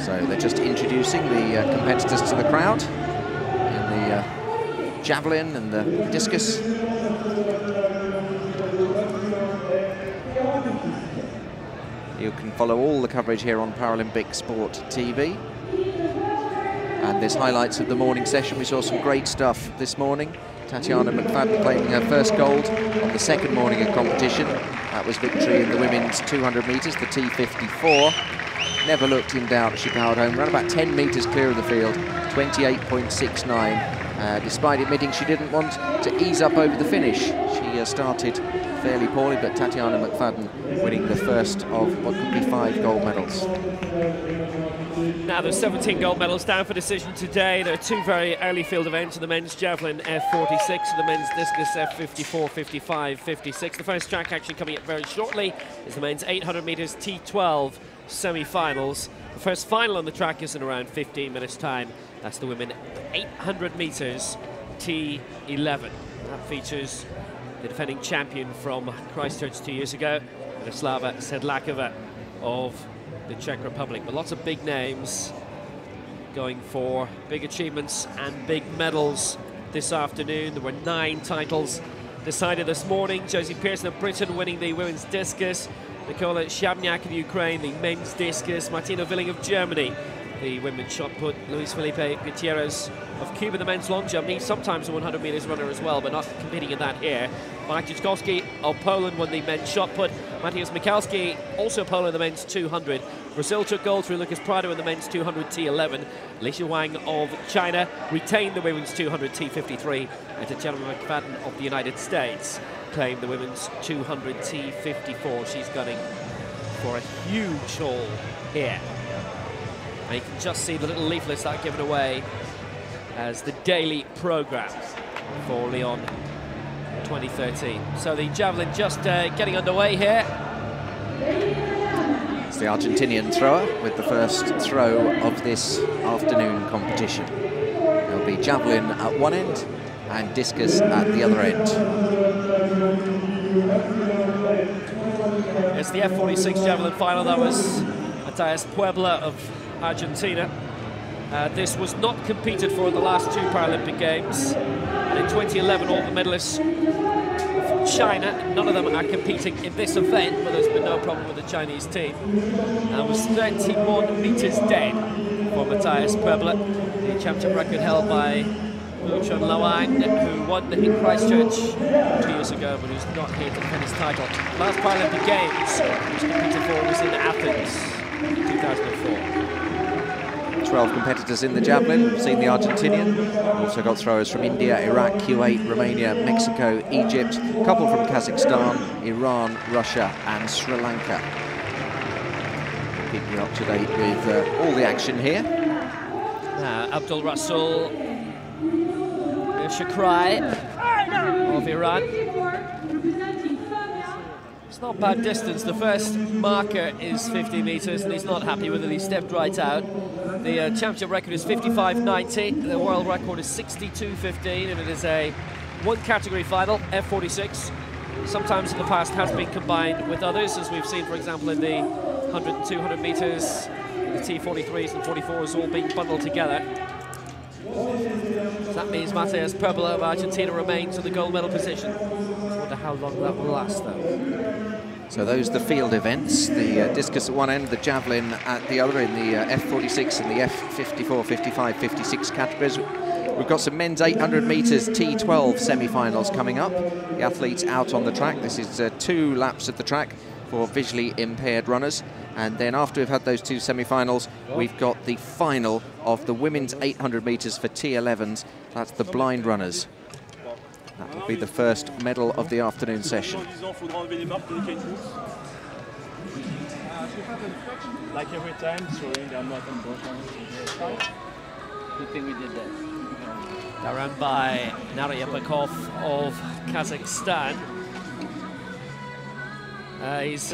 So they're just introducing the competitors to the crowd in the Javelin and the Discus. You can follow all the coverage here on Paralympic Sport TV. And there's highlights of the morning session. We saw some great stuff this morning. Tatiana McFadden claiming her first gold on the second morning of competition. That was victory in the women's 200 metres, the T44. Never looked in doubt. She powered home, ran about 10 metres clear of the field, 28.69. Despite admitting she didn't want to ease up over the finish. She started fairly poorly, but Tatiana McFadden winning the first of what could be 5 gold medals. Now there's 17 gold medals down for decision today. There are 2 very early field events in the men's Javelin F46 and the men's Discus F44, 55, 56. The first track action coming up very shortly is the men's 800 metres T12 semi-finals. The first final on the track is in around 15 minutes time. That's the women 800 metres T11. That features the defending champion from Christchurch 2 years ago, Miroslava Sedlakova of the Czech Republic. But lots of big names going for big achievements and big medals this afternoon. There were 9 titles decided this morning. Josie Pearson of Britain winning the women's discus. Nikola Shabniak of Ukraine, the men's discus. Martina Willing of Germany, the women's shot put. Luis Felipe Gutierrez of Cuba, the men's long jump. He's sometimes a 100 metres runner as well, but not competing in that here. Marek Dziczkowski of Poland won the men's shot put. Mateusz Michalski, also Poland, the men's 200. Brazil took gold through Lucas Prado in the men's 200 T11. Lixia Wang of China retained the women's 200 T53. And Tatiana McFadden of the United States claimed the women's 200 T54. She's gunning for a huge haul here. And you can just see the little leaflets that are given away as the daily programme for Lyon 2013. So the javelin just getting underway here. It's the Argentinian thrower with the first throw of this afternoon competition. There'll be javelin at one end and discus at the other end. It's the F46 javelin final. That was Matías Puebla of Argentina. This was not competed for in the last 2 Paralympic Games. And in 2011, all the medalists from China, none of them are competing in this event, but there's been no problem with the Chinese team. And was 31 metres dead for Matías Puebla. The championship record held by Lyon, who won in Christchurch 2 years ago, but who's not here to defend his title. Last Paralympic Games he was competed for was in Athens in 2004. 12 competitors in the javelin. We've seen the Argentinian. Also got throwers from India, Iraq, Kuwait, Romania, Mexico, Egypt. A couple from Kazakhstan, Iran, Russia and Sri Lanka. Keep you up to date with all the action here. Abdul Rasul Shakrai of Iran. It's not bad distance. The first marker is 50 metres and he's not happy with it. He stepped right out. The championship record is 55.90. The world record is 62.15, and it is a 1 category final, F46. Sometimes in the past has been combined with others, as we've seen, for example, in the 100 and 200 metres, the T43s and 44s all being bundled together. So that means Matías Puebla of Argentina remains in the gold medal position. I wonder how long that will last, though. So those are the field events, the discus at one end, the javelin at the other in the F46 and the F54, 55, 56 categories. We've got some men's 800 metres T12 semi-finals coming up. The athletes out on the track. This is 2 laps of the track for visually impaired runners. And then after we've had those 2 semi-finals, we've got the final of the women's 800 metres for T11s. That's the blind runners. That will be the first medal of the afternoon session. Like every time, sorry, I'm not important. Good thing we did that. They're run by Naryapakov of Kazakhstan. His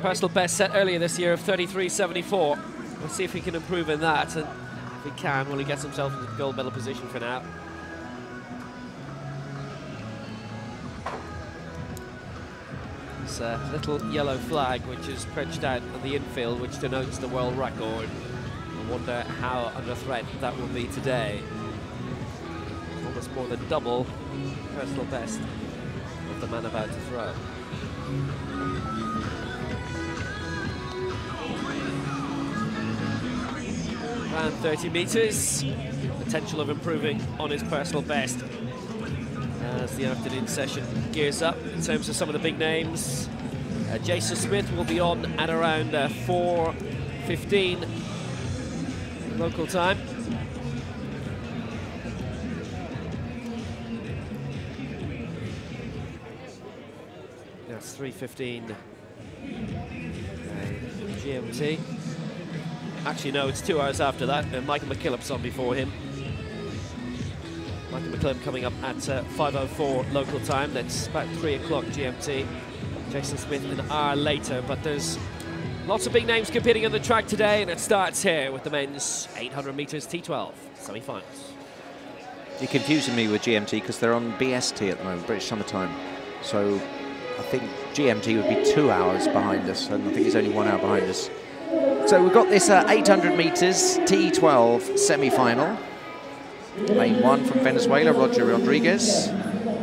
personal best set earlier this year of 33.74. We'll see if he can improve in that, and if he can, well, he gets himself into the gold medal position for now. This little yellow flag which is perched out on the infield, which denotes the world record. wonder how under threat that will be today. Almost more than double personal best of the man about to throw. Around 30 metres, potential of improving on his personal best as the afternoon session gears up. In terms of some of the big names, Jason Smith will be on at around 4:15 local time. That's 3:15 GMT. Actually, no, it's 2 hours after that. Michael McKillop's on before him. Michael McKillop coming up at 5:04 local time. That's about 3 o'clock GMT. Jason Smith an hour later, but there's lots of big names competing on the track today, and it starts here with the men's 800 metres T12 semi-finals. You're confusing me with GMT because they're on BST at the moment, British Summertime. So I think GMT would be 2 hours behind us, and I think he's only 1 hour behind us. So we've got this 800 metres T12 semi-final. Lane 1 from Venezuela, Roger Rodriguez.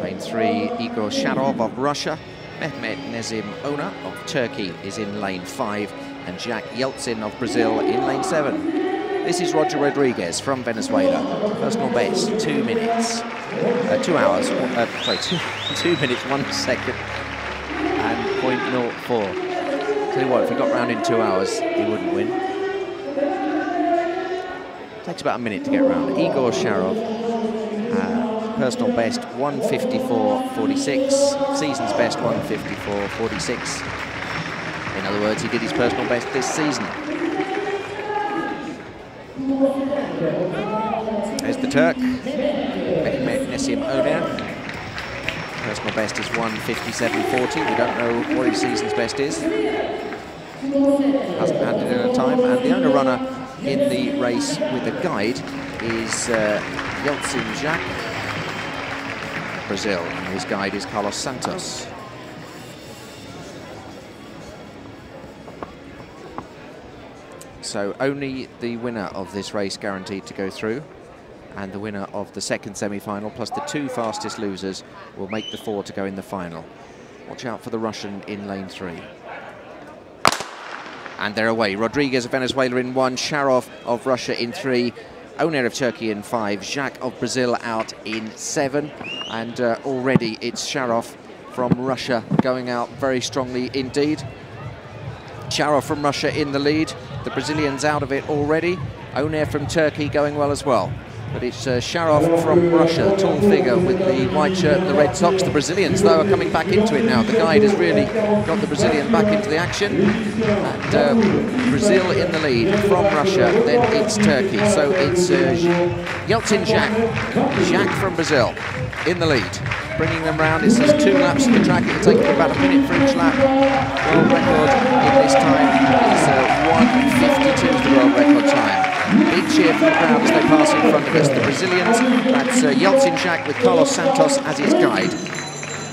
Lane 3, Igor Sharov of Russia. Mehmet Nezim Ona of Turkey is in lane 5, and Jack Yeltsin of Brazil in lane 7. This is Roger Rodriguez from Venezuela. Personal best, 2 minutes, 2 hours, sorry, 2 minutes, 1 second, and .04. Tell you what, if he got round in 2 hours, he wouldn't win. Takes about a minute to get round. Igor Sharov, personal best 1:54.46, season's best 1:54.46. In other words, he did his personal best this season. There's the Turk, Mehmet Nezim Ona. Personal best is 1:57.40. We don't know what his season's best is. Hasn't handed in a time, and the only runner in the race with a guide is Yeltsin Jack, Brazil, and his guide is Carlos Santos. So only the winner of this race guaranteed to go through, and the winner of the second semi-final plus the 2 fastest losers will make the 4 to go in the final. Watch out for the Russian in lane 3. And they're away. Rodriguez of Venezuela in 1, Sharov of Russia in 3, Oner of Turkey in 5, Jacques of Brazil out in 7, and already it's Sharov from Russia going out very strongly indeed. Sharov from Russia in the lead, the Brazilians out of it already, Oner from Turkey going well as well. But it's Sharov from Russia, tall figure with the white shirt and the red socks. The Brazilians, though, are coming back into it now. The guide has really got the Brazilian back into the action. And Brazil in the lead from Russia, then it's Turkey. So it's Yeltsin Jack from Brazil in the lead. Bringing them round, it says 2 laps of the track. It'll take about a minute for each lap. World record in this time is 1:52 is the world record time. Big cheer from the crowd as they pass in front of us. The Brazilians, that's Yeltsin Jack with Carlos Santos as his guide.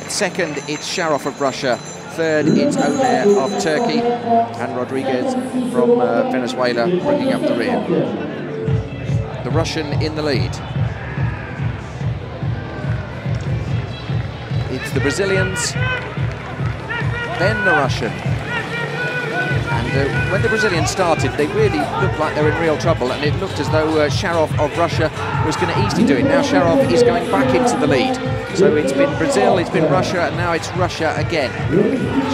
Second, it's Sharov of Russia. Third, it's Oner of Turkey. And Rodriguez from Venezuela bringing up the rear. The Russian in the lead. It's the Brazilians, then the Russian. And when the Brazilians started, they really looked like they were in real trouble, and it looked as though Sharov of Russia was going to easily do it. Now Sharov is going back into the lead. So it's been Brazil, it's been Russia, and now it's Russia again.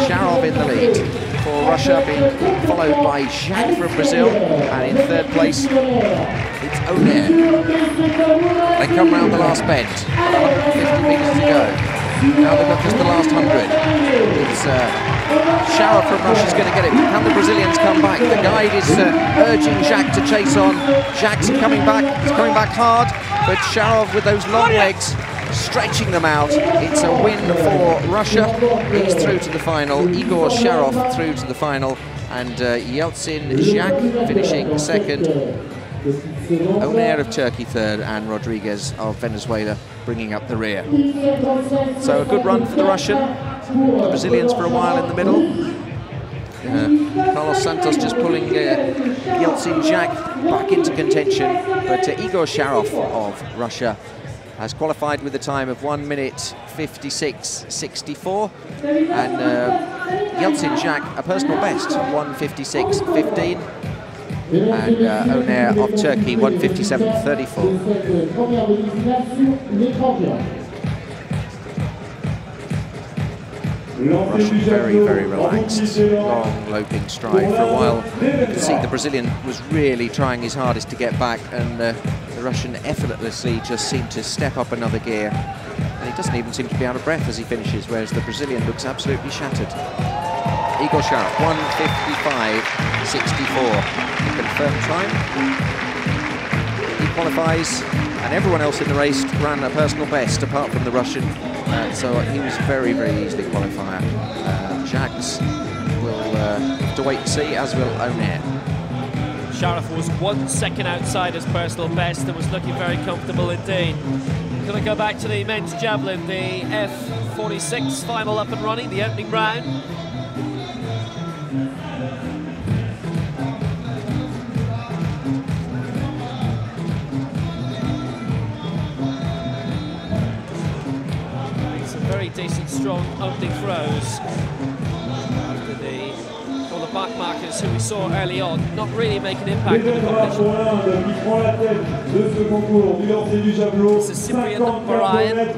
Sharov in the lead for Russia, being followed by Jacques from Brazil, and in third place, it's Oner. They come round the last bend, 150 metres to go. Now they've got just the last 100. It's Sharov from Russia's going to get it. Can the Brazilians come back? The guide is urging Jacques to chase on. Jacques coming back. He's coming back hard, but Sharov with those long legs stretching them out. It's a win for Russia. He's through to the final. Igor Sharov through to the final, and Yeltsin Jacques finishing second. Oner of Turkey third, and Rodriguez of Venezuela bringing up the rear. So a good run for the Russian. The Brazilians for a while in the middle. Carlos Santos just pulling Yeltsin Jack back into contention, but Igor Sharov of Russia has qualified with a time of 1 minute 56.64, and Yeltsin Jack a personal best 1:56.15, and Oner of Turkey 1:57.34. Russian very, very relaxed, long loping stride. For a while you could see the Brazilian was really trying his hardest to get back, and the Russian effortlessly just seemed to step up another gear, and he doesn't even seem to be out of breath as he finishes, whereas the Brazilian looks absolutely shattered. Igor Sharov 1:55.64, confirmed time. He qualifies, and everyone else in the race ran a personal best apart from the Russian, so he was very, very easily qualifier. Jacks will have to wait and see, as will Oner. Sharov was 1 second outside his personal best and was looking very comfortable indeed. Going to go back to the men's javelin, the F46 final up and running, the opening round. Very decent, strong opening throws after all the back markers who we saw early on not really make an impact in the competition. This is Cyprian Marayan of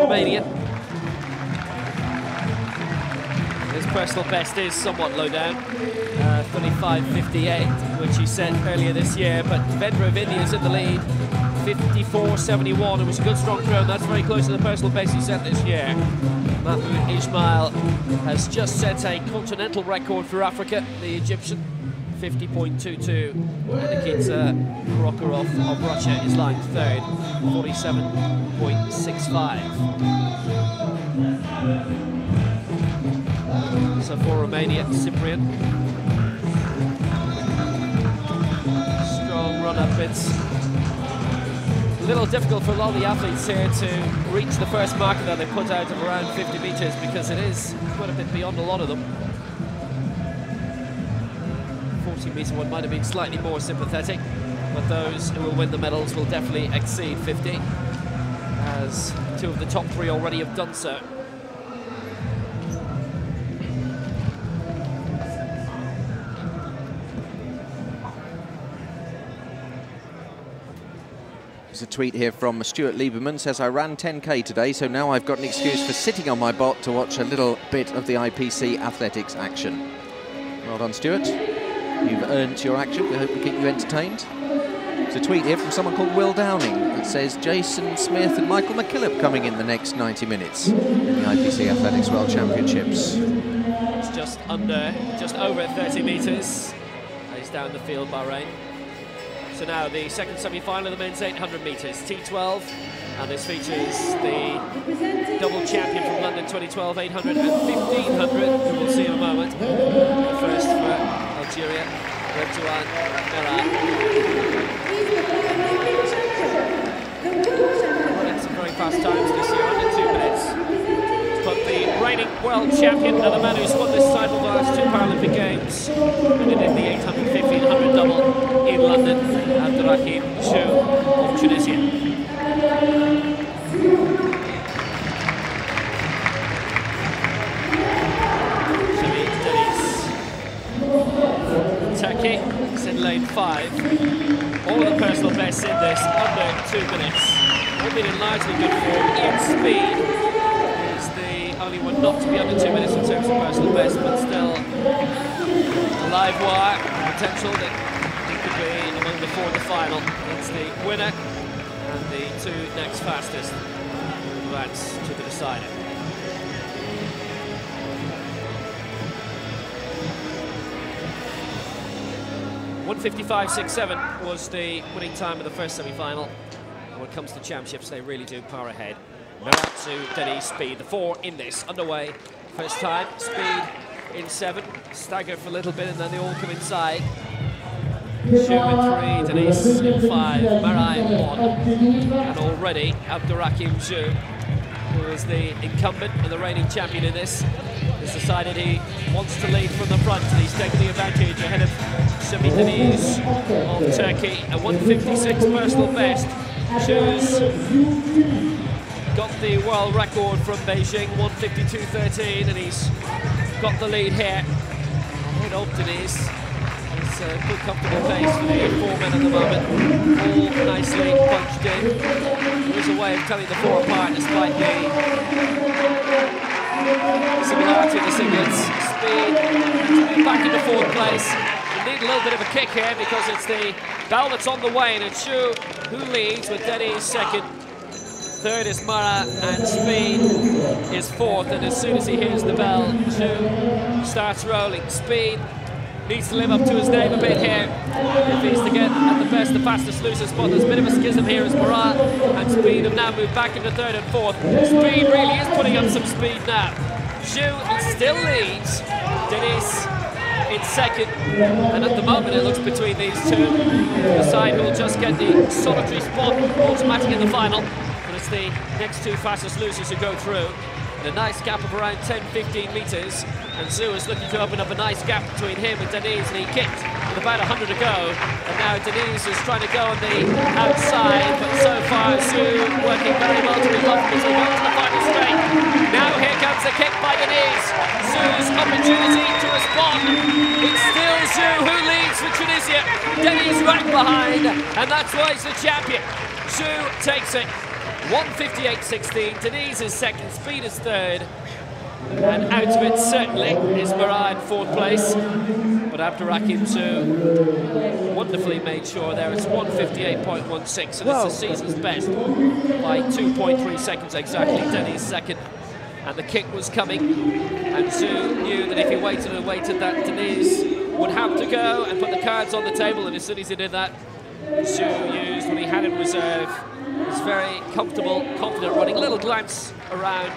Romania. His personal best is somewhat low down, 35.58, which he set earlier this year, but Vendra of India is in the lead. 54.71. It was a good strong throw, and that's very close to the personal best he set this year. Mahmoud Ismail has just set a continental record for Africa, the Egyptian. 50.22. Nikita Prokhorov of Russia is lying third, 47.65. So for Romania, Cyprian. Strong run-up bits. A little difficult for a lot of the athletes here to reach the first marker that they put out of around 50 metres, because it is quite a bit beyond a lot of them. 40-metre one might have been slightly more sympathetic, but those who will win the medals will definitely exceed 50, as 2 of the top 3 already have done so. There's a tweet here from Stuart Lieberman, says, I ran 10k today, so now I've got an excuse for sitting on my bot to watch a little bit of the IPC athletics action. Well done, Stuart. You've earned your action. We hope we keep you entertained. There's a tweet here from someone called Will Downing that says Jason Smith and Michael McKillop coming in the next 90 minutes in the IPC Athletics World Championships. It's just over 30 metres. He's down the field, Bahrain. So now the second semi-final of the men's 800 metres, T12, and this features the double champion from London 2012, 800 and 1500, who we'll see in a moment. First for Algeria, Redouane Merah. Running some very fast times this year, under 2 minutes. But the reigning world champion and the man who's won this title the last 2 Paralympic Games, and it in the 800, 1500 double in London, Abdurrahim Jou of Tunisia. Shami Deniz, Turkey, is in lane 5. All of the personal bests in this under 2 minutes. All been in largely good form. In speed is the only one not to be under 2 minutes in terms of personal best, but still a live wire, potential that it could be among the 4 in the final. It's the winner and the 2 next fastest who advance to the decider. .155.67 was the winning time of the first semi-final. And when it comes to championships, they really do power ahead. Meratsu, Deniz, speed, the 4 in this, underway. First time, speed in 7, stagger for a little bit, and then they all come inside. Jou in 3, Deniz in 5, Merah in 1, and already Abdurrahim Jou, who who is the incumbent and the reigning champion in this, has decided he wants to lead from the front, and he's taking the advantage ahead of Semifinals of Turkey, a 156 personal best. Shu's got the world record from Beijing, 152.13, and he's got the lead here. Ahead of Denise. It's a good comfortable pace for the four men at the moment, all nicely punched in. There is a way of telling the four apart despite the similarity of the singlets. Speed back into fourth place. You need a little bit of a kick here because it's the bell that's on the way, and it's Shu who leads with Denise second. Third is Mara, and Speed is fourth, and as soon as he hears the bell, Shu starts rolling. Speed needs to live up to his name a bit here if he's to get at the best, the fastest, loosest spot. There's a bit of a schism here as Mara and Speed have now moved back into third and fourth. Speed really is putting up some speed now. Shu still leads, Denise in second, and at the moment it looks between these two. Decide who will just get the solitary spot automatic in the final. It's the next two fastest losers who go through. And a nice gap of around 10-15 metres. And Zhu is looking to open up a nice gap between him and Denise, and he kicked with about 100 to go. And now Denise is trying to go on the outside, but so far Zhu working very well to be loved as they go to the final straight. Now here comes a kick by Denise. Zhu's opportunity to respond. It's still Zhu who leads for Tunisia. Denise right behind, and that's why he's the champion. Zhu takes it. 158.16, Denise is second, Speed is third, and out of it certainly is Mara in fourth place, but Abdurrahim Zhu wonderfully made sure there it's 158.16, and it's the season's best by 2.3 seconds exactly. Denise second, and the kick was coming, and Zhu knew that if he waited and waited that Denise would have to go and put the cards on the table, and as soon as he did that, Zhu used what he had in reserve. Was very comfortable, confident running, a little glance around,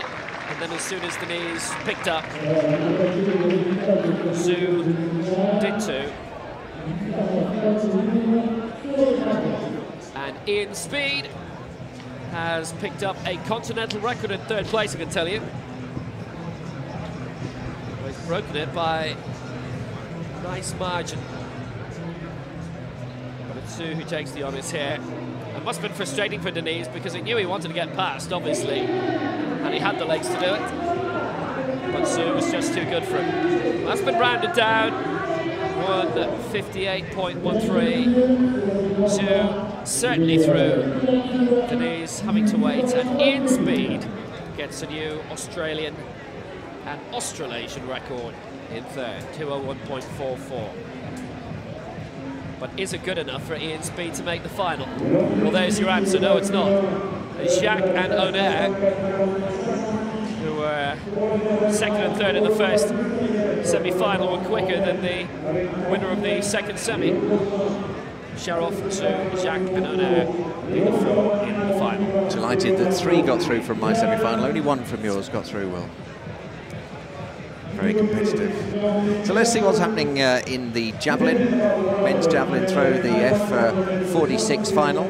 and then as soon as the knees picked up, Zhu did too. And Ian Speed has picked up a continental record in third place, I can tell you. He's broken it by a nice margin. But it's Zhu who takes the honours here. It must have been frustrating for Denise because he knew he wanted to get past, obviously, and he had the legs to do it. But Zhu was just too good for him. That's been rounded down. 158.13. Zhu certainly through. Denise having to wait, and Ian Speed gets a new Australian and Australasian record in third, 201.44. But is it good enough for Ian Speed to make the final? Well, there's your answer. No, it's not. Jacques and Onair, who were second and third in the first semi-final, were quicker than the winner of the second semi. Sharov, Zhu, Jacques and Onair being the four in the final. Delighted that three got through from my semi-final. Only one from yours got through, Will. Very competitive. So let's see what's happening in the javelin, men's javelin throw, the F46 final.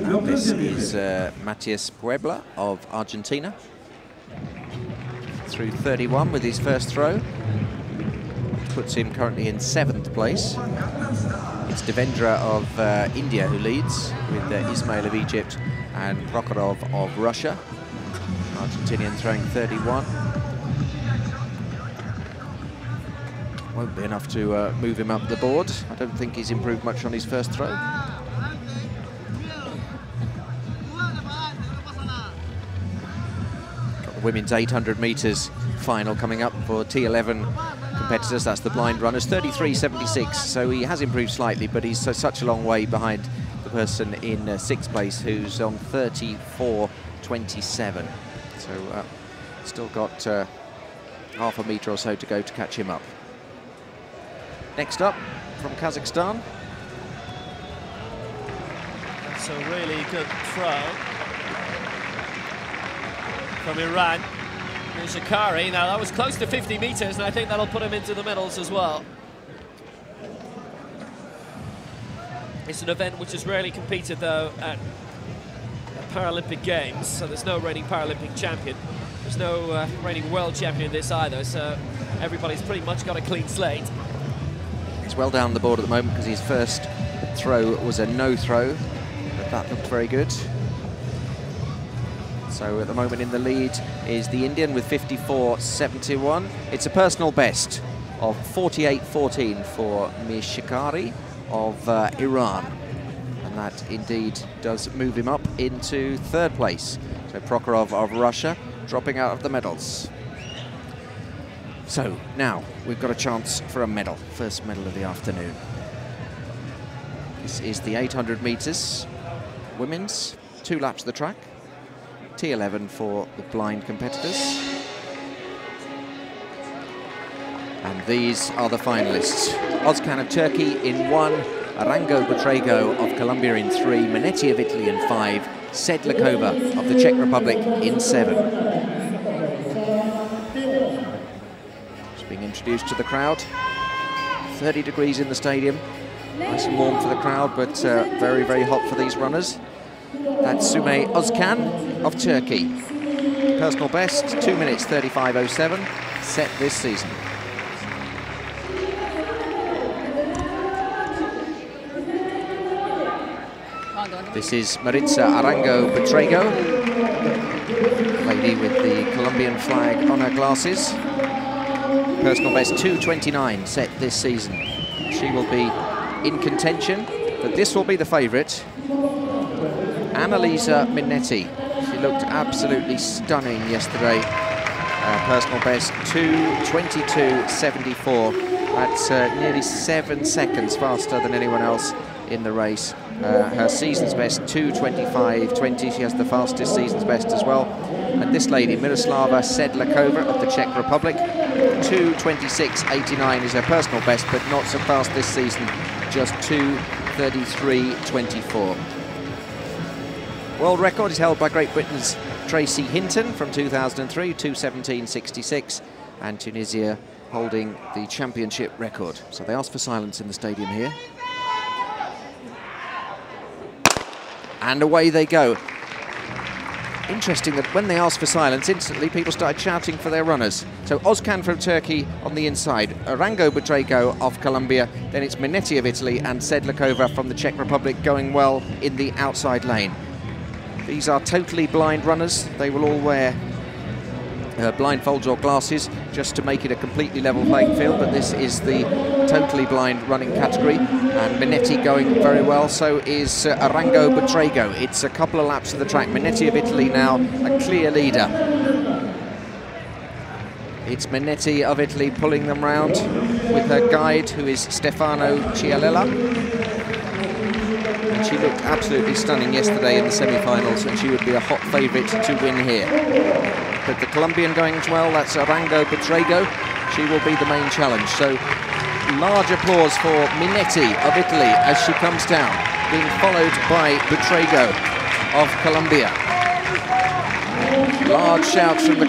Now this is Matias Puebla of Argentina. Through 31 with his first throw, which puts him currently in 7th place. It's Devendra of India who leads, with Ismail of Egypt and Prokhorov of Russia. Argentinian throwing 31. Won't be enough to move him up the board. I don't think he's improved much on his first throw. Got the women's 800 metres final coming up for T11 competitors. That's the blind runners, 33.76. So he has improved slightly, but he's such a long way behind the person in 6th place who's on 34.27. So still got half a metre or so to go to catch him up. Next up, from Kazakhstan. That's a really good throw from Iran. Shakari. Now that was close to 50 metres, and I think that'll put him into the medals as well. It's an event which is rarely competed though at Paralympic Games, so there's no reigning Paralympic champion. There's no reigning world champion in this either, so everybody's pretty much got a clean slate. He's well down the board at the moment because his first throw was a no throw, but that looked very good. So at the moment in the lead is the Indian with 54.71. It's a personal best of 48.14 for Mishikari of Iran. And that indeed does move him up into third place. So Prokhorov of Russia dropping out of the medals. So now we've got a chance for a medal, first medal of the afternoon. This is the 800 meters women's, 2 laps of the track. T11 for the blind competitors. And these are the finalists. Özkan of Turkey in 1, Arango Butrego of Colombia in 3, Menetti of Italy in 5, Sedlakova of the Czech Republic in 7. Just being introduced to the crowd. 30 degrees in the stadium. Nice and warm for the crowd, but very, very hot for these runners. That's Sume Özkan of Turkey. Personal best, 2 minutes 35.07, set this season. This is Maritza Arango Butrego, lady with the Colombian flag on her glasses. Personal best 2:29 set this season. She will be in contention, but this will be the favourite. Annalisa Minetti. She looked absolutely stunning yesterday. Personal best 2:22.74. That's nearly 7 seconds faster than anyone else in the race. Her season's best 2:25.20. She has the fastest season's best as well. And this lady, Miroslava Sedlakova of the Czech Republic, 2:26.89 is her personal best, but not so fast this season, just 2:33.24. World record is held by Great Britain's Tracy Hinton from 2003, 2:17.66, and Tunisia holding the championship record. So they asked for silence in the stadium here. And away they go. Interesting that when they asked for silence, instantly people started shouting for their runners. So Özkan from Turkey on the inside, Arango Butrego of Colombia, then it's Menetti of Italy and Sedlakova from the Czech Republic going well in the outside lane. These are totally blind runners. They will all wear blindfolds or glasses just to make it a completely level playing field, but this is the totally blind running category, and Menetti going very well, so is Arango Butrego. It's a couple of laps of the track. Menetti of Italy now a clear leader. It's Menetti of Italy pulling them round with her guide, who is Stefano Cialella. And she looked absolutely stunning yesterday in the semi-finals, and she would be a hot favourite to win here. But the Colombian going as well, that's Arango Butrego. She will be the main challenge. So large applause for Menetti of Italy as she comes down, being followed by Butrego of Colombia. Large shouts from the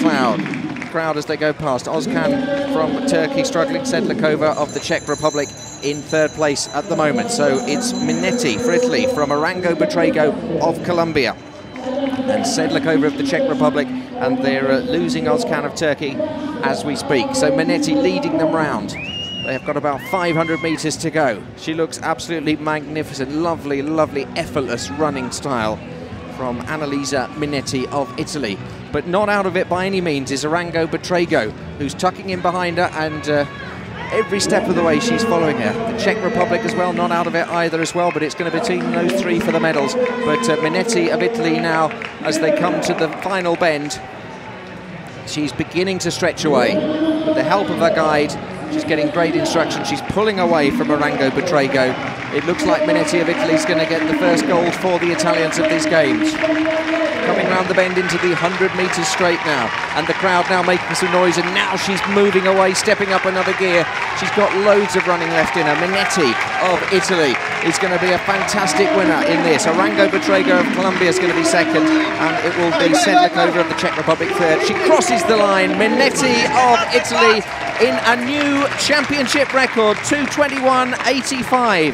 crowd as they go past. Özkan from Turkey struggling, Sedlakova of the Czech Republic in third place at the moment. So it's Menetti for Italy from Arango Butrego of Colombia and Sedlakova of the Czech Republic, and they're losing Özkan of Turkey as we speak. So Menetti leading them round. They've got about 500 metres to go. She looks absolutely magnificent, lovely, lovely, effortless running style from Annalisa Minetti of Italy. But not out of it by any means is Arango Butrego, who's tucking in behind her, and every step of the way she's following her. The Czech Republic as well, not out of it either as well, but it's going to be between those three for the medals. But Menetti of Italy now, as they come to the final bend, she's beginning to stretch away. With the help of her guide, she's getting great instruction. She's pulling away from Arango Butrego. It looks like Menetti of Italy is going to get the first gold for the Italians of these games. Coming round the bend into the 100 metres straight now, and the crowd now making some noise, and now she's moving away, stepping up another gear. She's got loads of running left in her. Menetti of Italy is going to be a fantastic winner in this. Arango Butrego of Colombia is going to be second, and it will be Sedlakova of the Czech Republic third. She crosses the line. Menetti of Italy in a new championship record, 2:21.85.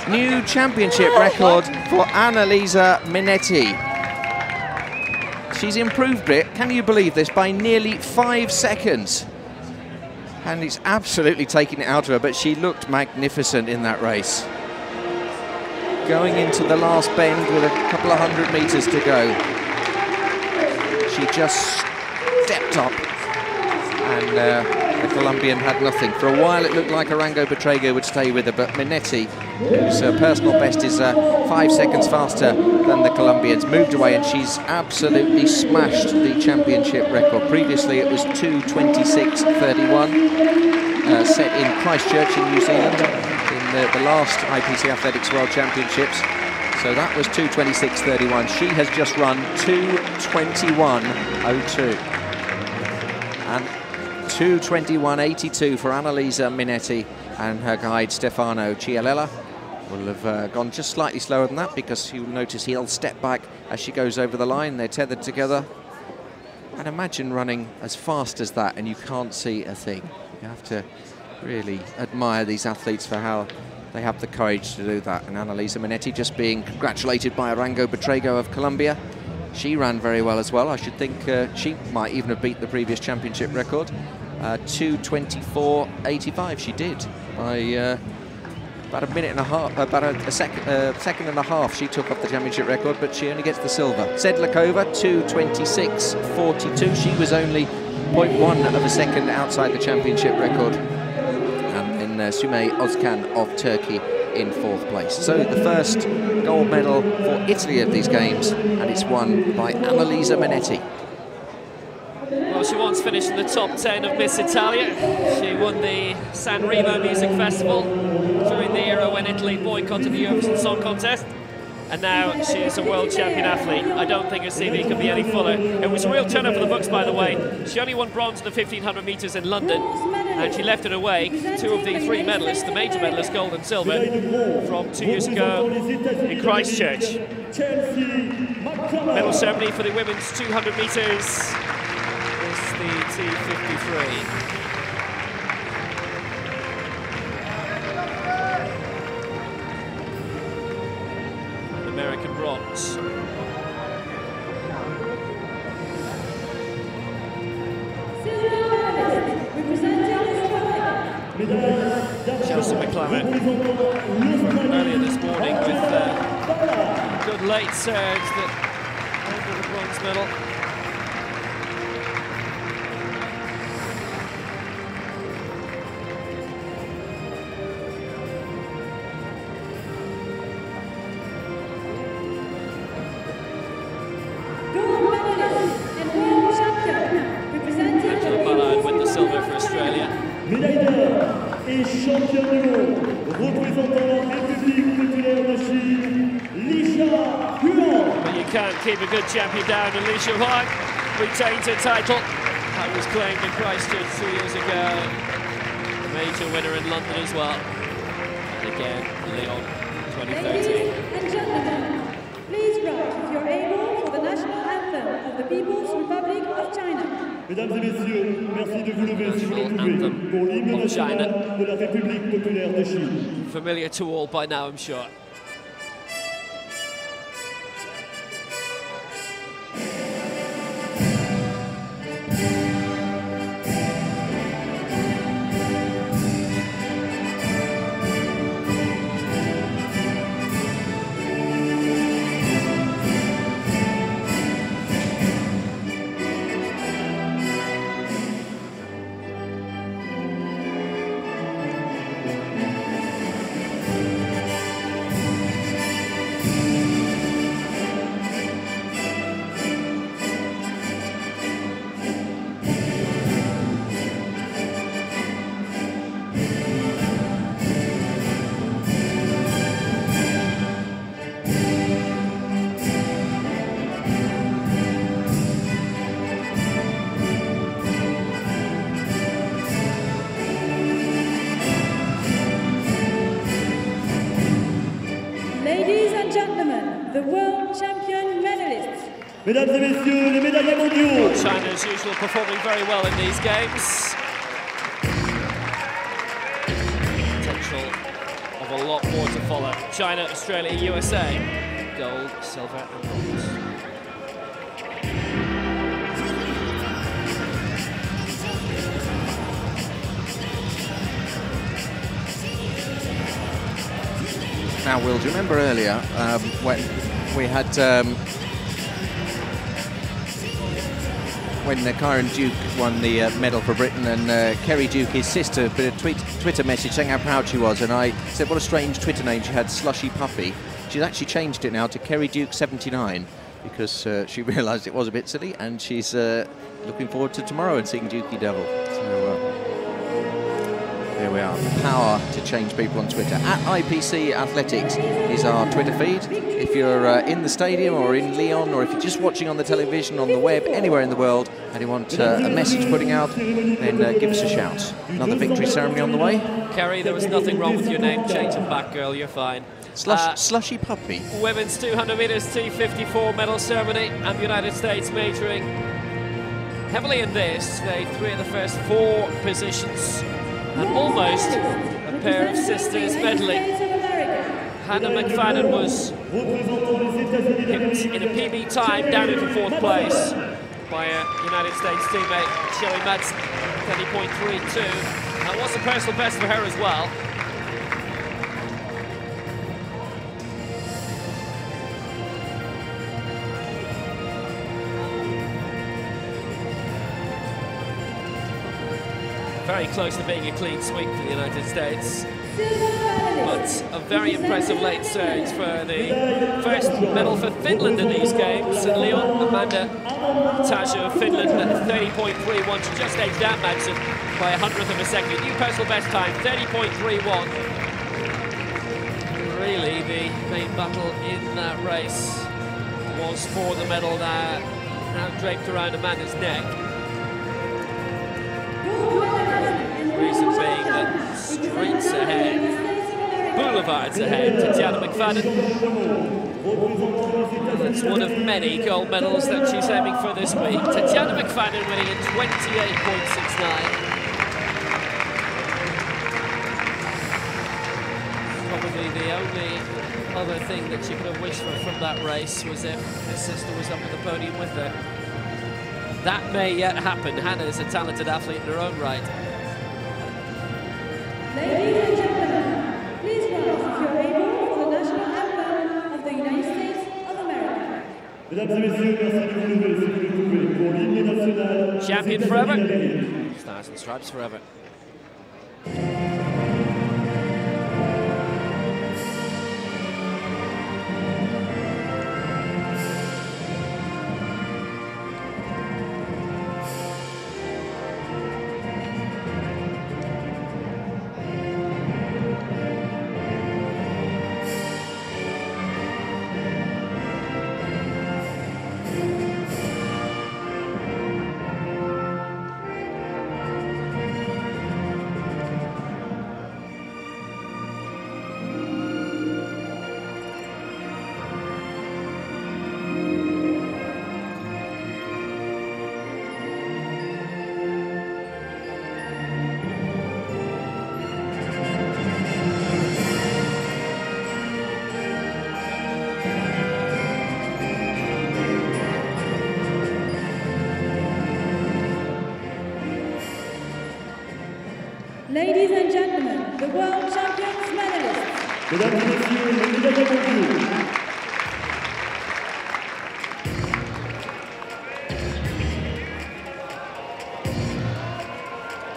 New championship record for Annalisa Minetti. She's improved it, can you believe this, by nearly 5 seconds. And it's absolutely taken it out of her, but she looked magnificent in that race. Going into the last bend with a couple of 100 meters to go. She just stepped up, and the Colombian had nothing. For a while it looked like Arango Betrego would stay with her, but Minetti, whose personal best is 5 seconds faster than the Colombians, moved away, and she's absolutely smashed the championship record. Previously it was 2:26.31, set in Christchurch in New Zealand in the last IPC Athletics World Championships. So that was 2:26.31. She has just run 2:21.02. And 2:21.82 for Annalisa Minetti, and her guide Stefano Chialella will have gone just slightly slower than that, because you'll notice he'll step back as she goes over the line. They're tethered together. And imagine running as fast as that and you can't see a thing. You have to really admire these athletes for how they have the courage to do that. And Annalisa Minetti just being congratulated by Arango Betrego of Colombia. She ran very well as well. I should think she might even have beat the previous championship record. 2:24.85 she did by about a minute and a half, about a second and a half she took off the championship record, but she only gets the silver. Sedlakova 2:26.42. She was only 0.1 of a second outside the championship record. And then Sümeyye Özkan of Turkey in 4th place. So the first gold medal for Italy at these games, and it's won by Annalisa Minetti. Well, she once finished in the top 10 of Miss Italia. She won the San Remo Music Festival during the era when Italy boycotted the Eurovision Song Contest. And now she is a world champion athlete. I don't think her CV can be any fuller. It was a real turn up for the books, by the way. She only won bronze in the 1500 metres in London, and she left in her wake 2 of the 3 medalists, the major medalists, gold and silver, from 2 years ago in Christchurch. Medal ceremony for the women's 200 metres. It's the T43. American bronze. Chelsea McClellan earlier this morning with good late surge that earned the bronze medal. Et champion du monde, représentant la République populaire de Chine, Lyon. But you can't keep a good champion down, and Li Shuang retains her title. That was claimed in Christchurch 2 years ago. A major winner in London as well. And again, Lyon 2013. Ladies and gentlemen, please rise if you're able for the national anthem of the People's Republic of China. Mesdames et messieurs, merci de vous lever si vous le pouvez pour l'hymne national de la République populaire de Chine. Familiar to all by now, I'm sure. Mesdames et messieurs, les médaillés mondiaux. China, as usual, performing very well in these games. Potential of a lot more to follow. China, Australia, USA, gold, silver and bronze. Now, Will, do you remember earlier when we had when Kyron Duke won the medal for Britain, and Kerry Duke, his sister, put a Twitter message saying how proud she was, and I said what a strange Twitter name she had, Slushy Puppy. She's actually changed it now to Kerry Duke 79 because she realised it was a bit silly, and she's looking forward to tomorrow and seeing Dukey Devil. So there we are, the power to change people on Twitter. At IPC Athletics is our Twitter feed. If you're in the stadium or in Lyon, or if you're just watching on the television, on the web, anywhere in the world, and you want a message putting out, then give us a shout. Another victory ceremony on the way. Kerry, there was nothing wrong with your name. Change it back, girl, you're fine. Slushy Puppy. Women's 200 metres T44 medal ceremony, and the United States majoring heavily in this. They 3 of the first 4 positions, and almost a pair of sisters medaling. Hannah McFadden was picked in a PB time down into 4th place by a United States teammate, Sherry Madsen, 30.32. That was a personal best for her as well. Very close to being a clean sweep for the United States. But a very impressive late surge for the first medal for Finland in these games. And Lyon, Amanda Tasha of Finland at 30.31. She just edged out Madsen by 100th of a second. New personal best time, 30.31. Really, the main battle in that race was for the medal now draped around Amanda's neck. Reason being that streets ahead, boulevards ahead, Tatiana McFadden. That's one of many gold medals that she's aiming for this week. Tatiana McFadden winning in 28.69. Probably the only other thing that she could have wished for from that race was if her sister was up at the podium with her. That may yet happen. Hannah is a talented athlete in her own right. Ladies and gentlemen, please rise if you're able for the national anthem of the United States of America. Champion forever. Stars and stripes forever. Ladies and gentlemen, the world champions medalists. Mesdames et messieurs, les médailles d'argent.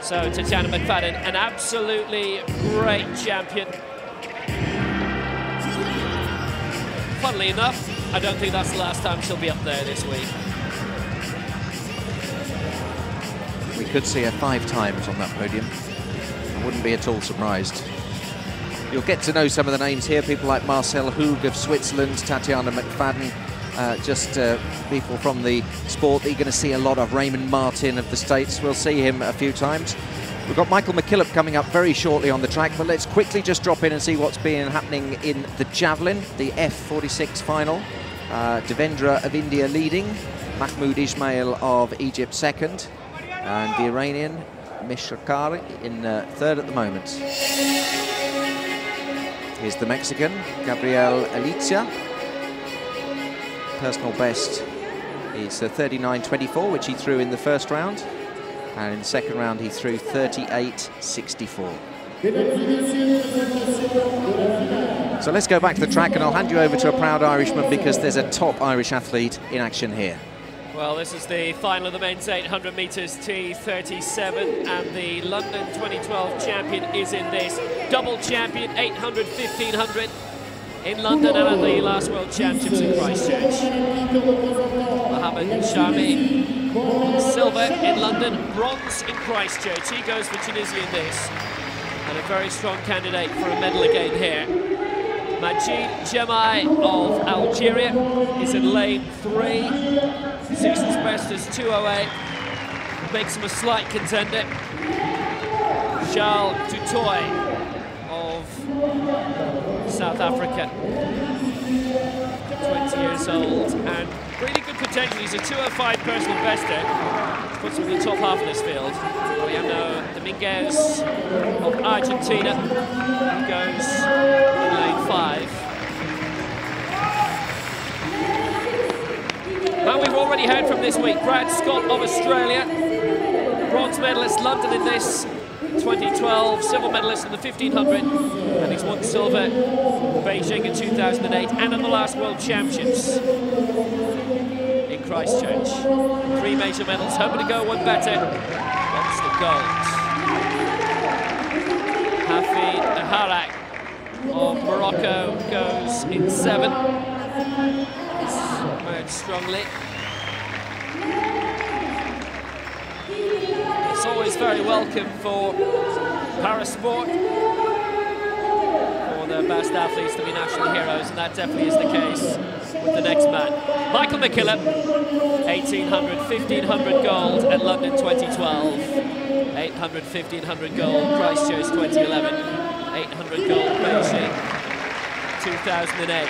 So Tatiana McFadden, an absolutely great champion. Funnily enough, I don't think that's the last time she'll be up there this week. We could see her 5 times on that podium. I wouldn't be at all surprised. You'll get to know some of the names here, people like Marcel Hoog of Switzerland, Tatiana McFadden, just people from the sport that you're going to see a lot of. Raymond Martin of the States, we'll see him a few times. We've got Michael McKillop coming up very shortly on the track, but let's quickly just drop in and see what's been happening in the Javelin, the F46 final. Devendra of India leading, Mahmoud Ismail of Egypt second, and the Iranian Mishrakari in third at the moment. is the Mexican, Gabriel Elicia. Personal best is 39.24, which he threw in the first round. And in the second round, he threw 38.64. So let's go back to the track, and I'll hand you over to a proud Irishman because there's a top Irish athlete in action here. Well, this is the final of the men's 800 metres T37, and the London 2012 champion is in this. Double champion, 800, 1500 in London and at the last World Championships in Christchurch. Mohamed Sharmi, silver in London, bronze in Christchurch. He goes for Tunisia in this, and a very strong candidate for a medal again here. Majid Jemai of Algeria is in lane 3. Season's best is 2:08. Makes him a slight contender. Charles Dutoy of South Africa, 20 years old, and really good potential. He's a 2:05 personal bester. Puts him in the top half of this field. Mariano Dominguez of Argentina, who goes in lane 5. Now we've already heard from this week, Brad Scott of Australia, bronze medalist London in this, 2012 silver medalist in the 1500, and he's won silver in Beijing in 2008 and at the last World Championships in Christchurch. 3 major medals, hoping to go one better. Wants the gold. Hafid Harak of Morocco goes in 7. He's emerged strongly. It's always very welcome for Parasport, for the best athletes to be national heroes, and that definitely is the case with the next man. Michael McKillop, 1800, 1500 gold at London 2012, 800, 1500 gold Christchurch 2011, 800 gold Beijing 2008.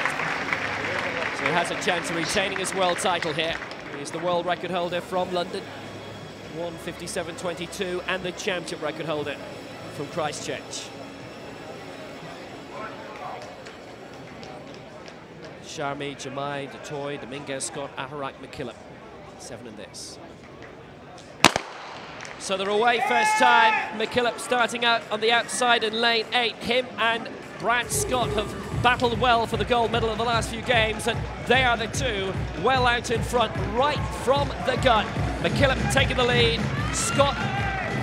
So he has a chance of retaining his world title here. He's the world record holder from London, 1:57.22, and the championship record holder from Christchurch. Sharmi, Jemai, Dutoy, Dominguez, Scott, Aharak, McKillop. 7 in this. So they're away first time. McKillop starting out on the outside in lane 8. Him and Brad Scott have battled well for the gold medal in the last few games, and they are the two well out in front right from the gun. McKillop taking the lead, Scott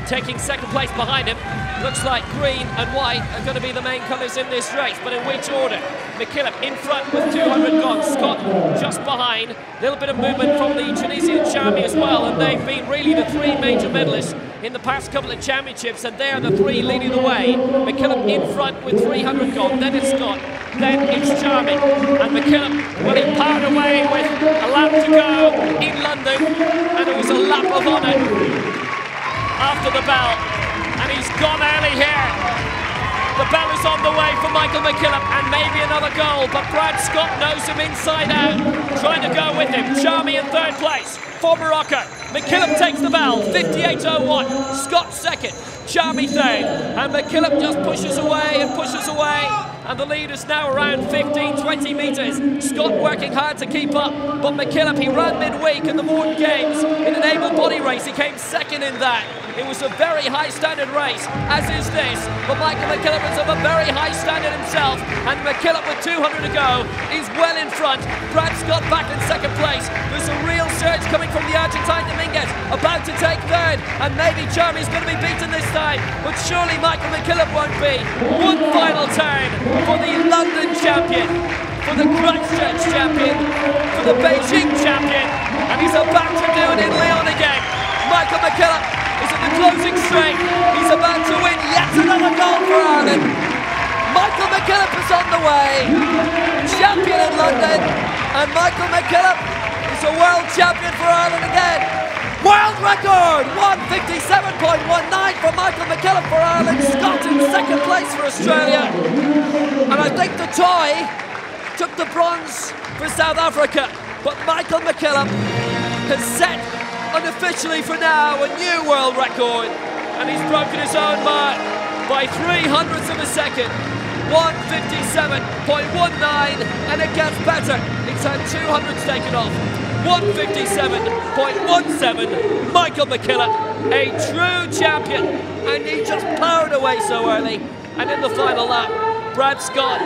taking second place behind him. Looks like green and white are going to be the main colours in this race, but in which order? McKillop in front with 200 gone, Scott just behind. A little bit of movement from the Tunisian Sharmi as well, and they've been really the 3 major medalists in the past couple of championships, and they're the 3 leading the way. McKillop in front with 300 gone, then it's Scott, then it's Sharmi. And McKillop, well, he powered away with a lap to go in London, and it was a lap of honour after the bell, and he's gone early here. The bell is on the way for Michael McKillop, and maybe another goal, but Brad Scott knows him inside out, trying to go with him. Sharmi in 3rd place for Morocco. McKillop takes the bell, 58.01. Scott 2nd, Sharmi 3rd, and McKillop just pushes away and pushes away, and the lead is now around 15-20 metres. Scott working hard to keep up, but McKillop, he ran midweek in the Morton Games in an able body race. He came 2nd in that. It was a very high standard race, as is this, but Michael McKillop is of a very high standard himself, and McKillop with 200 to go is well in front. Brad Scott back in 2nd place. There's a real surge coming from the Argentine Dominguez, about to take 3rd, and maybe Sharmi's going to be beaten this time, but surely Michael McKillop won't be. One final turn for the London champion, for the Christchurch champion, for the Beijing champion, and he's about to do it in Lyon again. Michael McKillop is in the closing straight. He's about to win yet another gold for Ireland. Michael McKillop is on the way, champion in London, and Michael McKillop is a world champion for Ireland again. World record, 1:57.19 for Michael McKillop for Ireland. Scott in 2nd place for Australia, and I think the toy took the bronze for South Africa, but Michael McKillop has set unofficially for now a new world record, and he's broken his own mark by 0.03 of a second. 157.19, and it gets better. He's had 200s taken off. 157.17, Michael McKillop, a true champion, and he just powered away so early. And in the final lap, Brad Scott,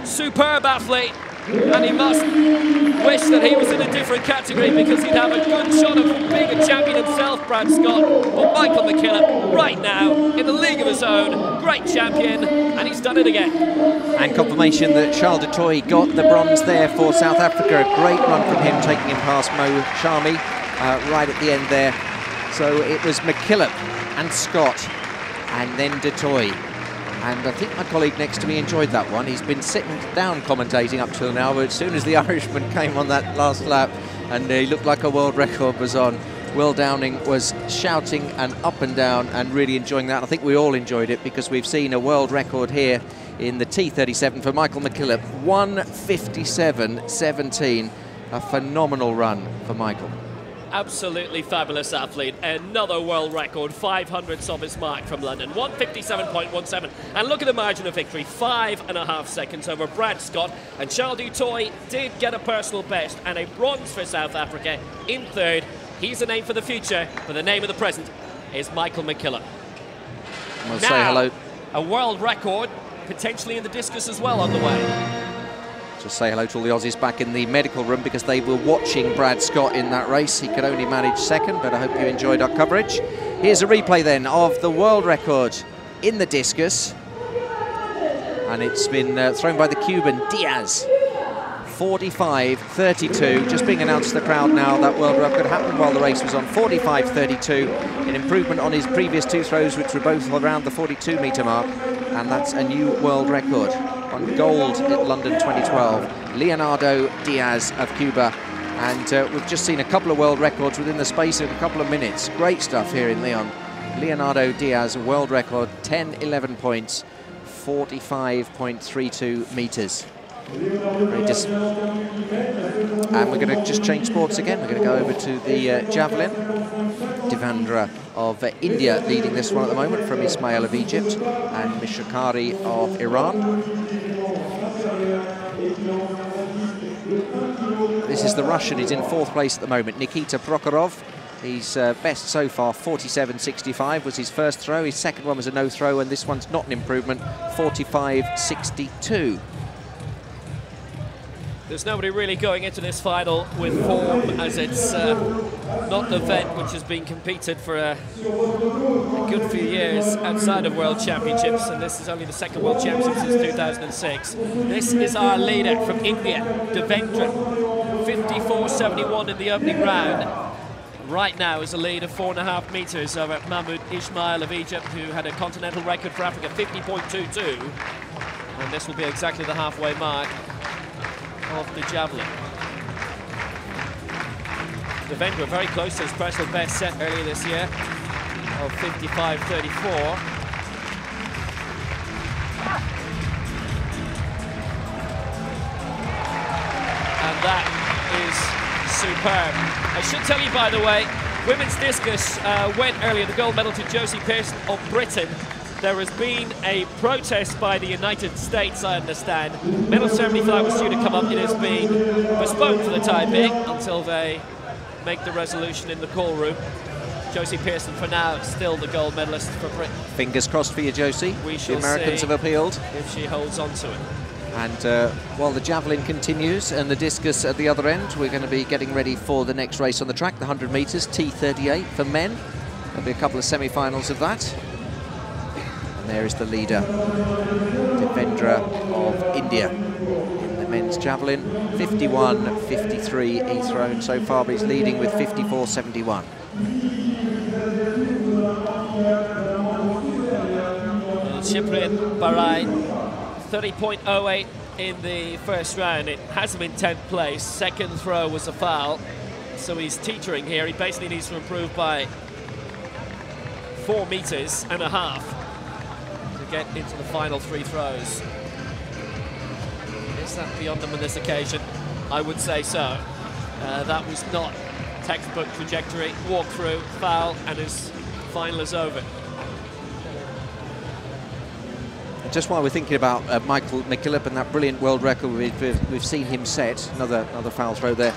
superb athlete, and he must wish that he was in a different category because he'd have a good shot of being a champion himself, Brad Scott. But Michael McKillop, right now, in the league of his own, great champion, and he's done it again. And confirmation that Charles du Toit got the bronze there for South Africa. A great run from him, taking him past Mo Shami right at the end there. So it was McKillop and Scott, and then du Toit. And I think my colleague next to me enjoyed that one. He's been sitting down commentating up till now, but as soon as the Irishman came on that last lap and he looked like a world record was on, Will Downing was shouting and up and down and really enjoying that. I think we all enjoyed it because we've seen a world record here in the T37 for Michael McKillop. 157.17, a phenomenal run for Michael. Absolutely fabulous athlete. Another world record, 500ths of his mark from London. 157.17. And look at the margin of victory, 5.5 seconds over Brad Scott. And Charles du Toit did get a personal best and a bronze for South Africa in third. He's a name for the future, but the name of the present is Michael McKillop. We'll say hello. A world record, potentially in the discus as well, on the way. Just say hello to all the Aussies back in the medical room because they were watching Brad Scott in that race. He could only manage second, but I hope you enjoyed our coverage. Here's a replay then of the world record in the discus. And it's been thrown by the Cuban Diaz. 45.32, just being announced to the crowd now. That world record happened while the race was on. 45.32, an improvement on his previous two throws, which were both around the 42-metre mark. And that's a new world record. On gold at London 2012, Leonardo Diaz of Cuba. And we've just seen a couple of world records within the space of a couple of minutes. Great stuff here in Lyon. Leonardo Diaz, world record, 10-11 points, 45.32 metres. And we're going to just change sports again. We're going to go over to the Javelin. Devendra of India leading this one at the moment from Ismail of Egypt and Mishakari of Iran. This is the Russian. He's in fourth place at the moment, Nikita Prokhorov. He's best so far, 47.65 was his first throw. His second one was a no throw, and this one's not an improvement, 45.62. There's nobody really going into this final with form, as it's not the event which has been competed for a good few years outside of World Championships, and this is only the second World Championship since 2006. This is our leader from India, Devendra, 54.71 in the opening round. Right now is a lead of 4.5 metres over Mahmoud Ismail of Egypt, who had a continental record for Africa, 50.22, and this will be exactly the halfway mark of the Javelin. Devendra very close to his personal best set earlier this year of 55.34. And that is superb. I should tell you, by the way, women's discus went earlier, the gold medal to Josie Pearson of Britain. There has been a protest by the United States, I understand. Medal ceremony for that was due to come up. It has been postponed for the time being until they make the resolution in the call room. Josie Pearson, for now, still the gold medalist for Britain. Fingers crossed for you, Josie. We shall the Americans see have appealed. if she holds on to it. And while the javelin continues and the discus at the other end, we're going to be getting ready for the next race on the track, the 100 metres, T38 for men. There'll be a couple of semi-finals of that. And there is the leader, Devendra of India. In the men's javelin, 51.53 he's thrown so far, but he's leading with 54.71. Cyprian Bahrain, 30.08 in the first round. It has him in 10th place. Second throw was a foul, so he's teetering here. He basically needs to improve by 4.5 meters to get into the final three throws. Is that beyond him on this occasion? I would say so. That was not textbook trajectory. Walk through, foul, and his final is over. just while we're thinking about Michael McKillop and that brilliant world record we've seen him set, another foul throw there.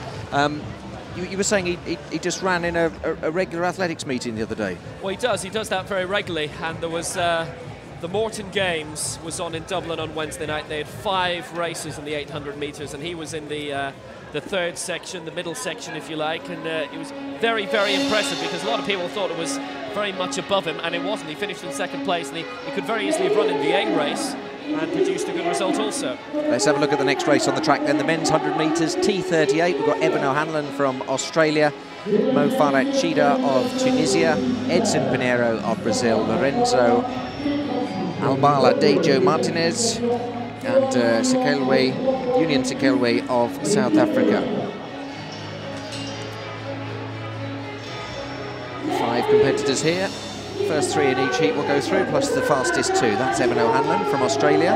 You were saying he just ran in a regular athletics meeting the other day. Well, he does that very regularly, and there was the Morton Games was on in Dublin on Wednesday night. They had 5 races in the 800 metres, and he was in the third section, the middle section, if you like, and it was very, very impressive because a lot of people thought it was very much above him, and it wasn't. He finished in second place, and he could very easily have run in the A race and produced a good result also. Let's have a look at the next race on the track then. The men's 100 metres, T38. We've got Evan O'Hanlon from Australia, Mo Farah Chida of Tunisia, Edson Pinheiro of Brazil, Lorenzo Albala Dejo Martinez, and Union Sekelwe of South Africa. 5 competitors here. First 3 in each heat will go through, plus the fastest 2. That's Evan O'Hanlon from Australia.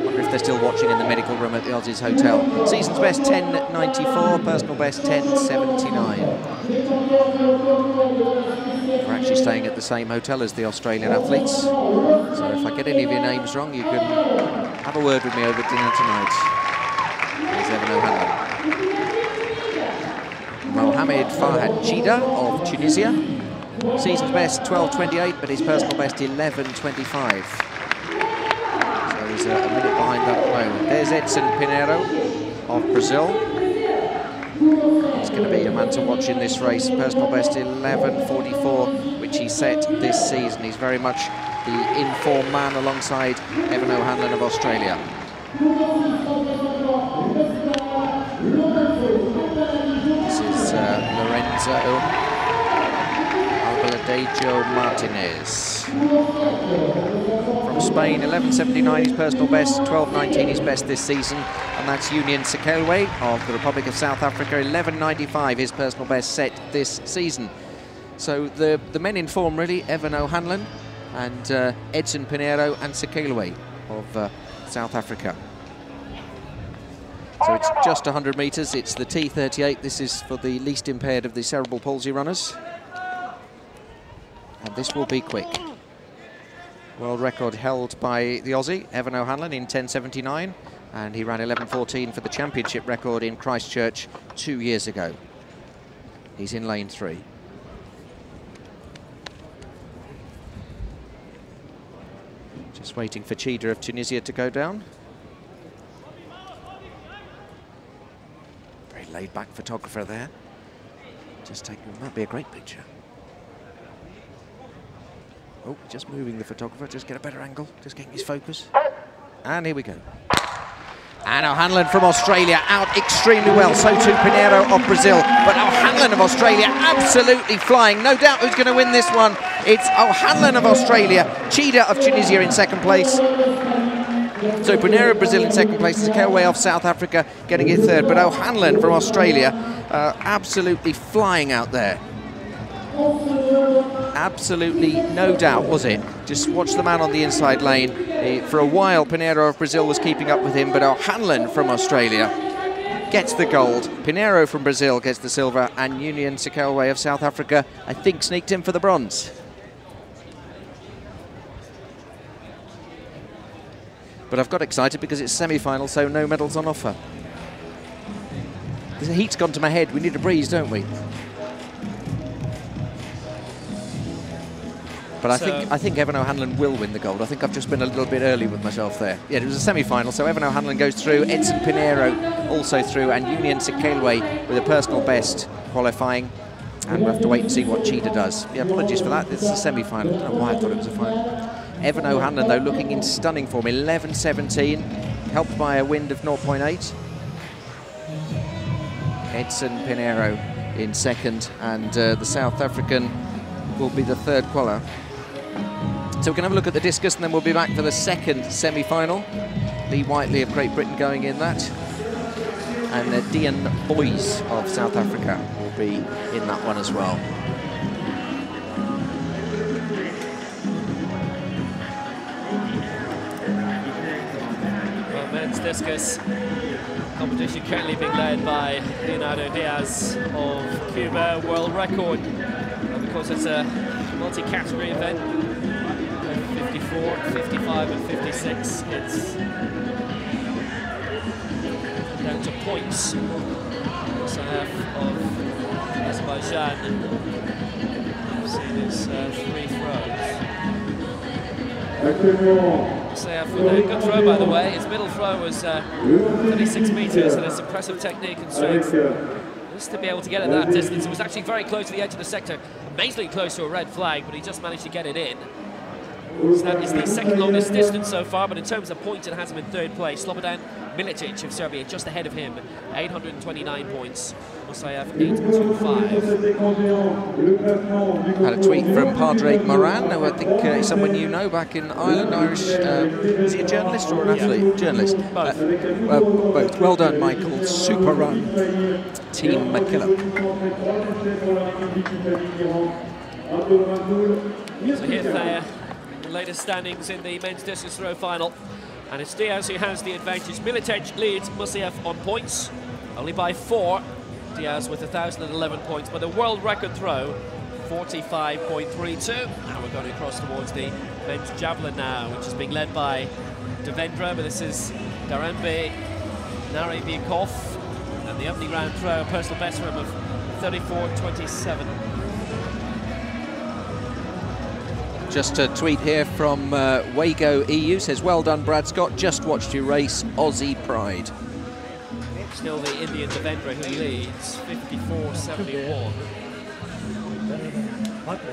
Wonder if they're still watching in the medical room at the Aussies Hotel. Season's best 10.94, personal best 10.79. We're actually staying at the same hotel as the Australian athletes. So if I get any of your names wrong, you can have a word with me over dinner tonight. Here's Evan O'Hanlon. Mohamed Farhad Chida of Tunisia. Season's best 12.28, but his personal best 11.25. So he's a minute behind that at the moment. There's Edson Pinheiro of Brazil. He's going to be a man to watch in this race. Personal best 11.44, which he set this season. He's very much the in-form man alongside Evan O'Hanlon of Australia. This is Lorenzo Dejo Martinez from Spain. 11.79 his personal best, 12.19 his best this season, and that's Union Sekelwe of the Republic of South Africa. 11.95 his personal best set this season. So the men in form really, Evan O'Hanlon and Edson Pinheiro and Sekelwe of South Africa. So it's just 100 metres, it's the T38. This is for the least impaired of the cerebral palsy runners. And this will be quick. World record held by the Aussie, Evan O'Hanlon, in 10.79, and he ran 11.14 for the championship record in Christchurch 2 years ago. He's in lane 3. Just waiting for Chida of Tunisia to go down. Very laid-back photographer there. Just taking, might be a great picture. Oh, just moving the photographer, just get a better angle, just getting his focus. And here we go. And O'Hanlon from Australia out extremely well, so too Pinheiro of Brazil. But O'Hanlon of Australia absolutely flying. No doubt who's going to win this one. It's O'Hanlon of Australia, Chida of Tunisia in second place. So Pinheiro of Brazil in second place, Sekelwe of South Africa getting it third. But O'Hanlon from Australia absolutely flying out there. Absolutely no doubt, was it? Just watch the man on the inside lane. For a while, Pinheiro of Brazil was keeping up with him, but O'Hanlon from Australia gets the gold. Pinheiro from Brazil gets the silver, and Union Sekelwe of South Africa, I think, sneaked in for the bronze. But I've got excited because it's semi-final, so no medals on offer. The heat's gone to my head. We need a breeze, don't we? But I think Evan O'Hanlon will win the gold. I think I've just been a little bit early with myself there. Yeah, it was a semi-final, so Evan O'Hanlon goes through, Edson Pinheiro also through, and Union Sekelwe with a personal best qualifying. And we'll have to wait and see what Chida does. Yeah, apologies for that. It's a semi-final. I don't know why I thought it was a final. Evan O'Hanlon, though, looking in stunning form. 11.17, helped by a wind of 0.8. Edson Pinheiro in second, and the South African will be the third qualifier. So we can have a look at the discus, and then we'll be back for the second semi-final. Lee Whiteley of Great Britain going in that. And Dian Boys of South Africa will be in that one as well. Well, men's discus competition currently being led by Leonardo Diaz of Cuba, world record. And because it's a multi-category event, F54 44, 55 and 56. It's down to points. Mussayev of Azerbaijan. You've seen his 3 throws. Mussayev with a good throw, by the way. His middle throw was 36 meters, and it's impressive technique and strength. Just to be able to get at that distance. It was actually very close to the edge of the sector, amazingly close to a red flag, but he just managed to get it in. So that is the second longest distance so far, but in terms of points, it has him in 3rd place. Slobodan Miličić of Serbia just ahead of him, 829 points. Mussayev 825. Had a tweet from Padraig Moran, who I think is someone you know back in Ireland, Irish. Is he a journalist or an athlete? Yeah. Journalist. Both. Both. Well done, Michael. Super run. Team McKillop. So here Thayer, the latest standings in the men's discus throw final. And it's Diaz who has the advantage. Miličić leads Mussayev on points, only by 4. Diaz with 1,011 points, but the world record throw, 45.32. Now we're going across towards the men's javelin now, which is being led by Devendra, but this is Darambe Narebiakov, and the opening round throw, a personal best for him of 34.27. Just a tweet here from Wago EU, says, well done Brad Scott, just watched you race, Aussie pride. Still the Indian Devendra who leads, 54.71.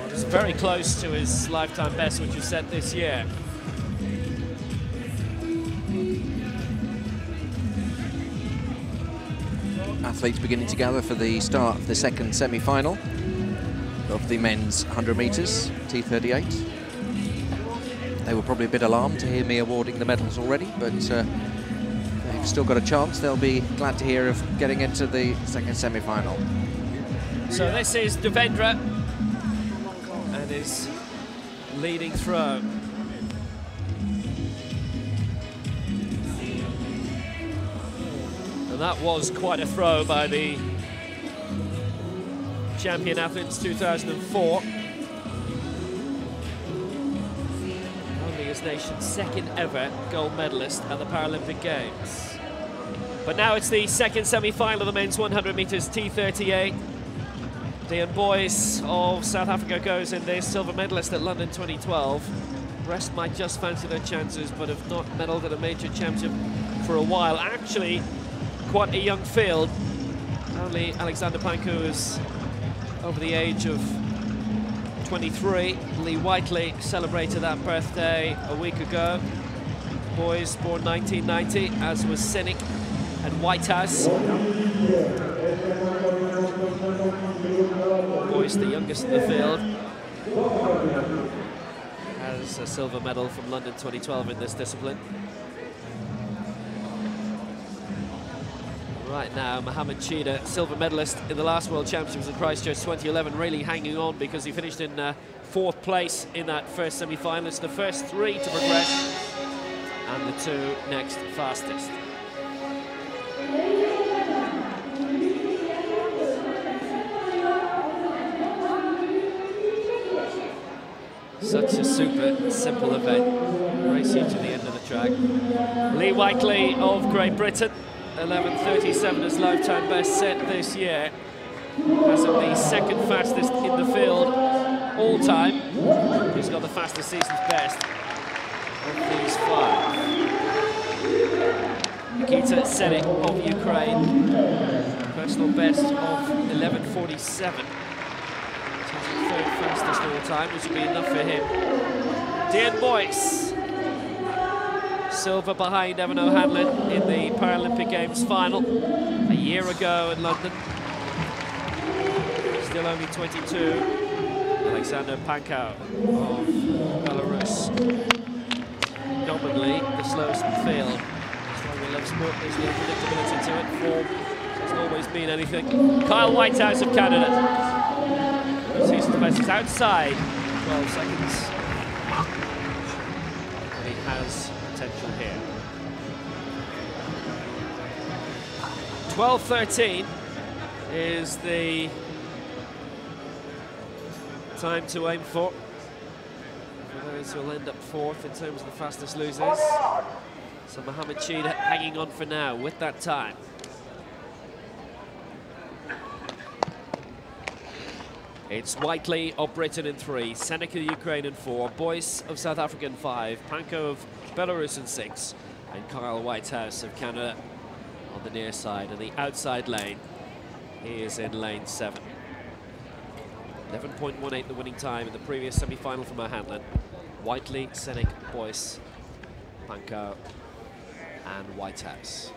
It's very close to his lifetime best, which was set this year. Athletes beginning to gather for the start of the second semi-final of the men's 100 metres, T38. They were probably a bit alarmed to hear me awarding the medals already, but they've still got a chance. They'll be glad to hear of getting into the second semi-final. So this is Devendra and his leading throw. And that was quite a throw by the champion athlete in 2004. Only his nation's 2nd ever gold medalist at the Paralympic Games. But now it's the second semi-final of the men's 100 metres T38. Dion Boyce of South Africa goes in there, silver medalist at London 2012. The rest might just fancy their chances, but have not medalled at a major championship for a while. Actually, quite a young field. Only Alexander Panku is over the age of 23. Lee Whiteley celebrated that birthday a week ago. Boys born 1990, as was Sinek and Whitehouse. Boys, the youngest in the field, has a silver medal from London 2012 in this discipline. Right now, Mohamed Chida, silver medalist in the last World Championships in Christchurch 2011, really hanging on because he finished in 4th place in that first semi-final. It's the first 3 to progress, and the 2 next fastest. Such a super simple event, racing to the end of the track. Lee Whiteley of Great Britain, 11.37 as lifetime best set this year. Has him the 2nd fastest in the field all time. He's got the fastest season's best of these 5. Nikita Senik of Ukraine, personal best of 11.47. 3rd fastest all time, which would be enough for him. Dion Boyce, silver behind Evan O'Hanlon in the Paralympic Games final a year ago in London. Still only 22. Alexander Pankov of Belarus, nominally the slowest in the field. That's why we love sport, there's no predictability to it. Form doesn't always mean anything. Kyle Whitehouse of Canada. Season's best is outside 12 seconds. But he has potential here. 12.13 is the time to aim for those who will end up fourth in terms of the fastest losers. So Mohamed Cheetah hanging on for now with that time. It's Whiteley of Britain in 3, Seneca Ukraine in 4, Boyce of South Africa in 5, Panko of Belarus in 6, and Kyle Whitehouse of Canada on the near side. And the outside lane, he is in lane 7. 11.18 the winning time in the previous semi-final from O'Hanlon. Whiteley, Seneca, Boyce, Panko, and Whitehouse.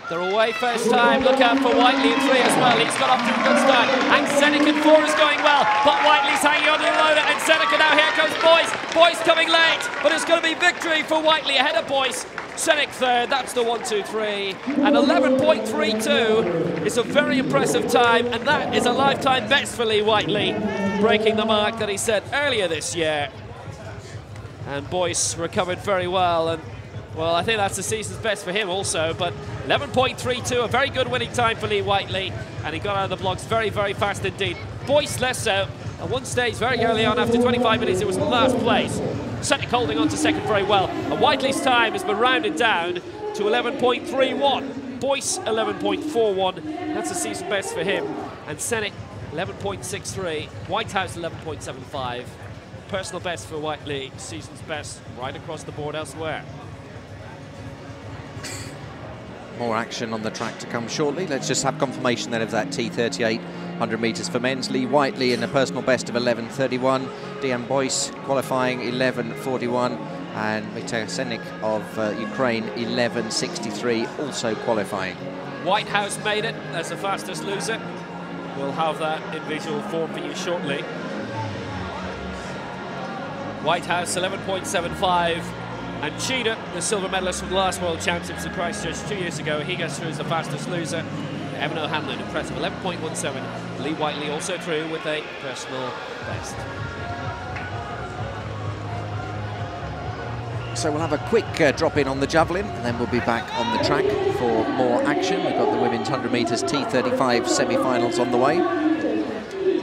They're away first time. Look out for Whiteley in 3 as well. He's got off to a good start. And Seneca in 4 is going well. But Whiteley's hanging on to the loader. And Seneca now, here comes Boyce. Boyce coming late. But it's going to be victory for Whiteley ahead of Boyce. Seneca third. That's the 1, 2, 3. And 11.32 is a very impressive time. And that is a lifetime best for Lee Whiteley, breaking the mark that he set earlier this year. And Boyce recovered very well. And well, I think that's the season's best for him also, but 11.32, a very good winning time for Lee Whiteley, and he got out of the blocks very, very fast indeed. Boyce less so. At one stage, very early on, after 25 minutes, it was in last place. Seneca holding on to second very well. And Whiteley's time has been rounded down to 11.31. Boyce, 11.41. That's the season best for him. And Seneca, 11.63. Whitehouse, 11.75. Personal best for Whiteley, season's best right across the board elsewhere. More action on the track to come shortly. Let's just have confirmation then of that T38 100 metres for men's. Lee Whiteley in a personal best of 11.31. Dejan Boyce qualifying 11.41. And Mikhail Senik of Ukraine 11.63, also qualifying. Whitehouse made it as the fastest loser. We'll have that in visual form for you shortly. Whitehouse 11.75. And Cheetah, the silver medalist from the last World Championships in Christchurch 2 years ago, he gets through as the fastest loser. Evan O'Hanlon, impressive, 11.17. Lee Whiteley also through with a personal best. So we'll have a quick drop in on the javelin, and then we'll be back on the track for more action. We've got the women's 100 metres T35 semi-finals on the way.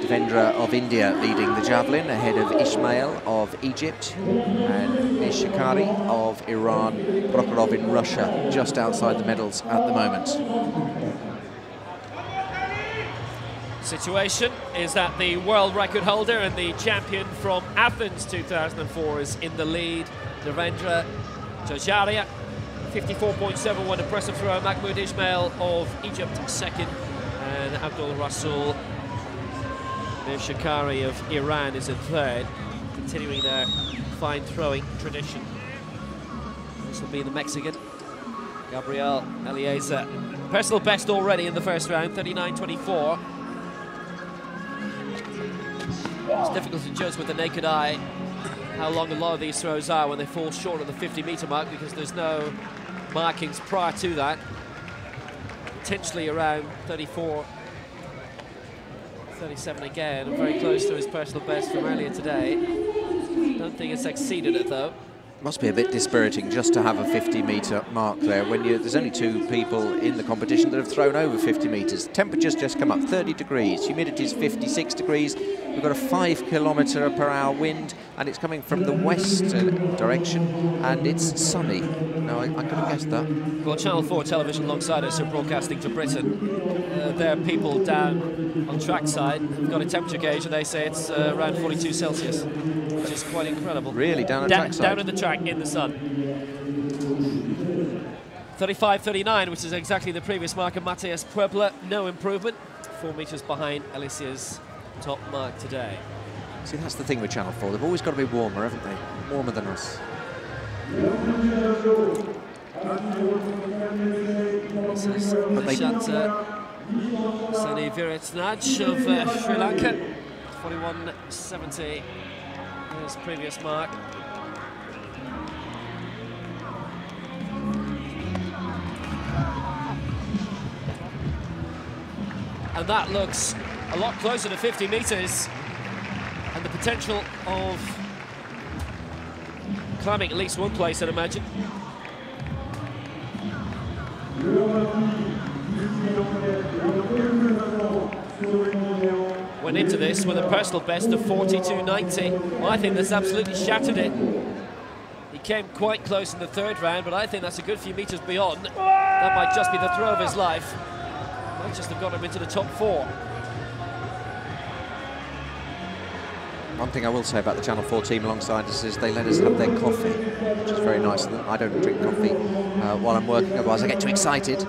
Devendra of India leading the javelin ahead of Ismail of Egypt and Mishakari of Iran, Prokhorov in Russia, just outside the medals at the moment. Situation is that the world record holder and the champion from Athens 2004 is in the lead. Devendra Jajaria, 54.71, impressive throw. Mahmoud Ismail of Egypt second, and Abdul Rasul Shakari of Iran is in third, continuing their fine throwing tradition. This will be the Mexican, Gabriel Eliezer. Personal best already in the first round, 39.24. It's difficult to judge with the naked eye how long a lot of these throws are when they fall short of the 50-metre mark, because there's no markings prior to that. Potentially around 34. 37 again, and very close to his personal best from earlier today. Don't think it's exceeded it though. Must be a bit dispiriting just to have a 50-metre mark there when there's only 2 people in the competition that have thrown over 50 metres. Temperature's just come up, 30 degrees, humidity's 56 degrees. We've got a 5 km/h wind, and it's coming from the west direction, and it's sunny. No, I couldn't guess that. Well, Channel 4 television alongside us are broadcasting to Britain. There are people down on trackside who've got a temperature gauge, and they say it's around 42 Celsius, which is quite incredible. Really, down on trackside? Down in the track, in the sun. 35.39, which is exactly the previous mark of Matthias Puebla. No improvement. 4 metres behind Alicia's top mark today. See, that's the thing with Channel 4. They've always got to be warmer, haven't they? Warmer than us. This is Sani Viratnaj of Sri Lanka. 41.70, his previous mark. And that looks a lot closer to 50 metres, and the potential of climbing at least one place, I'd imagine. went into this with a personal best of 42.90. Well, I think that's absolutely shattered it. He came quite close in the third round, but I think that's a good few metres beyond. That might just be the throw of his life. Might just have got him into the top 4. One thing I will say about the Channel 4 team alongside us is they let us have their coffee, which is very nice of them. I don't drink coffee while I'm working, otherwise I get too excited.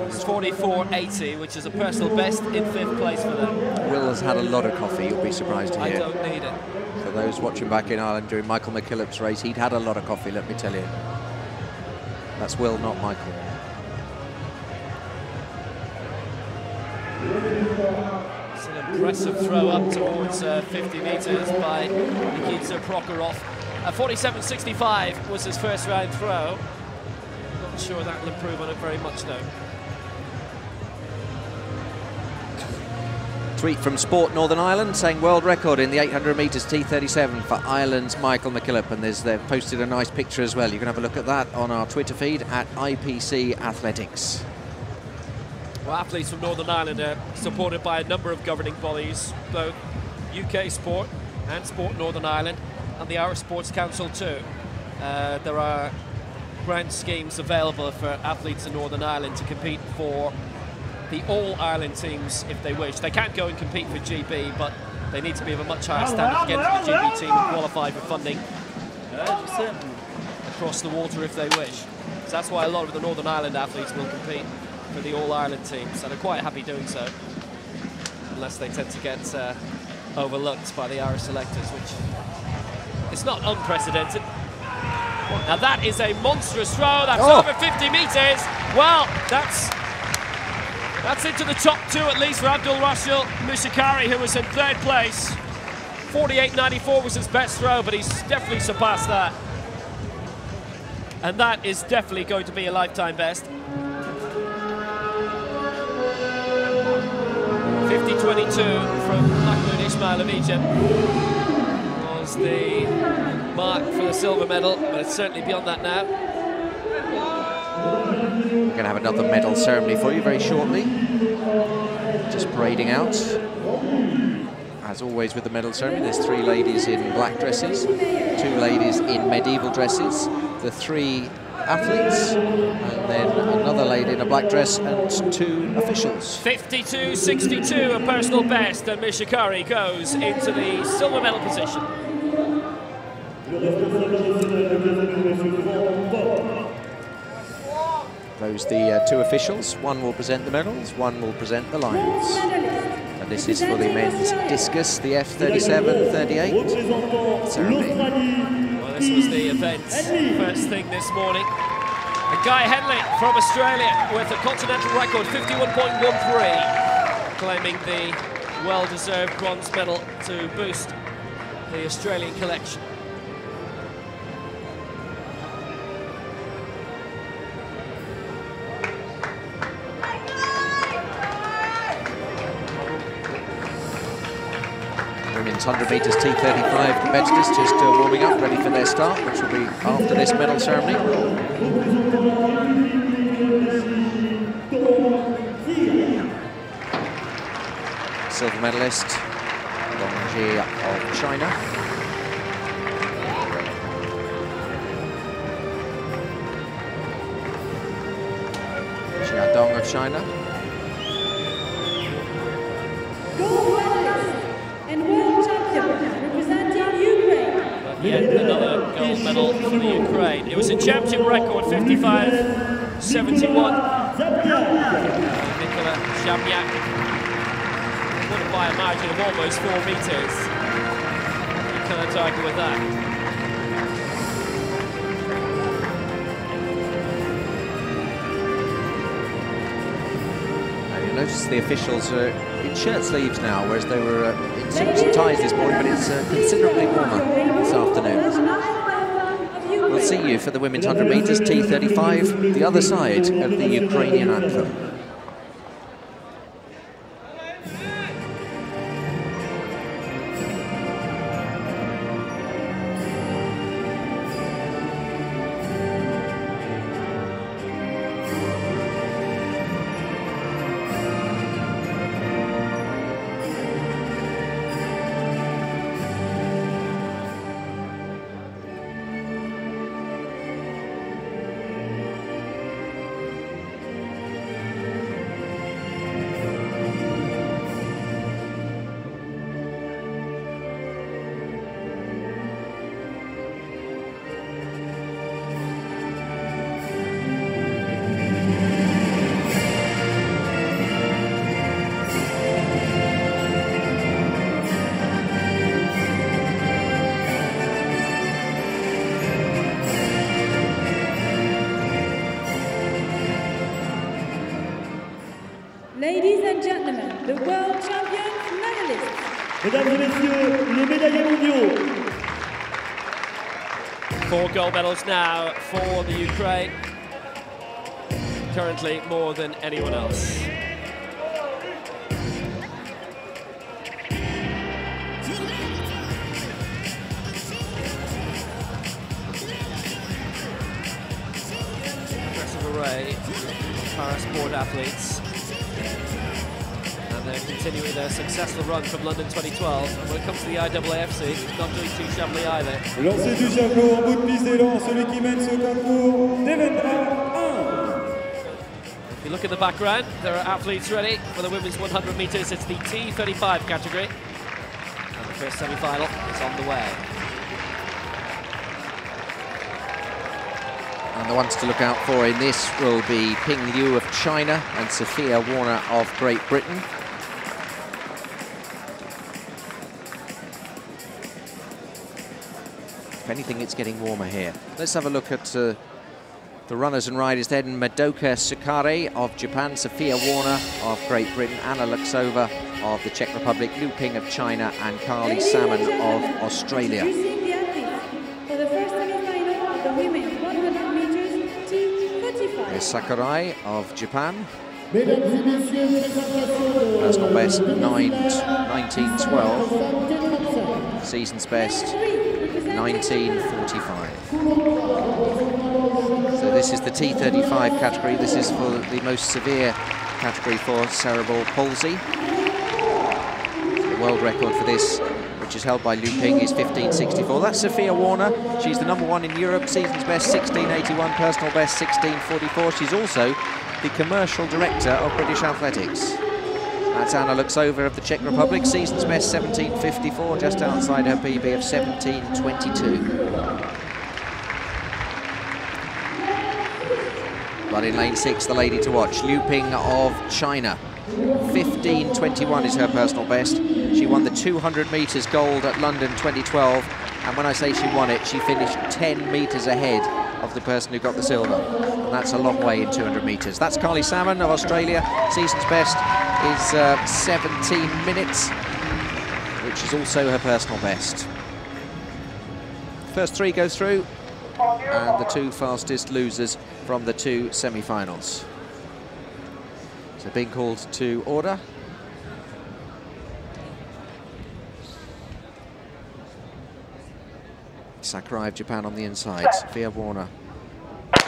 It's 44.80, which is a personal best in 5th place for them. Will has had a lot of coffee, you'll be surprised to hear. I don't need it. For those watching back in Ireland during Michael McKillop's race, he'd had a lot of coffee, let me tell you. That's Will, not Michael. It's an impressive throw up towards 50 metres by Nikita Prokhorov. 47.65 was his first round throw. Not sure that will improve on it very much though. Tweet from Sport Northern Ireland saying world record in the 800 metres T37 for Ireland's Michael McKillop, and they've posted a nice picture as well. You can have a look at that on our Twitter feed at IPC Athletics. Well, athletes from Northern Ireland are supported by a number of governing bodies, both UK Sport and Sport Northern Ireland, and the Irish Sports Council too. There are grant schemes available for athletes in Northern Ireland to compete for the All-Ireland teams if they wish. They can't go and compete for GB, but they need to be of a much higher standard to get into the GB team and qualify for funding across the water if they wish. So that's why a lot of the Northern Ireland athletes will compete for the All-Ireland teams, and are quite happy doing so, unless they tend to get overlooked by the Irish selectors, which is not unprecedented. Now that is a monstrous throw, that's over 50 metres. Well, that's into the top 2 at least for Abdul Rashil Mushakari, who was in 3rd place. 48.94 was his best throw, but he's definitely surpassed that. And that is definitely going to be a lifetime best. 50.22 from Mahmoud Ismail of Egypt was the mark for the silver medal, but it's certainly beyond that now. We're going to have another medal ceremony for you very shortly. Just parading out. As always with the medal ceremony, there's 3 ladies in black dresses, 2 ladies in medieval dresses, the 3 athletes, and then another lady in a black dress and 2 officials. 52.62, a personal best, and Mushakari goes into the silver medal position. Those the 2 officials. One will present the medals, one will present the lions. And this is for the men's discus, the F37-38 ceremony. Well, this was the event first thing this morning. A Guy Henley from Australia with a continental record, 51.13, claiming the well-deserved bronze medal to boost the Australian collection. Women's 100 metres T35 competitors just warming up, ready for their start, which will be after this medal ceremony. Silver medalist, Dongji of China. Xiaodong of China. Yet another gold medal for the Ukraine. It was a championship record, 55.71. Nikola Zhamyak won by a margin of almost 4 metres. You can't argue with that. Now you'll notice the officials are in shirt sleeves now, whereas they were in suits and ties this morning, but it's considerably warmer this afternoon. We'll see you for the women's 100 metres T35, the other side of the Ukrainian anthem. Mesdames et messieurs, les médaillés mondiaux. 4 gold medals now for the Ukraine. Currently more than anyone else. Impressive array of para-sport athletes. And they're continuing their successful run from London 2012. And when it comes to the IAAFC, not doing too shabbily either. Le lancer du javelot en bout de piste et lent, celui qui mène ce concours deviendra 1. If you look at the background, there are athletes ready for the women's 100 metres. It's the T35 category. And the first semi-final is on the way. And the ones to look out for in this will be Ping Liu of China and Sophia Warner of Great Britain. If anything, it's getting warmer here. Let's have a look at the runners and riders then. Madoka Sukare of Japan, Sophia Warner of Great Britain, Anna Luxova of the Czech Republic, Liu Ping of China, and Carly Salmon of Australia. Introducing the athletes for the first semi-final of the women's 100 meters T45. There's Sakurai of Japan. Personal best 19:12. Season's best 19:45. So this is the T35 category. This is for the most severe category for cerebral palsy. The world record for this, which is held by Liu Ping, is 15:64. That's Sophia Warner. She's the #1 in Europe. Season's best 16:81. Personal best 16:44. She's also the commercial director of British Athletics. That's Anna Luxova of the Czech Republic. Season's best 17:54, just outside her PB of 17:22. But in lane 6, the lady to watch, Liu Ping of China. 15:21 is her personal best. She won the 200 metres gold at London 2012. And when I say she won it, she finished 10 metres ahead of the person who got the silver. And that's a long way in 200 metres. That's Carly Salmon of Australia. Season's best is 17 minutes, which is also her personal best. First 3 go through, and the 2 fastest losers from the 2 semi-finals. So being called to order. Sakurai of Japan on the inside, Sophia Warner,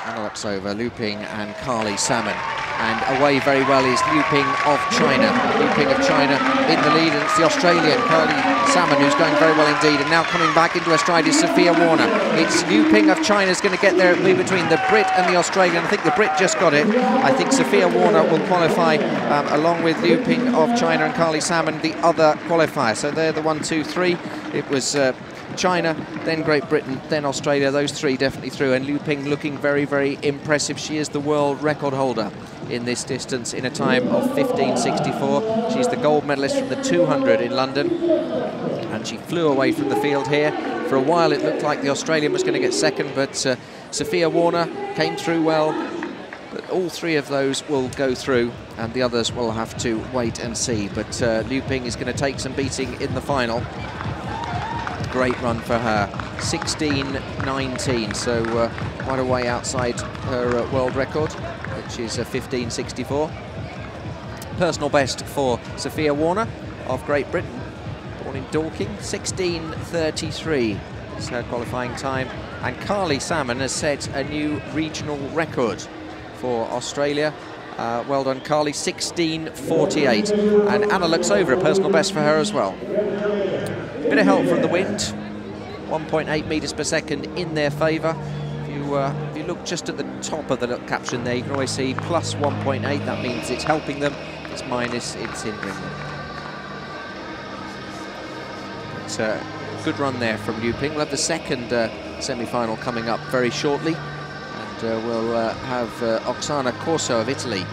Anna Luxova, Liu Ping and Carly Salmon. And away very well is Liu Ping of China. Liu Ping of China in the lead, and it's the Australian Carly Salmon who's going very well indeed. And now coming back into her stride is Sophia Warner. It's Liu Ping of China is going to get there. It'll be between the Brit and the Australian. I think the Brit just got it. I think Sophia Warner will qualify along with Liu Ping of China and Carly Salmon, the other qualifier. So they're the 1, 2, 3. It was China, then Great Britain, then Australia. Those 3 definitely through, and Liu Ping looking very, very impressive. She is the world record holder in this distance in a time of 15:64. She's the gold medalist from the 200 in London, and she flew away from the field here. For a while it looked like the Australian was going to get second, but Sophia Warner came through well. But all 3 of those will go through, and the others will have to wait and see. But Liu Ping is going to take some beating in the final. Great run for her, 16:19, so quite a way outside her world record, which is 15:64. Personal best for Sophia Warner of Great Britain, born in Dorking, 16:33 is her qualifying time. And Carly Salmon has set a new regional record for Australia. Well done, Carly, 16:48. And Anna Luxova, a personal best for her as well. Bit of help from the wind, 1.8 metres per second in their favour. If you look just at the top of the little caption there, you can always see plus 1.8. That means it's helping them. If it's minus, it's hindering them. It's a good run there from Liu Ping. We'll have the second semi-final coming up very shortly, and we'll have Oksana Corso of Italy,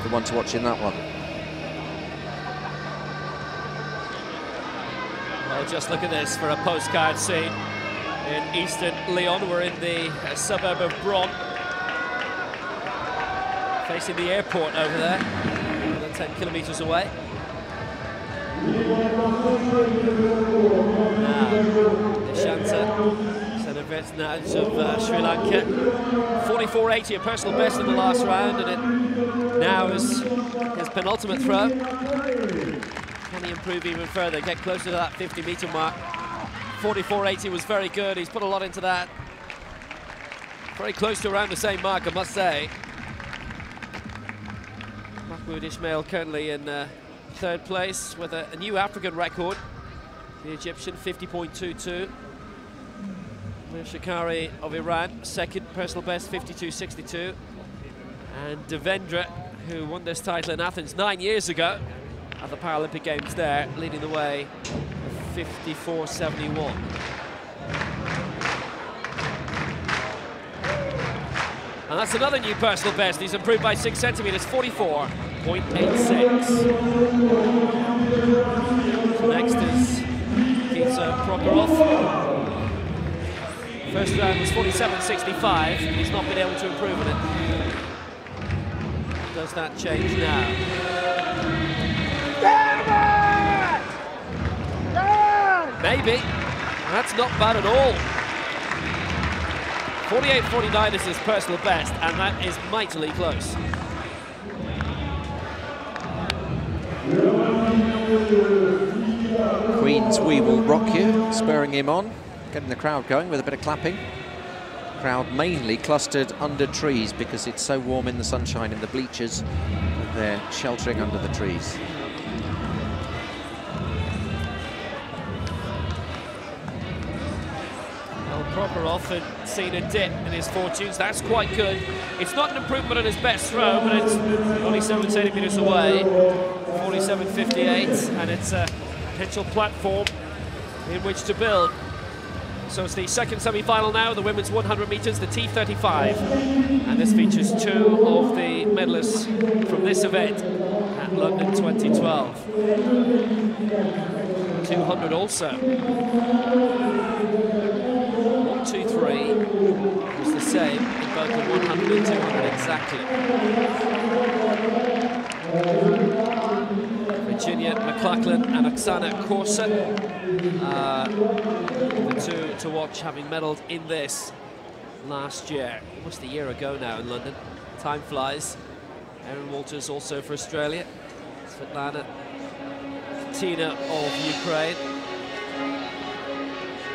the one to watch in that one. Well, just look at this for a postcard scene in eastern Lyon. We're in the suburb of Bron, facing the airport over there, more than 10 kilometres away. Of Sri Lanka, 44.80, a personal best in the last round, and it now is his penultimate throw. Can he improve even further, get closer to that 50-meter mark? 44.80 was very good. He's put a lot into that. Very close to around the same mark, I must say. Mahmoud Ismail currently in third place with a new African record. The Egyptian, 50.22. Shakari of Iran, second personal best, 52.62. And Devendra, who won this title in Athens 9 years ago at the Paralympic Games there, leading the way, 54.71. And that's another new personal best. He's improved by 6 centimeters, 44.86. So next is Kitsa Prokhorov. First round was 47.65, and he's not been able to improve on it. Does that change now? Maybe. That's not bad at all. 48.49 is his personal best, and that is mightily close. Queen's We Will Rock You, spurring him on, getting the crowd going with a bit of clapping. Crowd mainly clustered under trees because it's so warm in the sunshine in the bleachers that they're sheltering under the trees. Prokhorov had seen a dip in his fortunes. That's quite good. It's not an improvement on his best throw, but it's only 7 centimeters away. 47.58, and it's a potential platform in which to build. So it's the second semi-final now, the women's 100 meters, the T45, and this features 2 of the medalists from this event at London 2012. 200 also. 1-2-3 was the same in both the 100 and 200 exactly. Virginia McLachlan and Oksana Korsa, the two to watch, having medalled in this last year. Almost a year ago now in London. Time flies. Erin Walters also for Australia. Svetlana Katina of Ukraine.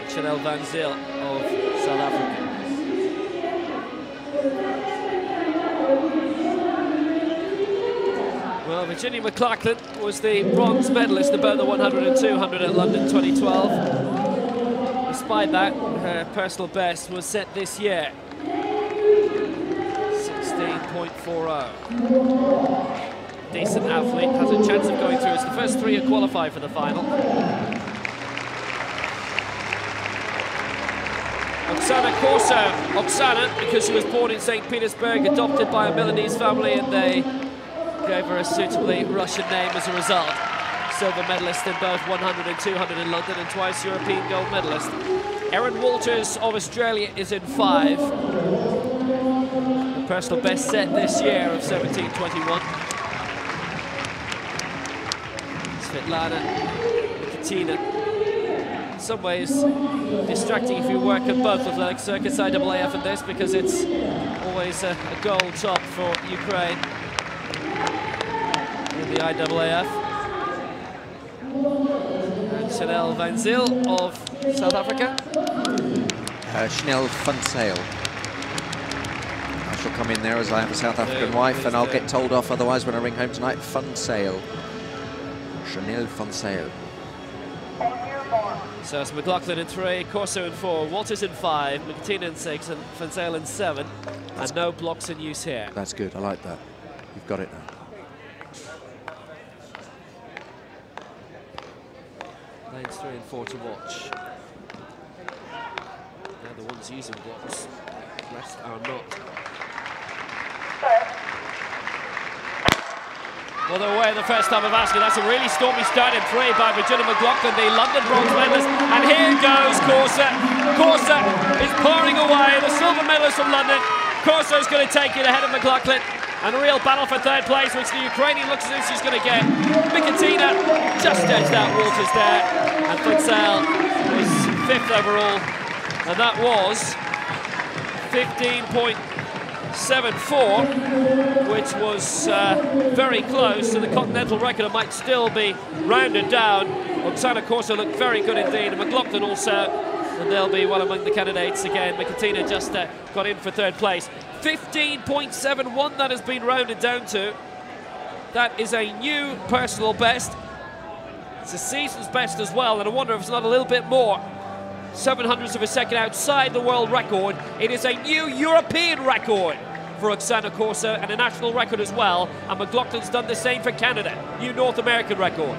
Chanel Van Zyl of South Africa. Well, Virginia McLachlan was the bronze medalist in both the 100 and 200 at London 2012. Despite that, her personal best was set this year. 16.40. Decent athlete, has a chance of going through. It's the first 3 who qualify for the final. Oksana Korsa, Oksana, because she was born in St. Petersburg, adopted by a Milanese family, and they gave her a suitably Russian name as a result. Silver medalist in both 100 and 200 in London, and twice European gold medalist. Erin Walters of Australia is in 5. The personal best set this year of 17.21. Svetlana Katina. In some ways distracting if you work at both athletic circuits, IAAF and this, because it's always a gold top for Ukraine in the IAAF. And Chanel Van Zyl of South Africa. Chanel Van Zyl. I shall come in there as I have a South African wife, and I'll get told off otherwise when I ring home tonight. Van Zyl. Chanel Van Zyl. So it's McLachlan in 3, Korsa in 4, Walters in 5, McTina in 6, and Van Zyl in 7. And no blocks in use here. That's good, I like that. You've got it now. Lanes 3 and 4 to watch. They're the ones using blocks, the rest are not. Well, they're away in the first time of asking. That's a really stormy start in 3 by Virginia McLachlan, the London bronze medalist. And here goes Korsa. Korsa is pouring away, the silver medalist from London. Korsa is going to take it ahead of McLachlan. And a real battle for third place, which the Ukrainian looks as if she's going to get. Mikatina just edged out Walters there. And Futsal was 5th overall. And that was 15.74, which was very close to the continental record. It might still be rounded down. Oksana Corso looked very good indeed, and McLaughlin also, and they'll be one among the candidates again. Mikatina just got in for third place. 15.71 that has been rounded down to. That is a new personal best. It's a season's best as well, and I wonder if it's not a little bit more. 700ths of a second outside the world record. It is a new European record for Oksana Corso and a national record as well. And McLaughlin's done the same for Canada. New North American record.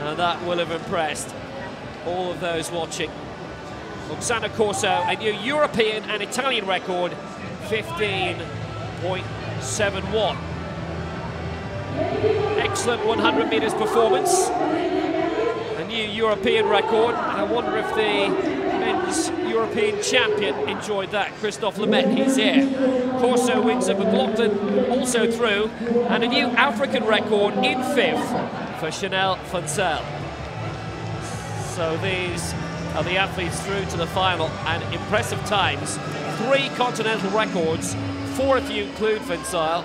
And that will have impressed all of those watching. Oksana Corso, a new European and Italian record, 15.71. Excellent 100 metres performance. A new European record. And I wonder if the men's European champion enjoyed that. Christophe Lemaitre, he's here. Corso wins at McLaughlin, also through. And a new African record in 5th for Chanel Funsal. So these are the athletes through to the final, and impressive times. 3 continental records, 4 if you include Funsal.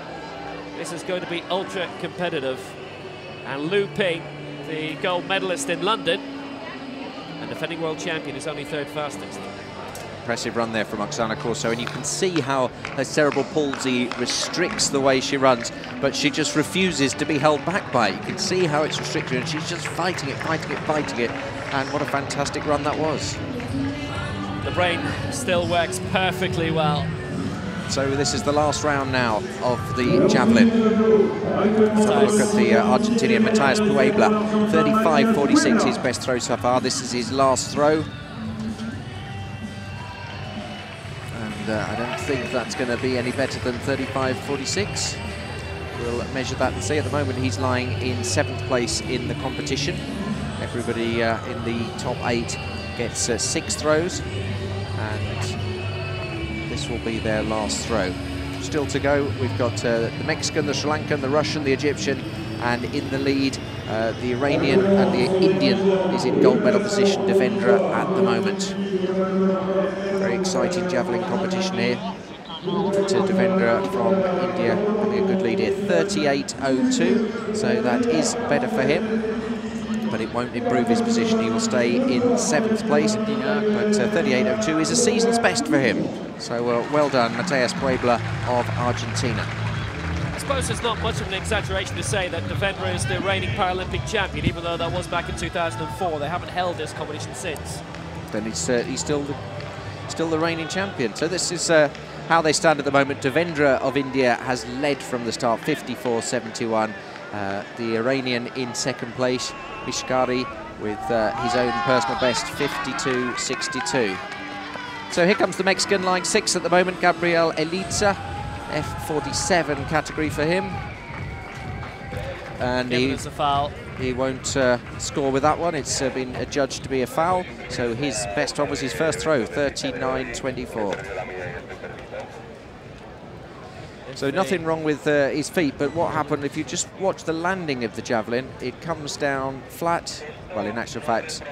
This is going to be ultra competitive. And Lu Ping, the gold medalist in London, and defending world champion, is only 3rd fastest. Impressive run there from Oksana Corso, and you can see how her cerebral palsy restricts the way she runs, but she just refuses to be held back by it. You can see how it's restricted, and she's just fighting it, fighting it, fighting it, and what a fantastic run that was. The brain still works perfectly well. So this is the last round now of the javelin. Let's have a look at the Argentinian Matthias Puebla. 35.46, his best throw so far. This is his last throw. And I don't think that's going to be any better than 35.46. We'll measure that and see. At the moment, he's lying in 7th place in the competition. Everybody in the top 8 gets 6 throws. And this will be their last throw. Still to go, we've got the Mexican, the Sri Lankan, the Russian, the Egyptian, and in the lead, the Iranian and the Indian is in gold medal position, Devendra, at the moment. Very exciting javelin competition here. To Devendra from India, having a good lead here, 38.02, so that is better for him. But it won't improve his position. He will stay in 7th place, but 38.02 is a season's best for him. So well done, Matthias Puebla of Argentina. I suppose it's not much of an exaggeration to say that Devendra is the reigning Paralympic champion, even though that was back in 2004. They haven't held this competition since. Then he's still the reigning champion. So this is how they stand at the moment. Devendra of India has led from the start, 54.71. The Iranian in 2nd place, Mishkari, with his own personal best, 52.62. So here comes the Mexican, lying 6th at the moment, Gabriel Eliza, F47 category for him. And a foul. He won't score with that one. It's been adjudged to be a foul. So his best one was his first throw, 39.24. So nothing wrong with his feet, but what happened, if you just watch the landing of the javelin, it comes down flat. Well, in actual fact,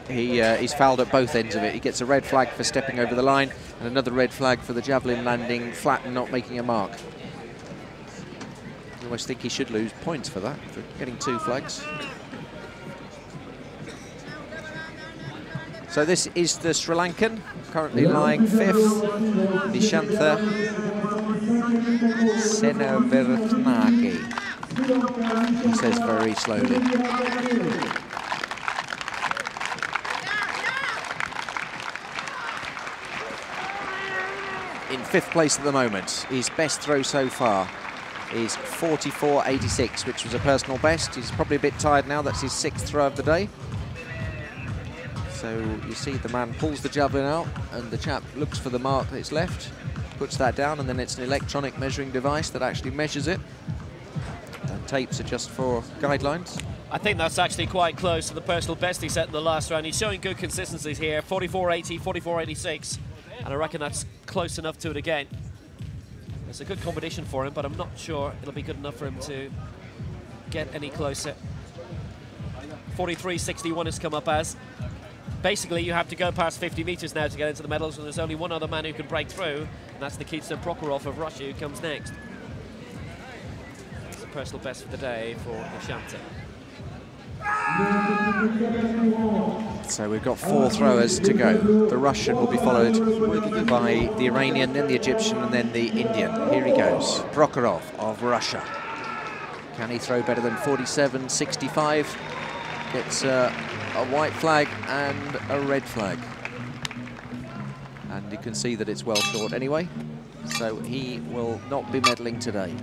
he's fouled at both ends of it. He gets a red flag for stepping over the line, and another red flag for the javelin landing flat and not making a mark. I almost think he should lose points for that, for getting 2 flags. So this is the Sri Lankan, currently lying 5th, Nishantha Senavirthnagi. He says very slowly. In 5th place at the moment. His best throw so far is 44.86, which was a personal best. He's probably a bit tired now. That's his 6th throw of the day. So you see the man pulls the javelin out, and the chap looks for the mark that's left, puts that down, and then it's an electronic measuring device that actually measures it. And tapes are just for guidelines. I think that's actually quite close to the personal best he set in the last round. He's showing good consistencies here, 44.80, 44.86, and I reckon that's close enough to it again. It's a good competition for him, but I'm not sure it'll be good enough for him to get any closer. 43.61 has come up as. Basically, you have to go past 50 meters now to get into the medals, and there's only one other man who can break through, and that's Nikita Prokhorov of Russia, who comes next. That's the personal best for the day for Nishanta. So we've got 4 throwers to go. The Russian will be followed by the Iranian, then the Egyptian, and then the Indian. Here he goes, Prokhorov of Russia. Can he throw better than 47.65? Gets a white flag and a red flag. And you can see that it's well short anyway, so he will not be medaling today.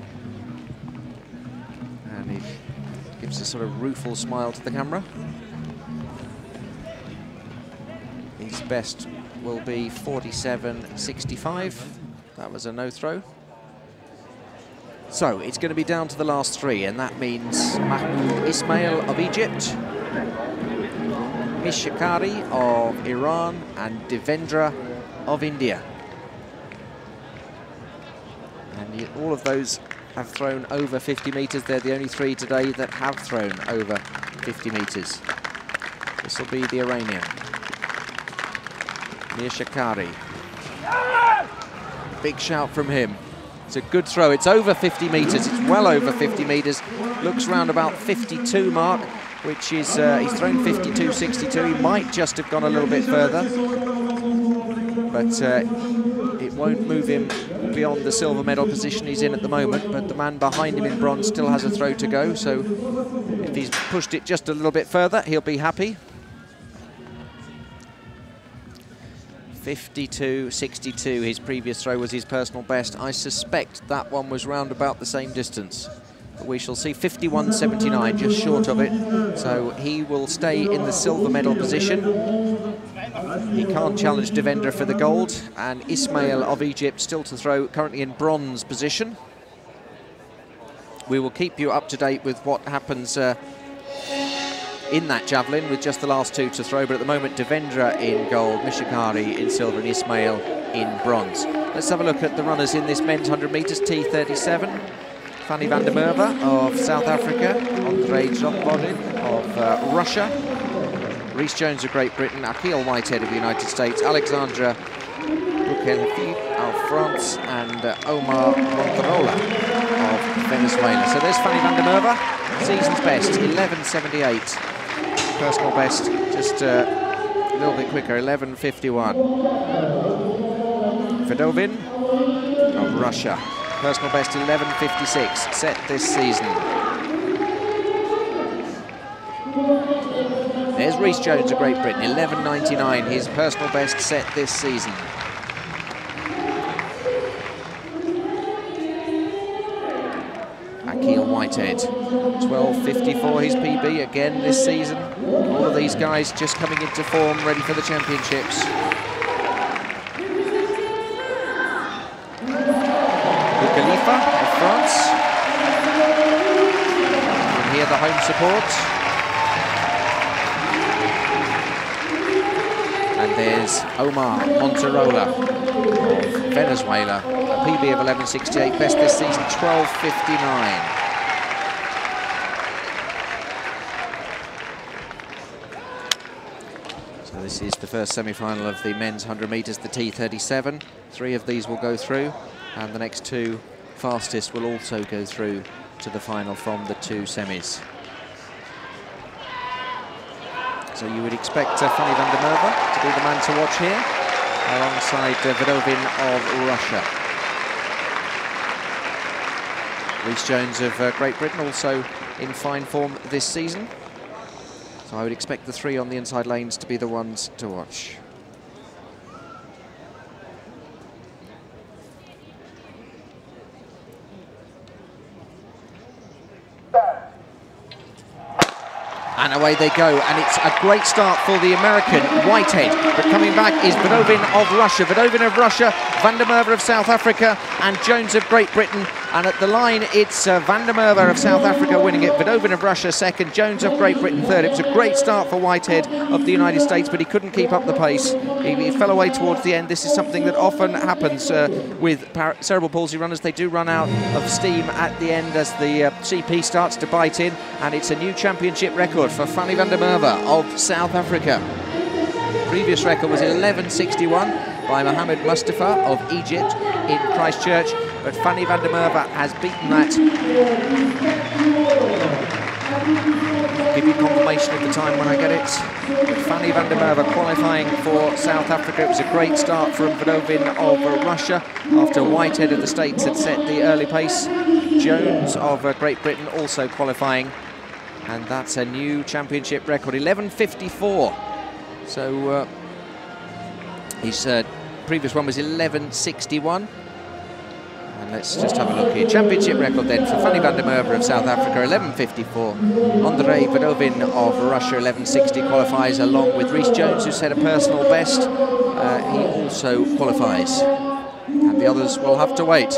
And he gives a sort of rueful smile to the camera. His best will be 47.65. That was a no throw. So it's going to be down to the last 3, and that means Mahmoud Ismail of Egypt, Mishakari of Iran, and Devendra of India. And all of those have thrown over 50 meters. They're the only 3 today that have thrown over 50 meters. This will be the Iranian, Mishakari. Big shout from him. It's a good throw. It's over 50 meters. It's well over 50 meters. Looks round about 52 mark, which is, he's thrown 52.62. He might just have gone a little bit further, but it won't move him beyond the silver medal position he's in at the moment. But the man behind him in bronze still has a throw to go, so if he's pushed it just a little bit further, he'll be happy. 52.62, his previous throw was his personal best. I suspect that one was round about the same distance. But we shall see. 51.79, just short of it. So he will stay in the silver medal position. He can't challenge Devendra for the gold. And Ismail of Egypt still to throw, currently in bronze position. We will keep you up to date with what happens in that javelin with just the last 2 to throw, but at the moment Devendra in gold, Mishakari in silver, and Ismail in bronze. Let's have a look at the runners in this men's 100 meters. T37, Fanny van der Merwe of South Africa, Andrei Zokborin of Russia, Rhys Jones of Great Britain, Akil Whitehead of the United States, Alexandra Bukelfi of France, and Omar Monterola of Venezuela. So there's Fanny van der Merwe, season's best, 11.78. Personal best, just a little bit quicker, 11.51. Vedovin of Russia, personal best 11.56, set this season. There's Rhys Jones of Great Britain, 11.99, his personal best set this season. Akil Whitehead, 12.54 his PB again this season. All of these guys just coming into form, ready for the championships. Khalifa of France. You can hear the home support. And there's Omar Monterola of Venezuela, a PB of 11.68, best this season 12.59. So this is the first semi-final of the men's 100 meters, the T37. 3 of these will go through, and the next 2 fastest will also go through to the final from the 2 semis. So you would expect Fanny van der Merwe to be the man to watch here, alongside Vedovin of Russia. Rhys Jones of Great Britain also in fine form this season. So I would expect the 3 on the inside lanes to be the ones to watch. And away they go, and it's a great start for the American, Whitehead. But coming back is Vedovin of Russia. Vedovin of Russia, van der Merwe of South Africa, and Jones of Great Britain. And at the line, it's Van der Merwe of South Africa winning it, Verdovin of Russia second, Jones of Great Britain third. It was a great start for Whitehead of the United States, but he couldn't keep up the pace. He fell away towards the end. This is something that often happens with cerebral palsy runners. They do run out of steam at the end as the CP starts to bite in, and it's a new championship record for Fanny van der Merwe of South Africa. Previous record was 11:61 by Mohamed Mustafa of Egypt in Christchurch, but Fanny van der Merwe has beaten that. I'll give you confirmation of the time when I get it. But Fanny van der Merwe qualifying for South Africa. It was a great start from Verdovin of Russia after Whitehead of the States had set the early pace. Jones of Great Britain also qualifying, and that's a new championship record, 11:54. So his previous one was 11:61. And let's just have a look here. Championship record then for Fanny van der Merwe of South Africa, 11:54. Andrei Verdovin of Russia, 11:60 qualifies, along with Rhys Jones, who set a personal best. He also qualifies. And the others will have to wait.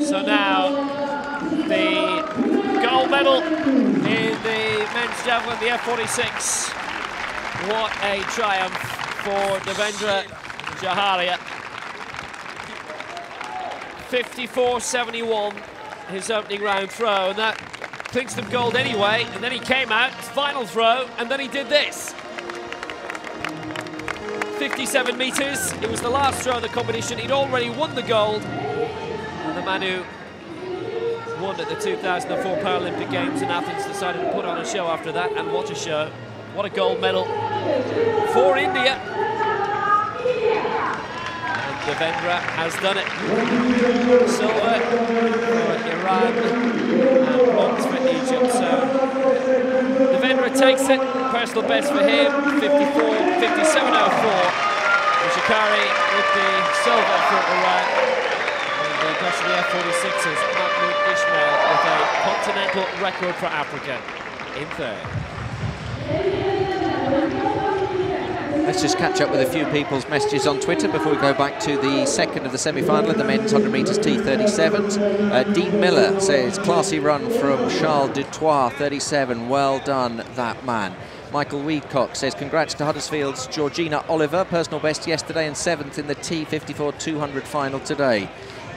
So now, the gold medal in the men's javelin, the F46. What a triumph for Devendra Jaharia. 54.71, his opening round throw, and that clinched him gold anyway. And then he came out, final throw, and then he did this. 57 metres, it was the last throw of the competition. He'd already won the gold. And the man who won at the 2004 Paralympic Games in Athens decided to put on a show after that, and what a show. What a gold medal for India. And Devendra has done it. Silver for Iran and bronze for Egypt. So Devendra takes it. Personal best for him, 57.04. Shikari with the silver for Iran. And the gosh of the F46s, Mahmoud Ismail with a continental record for Africa in third. Let's just catch up with a few people's messages on Twitter before we go back to the second of the semi-final of the men's 100 metres T37s. Dean Miller says, classy run from Charles Dutoit, 37, well done, that man. Michael Weedcock says, congrats to Huddersfield's Georgina Oliver, personal best yesterday and 7th in the T44 200 final today.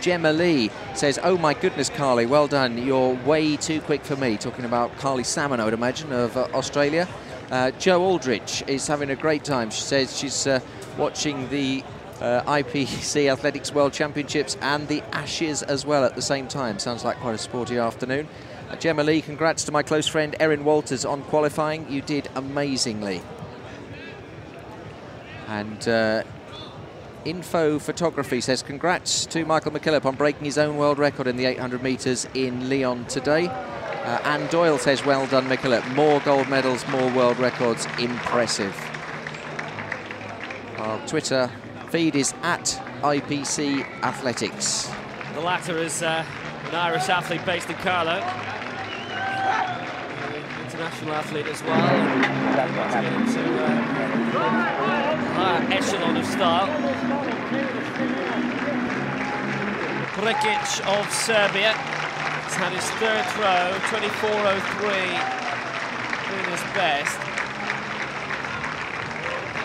Gemma Lee says, oh my goodness, Carly, well done, you're way too quick for me. Talking about Carly Salmon, I would imagine, of Australia. Jo Aldrich is having a great time. She says she's watching the IPC Athletics World Championships and the Ashes as well at the same time. Sounds like quite a sporty afternoon. Gemma Lee, congrats to my close friend Erin Walters on qualifying. You did amazingly. And Info Photography says, congrats to Michael McKillop on breaking his own world record in the 800 metres in Lyon today. Anne Doyle says, well done, McKillop. More gold medals, more world records. Impressive. Our Twitter feed is at IPC Athletics. The latter is an Irish athlete based in Carlow. International athlete as well. To get into higher echelon of style. Brikic of Serbia. He's had his third throw, 24.03, doing his best.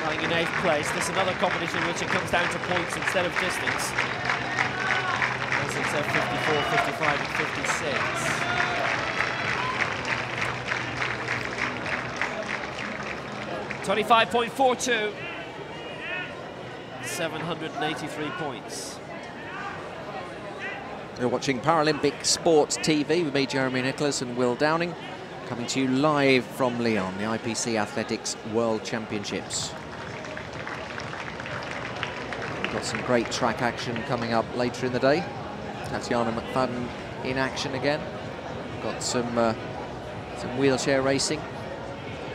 Lying in 8th place. This is another competition in which it comes down to points instead of distance. As it's F54, 55 and 56. 25.42. 783 points. You're watching Paralympic Sports TV with me, Jeremy Nicholas, and Will Downing, coming to you live from Lyon, the IPC Athletics World Championships. We've got some great track action coming up later in the day. Tatiana McFadden in action again. We've got some wheelchair racing.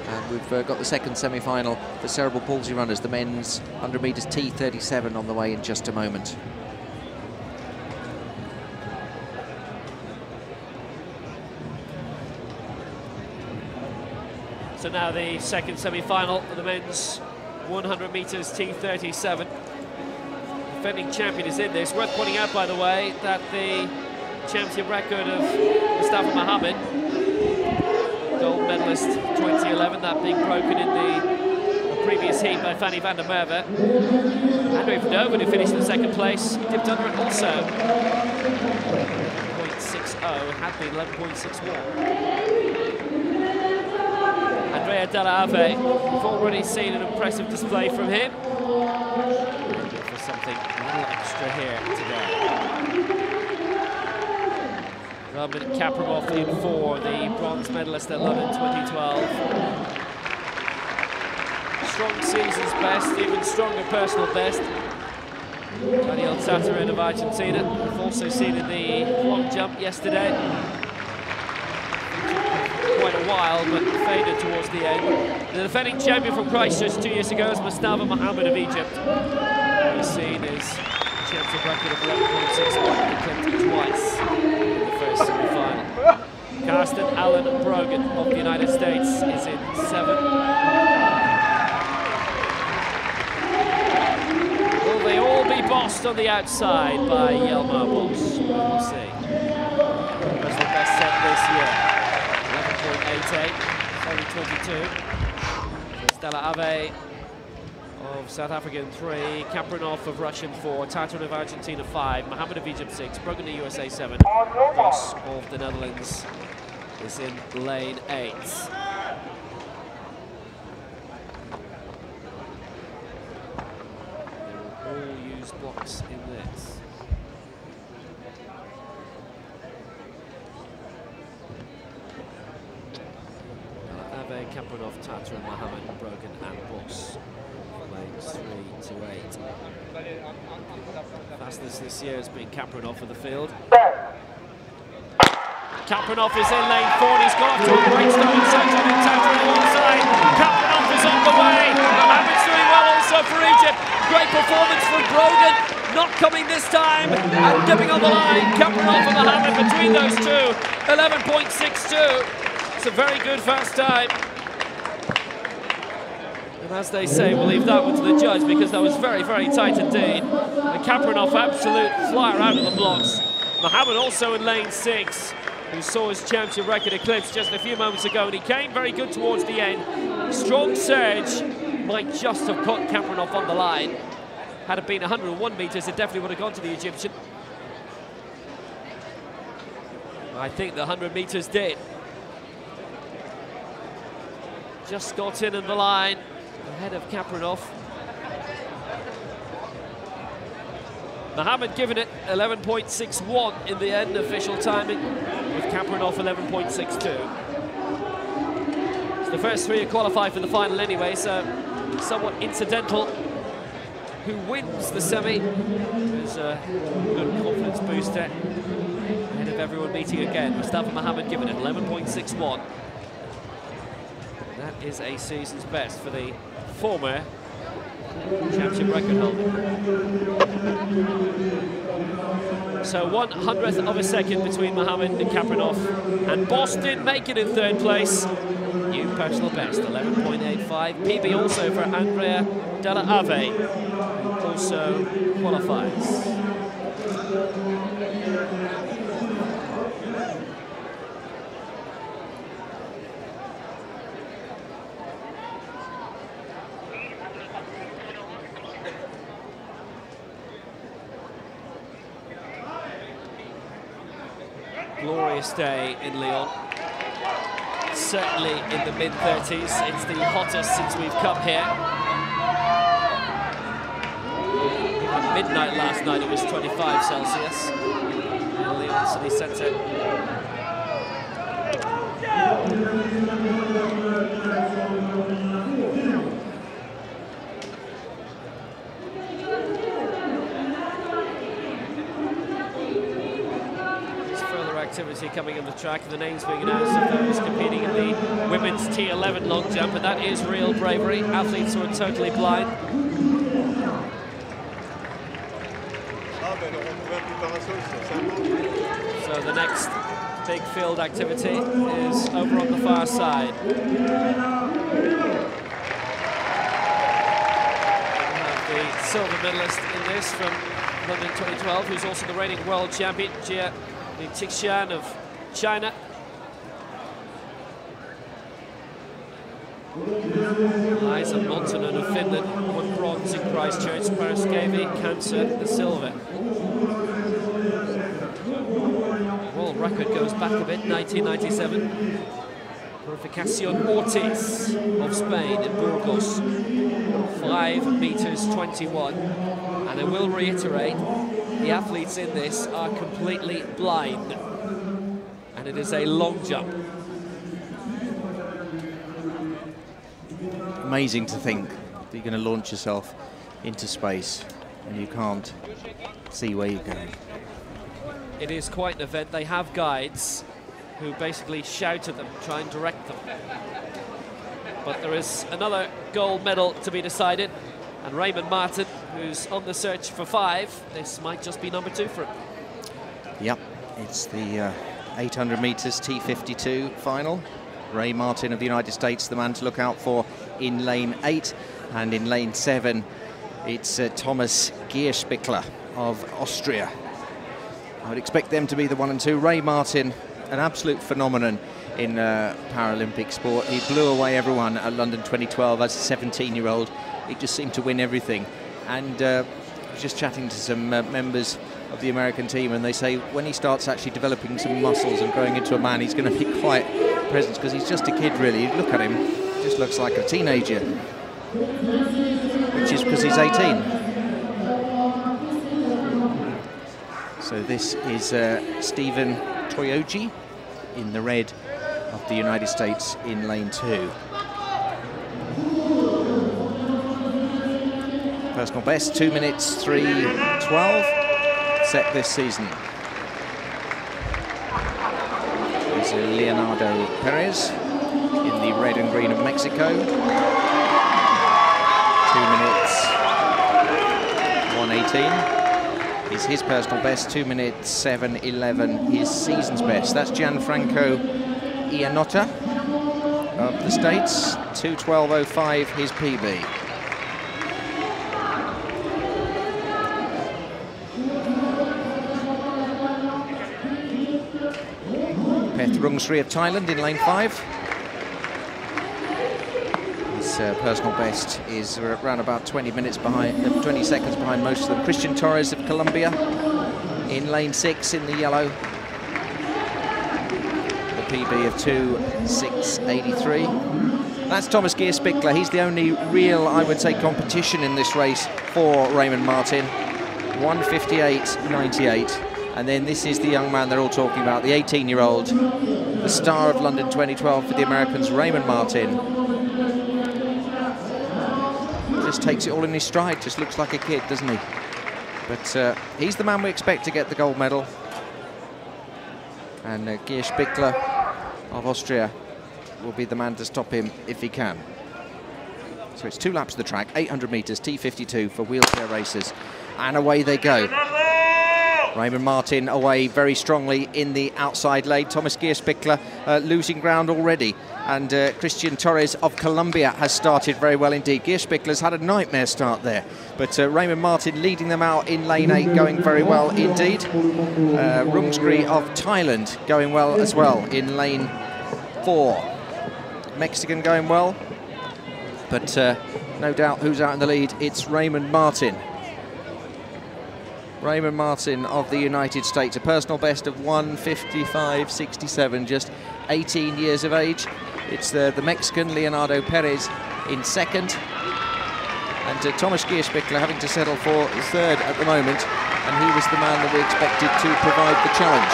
And we've got the second semi-final for cerebral palsy runners, the men's 100 metres T37 on the way in just a moment. So now the second semi-final of the men's 100 metres T37. defending champion is in this. Worth pointing out, by the way, that the championship record of Mustafa Mohammed, gold medalist 2011, that being broken in the previous heat by Fanny van der Merwe. Andrea Verdovin, who finished in second place, dipped under it also. 11.60 had been 11.61. Andrea Della Ave, we've already seen an impressive display from him. For something a little extra here today. Robin Kaprimov in for the bronze medalist at London 2012. Strong season's best, even stronger personal best. Daniel Tatarin of Argentina. We've also seen in the long jump yesterday. Quite a while, but faded towards the end. The defending champion from Christchurch 2 years ago is Mustafa Mohammed of Egypt. We've seen his championship record of 11.61 declined twice in the first semi-final. Karsten Allen Brogan of the United States is in 7th. Will they all be bossed on the outside by Yelmar Boss? We'll see. That's the best set this year. 11.88, only 22. Stella Ave of South Africa in 3, Kaprinov of Russian 4, Tatarin of Argentina 5, Mohammed of Egypt 6, Brogan of USA 7, Boss of the Netherlands is in lane 8. They will all use blocks in this. Kaprinov, Tatarin, Mohammed, Brogan and Boss. Lanes 3 to 8. Fastest this year has been Kaprinov of the field. Kaprinov is in lane 4 and he's got off to a great start inside Tatarin on the side. Kaprinov is on the way. Mohammed's doing well also for Egypt. Great performance from Brogan. Not coming this time and dipping on the line. Kaprinov and Mohammed between those two. 11.62. It's a very good first time. And as they say, we'll leave that one to the judge because that was very, very tight indeed. And Kaprinov, absolute flyer out of the blocks. Mohammed also in lane 6, who saw his championship record eclipsed just a few moments ago, and he came very good towards the end. Strong surge might just have put Kaprinov on the line. Had it been 101 metres, it definitely would have gone to the Egyptian. I think the 100 metres did. Just got in the line ahead of Kaprinov. Mohammed given it 11.61 in the end, official timing, with Kaprinov 11.62. It's the first 3 to qualify for the final anyway, so somewhat incidental. Who wins the semi is a good confidence booster ahead of everyone meeting again. Mustafa Mohammed given it 11.61. That is a season's best for the former championship record holder. So 1/100th of a second between Mohammed and Kaprinov, and Boss did make it in 3rd place. New personal best, 11.85. PB also for Andrea Della Ave, who also qualifies. Glorious day in Lyon. Certainly in the mid-30s. It's the hottest since we've come here. At midnight last night it was 25 Celsius in Lyon City Centre. Activity coming on the track, and the names being announced of those competing in the women's T11 long jump, and that is real bravery. Athletes who are totally blind. So the next big field activity is over on the far side. We have the silver medalist in this from London 2012, who's also the reigning world champion, Jia Tixian of China. Liza Montanen of Finland won bronze in Christchurch, Paraskevi, Cancer, the silver. World record goes back a bit, 1997. Purificación Ortiz of Spain in Burgos, 5 meters 21. And I will reiterate, the athletes in this are completely blind, and it is a long jump. Amazing to think that you're going to launch yourself into space and you can't see where you're going. It is quite an event. They have guides who basically shout at them, try and direct them. But there is another gold medal to be decided, and Raymond Martin, who's on the search for 5, this might just be number 2 for him. Yep, it's the 800 meters T42 final. Ray Martin of the United States, the man to look out for in lane 8, and in lane 7 it's Thomas Gierspickler of Austria. I would expect them to be the 1 and 2. Ray Martin, an absolute phenomenon in Paralympic sport. He blew away everyone at London 2012 as a 17-year-old. He just seemed to win everything. And I was just chatting to some members of the American team, and they say when he starts actually developing some muscles and growing into a man, he's going to be quite present, because he's just a kid, really. You look at him, just looks like a teenager, which is because he's 18. So this is Stephen Toyoji in the red of the United States in lane 2. Personal best, 2 minutes 3:12, set this season. There's Leonardo Perez in the red and green of Mexico. 2 minutes 1:18. Is his personal best, 2 minutes 7:11, his season's best. That's Gianfranco Iannota of the States, 2:12.05 his PB. Peth Rungsri of Thailand in lane 5. His personal best is around about 20 minutes behind, 20 seconds behind most of them. Christian Torres of Colombia in lane 6 in the yellow. The PB of 2:6.83. That's Thomas Gierspickler. He's the only real, I would say, competition in this race for Raymond Martin. 1:58.98. And then this is the young man they're all talking about, the 18-year-old, the star of London 2012 for the Americans, Raymond Martin. Just takes it all in his stride, just looks like a kid, doesn't he? But he's the man we expect to get the gold medal. And Gierspickler of Austria will be the man to stop him if he can. So it's 2 laps of the track, 800 meters, T52 for wheelchair racers. And away they go. Raymond Martin away very strongly in the outside lane. Thomas Gierspickler losing ground already. And Christian Torres of Colombia has started very well indeed. Gierspickler's had a nightmare start there. But Raymond Martin leading them out in lane 8, going very well indeed. Rungsri of Thailand going well as well in lane 4. Mexican going well. But no doubt who's out in the lead, it's Raymond Martin. Raymond Martin of the United States, a personal best of 1:55.67, just 18 years of age. It's the Mexican Leonardo Perez in second, and Thomas Gierspickler having to settle for third at the moment, and he was the man that we expected to provide the challenge.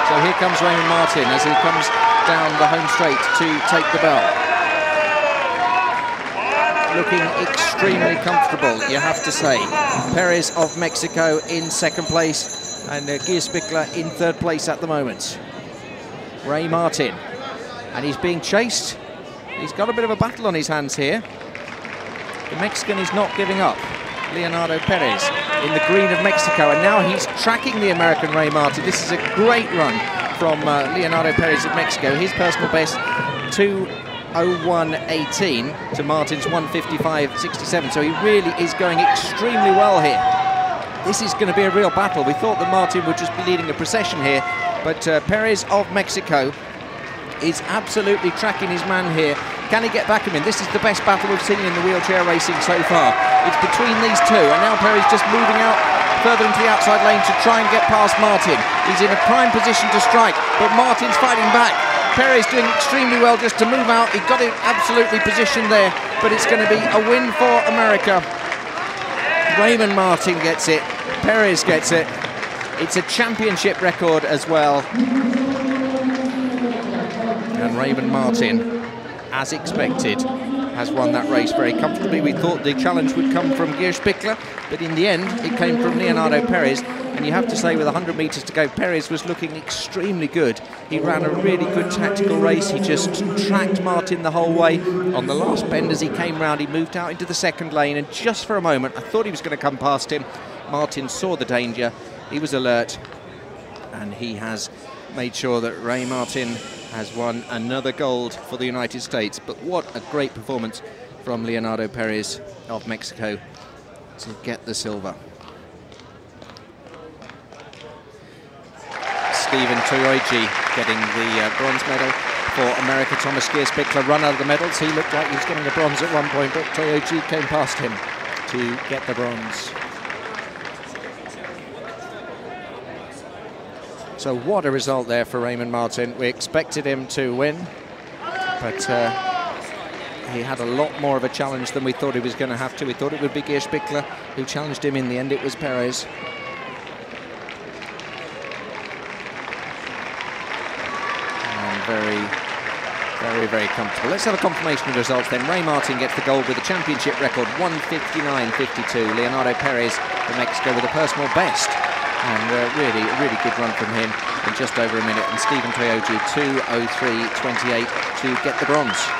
So here comes Raymond Martin as he comes down the home straight to take the bell. Looking extremely comfortable, you have to say. Perez of Mexico in second place, and Gierspickler in third place at the moment. Ray Martin, and he's being chased. He's got a bit of a battle on his hands here. The Mexican is not giving up. Leonardo Perez in the green of Mexico, and now he's tracking the American Ray Martin. This is a great run from Leonardo Perez of Mexico. His personal best, 1:01.18 to Martin's 1:55.67. So he really is going extremely well here. This is going to be a real battle. We thought that Martin would just be leading a procession here, but Perez of Mexico is absolutely tracking his man here. Can he get back him in? This is the best battle we've seen in the wheelchair racing so far. It's between these two, and now Perez just moving out further into the outside lane to try and get past Martin. He's in a prime position to strike, but Martin's fighting back. Perez doing extremely well just to move out. He got it absolutely positioned there, but it's going to be a win for America. Raymond Martin gets it, Perez gets it. It's a championship record as well. And Raymond Martin, as expected, has won that race very comfortably. We thought the challenge would come from Geert Spickler, but in the end it came from Leonardo Perez. And you have to say, with 100 metres to go, Perez was looking extremely good. He ran a really good tactical race. He just tracked Martin the whole way. On the last bend as he came round, he moved out into the second lane, and just for a moment I thought he was going to come past him. Martin saw the danger, he was alert, and he has made sure that Ray Martin has won another gold for the United States. But what a great performance from Leonardo Perez of Mexico to get the silver. Stephen Toyoji getting the bronze medal for America. Thomas Geert Spickler run out of the medals. He looked like he was getting a bronze at one point, but Toyoji came past him to get the bronze. So what a result there for Raymond Martin. We expected him to win, but he had a lot more of a challenge than we thought he was going to have to. We thought it would be Geert Spickler who challenged him. In the end, it was Perez. Very comfortable. Let's have a confirmation of the results then. Ray Martin gets the gold with a championship record, 1:59.52. Leonardo Perez from Mexico with a personal best. And really good run from him in just over a minute. And Stephen Toyoji, 2:03.28 to get the bronze.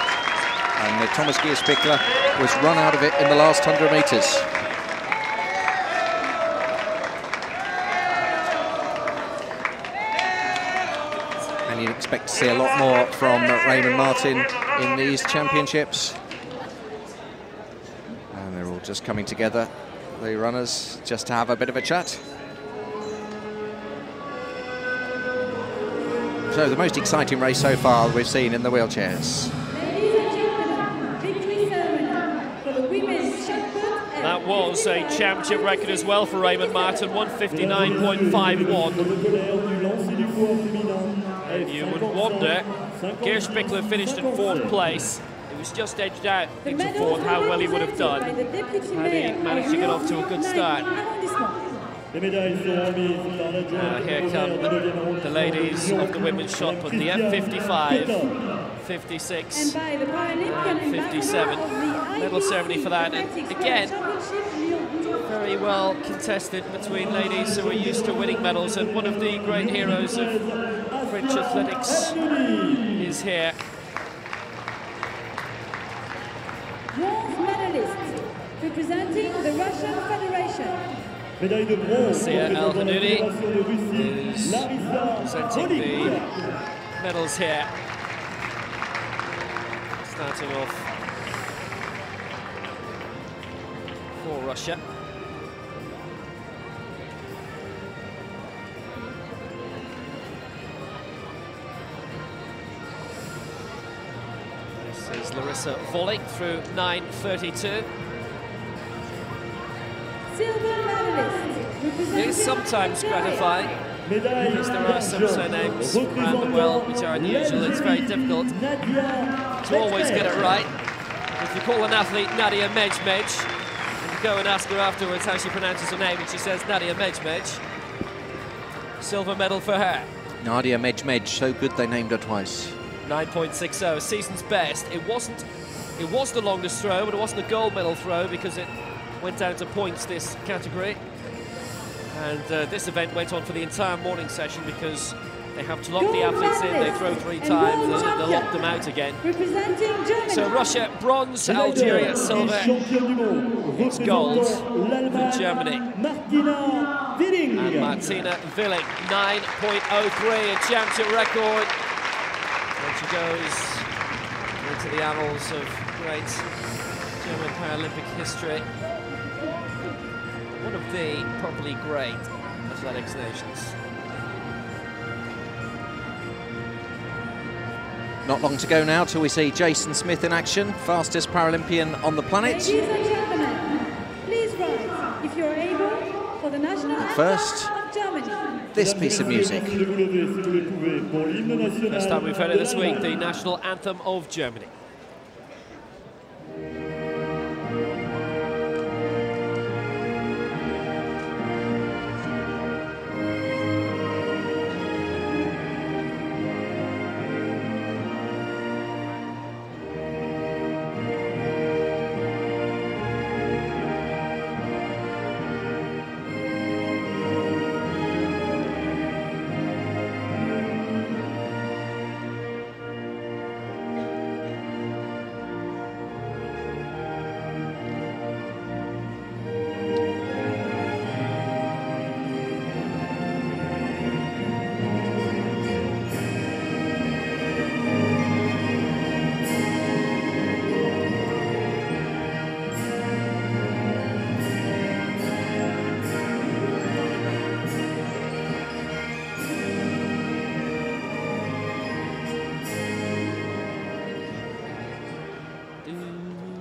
And Thomas Geert Spickler was run out of it in the last 100 metres. You'd expect to see a lot more from Raymond Martin in these championships. And they're all just coming together, the runners, just to have a bit of a chat. So the most exciting race so far we've seen in the wheelchairs. Ladies and gentlemen, victory ceremony for the women's shot put. That was a championship record as well for Raymond Martin, 1:59.51. And you would wonder, Geert Spickler finished in 4th place. He was just edged out into 4th, how well he would have done had he managed to get off to a good start. Here come the ladies of the women's shot put, the F55, 56, and 57. Medal ceremony for that, and again, very well contested between ladies who are used to winning medals, and one of the great heroes of French athletics is here. Bronze medalist representing the Russian Federation. Sia El-Hanouni is presenting the medals here. Starting off for Russia. This is Larissa Volley through 9:32. Silver medalist. It is sometimes gratifying because there are some surnames around the world which are unusual. It's very difficult to always get it right. If you call an athlete Nadia Mejmej and you go and ask her afterwards how she pronounces her name and she says Nadia Mejmej, silver medal for her. Nadia Mejmej, so good they named her twice. 9.60, season's best. It was the longest throw, but it wasn't a gold medal throw because it went down to points, this category. And this event went on for the entire morning session because they have to lock the athletes in, they throw 3 times, and they lock them out again. So Russia, bronze, Algeria, silver, it's gold for Germany. And Martina Willing, 9.03, a championship record. And she goes into the annals of great German Paralympic history. One of the probably great athletics nations. Not long to go now till we see Jason Smith in action, fastest Paralympian on the planet. Ladies and gentlemen, please rise, if you're able, for the national First, anthem of Germany. this piece of music. First time we've heard it this week, the national anthem of Germany.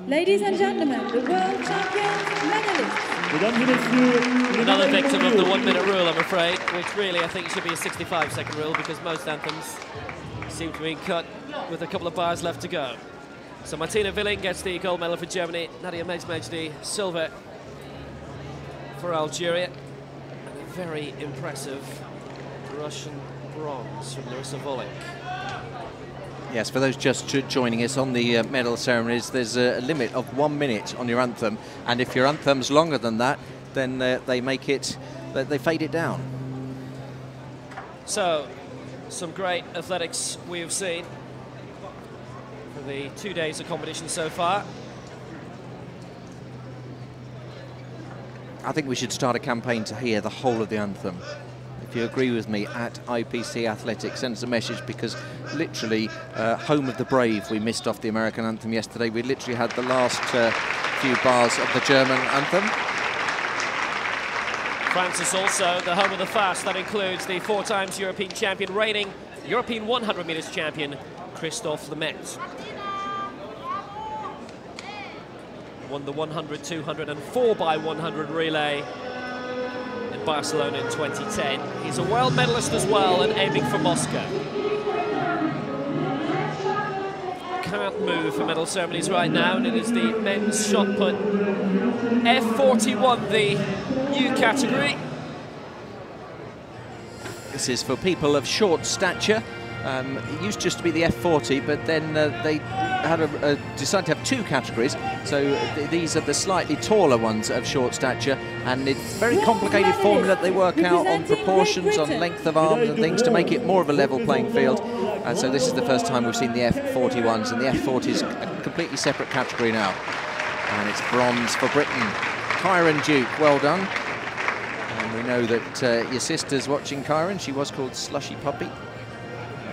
Ladies and gentlemen, the world champions medalists. Another victim of the 1 minute rule, I'm afraid, which really I think should be a 65-second rule because most anthems seem to be cut with a couple of bars left to go. So Martina Willing gets the gold medal for Germany, Nadia Mezmejdi silver for Algeria, and a very impressive Russian bronze from Larissa Volik. Yes, for those just joining us on the medal ceremonies, there's a limit of 1 minute on your anthem, and if your anthem's longer than that, then they fade it down. So, some great athletics we have seen for the 2 days of competition so far. I think we should start a campaign to hear the whole of the anthem. If you agree with me, at IPC Athletics, send us a message, because literally, home of the brave, we missed off the American anthem yesterday. We literally had the last few bars of the German anthem. France is also the home of the fast. That includes the 4 times European champion, reigning European 100 meters champion, Christophe Lemaitre. Won the 100, 200 and 4x100 relay in Barcelona in 2010. He's a world medalist as well and aiming for Moscow. Can't move for medal ceremonies right now, and it is the men's shot put F41, the new category. This is for people of short stature. It used just to be the F40, but then they had decided to have 2 categories. So these are the slightly taller ones of short stature, and it's a very complicated formula that they work out on proportions, on length of arms and things to make it more of a level playing field. And so this is the first time we've seen the F41s, and the F40 is a completely separate category now. And it's bronze for Britain. Kyron Duke, well done. And we know that your sister's watching, Kyron. She was called Slushy Puppy,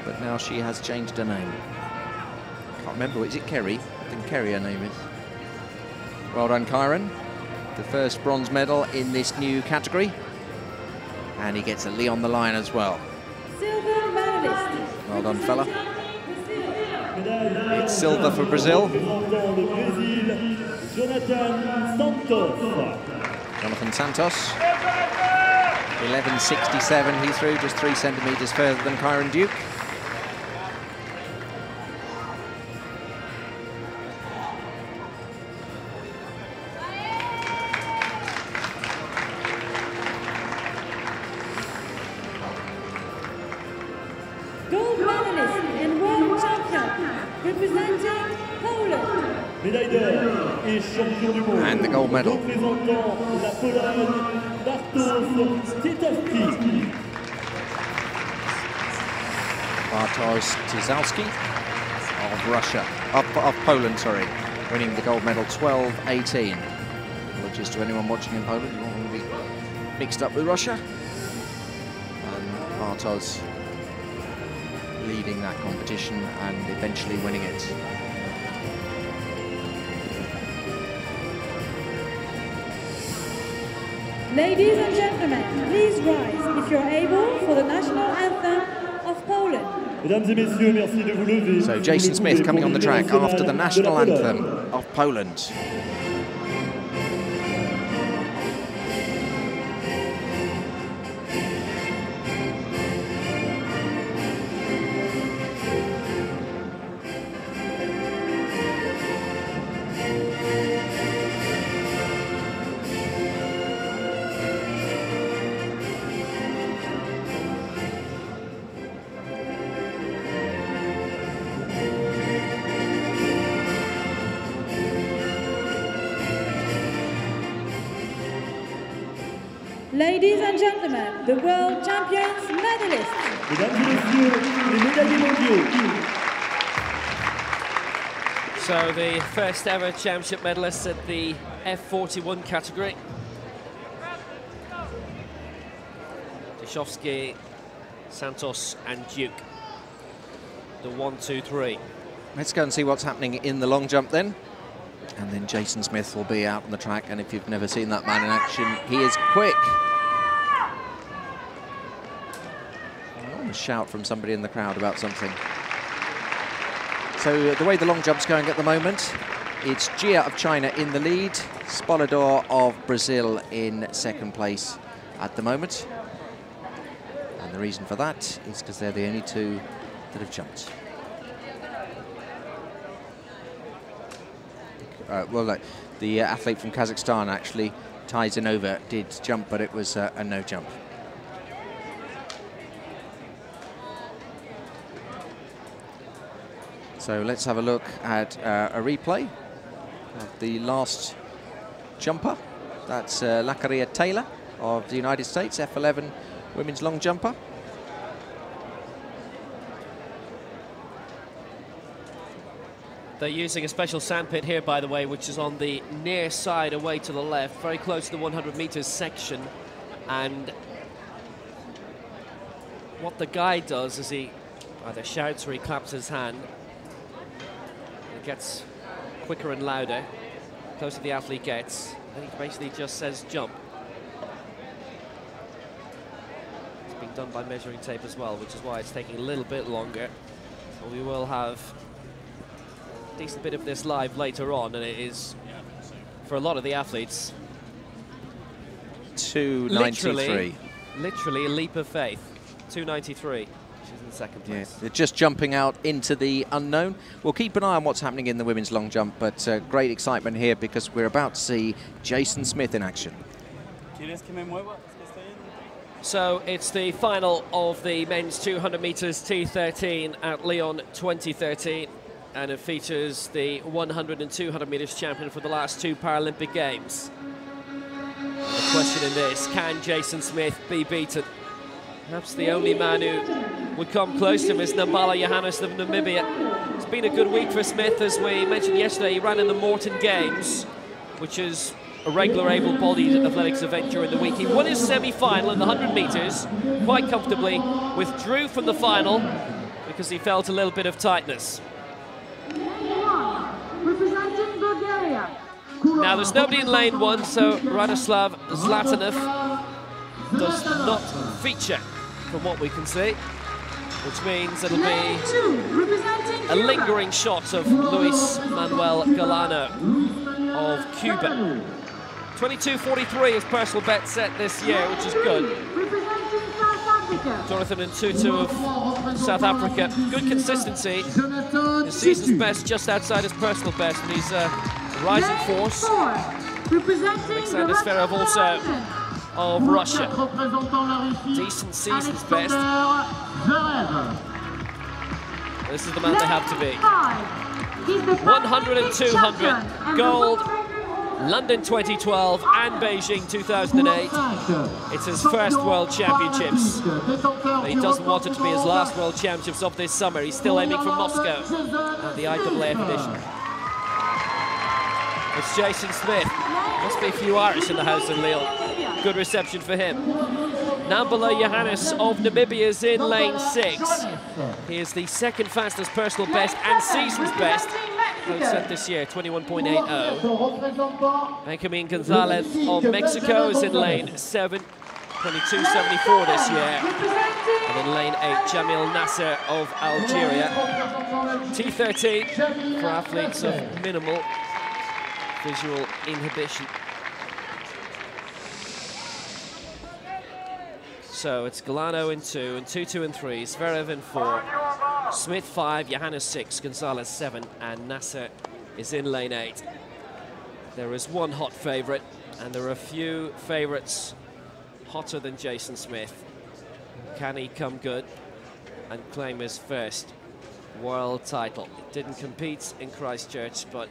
but now she has changed her name. Can't remember, is it Kerry? I think Kerry her name is. Well done, Kyron. The first bronze medal in this new category. And he gets a Lyon the Lion as well. Silver medalist. Well done, fella. It's silver for Brazil. Jonathan Santos. 11.67 he threw, just 3 centimetres further than Kyron Duke. Gold medalist and world champion, representing Poland. And the gold medal. Bartosz Tizalski of Russia, of Poland, sorry, winning the gold medal 12.18. Apologies to anyone watching in Poland, you don't want to be mixed up with Russia. And Bartosz leading that competition and eventually winning it. Ladies and gentlemen, please rise if you're able for the national anthem of Poland. Mesdames et messieurs, merci de vous lever. So Jason Smith coming on the track after the national anthem of Poland. Ladies and gentlemen, the world champions medalists. Mesdames et messieurs, les médaillés mondiaux. So the first ever championship medalists at the F41 category. Dishowski, Santos and Duke. The 1, 2, 3. Let's go and see what's happening in the long jump then. And then Jason Smith will be out on the track, and if you've never seen that man in action, he is quick. A shout from somebody in the crowd about something. So the way the long jump's going at the moment, it's Gia of China in the lead, Spolador of Brazil in second place at the moment. And the reason for that is because they're the only two that have jumped. Well, look, the athlete from Kazakhstan, actually, Taizinova, did jump, but it was a no jump. So let's have a look at a replay of the last jumper. That's Lakaria Taylor of the United States, F11 women's long jumper. They're using a special sandpit here, by the way, which is on the near side away to the left, very close to the 100 meters section. And what the guy does is he either shouts or he claps his hand. It gets quicker and louder, the closer the athlete gets. Then he basically just says jump. It's being done by measuring tape as well, which is why it's taking a little bit longer. So we will have a decent bit of this live later on, and it is, for a lot of the athletes, 293. Literally a leap of faith. 293. She's in second place. Yeah, they're just jumping out into the unknown. We'll keep an eye on what's happening in the women's long jump, but great excitement here because we're about to see Jason Smith in action. So it's the final of the men's 200 meters T13 at Lyon 2013, and it features the 100 and 200 meters champion for the last two Paralympic Games. The question in this, can Jason Smith be beaten? Perhaps the only man who would come close to him is Nambala Johannes of Namibia. It's been a good week for Smith, as we mentioned yesterday. He ran in the Morton Games, which is a regular able-bodied athletics event during the week. He won his semi-final in the 100 meters quite comfortably, withdrew from the final because he felt a little bit of tightness. Now there's nobody in lane one, so Radoslav Zlatanov does not feature from what we can see, which means it'll be a lingering shot of Luis Manuel Galano of Cuba. 22.43 is personal best set this year, which is good. Jonathan Ntutu of South Africa, good consistency. His season's best just outside his personal best, and he's a rising force. Alexander Zverev also of Russia. Decent season's best. This is the man they have to be. 100 and 200, gold, London 2012 and Beijing 2008. It's his first World Championships. He doesn't want it to be his last World Championships of this summer. He's still aiming for Moscow and the IAAF edition. It's Jason Smith. Must be a few Irish in the house in Lyon. Good reception for him. Nambala Johannes of Namibia is in lane 6. He is the second fastest personal best and season's best set this year, 21.80. Benjamin Gonzalez of Mexico is in lane 7, 22.74 this year. And in lane 8, Jamil Nasser of Algeria. T13 for athletes of minimal visual inhibition. So it's Galano in 2, and 2, 2, and 3, Zverev in 4, Smith 5, Johannes 6, Gonzalez 7, and Nasser is in lane 8. There is one hot favourite, and there are a few favourites hotter than Jason Smith. Can he come good and claim his first world title? Didn't compete in Christchurch, but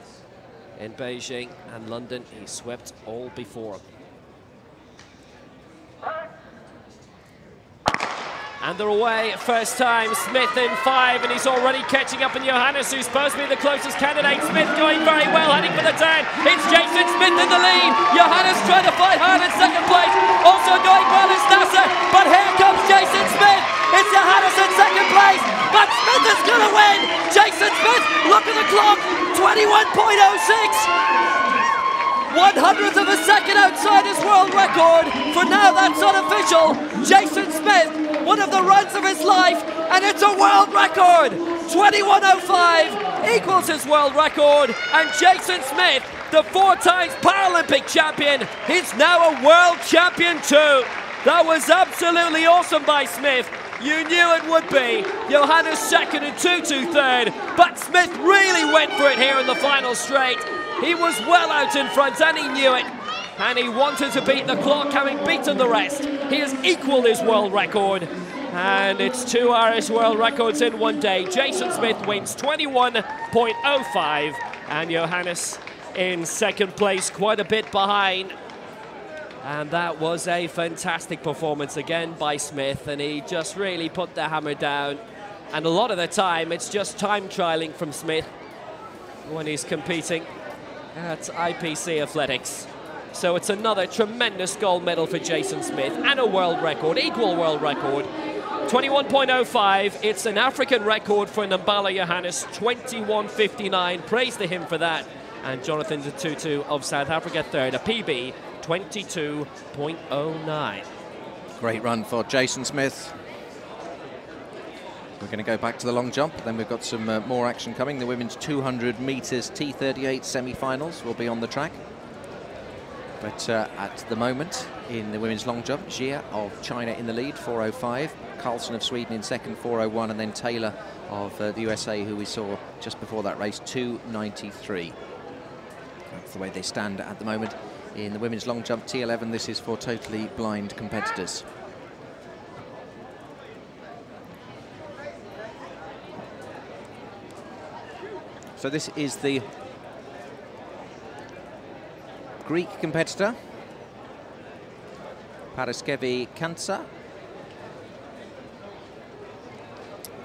in Beijing and London, he swept all before him. And they're away first time, Smith in 5, and he's already catching up in Johannes, who's supposed to be the closest candidate. Smith going very well, heading for the 10. It's Jason Smith in the lead. Johannes trying to fight hard in second place. Also going well is Nasser, but here comes Jason Smith. It's Johannes in second place, but Smith is going to win. Jason Smith, look at the clock, 21.06. 100th of a second outside his world record. For now, that's unofficial. Jason Smith, one of the runs of his life, and it's a world record. 21.05 equals his world record, and Jason Smith, the 4 times Paralympic champion, is now a world champion too. That was absolutely awesome by Smith. You knew it would be. Johannes second and 2-2 third, but Smith really went for it here in the final straight. He was well out in front, and he knew it. And he wanted to beat the clock, having beaten the rest. He has equalled his world record. And it's 2 Irish world records in one day. Jason Smith wins 21.05. And Johannes in second place, quite a bit behind. And that was a fantastic performance again by Smith. And he just really put the hammer down. And a lot of the time, it's just time trialing from Smith when he's competing at IPC Athletics. So it's another tremendous gold medal for Jason Smith and a world record, equal world record. 21.05, it's an African record for Nambala Johannes, 21.59. Praise to him for that. And Jonathan Tutu of South Africa third, a PB 22.09. Great run for Jason Smith. We're going to go back to the long jump, then we've got some more action coming. The women's 200 metres T38 semi-finals will be on the track. But at the moment, in the women's long jump, Jia of China in the lead, 4.05. Carlson of Sweden in second, 4.01. And then Taylor of the USA, who we saw just before that race, 2.93. That's the way they stand at the moment. In the women's long jump T11, this is for totally blind competitors. So this is the Greek competitor, Paraskevi Kansa.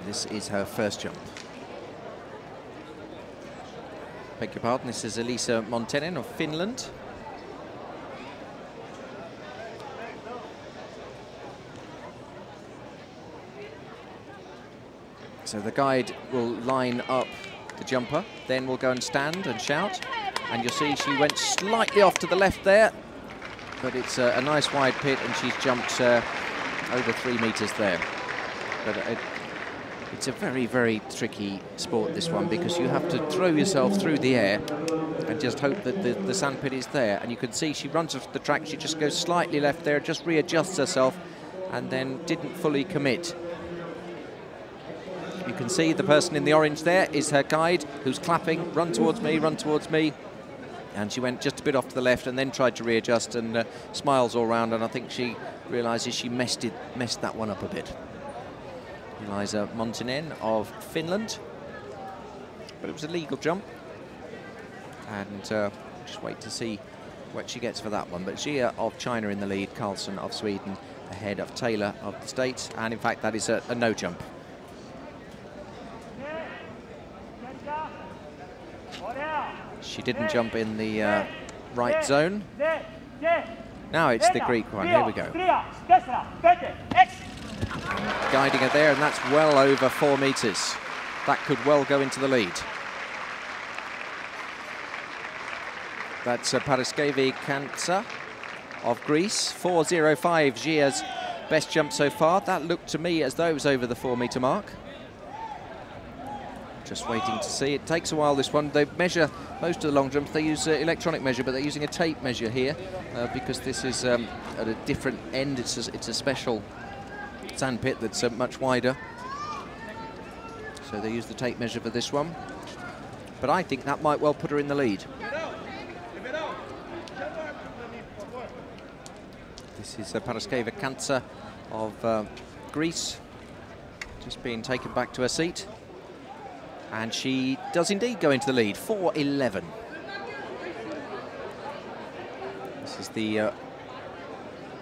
This is her first jump. Beg your pardon, this is Elisa Montenin of Finland. So the guide will line up the jumper, then we'll go and stand and shout, and you'll see she went slightly off to the left there, but it's a nice wide pit, and she's jumped over 3 metres there. But it's a very, very tricky sport, this one, because you have to throw yourself through the air and just hope that the sandpit is there. And you can see she runs off the track, she just goes slightly left there, just readjusts herself, and then didn't fully commit. You can see the person in the orange there is her guide, who's clapping, run towards me, run towards me. And she went just a bit off to the left and then tried to readjust, and smiles all round, and I think she realises she messed that one up a bit. Elisa Montinen of Finland. But it was a legal jump. And just wait to see what she gets for that one. But Jia of China in the lead, Carlson of Sweden ahead of Taylor of the States. And in fact, that is a no jump. She didn't jump in the right zone. Now it's the Greek one. Here we go. Guiding her there, and that's well over 4 metres. That could well go into the lead. That's Paraskevi-Kantsa of Greece. 4.05, Gia's best jump so far. That looked to me as though it was over the 4-metre mark. Just waiting to see. It takes a while, this one. They measure most of the long jumps. They use electronic measure, but they're using a tape measure here because this is at a different end. It's a special sandpit that's much wider. So they use the tape measure for this one. But I think that might well put her in the lead. This is Paraskevi-Kantsa of Greece, just being taken back to her seat. And she does indeed go into the lead, 4.11. This is the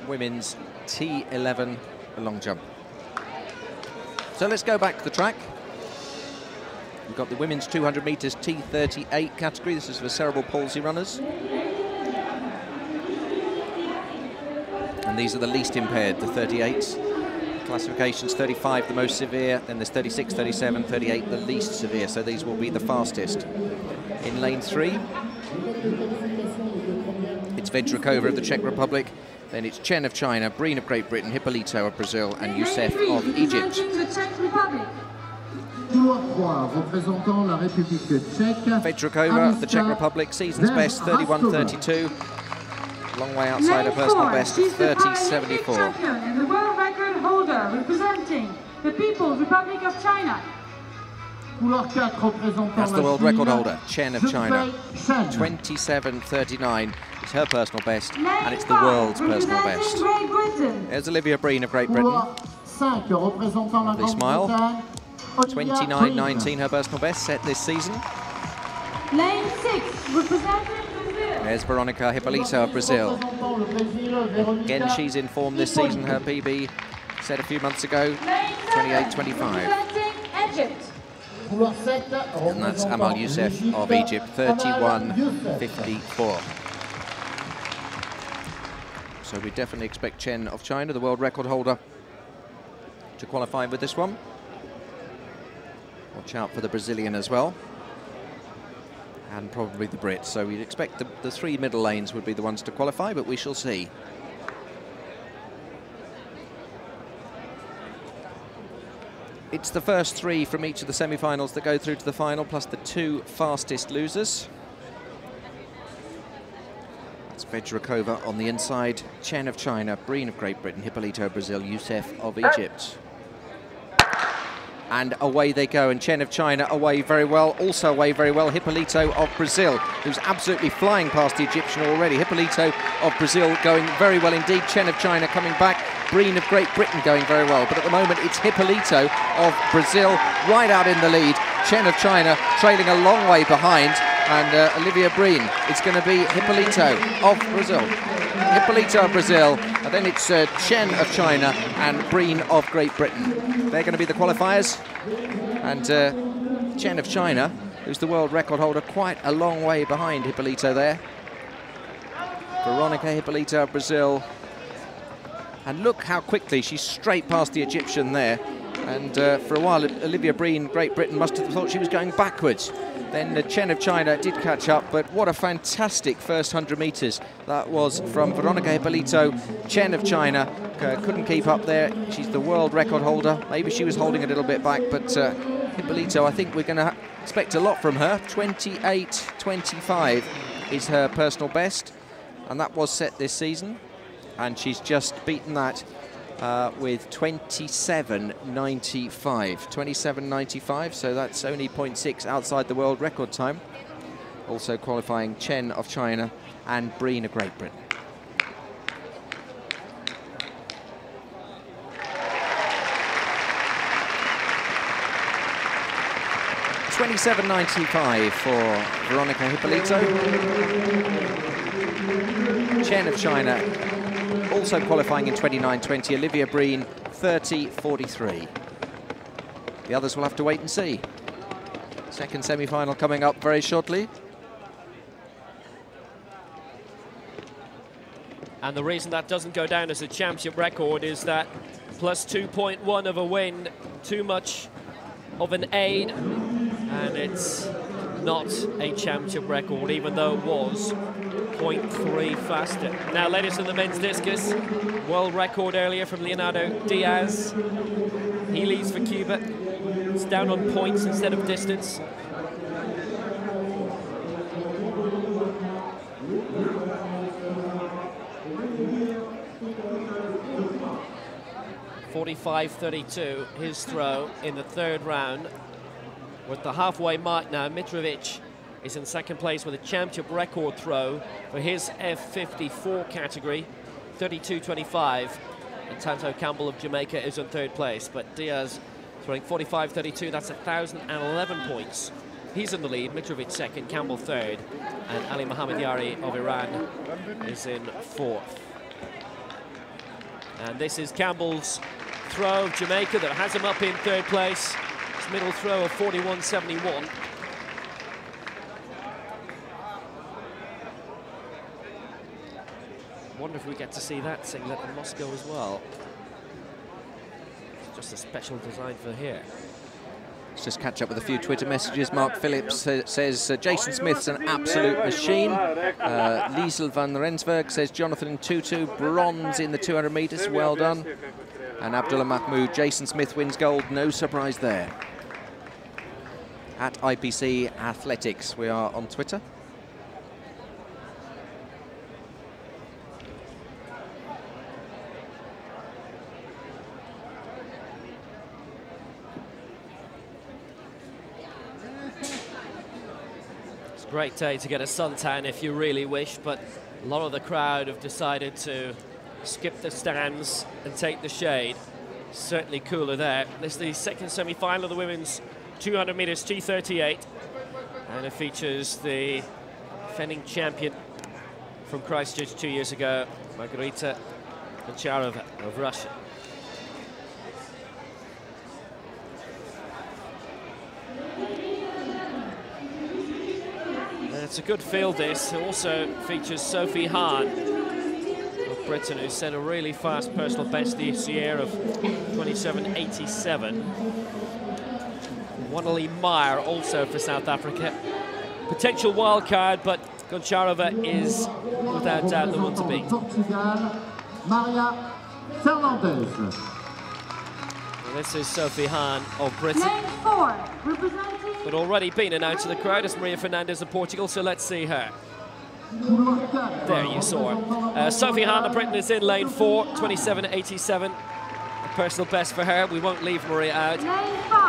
women's T11 long jump. So let's go back to the track. We've got the women's 200 metres T38 category. This is for cerebral palsy runners. And these are the least impaired, the 38s. Classifications, 35 the most severe, then there's 36, 37, 38 the least severe, so these will be the fastest. In lane 3, it's Vedrakova of the Czech Republic, then it's Chen of China, Breen of Great Britain, Hippolyto of Brazil, and Youssef of Egypt. Vedrakova of the Czech Republic, season's best, 31.32. Long way outside her personal best, 30.74. And the world record holder representing the People's Republic of China. That's the world record holder, Chen of China. 27.39 is her personal best, and it's the world's personal best. There's Olivia Breen of Great Britain. Lovely smile. 29.19 her personal best set this season. Lane 6, representing there's Veronica Hippolyto of Brazil. Again, she's in form this season. Her PB set a few months ago, 28.25. And that's Amal Youssef of Egypt, 31.54. So we definitely expect Chen of China, the world record holder, to qualify with this one. Watch out for the Brazilian as well. And probably the Brits. So we'd expect the 3 middle lanes would be the ones to qualify, but we shall see. It's the first 3 from each of the semi-finals that go through to the final, plus the 2 fastest losers. That's Vedrakova on the inside, Chen of China, Breen of Great Britain, Hippolyto of Brazil, Youssef of Egypt. And away they go, and Chen of China away very well, also away very well, Hippolyto of Brazil, who's absolutely flying past the Egyptian already. Hippolyto of Brazil going very well indeed, Chen of China coming back, Breen of Great Britain going very well, but at the moment it's Hippolyto of Brazil right out in the lead, Chen of China trailing a long way behind, and Olivia Breen, it's going to be Hippolyto of Brazil. Hippolyto of Brazil, and then it's Chen of China and Breen of Great Britain. They're going to be the qualifiers, and Chen of China, who's the world record holder, quite a long way behind Hippolyto there. Veronica Hippolyto of Brazil, and look how quickly she's straight past the Egyptian there, and for a while Olivia Breen, Great Britain, must have thought she was going backwards. Then Chen of China did catch up, but what a fantastic first 100 metres that was from Veronica Hippolyto. Chen of China couldn't keep up there. She's the world record holder. Maybe she was holding a little bit back, but Hippolyto, I think we're going to expect a lot from her. 28.25 is her personal best, and that was set this season. And she's just beaten that with 27.95. 27.95, so that's only 0.6 outside the world record time. Also qualifying Chen of China and Breen of Great Britain. $27.95 for Veronica Hippolyto. Chen of China also qualifying in 29.20. Olivia Breen 30.43. The others will have to wait and see. Second semi-final coming up very shortly. And the reason that doesn't go down as a championship record is that plus 2.1 of a win, too much of an aid, and it's not a championship record, even though it was 0.3 faster. Now, latest in the men's discus, world record earlier from Leonardo Diaz. He leads for Cuba. It's down on points instead of distance. .45.32, his throw in the third round. We're at the halfway mark now. Mitrovic is in second place with a championship record throw for his F54 category, 32.25. And Tanto Campbell of Jamaica is in third place. But Diaz throwing 45.32, that's 1,011 points. He's in the lead, Mitrovic second, Campbell third, and Ali Mohammadiari of Iran is in fourth. And this is Campbell's throw of Jamaica that has him up in third place. His middle throw of 41.71. Wonder if we get to see that singlet in Moscow as well. It's just a special design for here. Let's just catch up with a few Twitter messages. Mark Phillips says Jason Smith's an absolute machine. Liesel van Rensburg says Jonathan Tutu, bronze in the 200 metres, well done. And Abdullah Mahmoud, Jason Smith wins gold, no surprise there. At IPC Athletics, we are on Twitter. Great day to get a suntan if you really wish, but a lot of the crowd have decided to skip the stands and take the shade. Certainly cooler there. This is the second semi-final of the women's 200 metres T38, and it features the defending champion from Christchurch 2 years ago, Margarita Goncharova of Russia. It's a good field, this. It also features Sophie Hahn of Britain, who set a really fast personal best this year of 27.87. Wannalee Meyer also for South Africa. Potential wild card, but Goncharova is without doubt the one to beat. Well, this is Sophie Hahn of Britain. But already been announced to the crowd as Maria Fernandez of Portugal, so let's see her. There you saw her. Sophie Hahn of Britain is in lane 4, 27.87. A personal best for her. We won't leave Maria out.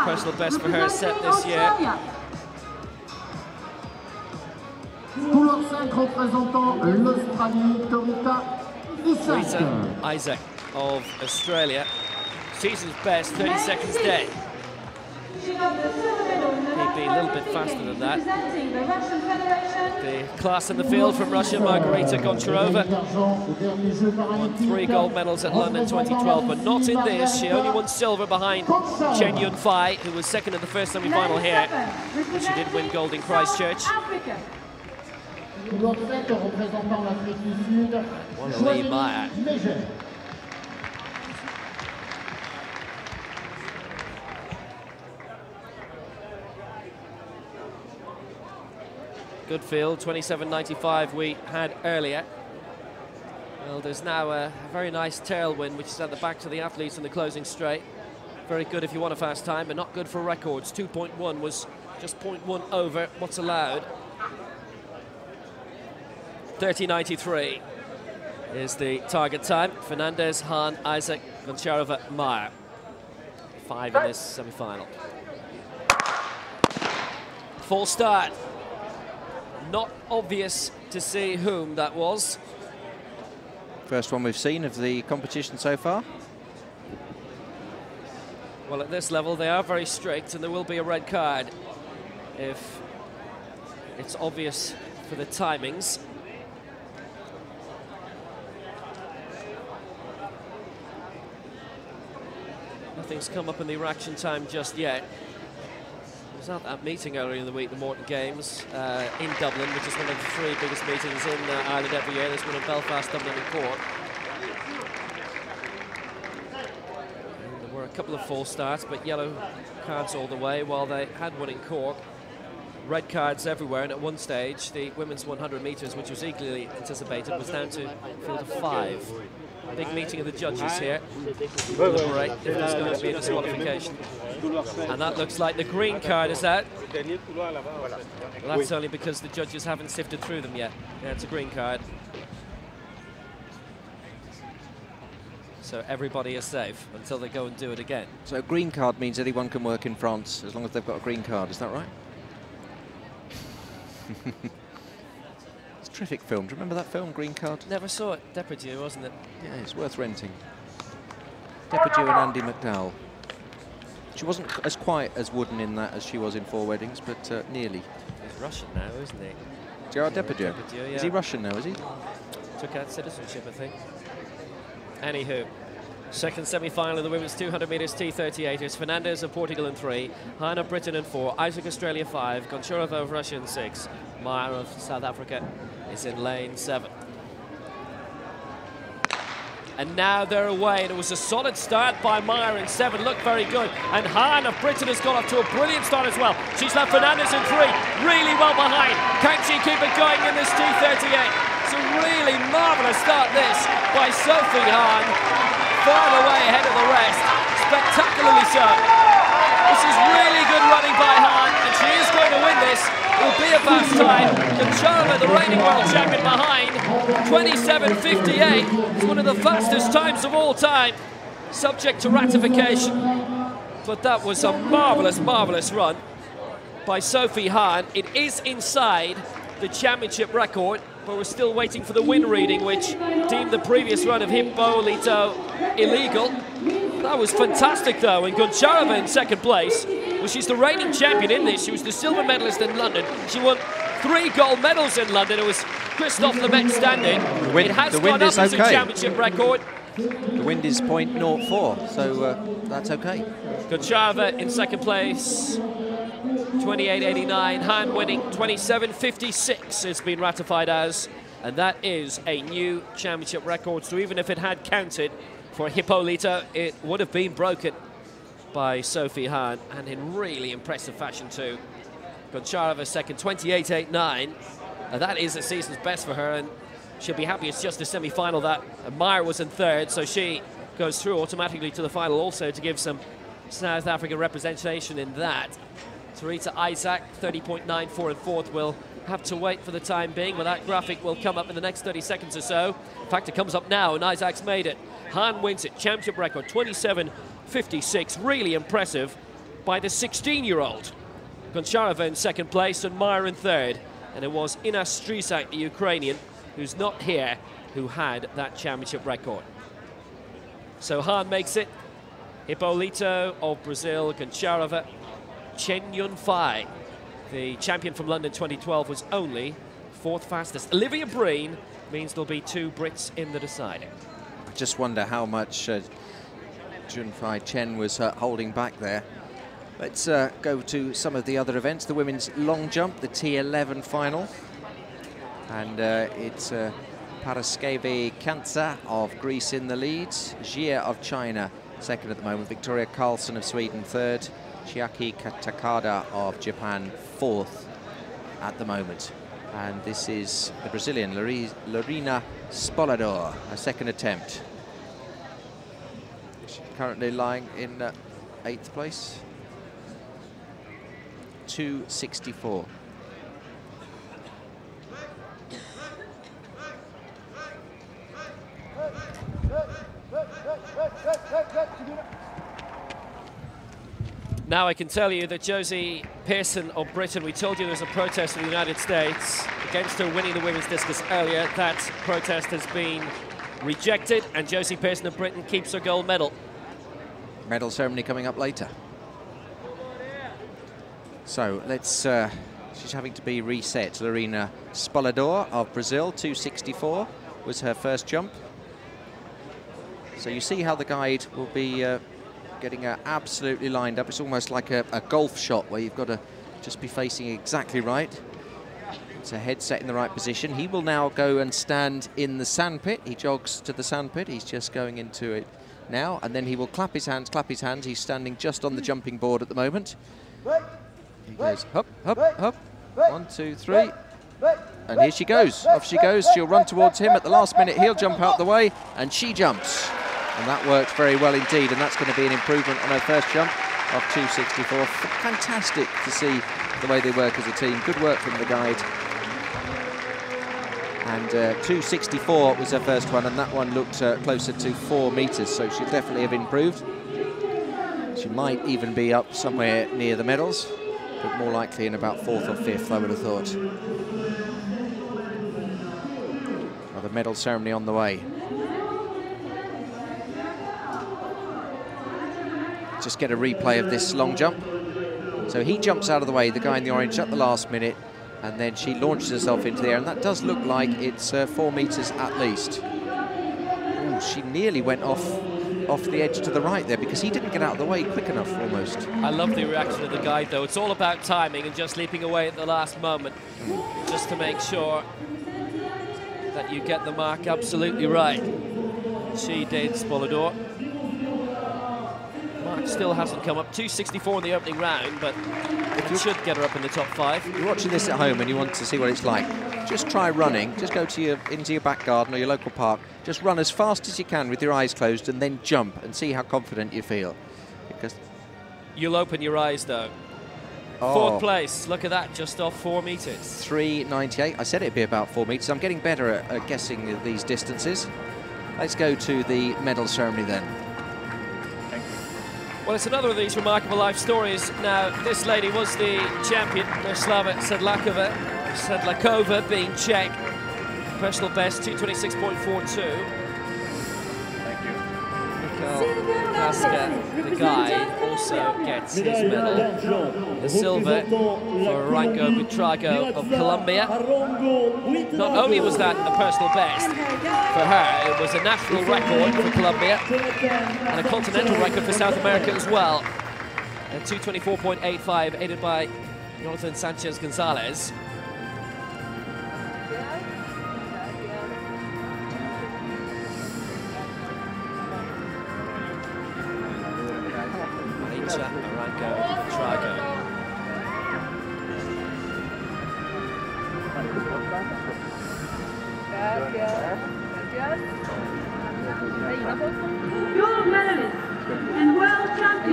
Personal best for her set this year. Rita Isaac of Australia. Season's best, 30 seconds dead. He'd be a little bit faster than that. The class in the field from Russia, Margarita Goncharova. Won 3 gold medals at London 2012, but not in this. She only won silver behind Chen Yunfei, who was second in the first semi-final here. But she did win gold in Christchurch. Wannalee Meyer. Good field, 27.95 we had earlier. Well, there's now a very nice tailwind, which is at the backs of the athletes in the closing straight. Very good if you want a fast time, but not good for records. 2.1 was just 0.1 over what's allowed. 30.93 is the target time. Fernandez, Hahn, Isaac, Goncharova, Meyer. 5 in this semi-final. Full start. Not obvious to see whom that was. First one we've seen of the competition so far. Well, at this level, they are very strict, and there will be a red card if it's obvious for the timings. Nothing's come up in the reaction time just yet. I was at that meeting earlier in the week, the Morton Games in Dublin, which is one of the 3 biggest meetings in Ireland every year. There's one in Belfast, Dublin and Cork. And there were a couple of false starts, but yellow cards all the way, while they had one in Cork. red cards everywhere, and at one stage the women's 100 metres, which was eagerly anticipated, was down to field of 5. Big meeting of the judges here to deliberate if there's going to be a disqualification. And that looks like the green card is out. Well, that's only because the judges haven't sifted through them yet. Yeah, it's a green card. So everybody is safe until they go and do it again. So a green card means anyone can work in France as long as they've got a green card, is that right? It's a terrific film. Do you remember that film, Green Card? Never saw it. Depardieu, wasn't it? Yeah, it's worth renting. Depardieu and Andy McDowell. She wasn't as quiet as Wooden in that as she was in Four Weddings, but nearly. He's Russian now, isn't he? Gerard Depardieu? Yeah. Is he Russian now, is he? Took out citizenship, I think. Anywho, second semi-final of the women's 200 metres T38 is Fernandez of Portugal in 3, Hahn of Britain in 4, Isaac Australia 5, Goncharova of Russia in 6, Meyer of South Africa is in lane 7. And now they're away, and it was a solid start by Meyer in 7, looked very good. And Hahn of Britain has got off to a brilliant start as well. She's left Fernandez in 3, really well behind. Can she keep it going in this T38? It's a really marvellous start this by Sophie Hahn, far away ahead of the rest, spectacularly so. This is really good running by Hahn, and she is going to win this. It will be a fast time. Goncharova, the reigning world champion, behind. 27.58. It's one of the fastest times of all time, subject to ratification. But that was a marvellous, marvellous run by Sophie Hahn. It is inside the championship record, but we're still waiting for the win reading, which deemed the previous run of Hippolyto illegal. That was fantastic, though, and Goncharova in second place. Well, she's the reigning champion in this. She was the silver medalist in London. She won 3 gold medals in London. It was Christophe Lemaitre standing. It has gone up as a championship record. The wind is .04, so that's okay. Goncharova in second place, 28.89. Hahn winning 27.56 has been ratified as, and that is a new championship record. So even if it had counted for Hippolyto, it would have been broken by Sophie Hahn, and in really impressive fashion too. Goncharova second, 28.89. That is the season's best for her, and she'll be happy it's just a semi-final. That Meyer was in third, so she goes through automatically to the final also to give some South African representation in that. Teresa Isaac, 30.94 in fourth. Will have to wait for the time being, but that graphic will come up in the next 30 seconds or so. In fact, it comes up now, and Isaac's made it. Hahn wins it, championship record, 27.56. Really impressive by the 16-year-old. Goncharova in second place and Meyer in third. And it was Ina Strisak, the Ukrainian, who's not here, who had that championship record. So Hahn makes it. Hippolyto of Brazil, Goncharova. Chen Yunfei, the champion from London 2012, was only fourth fastest. Olivia Breen means there'll be 2 Brits in the decider. I just wonder how much Junfei Chen was holding back there. Let's go to some of the other events. The women's long jump, the T11 final. And it's Paraskeva Kantsa of Greece in the leads. Jia of China second at the moment. Victoria Karlsson of Sweden third. Chiaki Takada of Japan fourth at the moment. And this is the Brazilian, Lorena Spolador, a second attempt. She's currently lying in 8th place. 2.64. Now I can tell you that Josie Pearson of Britain, we told you there was a protest in the United States against her winning the women's discus earlier. That protest has been rejected, and Josie Pearson of Britain keeps her gold medal. Medal ceremony coming up later. So let's, she's having to be reset. Lorena Spolador of Brazil, 2.64 was her first jump. So you see how the guide will be getting her absolutely lined up. It's almost like a golf shot where you've got to just be facing exactly right. It's a head set in the right position. He will now go and stand in the sandpit. He jogs to the sandpit. He's just going into it now, and then he will clap his hands, clap his hands. He's standing just on the jumping board at the moment. He goes hop, hop, hop, 1, 2, 3. And here she goes. Off she goes. She'll run towards him at the last minute. He'll jump out the way, and she jumps. And that worked very well indeed, and that's going to be an improvement on her first jump of 2.64. Fantastic to see the way they work as a team. Good work from the guide. And 2.64 was her first one, and that one looked closer to 4 meters, so she'll definitely have improved. She might even be up somewhere near the medals, but more likely in about 4th or 5th, I would have thought. Well, the medal ceremony on the way. Just get a replay of this long jump. So he jumps out of the way, the guy in the orange, at the last minute, and then she launches herself into the air, and that does look like it's 4 meters at least. Ooh, she nearly went off the edge to the right there, because he didn't get out of the way quick enough, almost. I love the reaction of the guide, though. It's all about timing and just leaping away at the last moment, just to make sure that you get the mark absolutely right. She did, Spolador. Mark still hasn't come up. 2.64 in the opening round, but it should get her up in the top 5. If you're watching this at home and you want to see what it's like, just try running. Just go to into your back garden or your local park. Just run as fast as you can with your eyes closed, and then jump and see how confident you feel. Because you'll open your eyes, though. Oh. 4th place, look at that, just off 4 meters. 3.98. I said it'd be about 4 meters. I'm getting better at guessing these distances. Let's go to the medal ceremony then. Well, it's another of these remarkable life stories. Now, this lady was the champion, Miroslava Sedlakova, being Czech. Personal best, 2:26.42. Thank you. Mikhail Kaska, the guy, also gets his medal. The silver for Rango Butrago of Colombia. Not only was that a personal best for her, it was a national record for Colombia and a continental record for South America as well. At 2:24.85, aided by Jonathan Sanchez Gonzalez. Rango Butrago.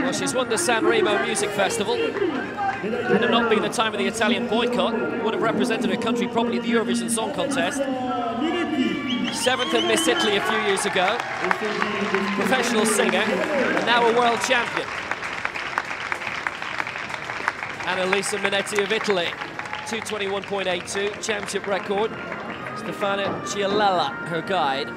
Well, she's won the Sanremo Music Festival. Had it not been the time of the Italian boycott, would have represented her country properly at the Eurovision Song Contest. 7th in Miss Italy a few years ago. Professional singer, and now a world champion. Annalisa Minetti of Italy, 2:21.82, championship record. Stefano Cialella, her guide.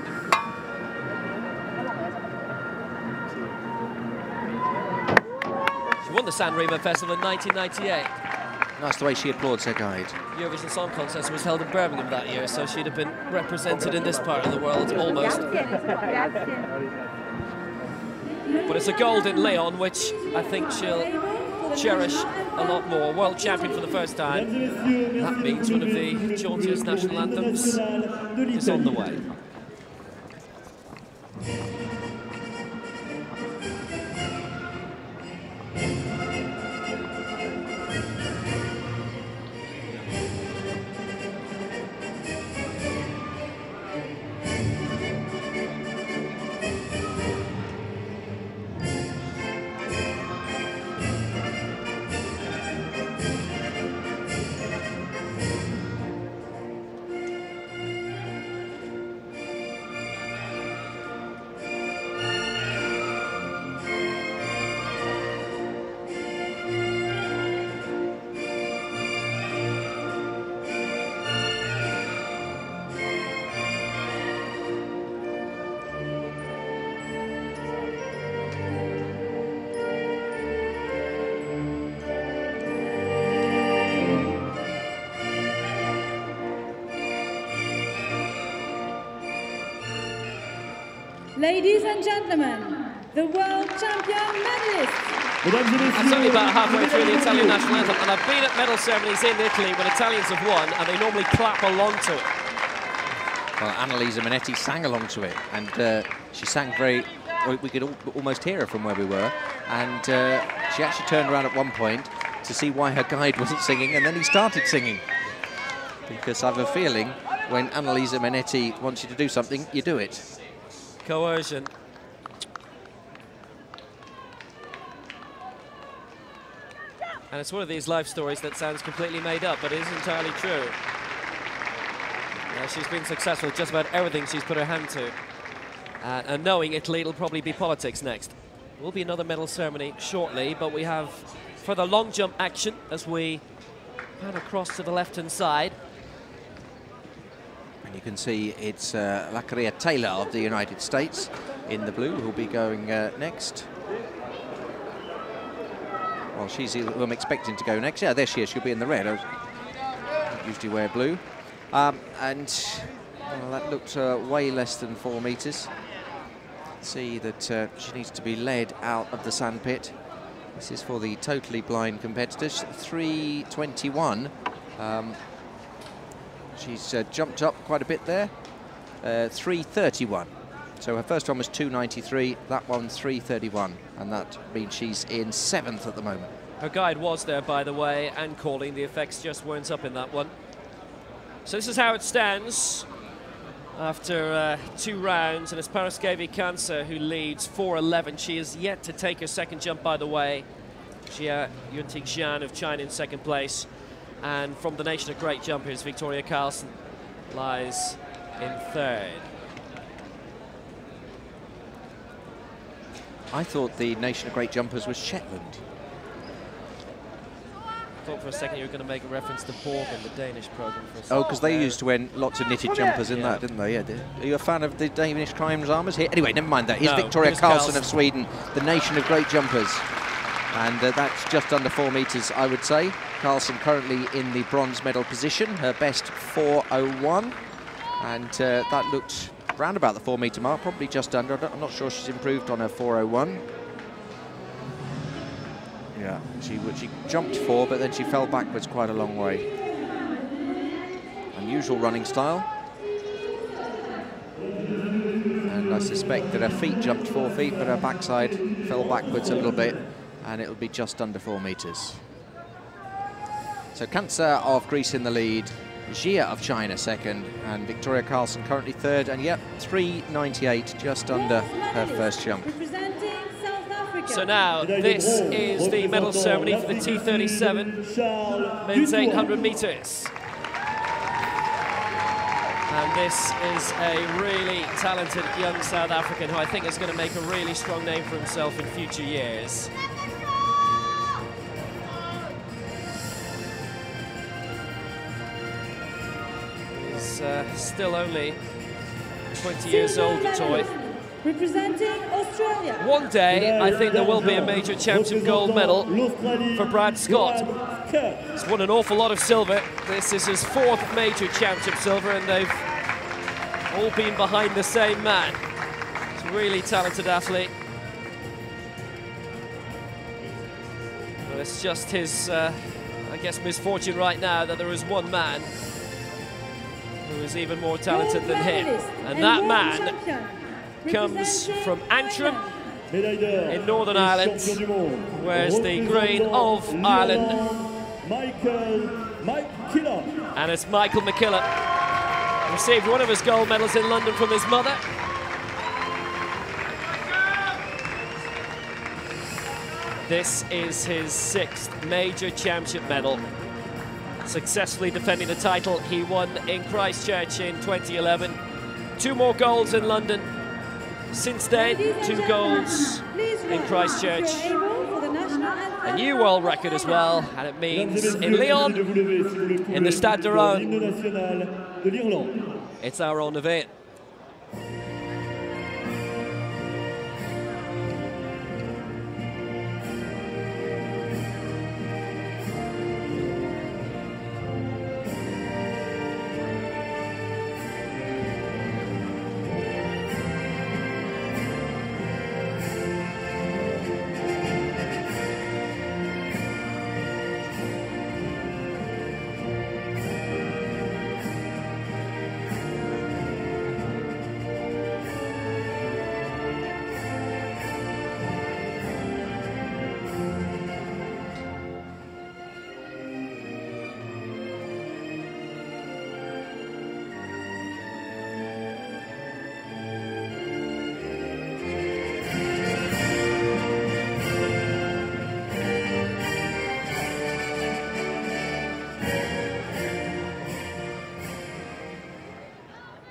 She won the Sanremo Festival in 1998. Nice the way she applauds her guide. Eurovision Song Contest was held in Birmingham that year, so she'd have been represented in this part of the world, almost. But it's a gold in Lyon, which I think she'll cherish a lot more. World champion for the first time. That means one of the jauntiest national anthems is on the way. Ladies and gentlemen, the world champion medalists. I'm only about halfway through the Italian national anthem, and I've been at medal ceremonies in Italy when Italians have won, and they normally clap along to it. Well, Annalisa Minetti sang along to it, and she sang very... We could almost hear her from where we were, and she actually turned around at one point to see why her guide wasn't singing, and then he started singing. Because I have a feeling when Annalisa Minetti wants you to do something, you do it. Coercion. And it's one of these life stories that sounds completely made up, but it is entirely true. She's been successful at just about everything she's put her hand to. And knowing Italy, it'll probably be politics next. Will be another medal ceremony shortly, but we have further long jump action as we pan across to the left-hand side. And you can see it's Lacaria Taylor of the United States in the blue who'll be going next. Well, she's who I'm expecting to go next. Yeah, there she is. She'll be in the red. I usually wear blue. And well, that looked way less than 4 meters. See that she needs to be led out of the sandpit. This is for the totally blind competitors. 3:21. She's jumped up quite a bit there. 3:31. So her first one was 2:93. That one 3:31, and that means she's in 7th at the moment. Her guide was there, by the way, and calling. The effects just weren't up in that one. So this is how it stands after 2 rounds, and it's Paraskevi Kansa who leads 4:11. She is yet to take her second jump, by the way. Jia Yunting Xian of China in 2nd place. And from the nation of great jumpers, Victoria Carlson lies in 3rd. I thought the nation of great jumpers was Shetland. I thought for a second you were going to make a reference to Borgen, the Danish program. For a second. Oh, because they used to wear lots of knitted jumpers in that, didn't they? Yeah. Are you a fan of the Danish Crimes Armors here? Anyway, never mind that. Here's Victoria Carlson of Sweden, the nation of great jumpers. And that's just under 4 meters, I would say. Carlson currently in the bronze medal position, her best 4:01. And that looked round about the 4 meter mark, probably just under. I'm not sure she's improved on her 4:01. Yeah, she jumped 4, but then she fell backwards quite a long way. Unusual running style. And I suspect that her feet jumped 4 feet, but her backside fell backwards a little bit, and it'll be just under 4 meters. So Kansa of Greece in the lead, Jia of China 2nd, and Victoria Carlson currently 3rd, and yep, 3:98, just under her first jump. So now, this is the medal ceremony for the T37 men's 800 meters. And this is a really talented young South African who I think is going to make a really strong name for himself in future years. He's still only 20 years old, the toy. Representing Australia. One day, I think there will be a major championship gold medal for Brad Scott. He's won an awful lot of silver. This is his 4th major championship silver, and they've all been behind the same man. He's a really talented athlete. Well, it's just his, I guess, misfortune right now that there is one man who is even more talented than him. And that man comes from Antrim in Northern Ireland, wears the green of Ireland, and it's Michael McKillop. Received one of his gold medals in London from his mother. This is his 6th major championship medal. Successfully defending the title he won in Christchurch in 2011. 2 more golds in London. Since then, 2 golds in Christchurch. A new world record as well, and it means in Lyon, in the Stade de Rennes, it's our own event.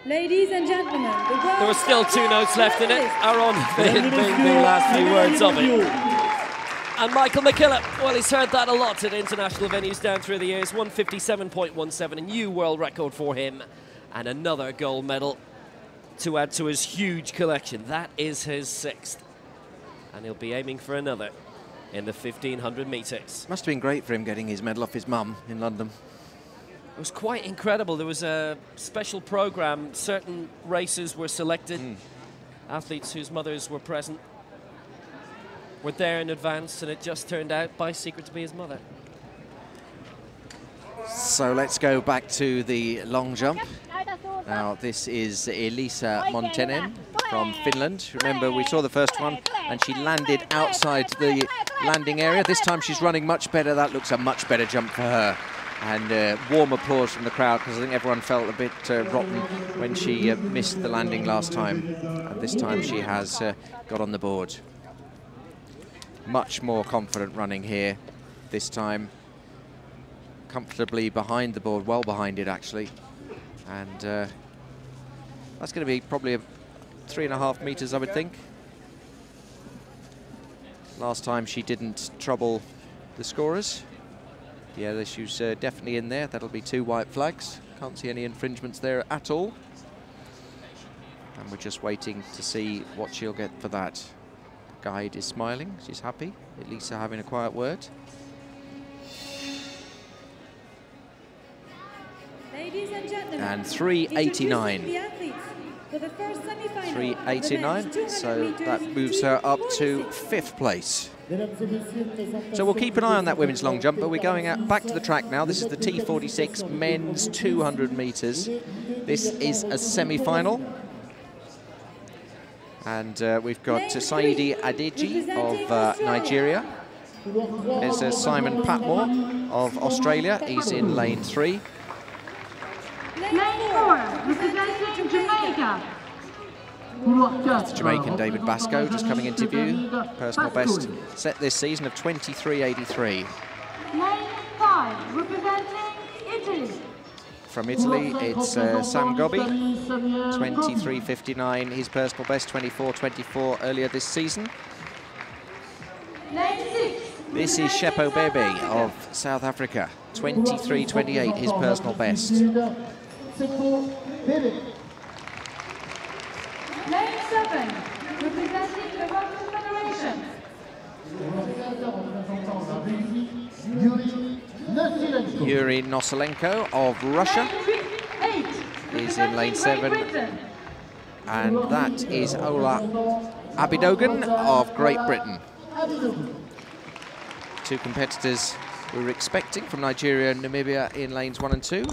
Ladies and gentlemen, there were still 2 notes left in it. Aaron being the last few words of it. And Michael McKillop, well, he's heard that a lot at international venues down through the years. 157.17, a new world record for him. And another gold medal to add to his huge collection. That is his 6th. And he'll be aiming for another in the 1500 metres. Must have been great for him getting his medal off his mum in London. It was quite incredible. There was a special program. Certain races were selected. Athletes whose mothers were present were there in advance, and it just turned out by secret to be his mother. So let's go back to the long jump. Now this is Elisa Montenen from Finland. Remember, we saw the first one and she landed outside the landing area. This time she's running much better. That looks a much better jump for her. And warm applause from the crowd, because I think everyone felt a bit rotten when she missed the landing last time. And this time she has got on the board. Much more confident running here this time. Comfortably behind the board, well behind it actually. And that's going to be probably 3.5 meters, I would think. Last time she didn't trouble the scorers. Yeah, she's definitely in there. That'll be 2 white flags. Can't see any infringements there at all. And we're just waiting to see what she'll get for that. Guide is smiling, she's happy. Elisa having a quiet word. Ladies and gentlemen, And 389. the athletes for the first semi-final. 389, so that moves her up to 5th place. So we'll keep an eye on that women's long jump, but we're going out back to the track now. This is the T46 men's 200 meters. This is a semi-final. And we've got Saidi Adeji of Nigeria. There's Simon Patmore of Australia. He's in lane 3. Lane 4, representing Jamaica. It's Jamaican David Basco just coming into view. Personal best set this season of 23.83. Lane 5, representing Italy. From Italy, it's Sam Gobbi, 23.59, his personal best, 24.24 earlier this season. Lane 6. This is Shepo Bebe of South Africa, 23.28, his personal best. Lane 7, representing the Russian Federation. Yuri Noselenko of Russia is in lane 7. And that is Ola Abidogun of Great Britain. 2 competitors we were expecting from Nigeria and Namibia in lanes 1 and 2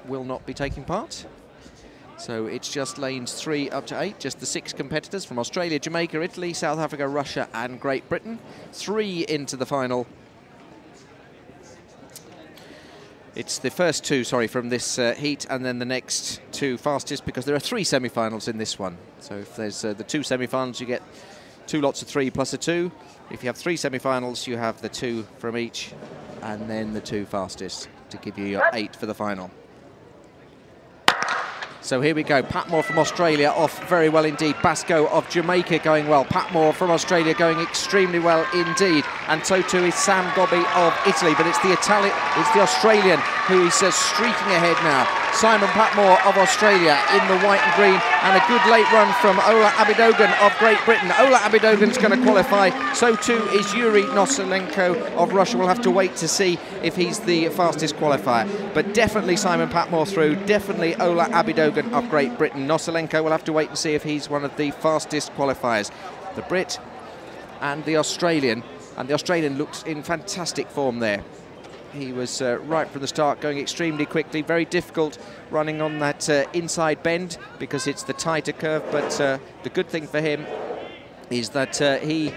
will not be taking part. So it's just lanes 3 up to 8, just the 6 competitors from Australia, Jamaica, Italy, South Africa, Russia and Great Britain. 3 into the final. It's the first 2, sorry, from this heat, and then the next 2 fastest, because there are 3 semi-finals in this one. So if there's the 2 semi-finals, you get 2 lots of 3 plus a 2. If you have 3 semi-finals, you have the 2 from each, and then the 2 fastest to give you your 8 for the final. So here we go, Patmore from Australia off very well indeed. Basco of Jamaica going well. Patmore from Australia going extremely well indeed. And so too is Sam Gobbi of Italy, but it's the Australian who is streaking ahead now. Simon Patmore of Australia in the white and green, and a good late run from Ola Abidogun of Great Britain. Ola Abidogun's going to qualify, so too is Yuri Noselenko of Russia. We'll have to wait to see if he's the fastest qualifier. But definitely Simon Patmore through, definitely Ola Abidogun of Great Britain. Noselenko, we'll have to wait and see if he's one of the fastest qualifiers. The Brit and the Australian looks in fantastic form there. He was right from the start going extremely quickly, very difficult running on that inside bend because it's the tighter curve, but the good thing for him is that he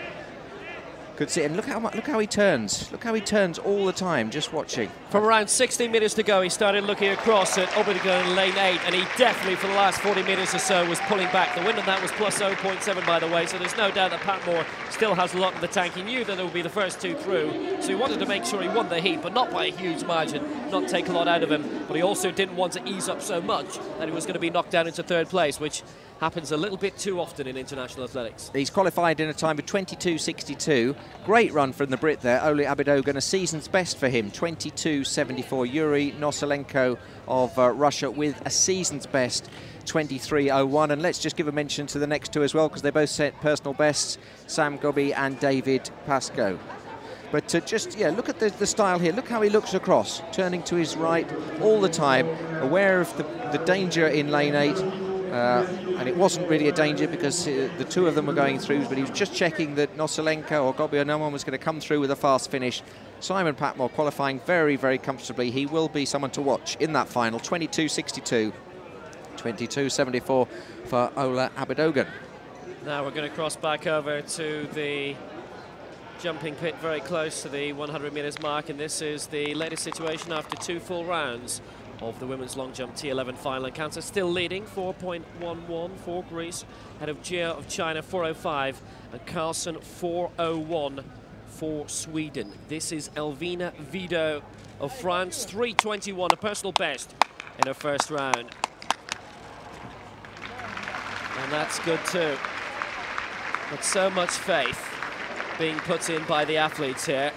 could see, and look how he turns. Look how he turns all the time, just watching. From around 16 metres to go, he started looking across at Obidogun in lane 8, and he definitely, for the last 40 metres or so, was pulling back. The wind on that was plus 0.7, by the way, so there's no doubt that Patmore still has a lot in the tank. He knew that it would be the first 2 through, so he wanted to make sure he won the heat, but not by a huge margin. not take a lot out of him, but he also didn't want to ease up so much that he was going to be knocked down into third place, which happens a little bit too often in international athletics. He's qualified in a time of 22.62. Great run from the Brit there, Ole Abidogan, a season's best for him, 22.74. Yuri Noselenko of Russia with a season's best, 23.01. And let's just give a mention to the next two as well, because they both set personal bests, Sam Gobi and David Pascoe. But look at the style here. Look how he looks across, turning to his right all the time, aware of the danger in lane 8. And it wasn't really a danger because the two of them were going through, but he was just checking that Noselenko or Gobi or no one was going to come through with a fast finish. Simon Patmore qualifying very, very comfortably. He will be someone to watch in that final. 22.62, 22.74 for Ole Abidogan. Now we're going to cross back over to the jumping pit very close to the 100 metres mark, and this is the latest situation after 2 full rounds of the women's long jump T11 final. And Kansas still leading, 4.11 for Greece, ahead of Jia of China, 4.05, and Carlson, 4.01 for Sweden. This is Elvina Vido of France, 3.21, a personal best in her first round. And that's good too. But so much faith being put in by the athletes here.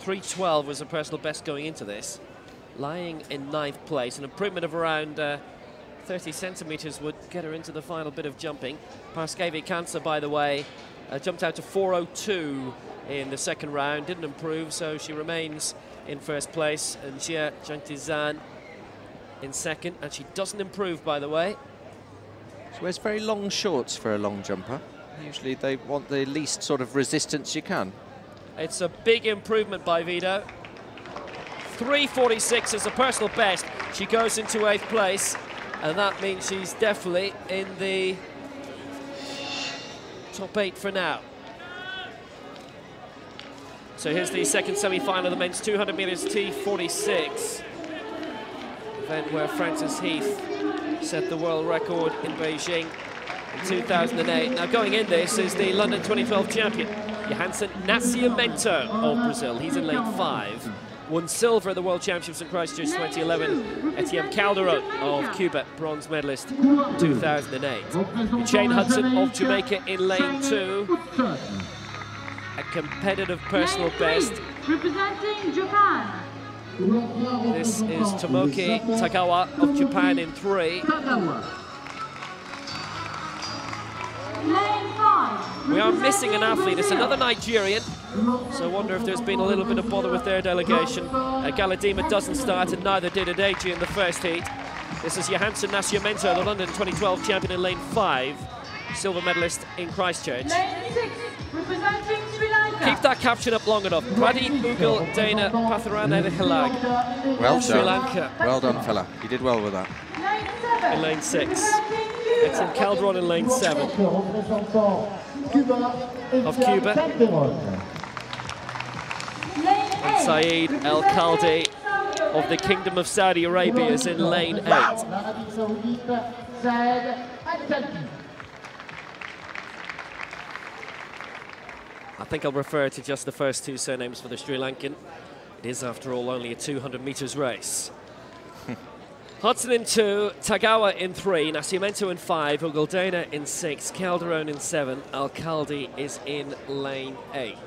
.312 was a personal best going into this, lying in 9th place. An improvement of around 30 centimetres would get her into the final bit of jumping. Paraskevi Kansa, by the way, jumped out to 4.02 in the second round, didn't improve, so she remains in first place. And Jia Jantizan in second, and she doesn't improve, by the way. She wears very long shorts for a long jumper. Usually they want the least sort of resistance you can. It's a big improvement by Vido. 3.46 is a personal best. She goes into 8th place, and that means she's definitely in the top 8 for now. So here's the second semi-final of the men's 200 metres T46. Event where Francis Heath set the world record in Beijing in 2008. Now going in this is the London 2012 champion, Johansson Nascimento of Brazil. He's in lane 5. Won silver at the World Championships in Christchurch 2011. Etienne Calderon of Cuba, bronze medalist 2008. Shane Hudson of Jamaica in lane 2. A competitive personal best. Representing Japan. This is Tomoki Tagawa of Japan in 3. Lane 5. We are missing an athlete. It's another Nigerian, so I wonder if there's been a little bit of bother with their delegation. Galadima doesn't start, and neither did Adeji in the first heat. This is Johansson Nascimento, the London 2012 champion in lane 5, silver medalist in Christchurch. Lane 6. Representing Sri Lanka. Keep that caption up long enough. Pradeep Ugal Dana Patharana Hilag. Well Sri Lanka. Well done, fella. You did well with that. Lane 7. In lane 6. It's in Calderon in lane 7. Of Cuba. And Saeed El Khaldi of the Kingdom of Saudi Arabia is in lane 8. I think I'll refer to just the first 2 surnames for the Sri Lankan. It is, after all, only a 200 metres race. Hudson in 2, Tagawa in 3, Nascimento in 5, Ugaldena in 6, Calderon in 7, Al-Khaldi is in lane 8.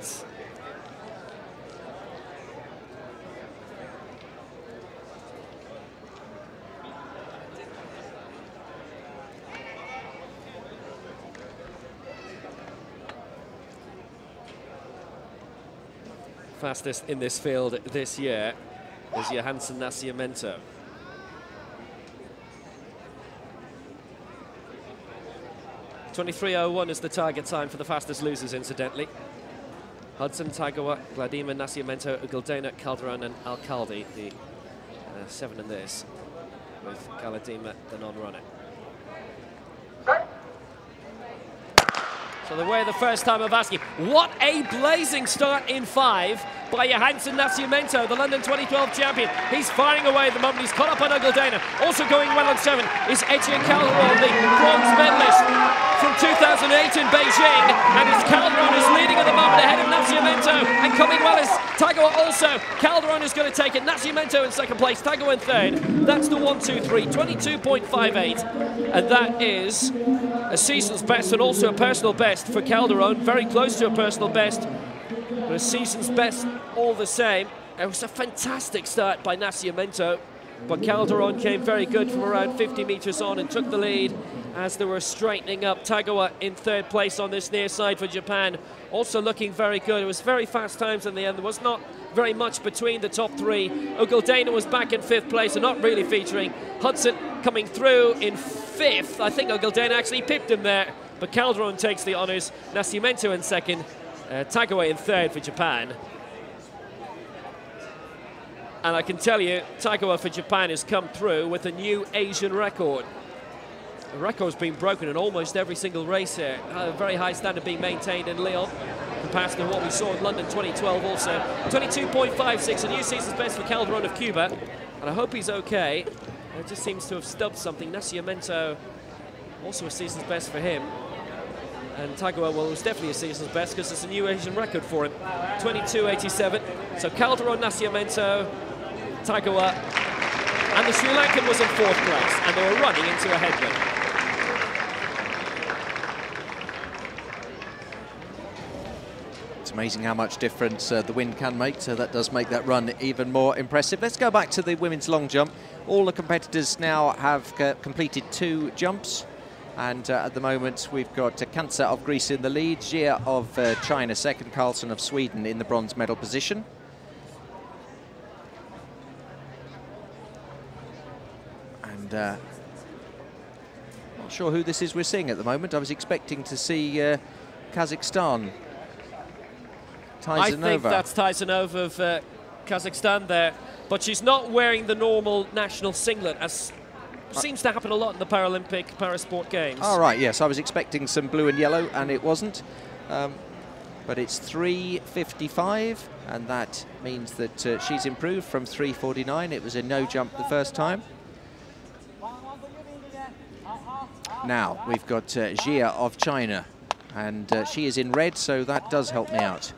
Fastest in this field this year is Johansson Nascimento. .23.01 is the target time for the fastest losers, incidentally. Hudson, Tagawa, Gladima, Nascimento, Ugaldena, Calderon and Al-Khaldi, the 7 in this, with Galadima, the non-runner. So the way the first time of asking, what a blazing start in 5 by Johansson Nascimento, the London 2012 champion. He's firing away at the moment. He's caught up on Ogildena. Also going well on 7 is Etienne Calderon, the bronze medalist from 2008 in Beijing. And it's Calderon who's leading at the moment ahead of Nascimento. And coming well is Tagawa also. Calderon is going to take it. Nascimento in second place, Tagawa in third. That's the 1-2-3, 22.58. And that is a season's best and also a personal best for Calderon. Very close to a personal best, but a season's best all the same. It was a fantastic start by Nascimento, but Calderon came very good from around 50 metres on and took the lead as they were straightening up. Tagawa in third place on this near side for Japan, also looking very good. It was very fast times in the end. There was not very much between the top 3. Ogildena was back in 5th place and not really featuring. Hudson coming through in 5th. I think Ogildena actually pipped him there, but Calderon takes the honours. Nascimento in 2nd, Tagawa in 3rd for Japan. And I can tell you, Tagawa for Japan has come through with a new Asian record. The record's been broken in almost every single race here. A very high standard being maintained in Lyon, compared to what we saw in London 2012 also. 22.56, a new season's best for Calderon of Cuba. And I hope he's okay. It just seems to have stubbed something. Nascimento, also a season's best for him. And Tagawa, well, it was definitely a season's best because it's a new Asian record for him. 22.87. So Calderon, Nascimento, Tagawa, and the Sri Lankan was in 4th place, and they were running into a headwind. It's amazing how much difference the wind can make, so that does make that run even more impressive. Let's go back to the women's long jump. All the competitors now have completed 2 jumps, and at the moment we've got Kansa of Greece in the lead, Jia of China second, Carlson of Sweden in the bronze medal position. And not sure who this is we're seeing at the moment. I was expecting to see Kazakhstan. I think that's Taisanova of Kazakhstan there, but she's not wearing the normal national singlet, as seems to happen a lot in the Paralympic Parasport Games. Oh, right, yes, I was expecting some blue and yellow, and it wasn't. But it's 3.55, and that means that she's improved from 3.49. It was a no jump the first time. Now, we've got Jia of China, and she is in red, so that does help me out.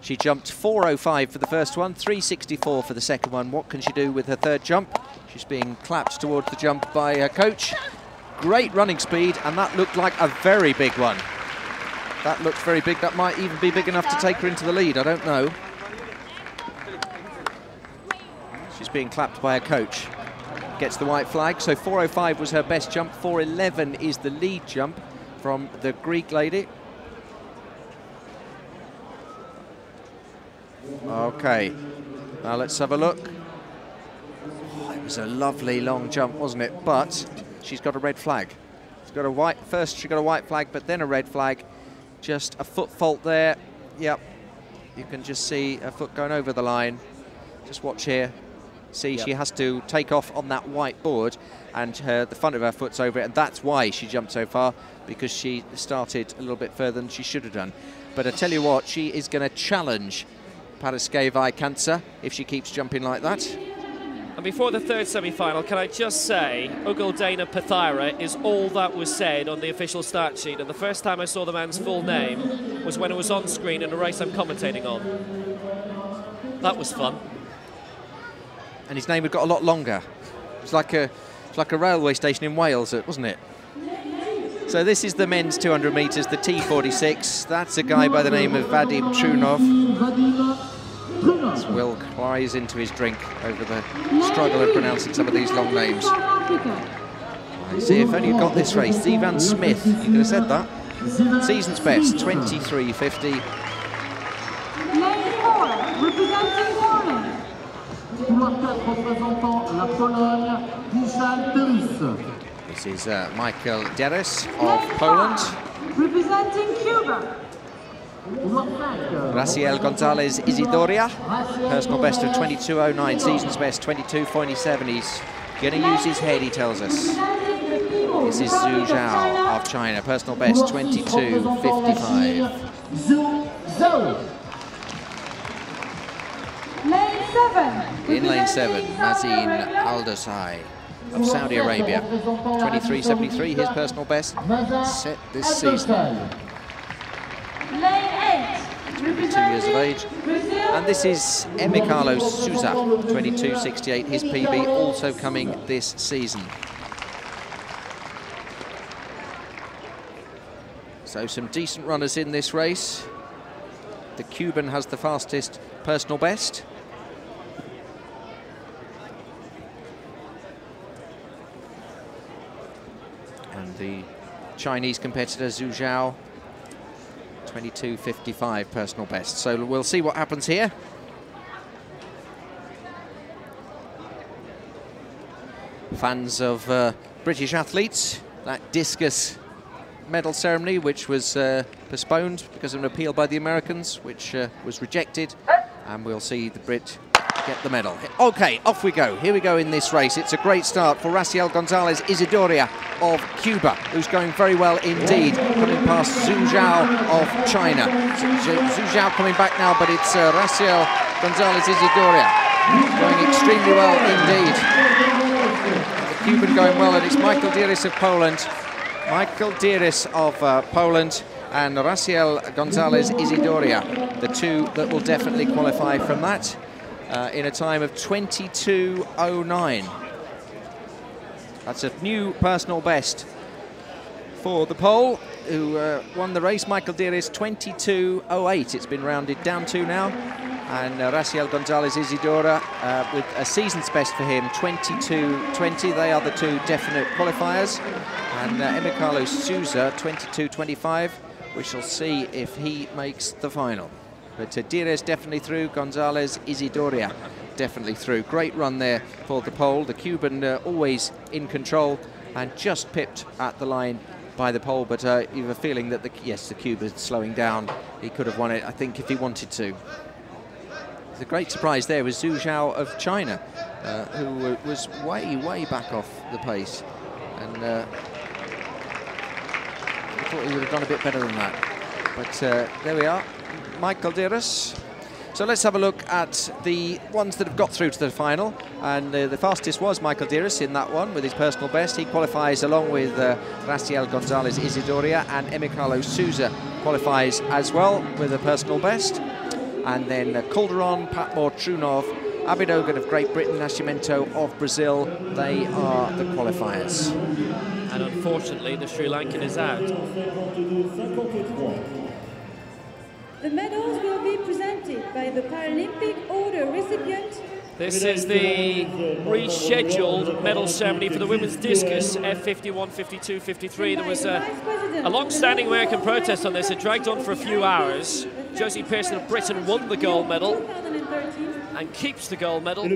She jumped 4.05 for the first one, 3.64 for the second one. What can she do with her third jump? She's being clapped towards the jump by her coach. Great running speed, and that looked like a very big one. That looked very big. That might even be big enough to take her into the lead, I don't know. She's being clapped by her coach. Gets the white flag, so 4.05 was her best jump. 4.11 is the lead jump from the Greek lady. Okay, now let's have a look. Oh, it was a lovely long jump, wasn't it? But she's got a red flag. She's got a white, first she got a white flag, but then a red flag. Just a foot fault there. Yep, you can just see her foot going over the line. Just watch here. See, yep. She has to take off on that white board, and the front of her foot's over it, and that's why she jumped so far, because she started a little bit further than she should have done. But I tell you what, she is going to challenge Paraskevai Kansa if she keeps jumping like that. And before the third semi-final, can I just say, Ogildena Pathaira is all that was said on the official start sheet. And the first time I saw the man's full name was when it was on screen in a race I'm commentating on. That was fun. And his name had got a lot longer. It's like a railway station in Wales, wasn't it? So this is the men's 200 metres, the T46. That's a guy by the name of Vadim Trunov. As Will cries into his drink over the struggle of pronouncing some of these long names. I see, if only you got this race. Ivan Smith, you could have said that. Season's best, 23.50. This is Michael Deres of Poland. Representing Cuba. Raciel Gonzalez Isidoria, personal best of 22.09, season's best 22.47. He's Going to use his head, he tells us. This is Zhu Zhao of China, personal best 22.55. In lane 7, Mazin Al-Dasai of Saudi Arabia, 23.73, his personal best set this season. 22 years of age. And this is Emikalo Souza, 22.68, his PB, also coming this season. So some decent runners in this race. The Cuban has the fastest personal best. And the Chinese competitor Zhu Zhao, 22.55 personal best. So we'll see what happens here. Fans of British athletes, that discus medal ceremony, which was postponed because of an appeal by the Americans, which was rejected, and we'll see the Brit get the medal. Okay, off we go. Here we go in this race. It's a great start for Raciel Gonzalez Isidora of Cuba, who's going very well indeed, coming past Zhu Zhao of China. Zhu Zhao coming back now, but it's Raciel Gonzalez Isidora going extremely well indeed. The Cuban going well, and it's Michael Diris of Poland. Michael Diris of Poland and Raciel Gonzalez Isidora, the two that will definitely qualify from that. In a time of 22.09. That's a new personal best for the Pole, who won the race. Michael Diris, 22.08. It's been rounded down to now. And Raciel Gonzalez Isidora with a season's best for him, 22.20. They are the two definite qualifiers. And Emikalo Souza, 22.25. We shall see if he makes the final. But Diris definitely through, Gonzalez Isidora definitely through. Great run there for the Pole. The Cuban always in control and just pipped at the line by the Pole, but you have a feeling that, the Cuban's slowing down. He could have won it, I think, if he wanted to. The great surprise there was Zhu Zhao of China, who was way back off the pace. And I thought he would have done a bit better than that. But there we are. Michael Diris. So let's have a look at the ones that have got through to the final, and the fastest was Michael Diris in that one with his personal best. He qualifies along with Raciel Gonzalez Isidora, and Emikalo Souza qualifies as well with a personal best. And then Calderon, Patmore, Trunov, Abidogan of Great Britain, Nascimento of Brazil, they are the qualifiers. And unfortunately the Sri Lankan is out. The medals will be presented by the Paralympic order recipient. This is the rescheduled medal ceremony for the women's discus, F51, 52, 53. There was a long-standing American protest on this. It dragged on for a few hours. Josie Pearson of Britain won the gold medal and keeps the gold medal.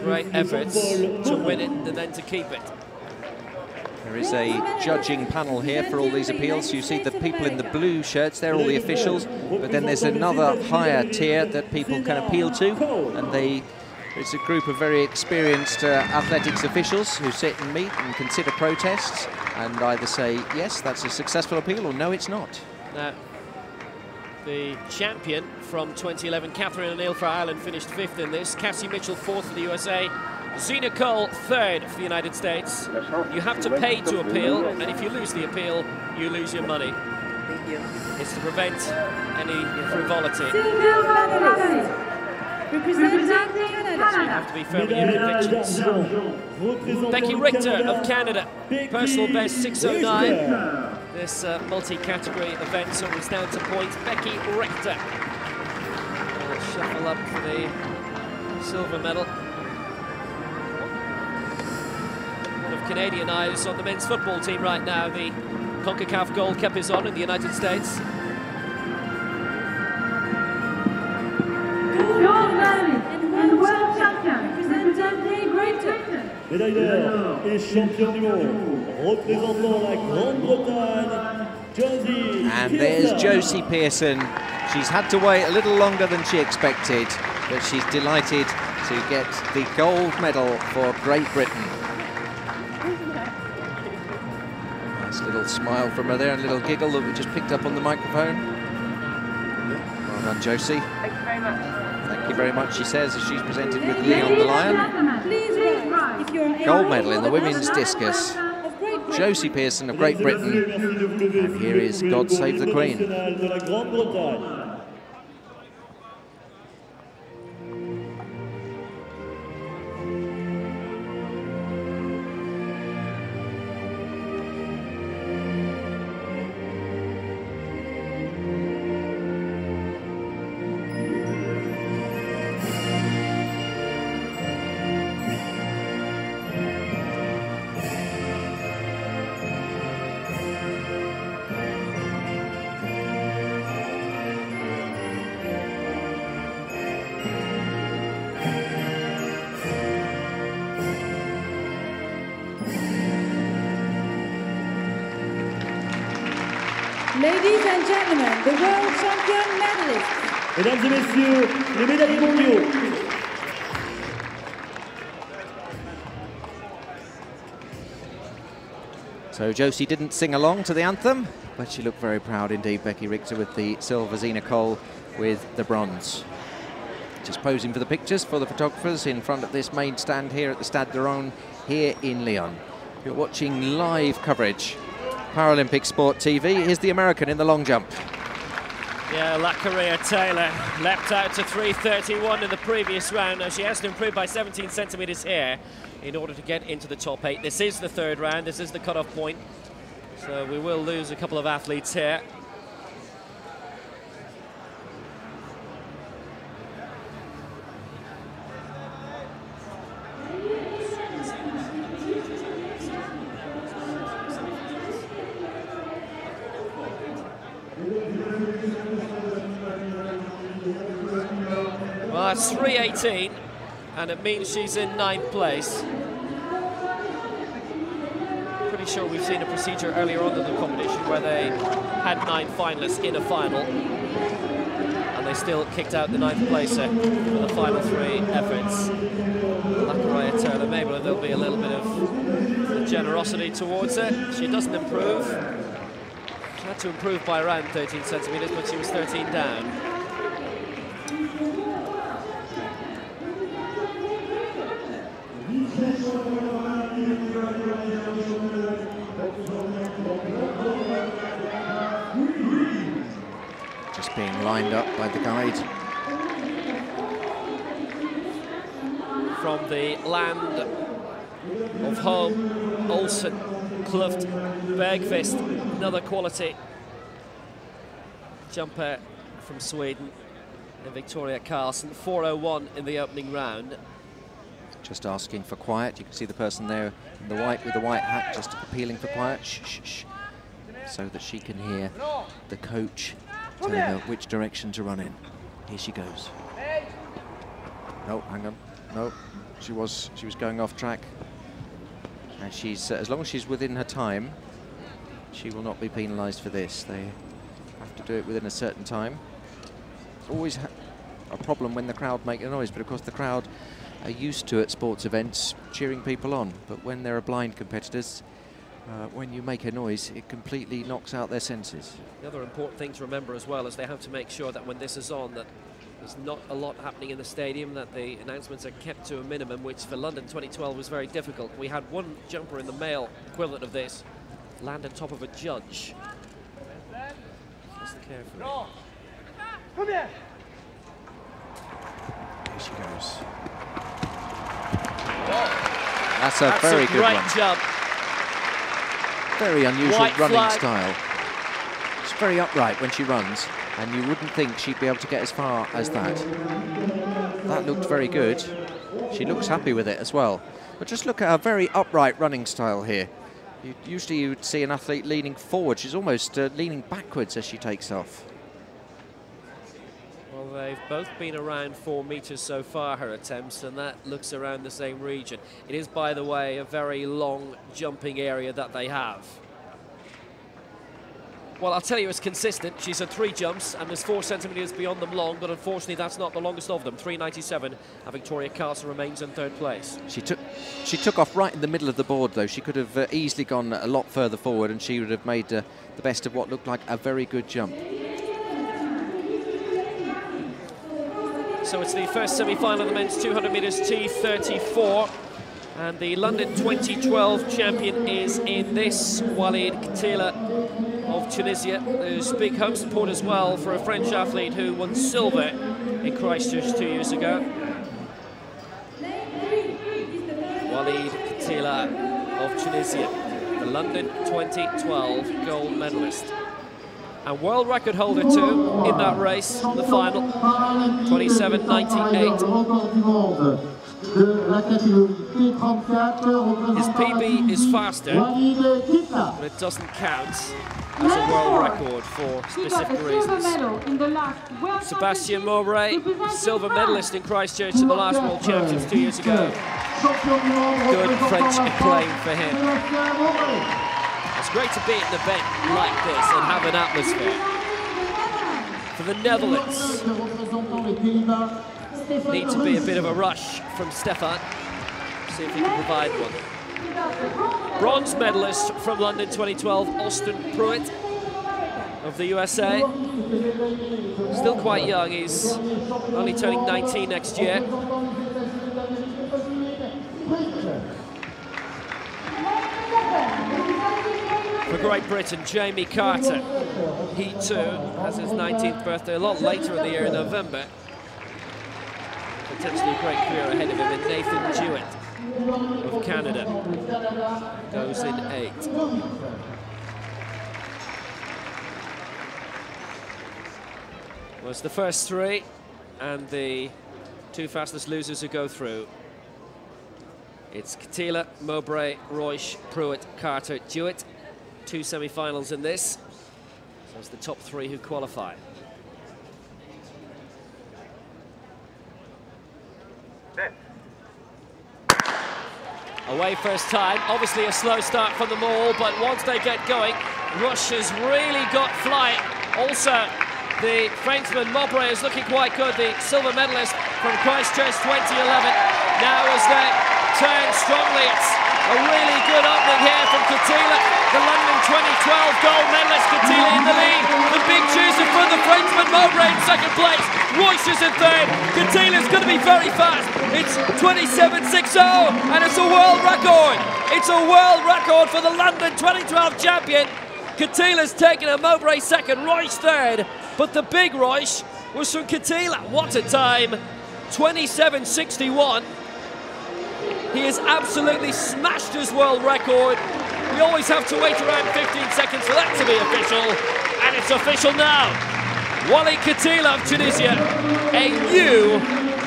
Great efforts to win it and then to keep it. There is a judging panel here for all these appeals. You see the people in the blue shirts, they're all the officials, but then there's another higher tier that people can appeal to, and it's a group of very experienced athletics officials who sit and meet and consider protests and either say, yes, that's a successful appeal, or no, it's not. Now, the champion from 2011, Catherine O'Neill for Ireland, finished 5th in this. Cassie Mitchell 4th for the USA. Zena Cole 3rd for the United States. You have to pay to appeal, and if you lose the appeal, you lose your money. It's to prevent any frivolity. Representing Canada. You have to be firm in your convictions. Becky Richter of Canada, personal best 6:09. This multi-category event, so it's down to points. Becky Richter will shuffle up for the silver medal. Canadian eyes on the men's football team right now. The CONCACAF Gold Cup is on in the United States. Gold medalist and world champion representing Great Britain. Médailleur et champion du monde, représentant la Grande-Bretagne, Josie. And there's Josie Pearson. She's had to wait a little longer than she expected, but she's delighted to get the gold medal for Great Britain. Nice little smile from her there, and a little giggle that we just picked up on the microphone. Well done, Josie. Thank you very much. Thank you very much, she says, as she's presented with Lyon the Lion. Please rise if you're Gold medal in the women's discus. Josie Pearson of Great Britain. And here is God Save the Queen. Ladies and gentlemen, the world champion medalists. Mesdames et messieurs, les médaillés mondiaux. So Josie didn't sing along to the anthem, but she looked very proud indeed, Becky Richter, with the silver, Zina Cole with the bronze. Just posing for the pictures for the photographers in front of this main stand here at the Stade de Rome here in Lyon. You're watching live coverage, Paralympic Sport TV. Here's the American in the long jump. Yeah, La Correa Taylor leapt out to 3:31 in the previous round. Now she has to improve by 17 centimetres here in order to get into the top 8. This is the third round, this is the cut-off point. So we will lose a couple of athletes here. Well, that's 3:18, and it means she's in 9th place. Pretty sure we've seen a procedure earlier on in the competition where they had 9 finalists in a final, and they still kicked out the 9th placer for the final 3 efforts. Lacqueria Turner, maybe there'll be a little bit of generosity towards her. She doesn't improve. She had to improve by around 13 centimetres, but she was 13 down. Just being lined up by the guide. From the land of home, Olsen, Kluft, Bergqvist, another quality jumper from Sweden, and Victoria Karlsson, 4:01 in the opening round. Just asking for quiet. You can see the person there in the white with the white hat just appealing for quiet. Shh, shh, shh. So that she can hear the coach telling her which direction to run in. Here she goes. No, hang on. No, she was going off track. And she's as long as she's within her time, she will not be penalised for this. They have to do it within a certain time. It's always a problem when the crowd make a noise, but of course the crowd are used to at sports events cheering people on, but when there are blind competitors, when you make a noise, it completely knocks out their senses. The other important thing to remember as well is they have to make sure that when this is on, that there's not a lot happening in the stadium, that the announcements are kept to a minimum, which for London 2012 was very difficult. We had one jumper in the male equivalent of this land on top of a judge. Listen carefully. Here she goes. That's a very good one. Great jump. Very unusual White running flag. style. She's very upright when she runs, and you wouldn't think she'd be able to get as far as that. That looked very good. She looks happy with it as well. But just look at her very upright running style here. Usually you'd see an athlete leaning forward. She's almost leaning backwards as she takes off. Well, they've both been around 4 meters so far, her attempts, and that looks around the same region. It is, by the way, a very long jumping area that they have. Well, I'll tell you, it's consistent. She's had 3 jumps, and there's 4 centimetres beyond them long, but unfortunately that's not the longest of them. 3.97, and Victoria Castle remains in 3rd place. She took off right in the middle of the board, though. She could have easily gone a lot further forward, and she would have made the best of what looked like a very good jump. So it's the first semi-final of the men's 200 metres T44. And the London 2012 champion is in this, Walid Khatila of Tunisia. There's big home support as well for a French athlete who won silver in Christchurch 2 years ago. Walid Khatila of Tunisia, the London 2012 gold medalist. And world record holder too in that race, the final, 27.98. His PB is faster, but it doesn't count as a world record for specific reasons. Sébastien Mowbray, silver medalist in Christchurch at the last World Championships 2 years ago. Good French acclaim for him. It's great to be at an event like this and have an atmosphere. For the Netherlands, need to be a bit of a rush from Stefan. See if he can provide one. Bronze medalist from London 2012, Austin Pruitt of the USA. Still quite young, he's only turning 19 next year. For Great Britain, Jamie Carter. He too has his 19th birthday a lot later in the year in November. Potentially a great career ahead of him. And Nathan Jewett of Canada goes in 8th. Well, it's the first 3 and the 2 fastest losers who go through. It's Khatila, Mowbray, Royce, Pruitt, Carter, Jewett. 2 semi-finals in this. So it's the top 3 who qualify. Away first time, obviously a slow start from them all, but once they get going, Rush has really got flight. Also, the Frenchman Mowbray is looking quite good, the silver medalist from Christchurch 2011. Now as they turn strongly, it's a really good opening here from Khatila, the London 2012 gold medalist. Khatila in the lead, the big chooser for the Frenchman Mowbray in 2nd place. Royce is in 3rd. Khatila's going to be very fast. It's 27.60 and it's a world record. It's a world record for the London 2012 champion. Khatila's taken a Mowbray 2nd, Royce 3rd, but the big Royce was from Khatila. What a time, 27.61. He has absolutely smashed his world record. We always have to wait around 15 seconds for that to be official, and it's official now. Walid Khatila of Tunisia, a new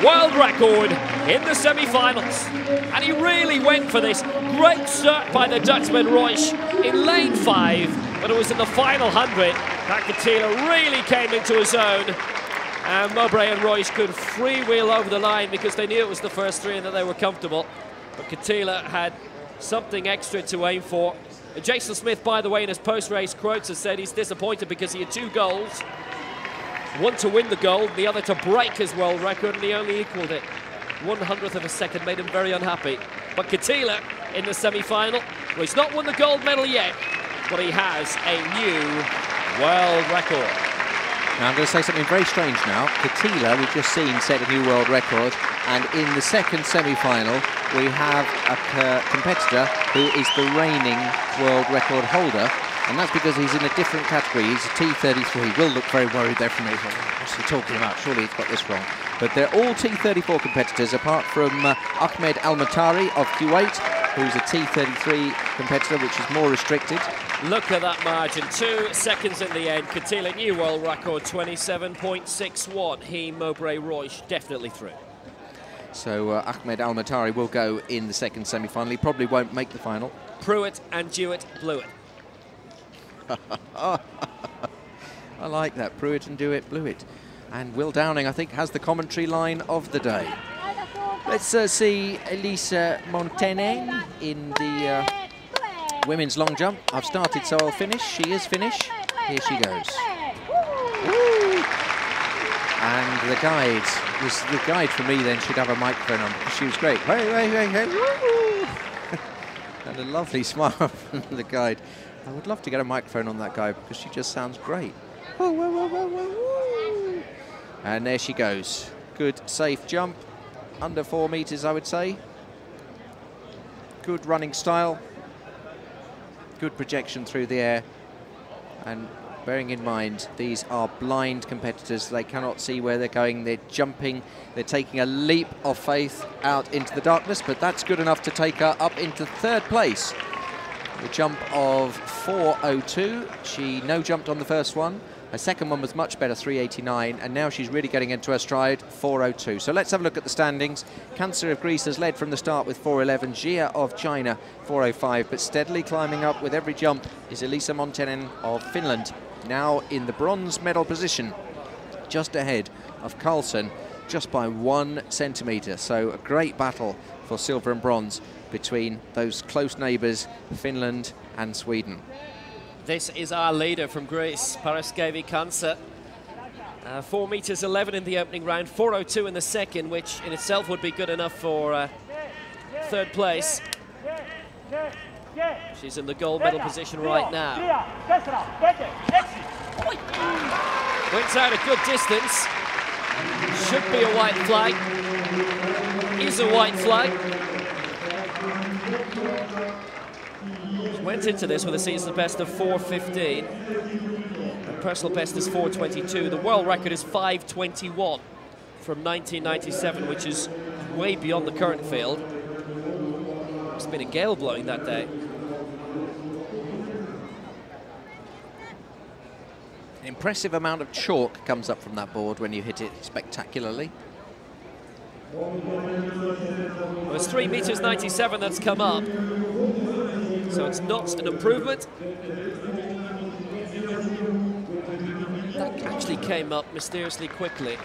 world record in the semi-finals. And he really went for this. Great start by the Dutchman Royce in lane 5, but it was in the final 100 that Khatila really came into his own. And Mowbray and Royce could freewheel over the line because they knew it was the first 3 and that they were comfortable. But Khatila had something extra to aim for. Jason Smith, by the way, in his post-race quotes has said he's disappointed because he had 2 goals. One to win the gold, the other to break his world record, and he only equalled it. 1/100th of a second made him very unhappy. But Khatila in the semi-final, well, he's not won the gold medal yet, but he has a new world record. Now I'm going to say something very strange now. Khatila, we've just seen, set a new world record, and in the 2nd semi-final, we have a competitor who is the reigning world record holder, and that's because he's in a different category. He's a T43. Will look very worried there from me. What's he talking about? Surely he's got this wrong. But they're all T34 competitors, apart from Ahmed Al-Matari of Kuwait, who's a T33 competitor, which is more restricted. Look at that margin, 2 seconds in the end. Khatila, new world record, 27.61. He, Mowbray, Royce, definitely through. So Ahmed Al-Matari will go in the 2nd semi-final. He probably won't make the final. Pruitt and Jewett blew it. I like that. Pruitt and Jewett blew it. And Will Downing, I think, has the commentary line of the day. Let's see Elisa Montaigne in the women's long jump. I've started, so I'll finish. She is finished. Here she goes. Woo! And the guide for me then should have a microphone on because she was great. Hey, woo! And a lovely smile from the guide. I would love to get a microphone on that guy because she just sounds great. Woo, woo, woo, woo, woo, woo. And there she goes. Good, safe jump. Under 4 meters, I would say. Good running style. Good projection through the air. And bearing in mind, these are blind competitors. They cannot see where they're going. They're jumping. They're taking a leap of faith out into the darkness, but that's good enough to take her up into 3rd place. The jump of 4:02. She no-jumped on the first one. Her second one was much better, 3:89, and now she's really getting into her stride, 4:02. So let's have a look at the standings. Cancer of Greece has led from the start with 4:11. Jia of China, 4:05, but steadily climbing up with every jump is Elisa Monteinen of Finland, now in the bronze medal position, just ahead of Carlsen, just by 1 centimetre. So a great battle for silver and bronze between those close neighbours, Finland and Sweden. This is our leader from Greece, Paraskevi Cancer. 4 meters 11 in the opening round, 4:02 in the second, which in itself would be good enough for 3rd place. She's in the gold medal position right now. Went out a good distance. Should be a white flag. Is a white flag. Went into this with a season best of 4:15. The personal best is 4:22. The world record is 5:21 from 1997, which is way beyond the current field. It's been a gale blowing that day. An impressive amount of chalk comes up from that board when you hit it spectacularly. Well, it's 3 meters 97 that's come up. So it's not an improvement. That actually came up mysteriously quickly.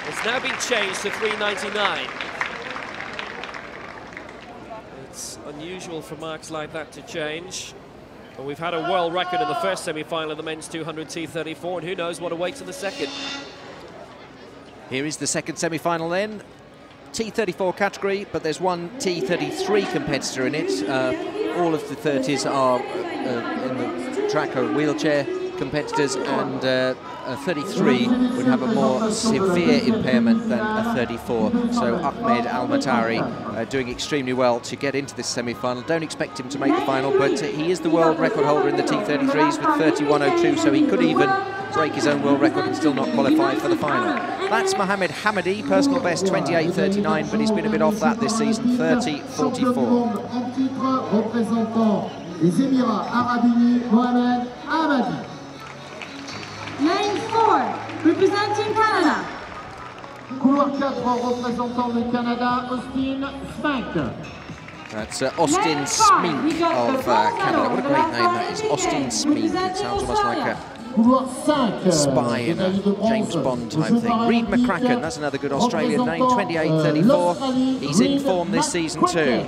It's now been changed to 3:99. It's unusual for marks like that to change. But we've had a world record in the first semi-final of the men's 200 T34, and who knows what awaits in the second. Here is the second semi-final then. T34 category, but there's one T33 competitor in it. All of the 30s are in the track are wheelchair competitors, and a 33 would have a more severe impairment than a 34. So Ahmed Al-Matari doing extremely well to get into this semi-final. Don't expect him to make the final, but he is the world record holder in the T33s with 31:02, so he could even break his own world record and still not qualify for the final. That's Mohamed Hamadi, personal best 28:39, but he's been a bit off that this season, 30:44. Lane 4, representing Canada. Couloir 4, représentant le Canada, Austin Smink. That's Austin Smink of Canada. What a great name that is, Austin Smink. It sounds almost like a spy in a James Bond type thing. Reid McCracken, that's another good Australian name, 28:34. He's in form this season too.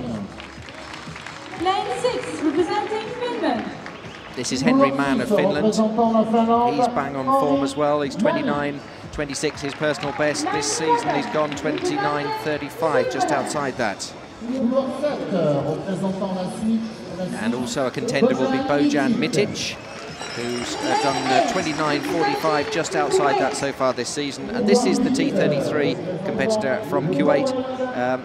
Lane 6, representing Finland. This is Henry Mann of Finland. He's bang on form as well. He's 29:26, his personal best. This season he's gone 29:35, just outside that. And also a contender will be Bojan Mitic, who's done 29:45, just outside that so far this season. And this is the T33 competitor from Kuwait.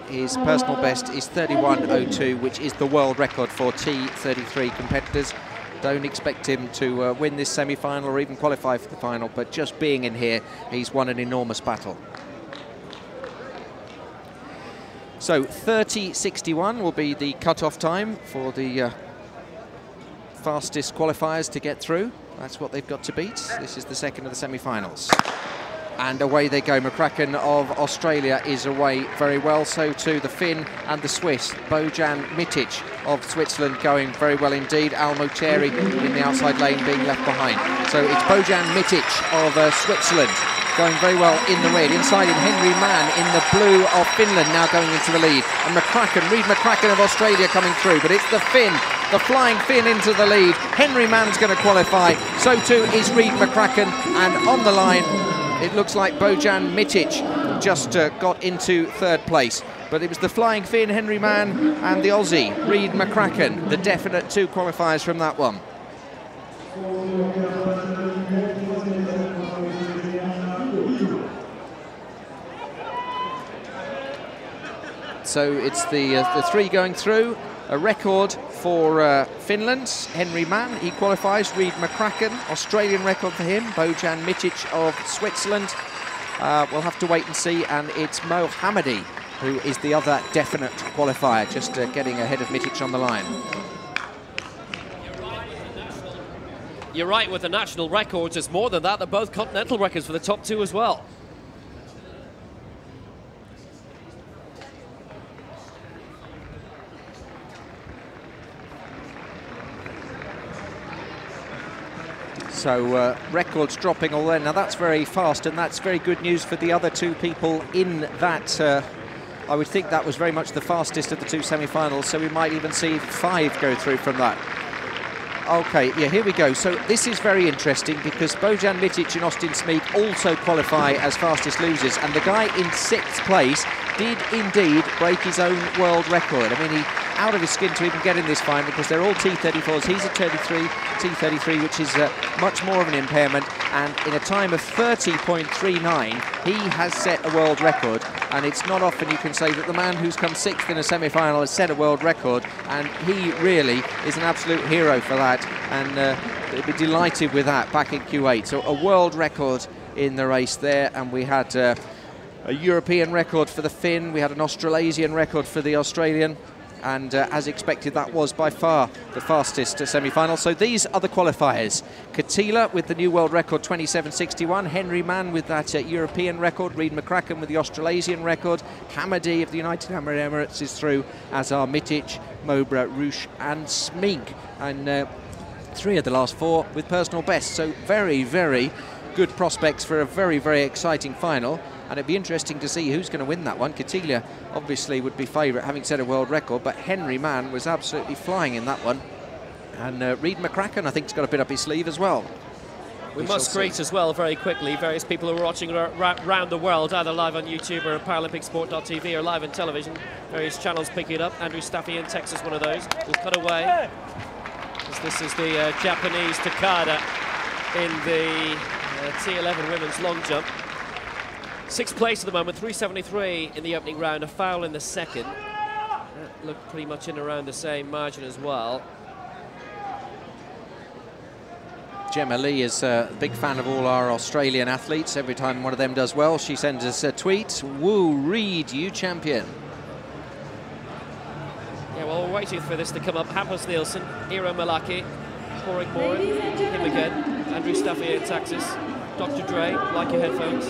His personal best is 31:02, which is the world record for T33 competitors. Don't expect him to win this semi-final or even qualify for the final, but just being in here, he's won an enormous battle. So 30:61 will be the cut-off time for the fastest qualifiers to get through. That's what they've got to beat. This is the second of the semi-finals. And away they go. McCracken of Australia is away very well, so too the Finn and the Swiss. Bojan Mitic of Switzerland going very well indeed. Al-Mocheri in the outside lane being left behind. So it's Bojan Mitic of Switzerland going very well in the red. Inside him, Henry Mann in the blue of Finland now going into the lead. And McCracken, Reid McCracken of Australia coming through, but it's the Finn the flying Finn into the lead. Henry Mann's going to qualify, so too is Reid McCracken, and on the line it looks like Bojan Mitic just got into third place. But it was the flying Finn, Henry Mann, and the Aussie, Reid McCracken, the definite two qualifiers from that one. So it's the three going through. A record for Finland, Henry Mann, he qualifies. Reid McCracken, Australian record for him. Bojan Mitic of Switzerland. We'll have to wait and see, and it's Mo Hamady who is the other definite qualifier, just getting ahead of Mitic on the line. You're right with the national records. It's more than that. They're both continental records for the top two as well. So records dropping all there. Now that's very fast, and that's very good news for the other two people in that. I would think that was very much the fastest of the two semi-finals, so we might even see 5 go through from that. Okay, yeah, here we go. So this is very interesting because Bojan Mitic and Austin Smeek also qualify as fastest losers, and the guy in 6th place did indeed break his own world record. I mean, he out of his skin to even get in this final because they're all T34s. He's a T33, which is much more of an impairment, and in a time of 30.39, he has set a world record, and it's not often you can say that the man who's come 6th in a semi-final has set a world record, and he really is an absolute hero for that, and they'd be delighted with that back in Q8. So a world record in the race there, and we had a European record for the Finn, we had an Australasian record for the Australian, and as expected, that was by far the fastest semi-final. So these are the qualifiers. Katila with the new world record, 27.61. Henry Mann with that European record. Reid McCracken with the Australasian record. Hamady of the United Arab Emirates is through, as are Mitic, Mobra, Rush and Smeek. And 3 of the last 4 with personal bests. So very, very good prospects for a very, very exciting final. And it'd be interesting to see who's going to win that one. Katila obviously would be favourite, having set a world record, but Henry Mann was absolutely flying in that one. And Reid McCracken, I think, has got a bit up his sleeve as well. We must greet as well, very quickly, various people who are watching around the world, either live on YouTube or ParalympicSport.tv or live on television. Various channels picking it up. Andrew Staffy in Texas, one of those. We'll cut away. This is the Japanese Takada in the T11 women's long jump. 6th place at the moment, 373 in the opening round, a foul in the second. That looked pretty much in around the same margin as well. Gemma Lee is a big fan of all our Australian athletes. Every time one of them does well, she sends us a tweet. Woo, Reid, you champion. Yeah, well, we're waiting for this to come up. Hampus Nielsen, Eero Malaki, Porik Morin, him again, Andrew Staffy in Texas, Dr. Dre, like your headphones.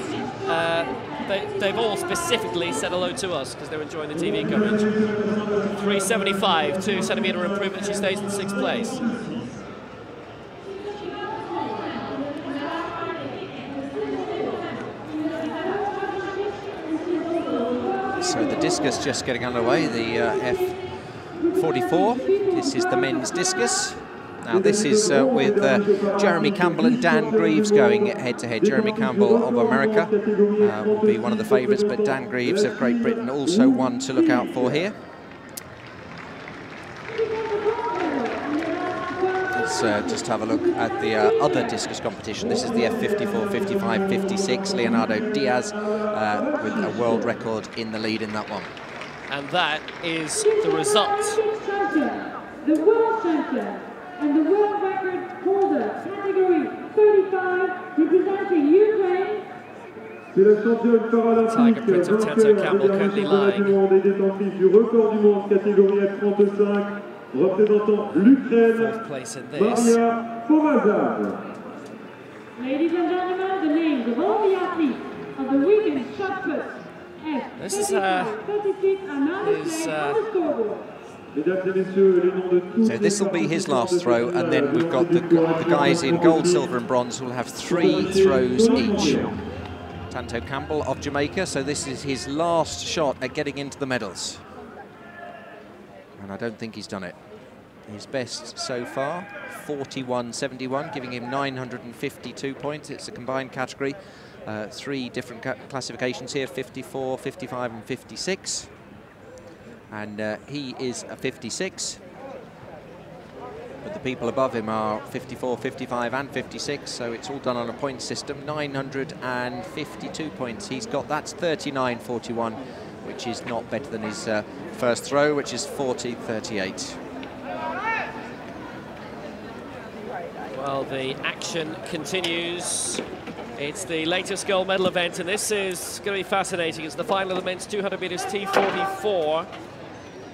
They've all specifically said hello to us because they're enjoying the TV coverage. 375, 2 centimetre improvement. She stays in 6th place. So the discus just getting underway, the F44. This is the men's discus. Now this is with Jeremy Campbell and Dan Greaves going head-to-head. Jeremy Campbell of America will be one of the favourites, but Dan Greaves of Great Britain also one to look out for here. Let's just have a look at the other discus competition. This is the F54, 55, 56. Leonardo Diaz with a world record in the lead in that one. And that is the result. The world champion and the world record holder, category 35, representing Ukraine. Tiger Prince of Tanto Campbell currently lying. Fourth place in this. Ladies and gentlemen, the names of all the athletes of the weekend shot put This is so this will be his last throw, and then we've got the guys in gold, silver and bronze who will have 3 throws each. Tanto Campbell of Jamaica, so this is his last shot at getting into the medals. And I don't think he's done it. His best so far, 41.71, giving him 952 points. It's a combined category. 3 different classifications here, 54, 55 and 56. And he is a 56. But the people above him are 54, 55 and 56, so it's all done on a point system. 952 points he's got. That's 39.41, which is not better than his first throw, which is 40.38. Well, the action continues. It's the latest gold medal event, and this is going to be fascinating. It's the final of the men's 200 meters T44.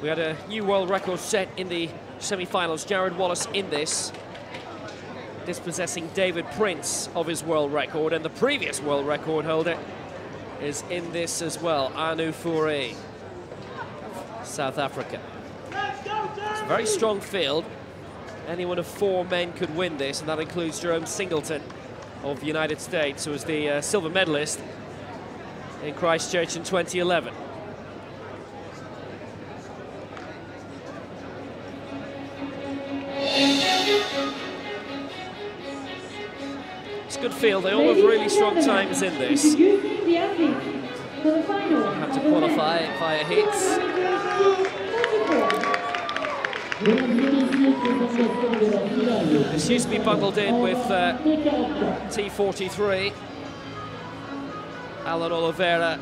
We had a new world record set in the semi-finals. Jared Wallace in this, dispossessing David Prince of his world record, and the previous world record holder is in this as well, Anu Fourie, South Africa. It's a very strong field. Any one of 4 men could win this, and that includes Jerome Singleton of the United States, who was the silver medalist in Christchurch in 2011. It's a good field. They all have really strong times in this. Have to qualify via heats. This used to be bundled in with T43. Alan Oliveira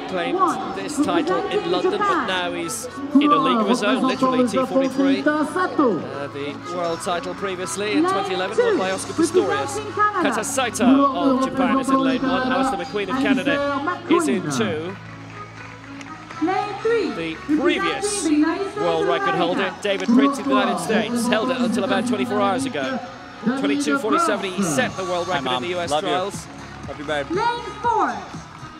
claimed this title in London, but now he's in a league of his own, literally. T43, the world title previously in 2011, won by Oscar Pistorius. Kata Saito of Japan is in lane 1. Alistair McQueen of Canada is in 2. The previous world record holder, David Prince of the United States, held it until about 24 hours ago. 22.47, he set the world record in the US trials. Love you, babe. Lane 4.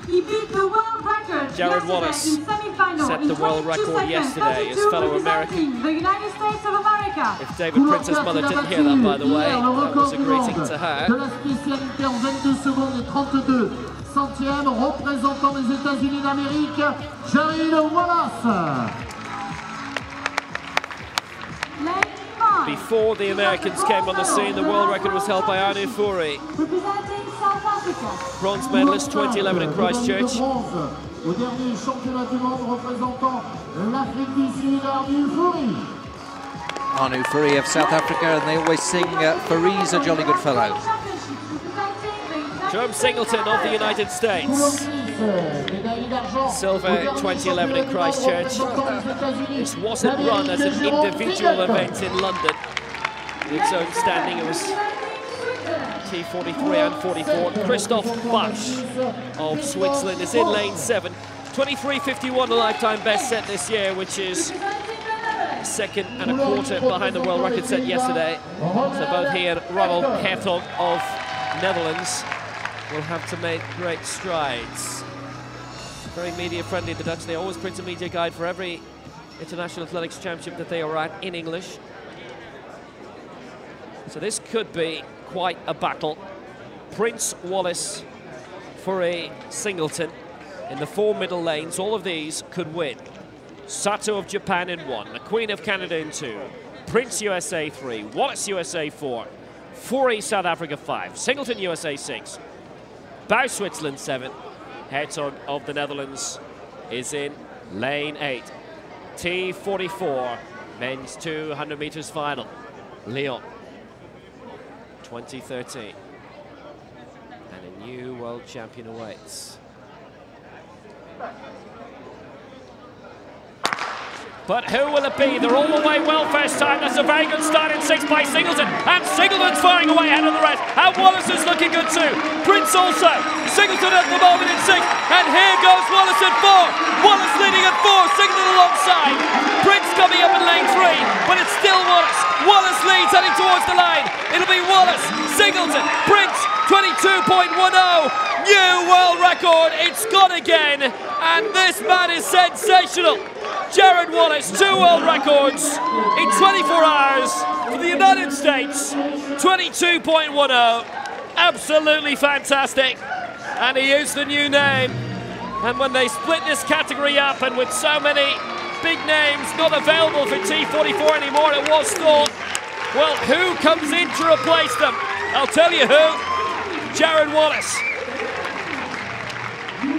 He beat the world record. Jared Wallace set the world record yesterday, his fellow American. The United States of America. If David Prince's mother didn't hear that, by the way, that was a greeting to her. Centième, représentant les États-Unis d'Amérique, Jared Wallace. Before the Americans came on the scene, the world record was held by Anu Fourie, bronze medalist 2011 in Christchurch. Au dernier championnat du monde représentant l'Afrique du Sud, Anu Fourie. Anu Fourie of South Africa, and they always sing Fourie's a jolly good fellow. Jerome Singleton of the United States. Silver 2011 in Christchurch. This wasn't run as an individual event in London. In its own standing, it was T43 and 44. Christoph Busch of Switzerland is in lane 7. 23.51, a lifetime best set this year, which is 2nd and a quarter behind the world record set yesterday. So both he and Ronald Hertog of Netherlands will have to make great strides. Very media friendly, the Dutch. They always print a media guide for every International Athletics Championship that they are at in English. So this could be quite a battle. Prince, Wallace, Fourie, Singleton in the 4 middle lanes. All of these could win. Sato of Japan in 1, the Queen of Canada in 2, Prince USA 3, Wallace USA 4, Fourie South Africa 5, Singleton USA 6, Bow Switzerland 7, Hertog of the Netherlands is in lane 8. T44 men's 200 meters final, Lyon 2013, and a new world champion awaits. But who will it be? They're all the way well first time. That's a very good start in 6 by Singleton. And Singleton's firing away ahead of the rest. And Wallace is looking good too. Prince also. Singleton at the moment in 6. And here goes Wallace at 4. Wallace leading at 4. Singleton alongside. Prince coming up in lane 3. But it's still Wallace. Wallace leads heading towards the line. It'll be Wallace, Singleton, Prince, 22.10. New world record. It's gone again. And this man is sensational. Jared Wallace, 2 world records in 24 hours for the United States, 22.10, absolutely fantastic, and he used the new name, and when they split this category up, and with so many big names not available for T44 anymore, it was thought. Well, who comes in to replace them? I'll tell you who. Jared Wallace.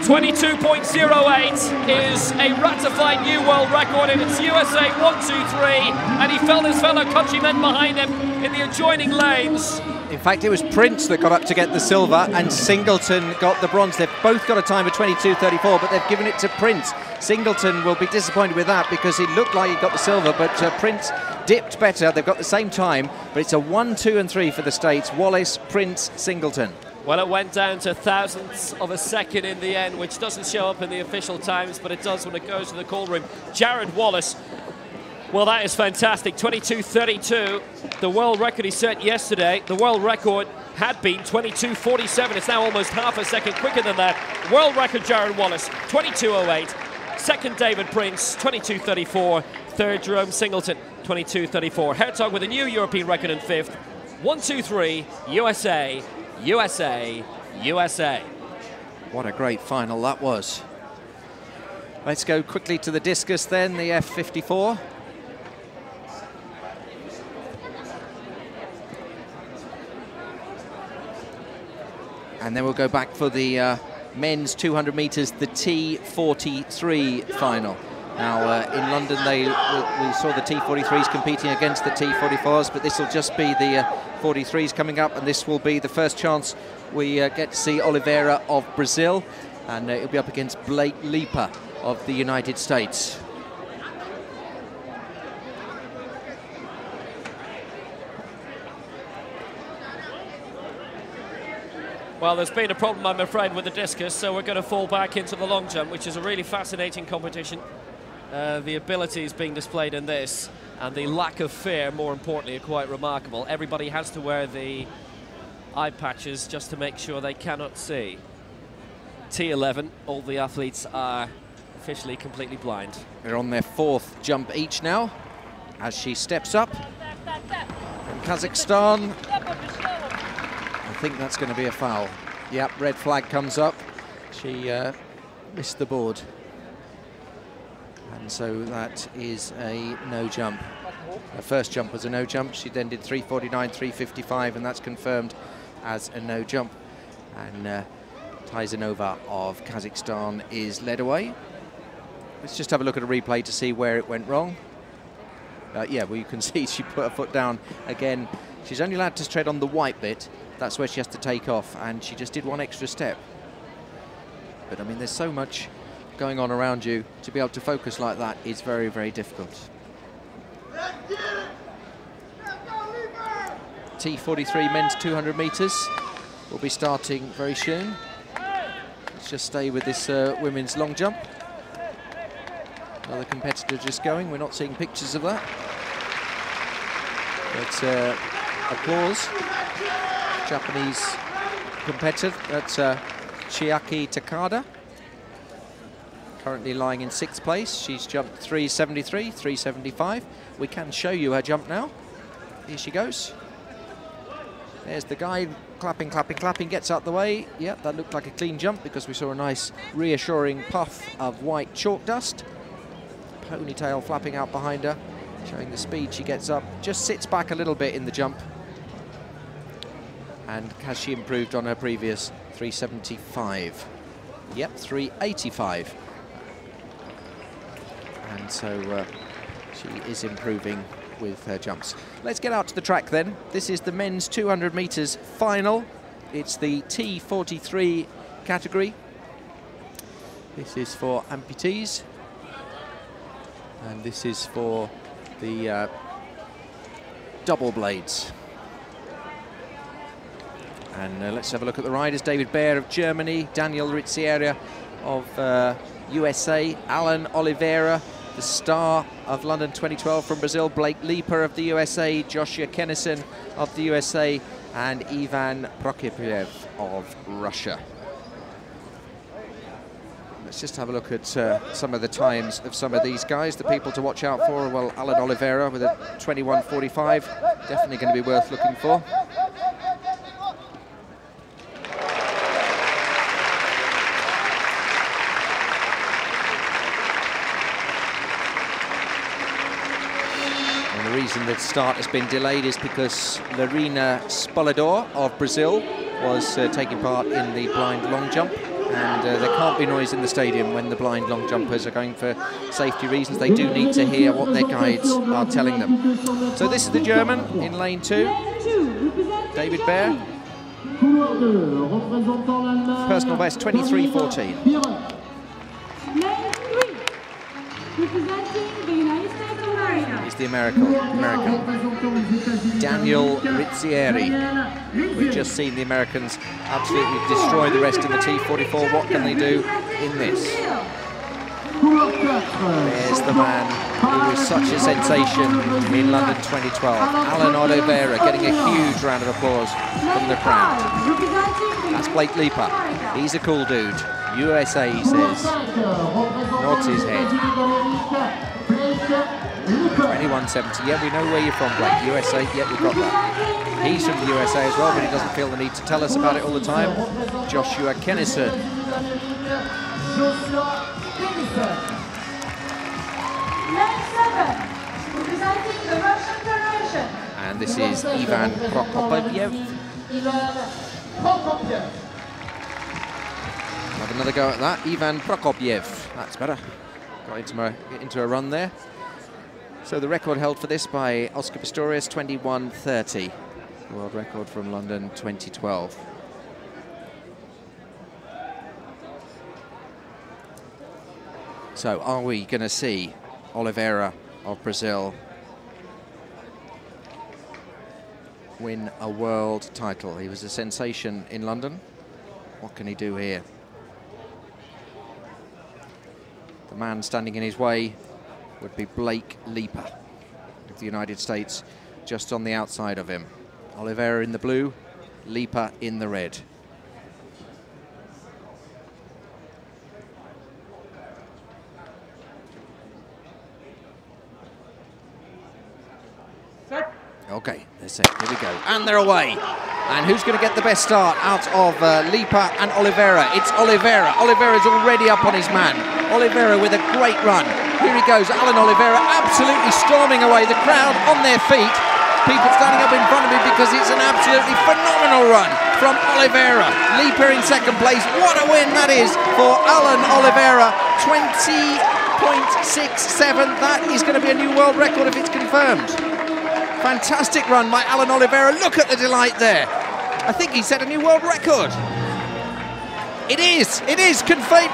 22.08 is a ratified new world record, and it's USA 1-2-3, and he felt his fellow countrymen behind him in the adjoining lanes. In fact, it was Prince that got up to get the silver, and Singleton got the bronze. They've both got a time of 22.34, but they've given it to Prince. Singleton will be disappointed with that because he looked like he got the silver, but Prince dipped better. They've got the same time, but it's a 1, 2 and 3 for the States. Wallace, Prince, Singleton. Well, it went down to thousandths of a second in the end, which doesn't show up in the official times, but it does when it goes to the call room. Jared Wallace, well, that is fantastic. 22.32, the world record he set yesterday. The world record had been 22.47. It's now almost half a second quicker than that. World record, Jared Wallace, 22.08. Second, David Prince, 22.34. Third, Jerome Singleton, 22.34. Herzog with a new European record in fifth. 1, 2, 3, USA, USA, USA. What a great final that was. Let's go quickly to the discus then, the F54. And then we'll go back for the men's 200 metres, the T43 final. Now, in London, we saw the T43s competing against the T44s, but this will just be the 43s coming up, and this will be the first chance we get to see Oliveira of Brazil, and it'll be up against Blake Leaper of the United States. Well, there's been a problem, I'm afraid, with the discus, so we're going to fall back into the long jump, which is a really fascinating competition. The abilities being displayed in this and the lack of fear, more importantly, are quite remarkable. Everybody has to wear the eye patches just to make sure they cannot see. T11, all the athletes are officially completely blind. They're on their fourth jump each now as she steps up from Kazakhstan. I think that's going to be a foul. Yep, red flag comes up. She missed the board. And so that is a no jump. Her first jump was a no jump. She then did 3:49, 3:55, and that's confirmed as a no jump. And Taisanova of Kazakhstan is led away. Let's just have a look at a replay to see where it went wrong. Yeah, well, you can see she put her foot down again. She's only allowed to tread on the white bit. That's where she has to take off, and she just did one extra step. But I mean, there's so much going on around you, to be able to focus like that is very, very difficult. T43 men's 200 metres will be starting very soon. Let's just stay with this women's long jump. Another competitor just going. We're not seeing pictures of that. But applause. Japanese competitor, that's Chiaki Takada. Currently lying in 6th place. She's jumped 3:73, 3:75. We can show you her jump now. Here she goes. There's the guy clapping, clapping, clapping, gets out the way. Yep, that looked like a clean jump because we saw a nice reassuring puff of white chalk dust. Ponytail flapping out behind her, showing the speed she gets up. Just sits back a little bit in the jump. And has she improved on her previous 3:75? Yep, 3:85. And so she is improving with her jumps. Let's get out to the track then. This is the men's 200 metres final. It's the T43 category. This is for amputees. And this is for the double blades. And let's have a look at the riders. David Baer of Germany, Daniel Rizziera of USA, Alan Oliveira, the star of London 2012 from Brazil, Blake Leaper of the USA, Joshua Kennison of the USA, and Ivan Prokopiev of Russia. Let's just have a look at some of the times of some of these guys. The people to watch out for, well, Alan Oliveira with a 21:45, definitely going to be worth looking for. reason the start has been delayed is because Lorena Spolador of Brazil was taking part in the blind long jump, and there can't be noise in the stadium when the blind long jumpers are going for safety reasons. They do need to hear what their guides are telling them. So this is the German in lane 2, David Baer. Personal best 23:14. Representing the United States of America. He's the American. Daniel Rizzieri. We've just seen the Americans absolutely destroy the rest in the T44. What can they do in this? There's the man who was such a sensation in London 2012. Alan Oliveira getting a huge round of applause from the crowd. That's Blake Leaper. He's a cool dude. USA, he says. Nods his head. 21.70. Yeah, we know where you're from, Blake. USA, yeah, we've got that. He's from the USA as well, but he doesn't feel the need to tell us about it all the time. Joshua Kennison. Representing the Russian Federation. And this is Ivan Prokopiev. Have another go at that. Ivan Prokopiev. That's better. Got into a run there. So the record held for this by Oscar Pistorius, 21:30. World record from London 2012. So are we going to see Oliveira of Brazil win a world title? He was a sensation in London. What can he do here? The man standing in his way would be Blake Leaper of the United States, just on the outside of him. Oliveira in the blue, Leaper in the red. Okay, that's it. Here we go. And they're away. And who's going to get the best start out of Leaper and Oliveira? It's Oliveira. Oliveira's already up on his man. Oliveira with a great run. Here he goes. Alan Oliveira absolutely storming away. The crowd on their feet. People standing up in front of him because it's an absolutely phenomenal run from Oliveira. Leaper in second place. What a win that is for Alan Oliveira. 20.67. That is going to be a new world record if it's confirmed. Fantastic run by Alan Oliveira. Look at the delight there. I think he set a new world record. It is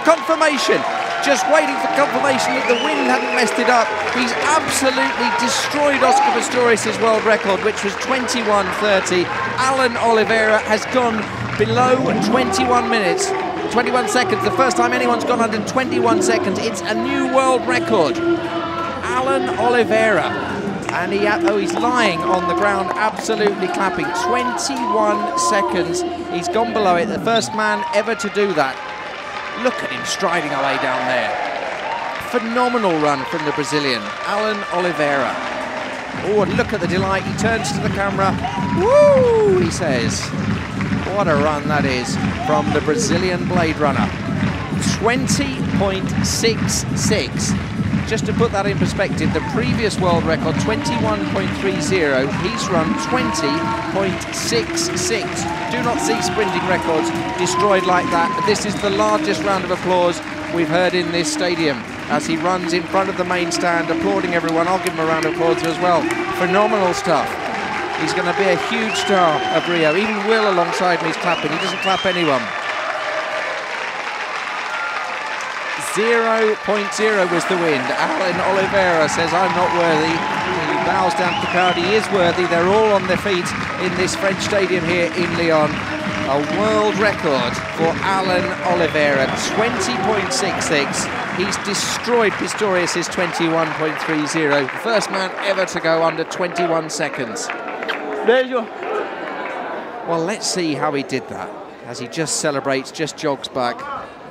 confirmation. Just waiting for confirmation that the wind hadn't messed it up. He's absolutely destroyed Oscar Pistorius' world record, which was 21:30. Alan Oliveira has gone below 21 minutes, 21 seconds. The first time anyone's gone under 21 seconds. It's a new world record. Alan Oliveira. And he's lying on the ground, absolutely clapping. 21 seconds. He's gone below it. The first man ever to do that. Look at him striding away down there. Phenomenal run from the Brazilian, Alan Oliveira. Oh, and look at the delight. He turns to the camera. Woo, he says. What a run that is from the Brazilian Blade Runner. 20.66. Just to put that in perspective, the previous world record, 21.30, he's run 20.66. Do not see sprinting records destroyed like that. This is the largest round of applause we've heard in this stadium as he runs in front of the main stand, applauding everyone. I'll give him a round of applause as well. Phenomenal stuff. He's going to be a huge star of Rio. Even Will alongside me is clapping. He doesn't clap anyone. 0.0 was the wind. Alan Oliveira says, I'm not worthy. He bows down to the crowd. He is worthy. They're all on their feet in this French stadium here in Lyon. A world record for Alan Oliveira, 20.66. He's destroyed Pistorius' 21.30. First man ever to go under 21 seconds. Well, let's see how he did that as he just celebrates, just jogs back.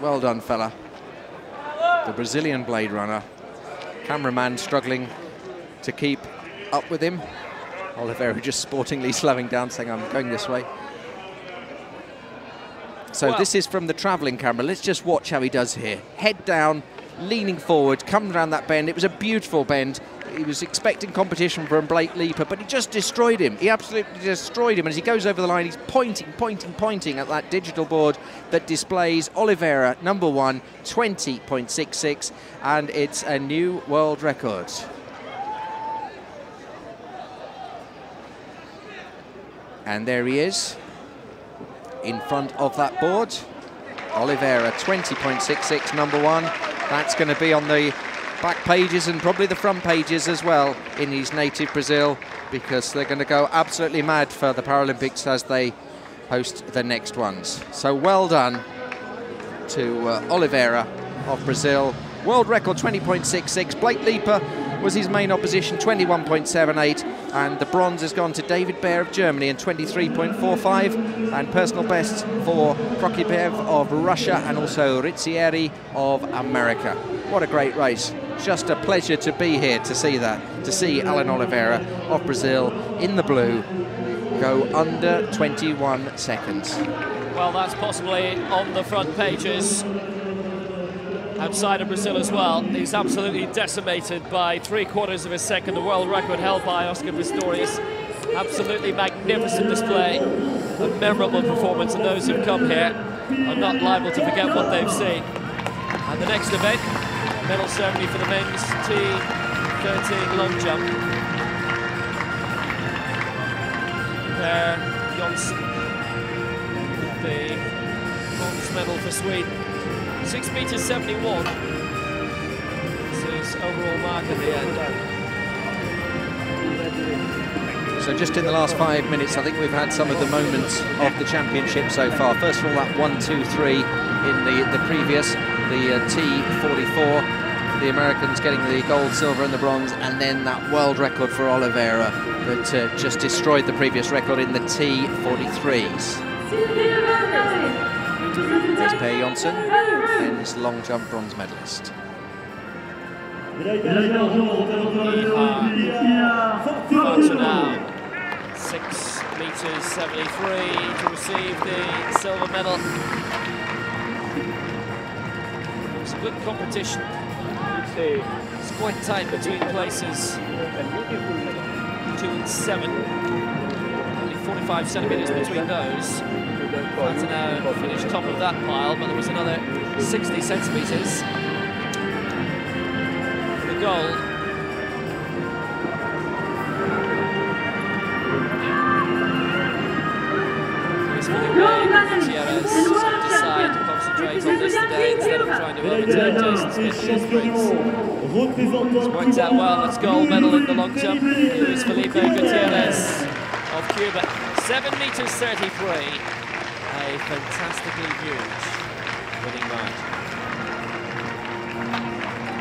Well done, fella. The Brazilian Blade Runner. Cameraman struggling to keep up with him. Oliveira just sportingly slowing down, saying, I'm going this way. So this is from the travelling camera. Let's just watch how he does here. Head down, leaning forward, coming around that bend. It was a beautiful bend. he was expecting competition from Blake Leaper, but he just destroyed him. He absolutely destroyed him. And as he goes over the line, he's pointing at that digital board that displays Oliveira, number 1, 20.66, and it's a new world record. And there he is, in front of that board. Oliveira, 20.66, number 1. That's going to be on the back pages and probably the front pages as well in his native Brazil, because they're going to go absolutely mad for the Paralympics as they host the next ones. So well done to Oliveira of Brazil. World record 20.66. Blake Leaper was his main opposition, 21.78, and the bronze has gone to David Baer of Germany in 23.45, and personal best for Prokopiev of Russia and also Rizzieri of America. What a great race. Just a pleasure to be here to see that, to see Alan Oliveira of Brazil in the blue go under 21 seconds. Well, that's possibly on the front pages outside of Brazil as well. He's absolutely decimated by 3/4 of a second. The world record held by Oscar Pistorius. Absolutely magnificent display, a memorable performance, and those who've come here are not liable to forget what they've seen. And the next event, medal ceremony for the men's T43 long jump. Jonsson with the bronze medal for Sweden. 6 meters 71. This is overall mark at the end. So just in the last 5 minutes, I think we've had some of the moments of the championship so far. First of all, that 1-2-3 in the previous, the T44, the Americans getting the gold, silver and the bronze, and then that world record for Oliveira that just destroyed the previous record in the T43s. There's Per Jonsson, men's long jump bronze medalist. Now, 6 meters 73 to receive the silver medal. It's a good competition. It's quite tight between places 2 and 7. Only 45 centimeters between those. Now finished top of that pile, but there was another 60 centimeters for the gold. Gutierrez decide to concentrate on this today instead of trying to overtake Jason Smith in his sprints. It's worked out well. That's gold medal in the long jump. Here is Felipe Gutierrez of Cuba. 7 meters 33. A fantastically huge winning mark.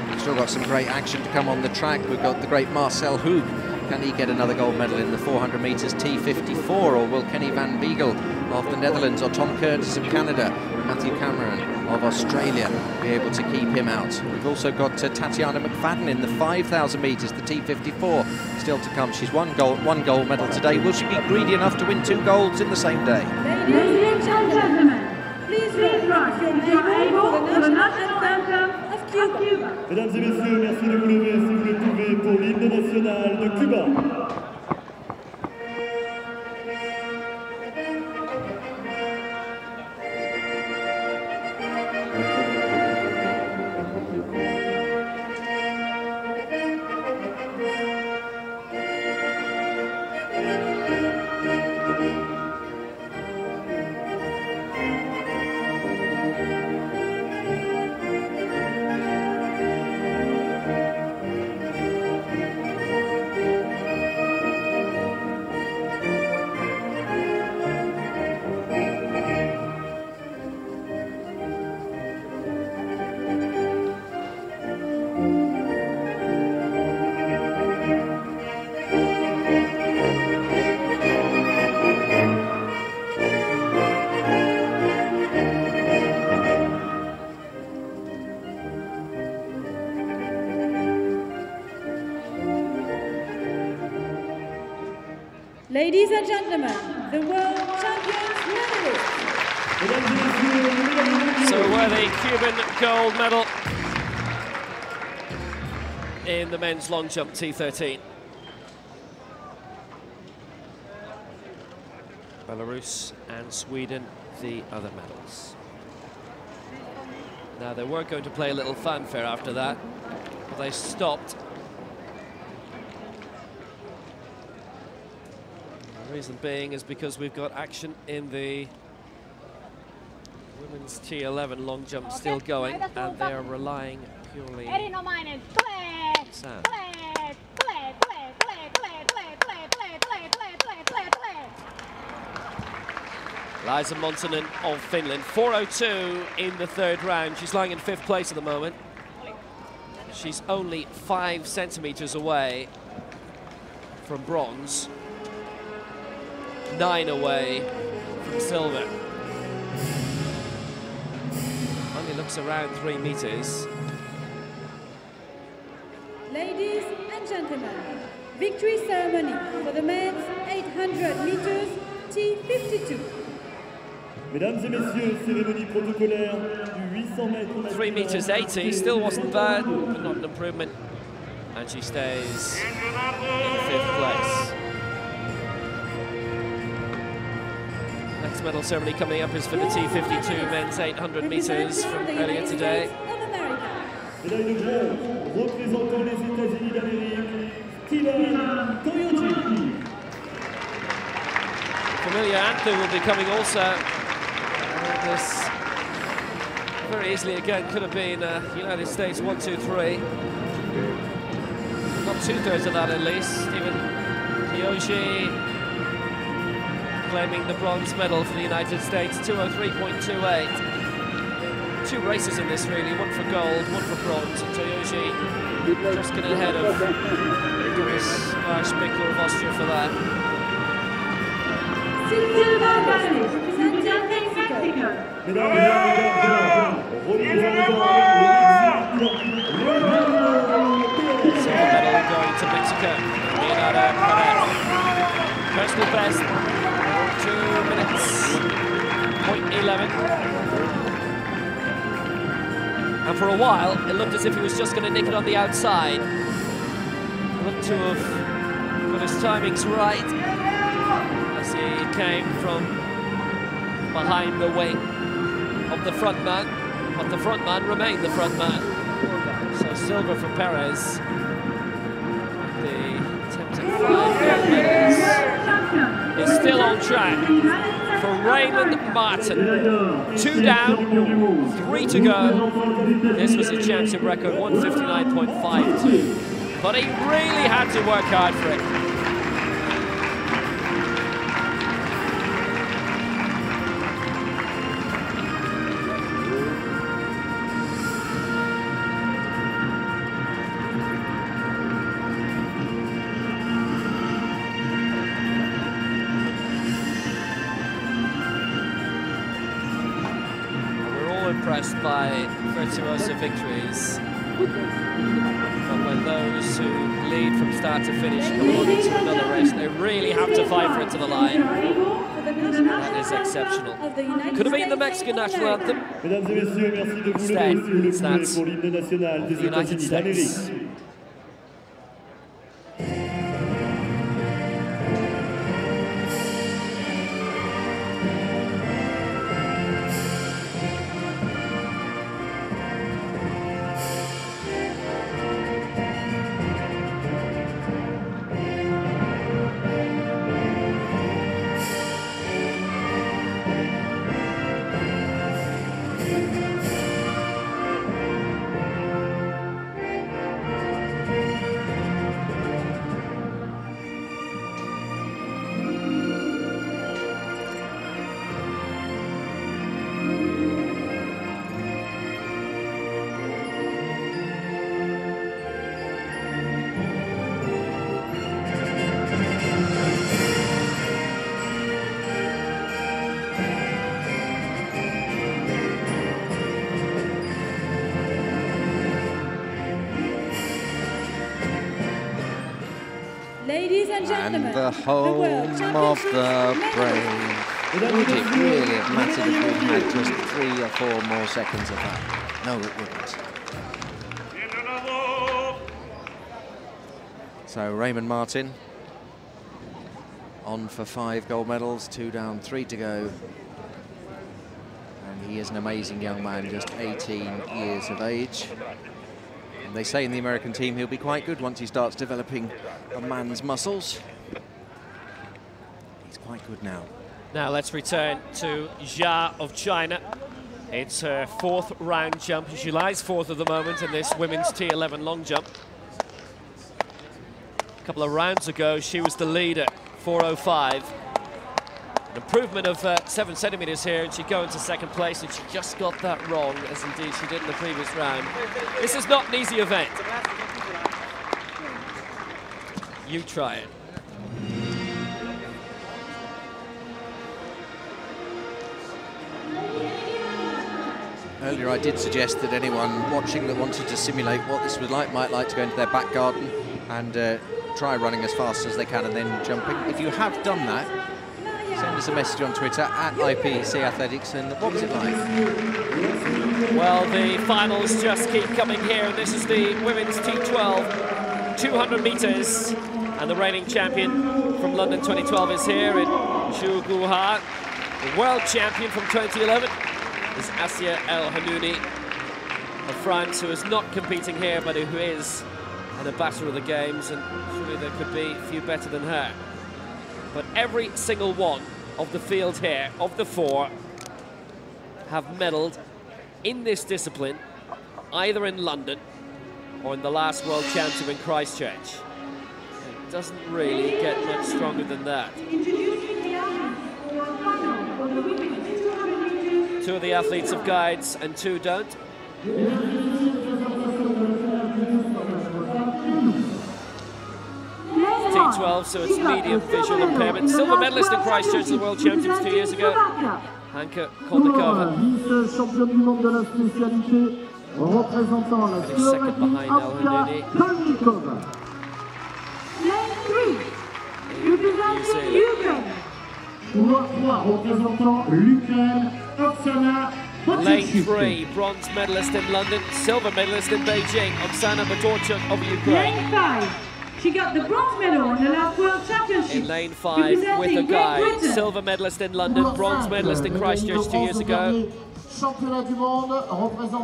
We've still got some great action to come on the track. We've got the great Marcel Hoog. Can he get another gold medal in the 400 metres T54, or will Kenny Van Beegel of the Netherlands or Tom Curtis of Canada, Matthew Cameron of Australia be able to keep him out? We've also got Tatiana McFadden in the 5,000 metres, the T54, still to come. She's one gold medal today. Will she be greedy enough to win 2 golds in the same day? Ladies and gentlemen, please rise if you are able for the national anthem of Cuba. Mesdames et messieurs, merci de vous lever si vous le pouvez pour l'hymne national de Cuba. Ladies and gentlemen, the world champions medalists. So a worthy Cuban gold medal in the men's long jump T13. Belarus and Sweden, the other medals. Now, they were going to play a little fanfare after that, but they stopped. The reason being is because we've got action in the women's T11 long jump still going, and they are relying purely on Sam. Liza Montonen of Finland, 4:02 in the third round. She's lying in 5th place at the moment. She's only 5 centimeters away from bronze, 9 away from silver. Only looks around 3 meters. Ladies and gentlemen, victory ceremony for the men's 800 meters T52. Mesdames et messieurs, cérémonie protocolaire du 800 mètres. 3 meters 80, still wasn't bad, but not an improvement. And she stays in 5th place. Next medal ceremony coming up is for the T52 men's 800 meters from earlier today. Médaille de bronze, représentant les États-Unis d'Amérique, T43 Familiar anthem will be coming also. This very easily again could have been United States 1, 2, 3. Not 2/3 of that at least. Even Kyoji claiming the bronze medal for the United States, 2:03.28. 2 races in this really, one for gold, one for bronze, and Toyoji just getting ahead of Spickler of Austria for that. Silver medal, representing Mexico. Silver medal going to Mexico. Leonardo Perez. Personal best, 2 minutes, 0.11. And for a while, it looked as if he was just going to nick it on the outside. Looked to have got his timings right as he came from behind the wing of the front man, but the front man remained the front man. So silver for Perez. The attempt at 5 gold medals is still on track for Raymond Martin. 2 down, 3 to go. This was a championship record, 1:59.52. But he really had to work hard for it. Impressed by virtuoso victories, but when those who lead from start to finish come on into another race, they really have to fight for it to the line. That is exceptional. Could have been the Mexican national anthem. Instead, it's that of the United States. And the home of the brave. Would it really have mattered if we'd had just 3 or 4 more seconds of that? No, it wouldn't. So Raymond Martin on for 5 gold medals, 2 down, 3 to go. And he is an amazing young man, just 18 years of age. And they say in the American team he'll be quite good once he starts developing a man's muscles. He's quite good now. Now let's return to Jia of China. It's her 4th round jump. She lies 4th at the moment in this women's T11 long jump. A couple of rounds ago, she was the leader, 4:05. An improvement of 7 centimeters here, and she'd go into 2nd place, and she just got that wrong, as indeed she did in the previous round. This is not an easy event. You try it. Earlier I did suggest that anyone watching that wanted to simulate what this was like might like to go into their back garden and try running as fast as they can and then jumping. If you have done that, send us a message on Twitter at IPC Athletics. And what was it like? Well, the finals just keep coming here, and this is the women's T12, 200 meters, and the reigning champion from London 2012 is here in Zhu Guoha. The world champion from 2011 is Asia El Hanouni of France, who is not competing here, but who is an ambassador of the games, and surely there could be a few better than her. But every single one of the field here, of the 4, have medalled in this discipline, either in London or in the last World Championship in Christchurch. It doesn't really get much stronger than that. 2 of the athletes have guides and 2 don't. T12, so it's medium visual impairment. Silver medalist in Christchurch at the World Championships 2 years ago. Hanka Koldakova. Second behind El Hanouni. Lane 3, bronze medalist in London, silver medalist in Beijing, Oksana Batorchuk of Ukraine. Lane 5. She got the bronze medal in the last World Championship. In lane 5 with a guide, silver medalist in London, bronze medalist in Christchurch 2 years ago.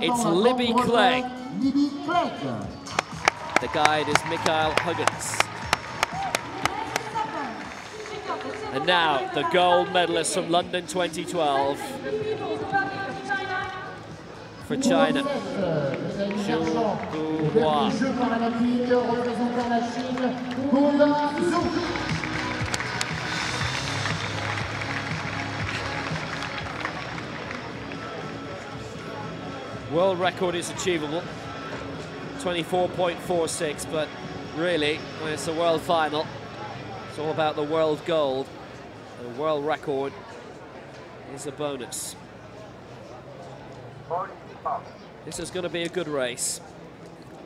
It's Libby Clegg. The guide is Mikhail Huggins. And now the gold medalist from London 2012 for China, Zhu Guoha. World record is achievable, 24.46, but really, when it's a world final, it's all about the world gold. The world record is a bonus. This is going to be a good race.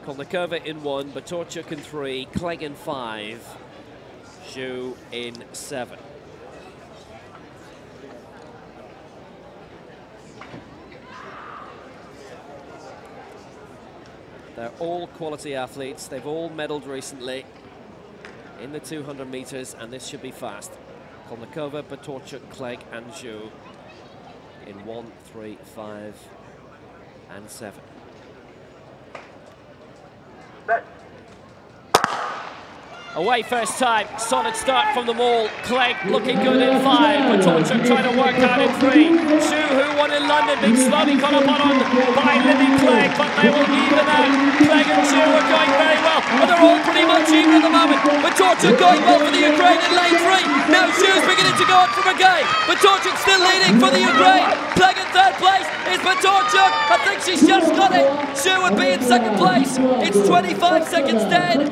Koldakova in 1, Batorchuk in 3, Clegg in 5, Zhu in 7. They're all quality athletes. They've all medaled recently in the 200 meters, and this should be fast. Koldakova, Batorchuk, Clegg, and Zhu in 1, 3, 5, and 7. Away first time, solid start from them all. Clegg looking good in 5, Batorchuk trying to work out in 3. Zhu, who won in London, being slowly got up on by Libby Clegg, but they will even out. Clegg and Zhu are going very well, and they're all pretty much even at the moment. Batorchuk going well for the Ukraine in lane 3. Now Zhu's beginning to go up from again. Batorchuk still leading for the Ukraine. Clegg in 3rd place is Batorchuk. I think she's just got it. Zhu would be in 2nd place. It's 25 seconds dead.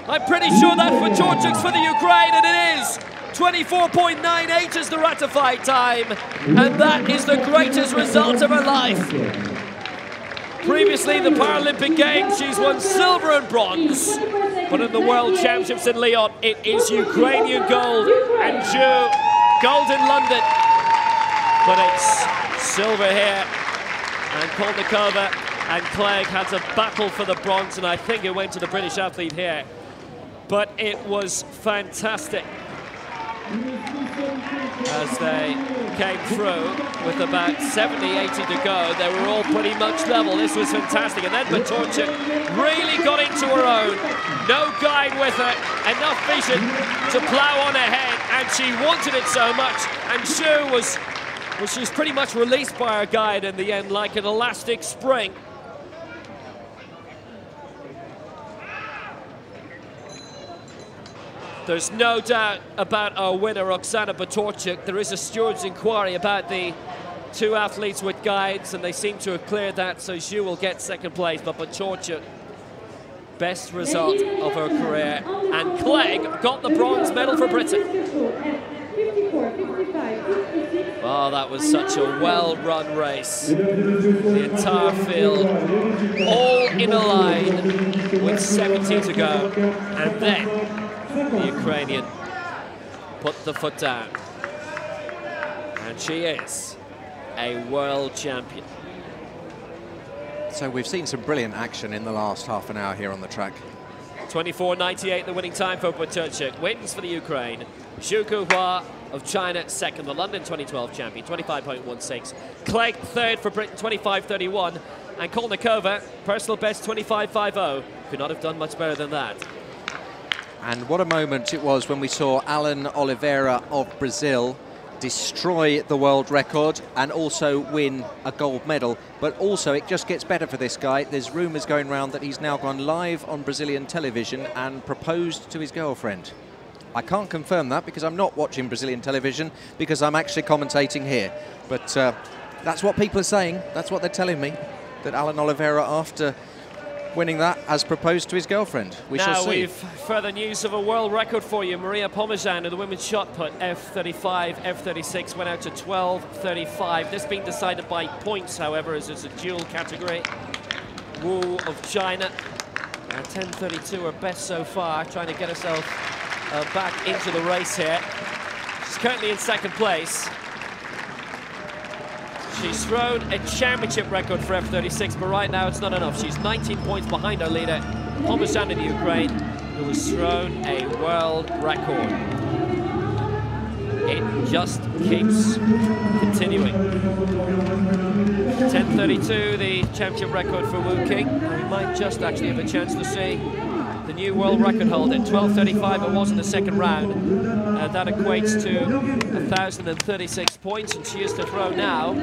I'm pretty sure that Batorchuk's for the Ukraine, and it is. 24.98 is the ratified time, and that is the greatest result of her life. Previously, the Paralympic Games, she's won silver and bronze, but in the World Championships in Lyon, it is Ukrainian gold, and Zhu, gold in London, but it's silver here, and Koldakova and Clegg had to battle for the bronze, and I think it went to the British athlete here. but it was fantastic as they came through with about 70, 80 to go. They were all pretty much level. This was fantastic. And then Batorchuk really got into her own. No guide with her, enough vision to plow on ahead, and she wanted it so much. And Shu was, well, she was pretty much released by her guide in the end, like an elastic spring. There's no doubt about our winner, Oksana Batorchuk. There is a steward's inquiry about the two athletes with guides, and they seem to have cleared that, so Zhu will get second place. But Batorchuk, best result of her career. And Clegg got the bronze medal for Britain. Oh, that was such a well-run race. The entire field all in a line with 70 to go. And then the Ukrainian put the foot down. And she is a world champion. So we've seen some brilliant action in the last half an hour here on the track. 24.98 the winning time for Batorchuk. Wins for the Ukraine. Zhu Guhua of China second, the London 2012 champion, 25.16. Clegg third for Britain, 25.31. And Kolnikova, personal best, 25.50. Could not have done much better than that. And what a moment it was when we saw Alan Oliveira of Brazil destroy the world record and also win a gold medal. But also it just gets better for this guy. There's rumours going around that he's now gone live on Brazilian television and proposed to his girlfriend. I can't confirm that because I'm not watching Brazilian television, because I'm actually commentating here. But that's what people are saying. That's what they're telling me, that Alan Oliveira, after winning that, has proposed to his girlfriend. We shall see. Now we've further news of a world record for you. Maria Pomazan of the women's shot put, F35, F46, went out to 12.35. This being decided by points, however, as it's a dual category. Wu of China, 10.32, her best so far, trying to get herself back into the race here. She's currently in second place. She's thrown a championship record for F36, but right now it's not enough. She's 19 points behind her leader, Pomazan of the Ukraine, who has thrown a world record. It just keeps continuing. 10.32, the championship record for Wu King. We might just actually have a chance to see the new world record holder. 12.35 it was in the second round. That equates to 1,036 points, and she is to throw now.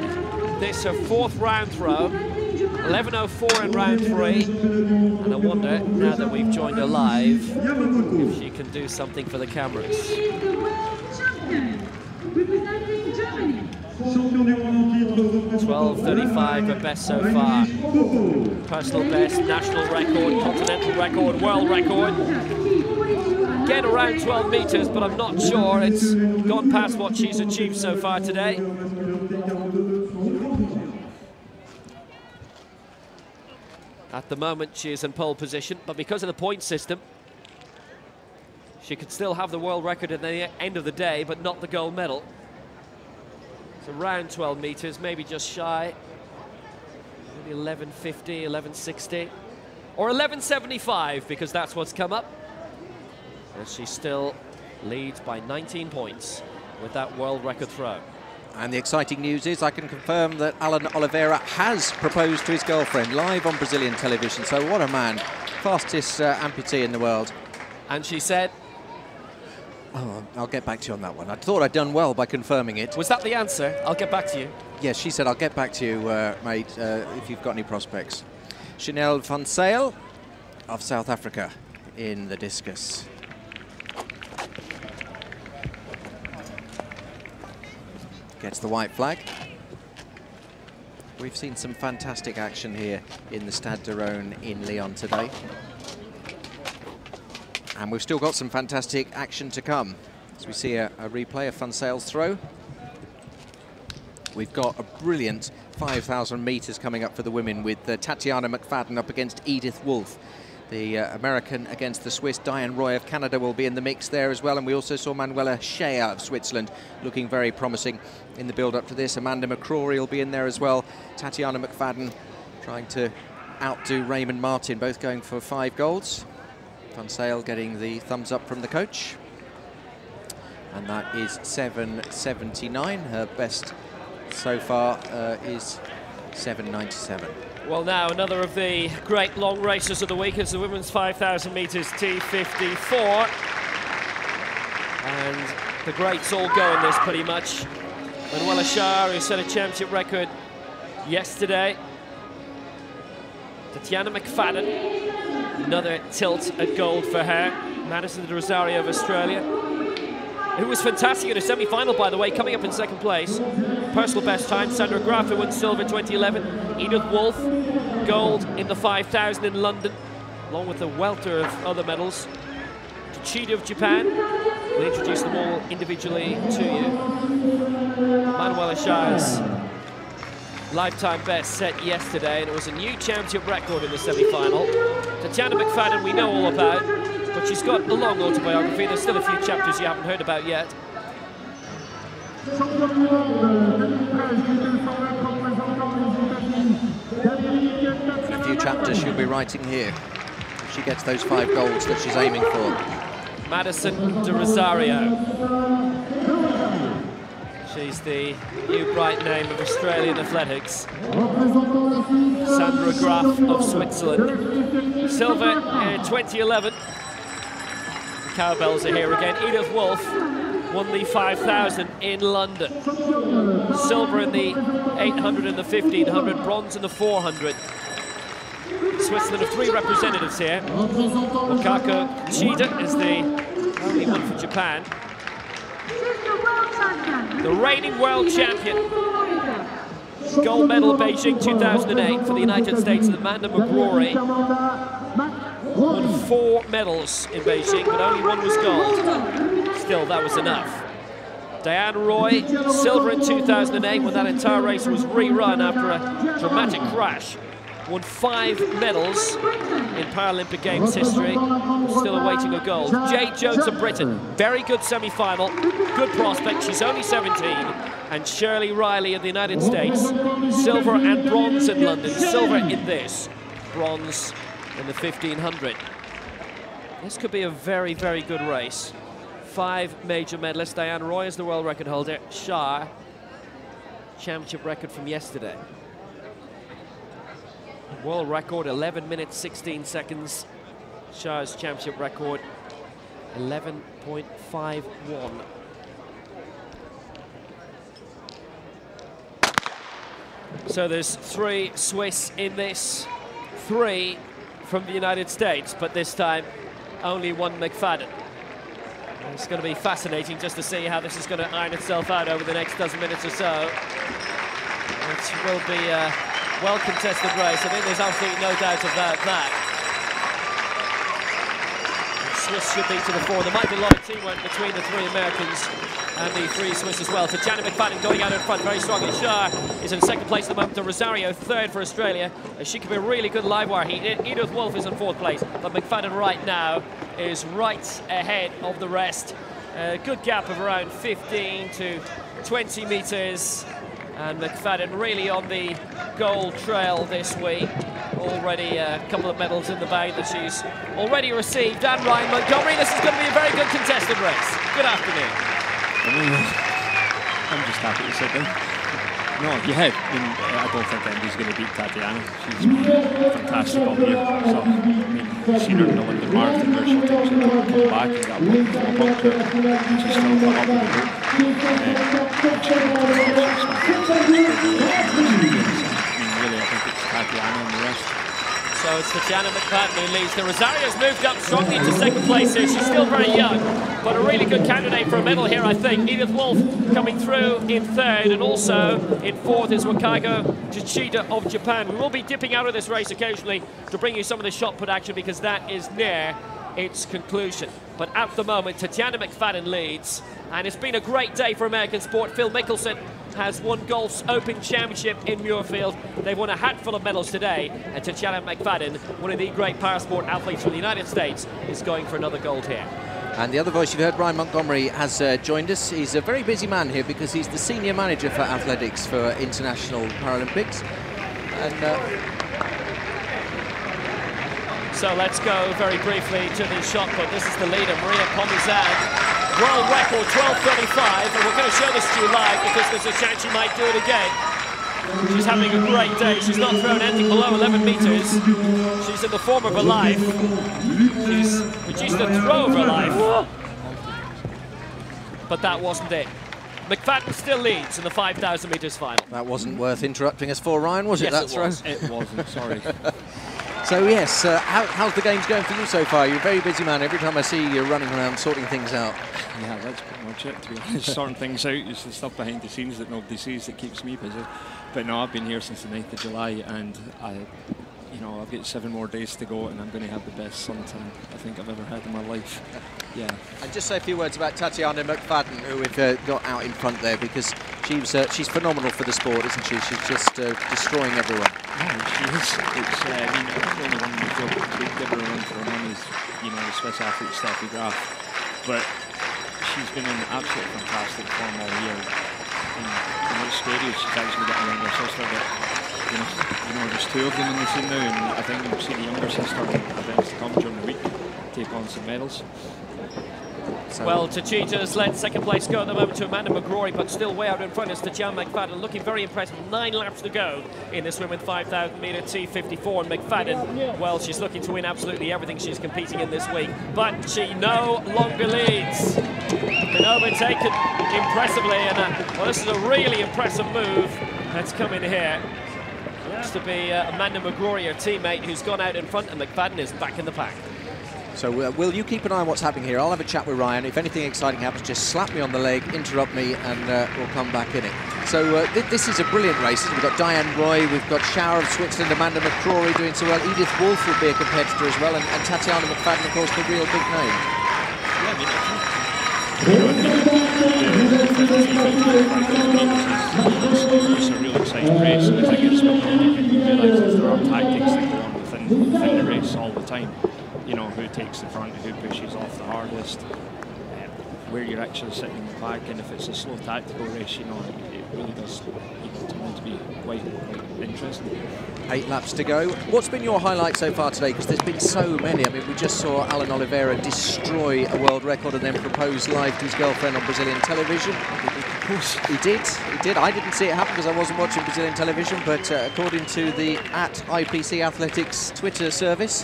This is her fourth round throw. 11.04 in round 3. And I wonder, now that we've joined her live, if she can do something for the cameras. 12.35, her best so far. Personal best, national record, continental record, world record. Get around 12 meters, but I'm not sure it's gone past what she's achieved so far today. At the moment, she is in pole position, but because of the point system, she could still have the world record at the end of the day, but not the gold medal. It's around 12 meters, maybe just shy. Maybe 11.50, 11.60, or 11.75, because that's what's come up. And she still leads by 19 points with that world record throw. And the exciting news is I can confirm that Alan Oliveira has proposed to his girlfriend live on Brazilian television. So what a man. Fastest amputee in the world. And she said... Oh, I'll get back to you on that one. I thought I'd done well by confirming it. Was that the answer? I'll get back to you. Yes, she said, I'll get back to you, mate, if you've got any prospects. Chanel van Sale of South Africa in the discus. Gets the white flag. We've seen some fantastic action here in the Stade de Rhône in Lyon today. And we've still got some fantastic action to come. As we see a replay of Van Sale's throw. We've got a brilliant 5,000 meters coming up for the women with Tatiana McFadden up against Edith Wolf. The American against the Swiss. Diane Roy of Canada will be in the mix there as well. And we also saw Manuela Shea of Switzerland looking very promising in the build-up to this. Amanda McCrory will be in there as well. Tatiana McFadden trying to outdo Raymond Martin, both going for 5 golds. Van Sale getting the thumbs up from the coach. And that is 7.79. Her best so far is 7.97. Well, now another of the great long races of the week is the women's 5,000 metres T44. And the greats all go in this pretty much. Manuela Schär, who set a championship record yesterday. Tatiana McFadden, another tilt at gold for her. Madison de Rosario of Australia, who was fantastic in a semi-final, by the way, coming up in second place. Personal best time, Sandra Graf, who won silver 2011. Edith Wolf, gold in the 5,000 in London, along with a welter of other medals. Tsuchida of Japan, we'll introduce them all individually to you. Manuela Schär's lifetime best set yesterday, and it was a new championship record in the semi-final. Tatiana McFadden we know all about, but she's got a long autobiography. There's still a few chapters you haven't heard about yet. And a few chapters she'll be writing here if she gets those 5 golds that she's aiming for. Madison de Rosario. She's the new bright name of Australian athletics. Sandra Graf of Switzerland. Silver in 2011. The cowbells are here again. Edith Wolf won the 5,000 in London. Silver in the 800 and the 1,500. Bronze in the 400. Switzerland have 3 representatives here. Wakako Chida is the only one for Japan. The reigning world champion. Gold medal Beijing 2008 for the United States, Amanda McGrory. Won 4 medals in Beijing, but only 1 was gold. Still, that was enough. Diane Roy, silver in 2008 when that entire race was rerun after a dramatic crash. Won 5 medals in Paralympic Games history, still awaiting a gold. Jade Jones of Britain, very good semi-final, good prospect, she's only 17. And Shirley Riley of the United States, silver and bronze in London, silver in this, bronze in the 1,500. This could be a very, very good race. 5 major medalists. Diane Roy is the world record holder. Schär, championship record from yesterday. World record 11 minutes 16 seconds. Schär's championship record 11.51. So there's 3 Swiss in this, 3 from the United States, but this time only 1 McFadden. It's going to be fascinating just to see how this is going to iron itself out over the next dozen minutes or so. It will be a well-contested race. I think there's absolutely no doubt about that. The Swiss should be to the fore. There might be a lot of teamwork between the 3 Americans and the 3 Swiss as well. Tatiana McFadden going out in front very strongly. Schär is in second place at the moment. De Rosario 3rd for Australia. She could be a really good live wire heat. Edith Wolf is in 4th place, but McFadden right now is right ahead of the rest. A good gap of around 15 to 20 metres. And McFadden really on the gold trail this week. Already a couple of medals in the bag that she's already received. And Ryan Montgomery, this is going to be a very good contested race. Good afternoon. I'm just happy to sit there. No, yeah, I don't think anybody's going to beat Tatiana. She's fantastic all year. So, seen her in the London Marathon where she thinks she'll come back and got one from a bunker. She's still come up with the book. Really, I think it's Tatiana and the rest. So it's Tatiana McFadden who leads. De Rosario's moved up strongly into second place here. She's still very young, but a really good candidate for a medal here, I think. Edith Wolf coming through in 3rd, and also in 4th is Wakako Tsuchida of Japan. We will be dipping out of this race occasionally to bring you some of the shot put action because that is near its conclusion. But at the moment, Tatiana McFadden leads, and it's been a great day for American sport. Phil Mickelson has won golf's Open Championship in Muirfield. They've won a hatful of medals today, and Tatiana McFadden, one of the great parasport athletes from the United States, is going for another gold here. And the other voice you've heard, Ryan Montgomery, has joined us. He's a very busy man here because he's the senior manager for athletics for International Paralympics. And So let's go very briefly to the shot put. This is the leader, Maria Pomizan. World record 12:35, and we're going to show this to you live because there's a chance she might do it again. She's having a great day. She's not thrown anything below 11 meters. She's in the form of her life. She's produced a throw of her life. But that wasn't it. McFadden still leads in the 5,000 meters final. That wasn't worth interrupting us for, Ryan, was it? Yes, it wasn't, sorry. So yes, how's the games going for you so far? You're a very busy man. Every time I see you, you're running around sorting things out. Yeah, that's pretty much it, to be honest. Sorting things out is the stuff behind the scenes that nobody sees that keeps me busy. But no, I've been here since the 9th of July, and I've got 7 more days to go, and I'm going to have the best suntan I think I've ever had in my life. Yeah. And just say a few words about Tatiana McFadden, who we've got out in front there, because she's phenomenal for the sport, isn't she? She's just destroying everyone. Yeah, she is. I mean, I think the only one we feel could give her a run for her money is, the Swiss athlete Steffi Graf. But she's been in absolutely fantastic form all year. And what's scary is she's actually getting a younger sister, but there's 2 of them in the scene now, and I think we'll see the younger sister in events to come during the week take on some medals. Well, to cheaters, let second place go at the moment to Amanda McGrory, but still way out in front is Tatiana McFadden, looking very impressive. 9 laps to go in this women's 5,000 metre T44, and McFadden, well, she's looking to win absolutely everything she's competing in this week, but she no longer leads. Been overtaken impressively, and well, this is a really impressive move that's come in here. Looks to be Amanda McGrory, her teammate, who's gone out in front, and McFadden is back in the pack. So will you keep an eye on what's happening here? I'll have a chat with Ryan. If anything exciting happens, just slap me on the leg, interrupt me, and we'll come back in it. So this is a brilliant race. We've got Diane Roy, we've got Shower of Switzerland, Amanda McCrory doing so well. Edith Wolf will be a competitor as well, and Tatiana McFadden, of course, the real big name. Yeah, it's a real exciting race, and I think it's what people realise is there are tactics that go on within the race all the time. Who takes the front, who pushes off the hardest, where you're actually sitting in the back, and if it's a slow tactical race, it really does turn out to be quite interesting. 8 laps to go. What's been your highlight so far today? Because there's been so many. I mean, we just saw Alan Oliveira destroy a world record and then propose live to his girlfriend on Brazilian television. He did. I didn't see it happen because I wasn't watching Brazilian television, but according to the @IPC Athletics Twitter service,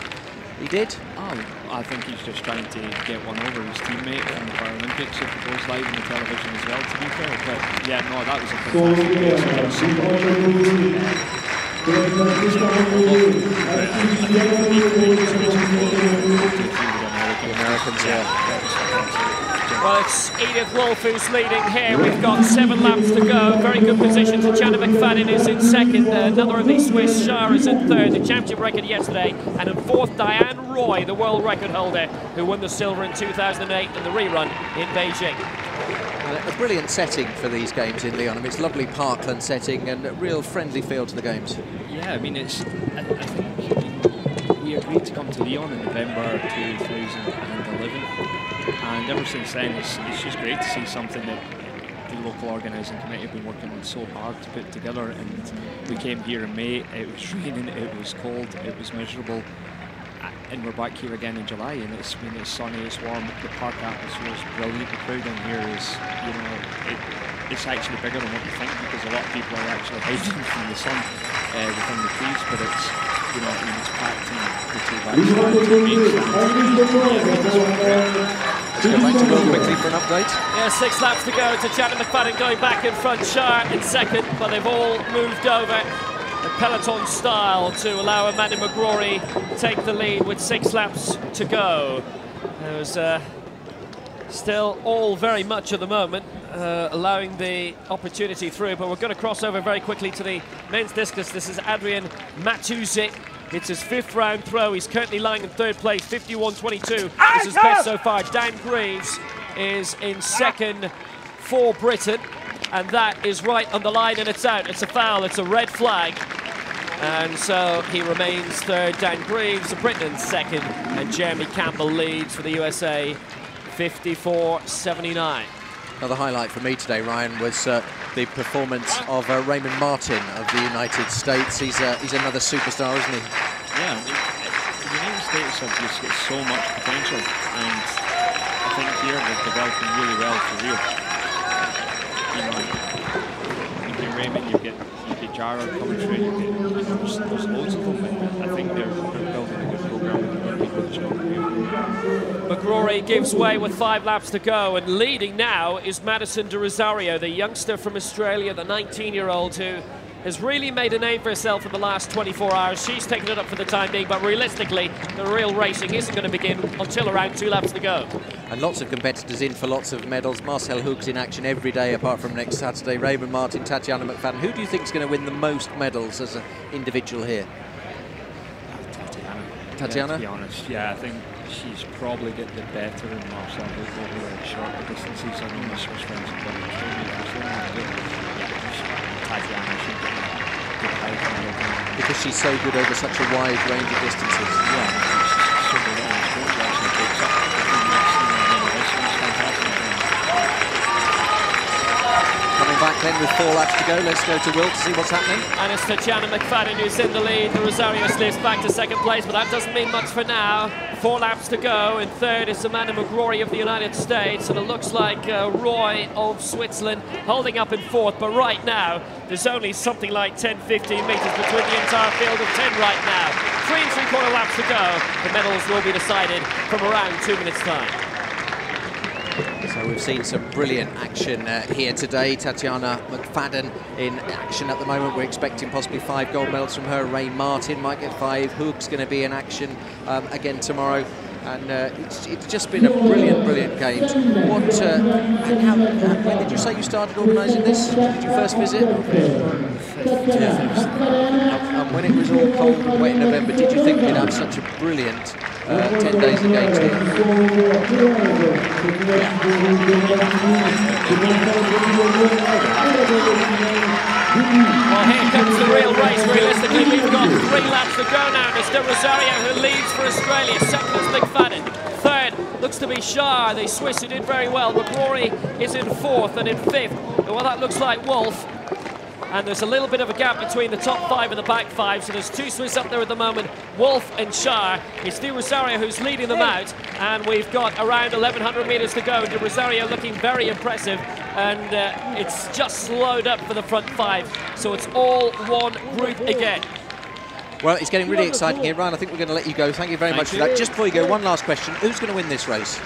he did. Oh, I think he's just trying to get one over his teammate from the Paralympics, if it goes live on the television as well, to be fair. But yeah, no, that was a fantastic Americans, yeah. Well, it's Edith Wolf who's leading here. We've got 7 laps to go. Very good position. Tatiana McFadden is in second. Another of the Swiss, Shar, is in third. The championship record yesterday. And in fourth, Diane Roy, the world record holder, who won the silver in 2008 and the rerun in Beijing. A brilliant setting for these games in Lyon. I mean, it's a lovely parkland setting and a real friendly feel to the games. Yeah, I mean, I think we agreed to come to Lyon in November 2011. And ever since then, it's just great to see something that the local organising committee have been working on so hard to put together. And we came here in May, it was raining, it was cold, it was miserable. And we're back here again in July, and it's sunny, it's warm, the park atmosphere is brilliant. The crowd in here is, it's actually bigger than what you think, because a lot of people are actually hiding from the sun within the trees, but it's, it's packed in the 2 backstands, the main stands. Let's go back to Will quickly for an update. Yeah, 6 laps to go. Tatiana McFadden going back in front, Shar in second, but they've all moved over the peloton style to allow Amanda McGrory take the lead with 6 laps to go. There's still all very much at the moment allowing the opportunity through, but we're going to cross over very quickly to the men's discus. This is Adrian Matuzic. It's his 5th round throw. He's currently lying in 3rd place, 51.22. This is best so far. Dan Greaves is in second for Britain, and that is right on the line, and it's out. It's a foul. It's a red flag. And so he remains 3rd. Dan Greaves, Britain in 2nd, and Jeremy Campbell leads for the USA, 54.79. Another highlight for me today, Ryan, was the performance of Raymond Martin of the United States. He's another superstar, isn't he? Yeah, the United States have just got so much potential, and I think here they're developing really well for real. You know, you get Raymond, you get Jarrod coming through, there's loads of them, and I think they're building a good program and they're going to be good strong here. McGrory gives way with 5 laps to go, and leading now is Madison de Rosario, the youngster from Australia, the 19-year-old who has really made a name for herself in the last 24 hours. She's taken it up for the time being, but realistically, the real racing isn't going to begin until around 2 laps to go. And lots of competitors in for lots of medals. Marcel Hoog's in action every day apart from next Saturday. Raymond Martin, Tatiana McFadden. Who do you think is going to win the most medals as an individual here? Tatiana? Yeah, to be honest, yeah, I think she's probably got the better in Marcel Hoog over the shorter distances. I know the Swiss friends have done extremely Tatiana should get good height. Because she's so good over such a wide range of distances. Yeah, she's so good at the sport, she actually takes up. Coming back then with 4 laps to go. Let's go to Will to see what's happening. And it's Tatiana McFadden who's in the lead. The Rosario slips back to second place, but that doesn't mean much for now. 4 laps to go. In third is Amanda McGrory of the United States, and it looks like Roy of Switzerland holding up in fourth. But right now, there's only something like 10-15 metres between the entire field of 10 right now. 3 3/4 laps to go. The medals will be decided from around 2 minutes' time. So we've seen some brilliant action here today. Tatiana McFadden in action at the moment. We're expecting possibly 5 gold medals from her. Ray Martin might get 5. Hoog's going to be in action again tomorrow. And it's just been a brilliant games. When did you say you started organising this? Did you first visit? Yeah. And when it was all cold and wet in November, did you think we'd have such a brilliant 10 days of games here? Well, here comes the real race. Realistically, we've got 3 laps to go now. It's de Rosario who leads for Australia. Second is McFadden. Third looks to be Shah, the Swiss, who did very well. McGrory is in 4th, and in 5th, well, that looks like Wolf. And there's a little bit of a gap between the top 5 and the back 5, so there's 2 Swiss up there at the moment, Wolf and Shah. It's de Rosario who's leading them out, and we've got around 1,100 metres to go. De Rosario looking very impressive, and it's just slowed up for the front 5, so it's all one group again. Well, it's getting really exciting here. Ryan, I think we're going to let you go. Thank you very much for that. Just before you go, one last question. Who's going to win this race?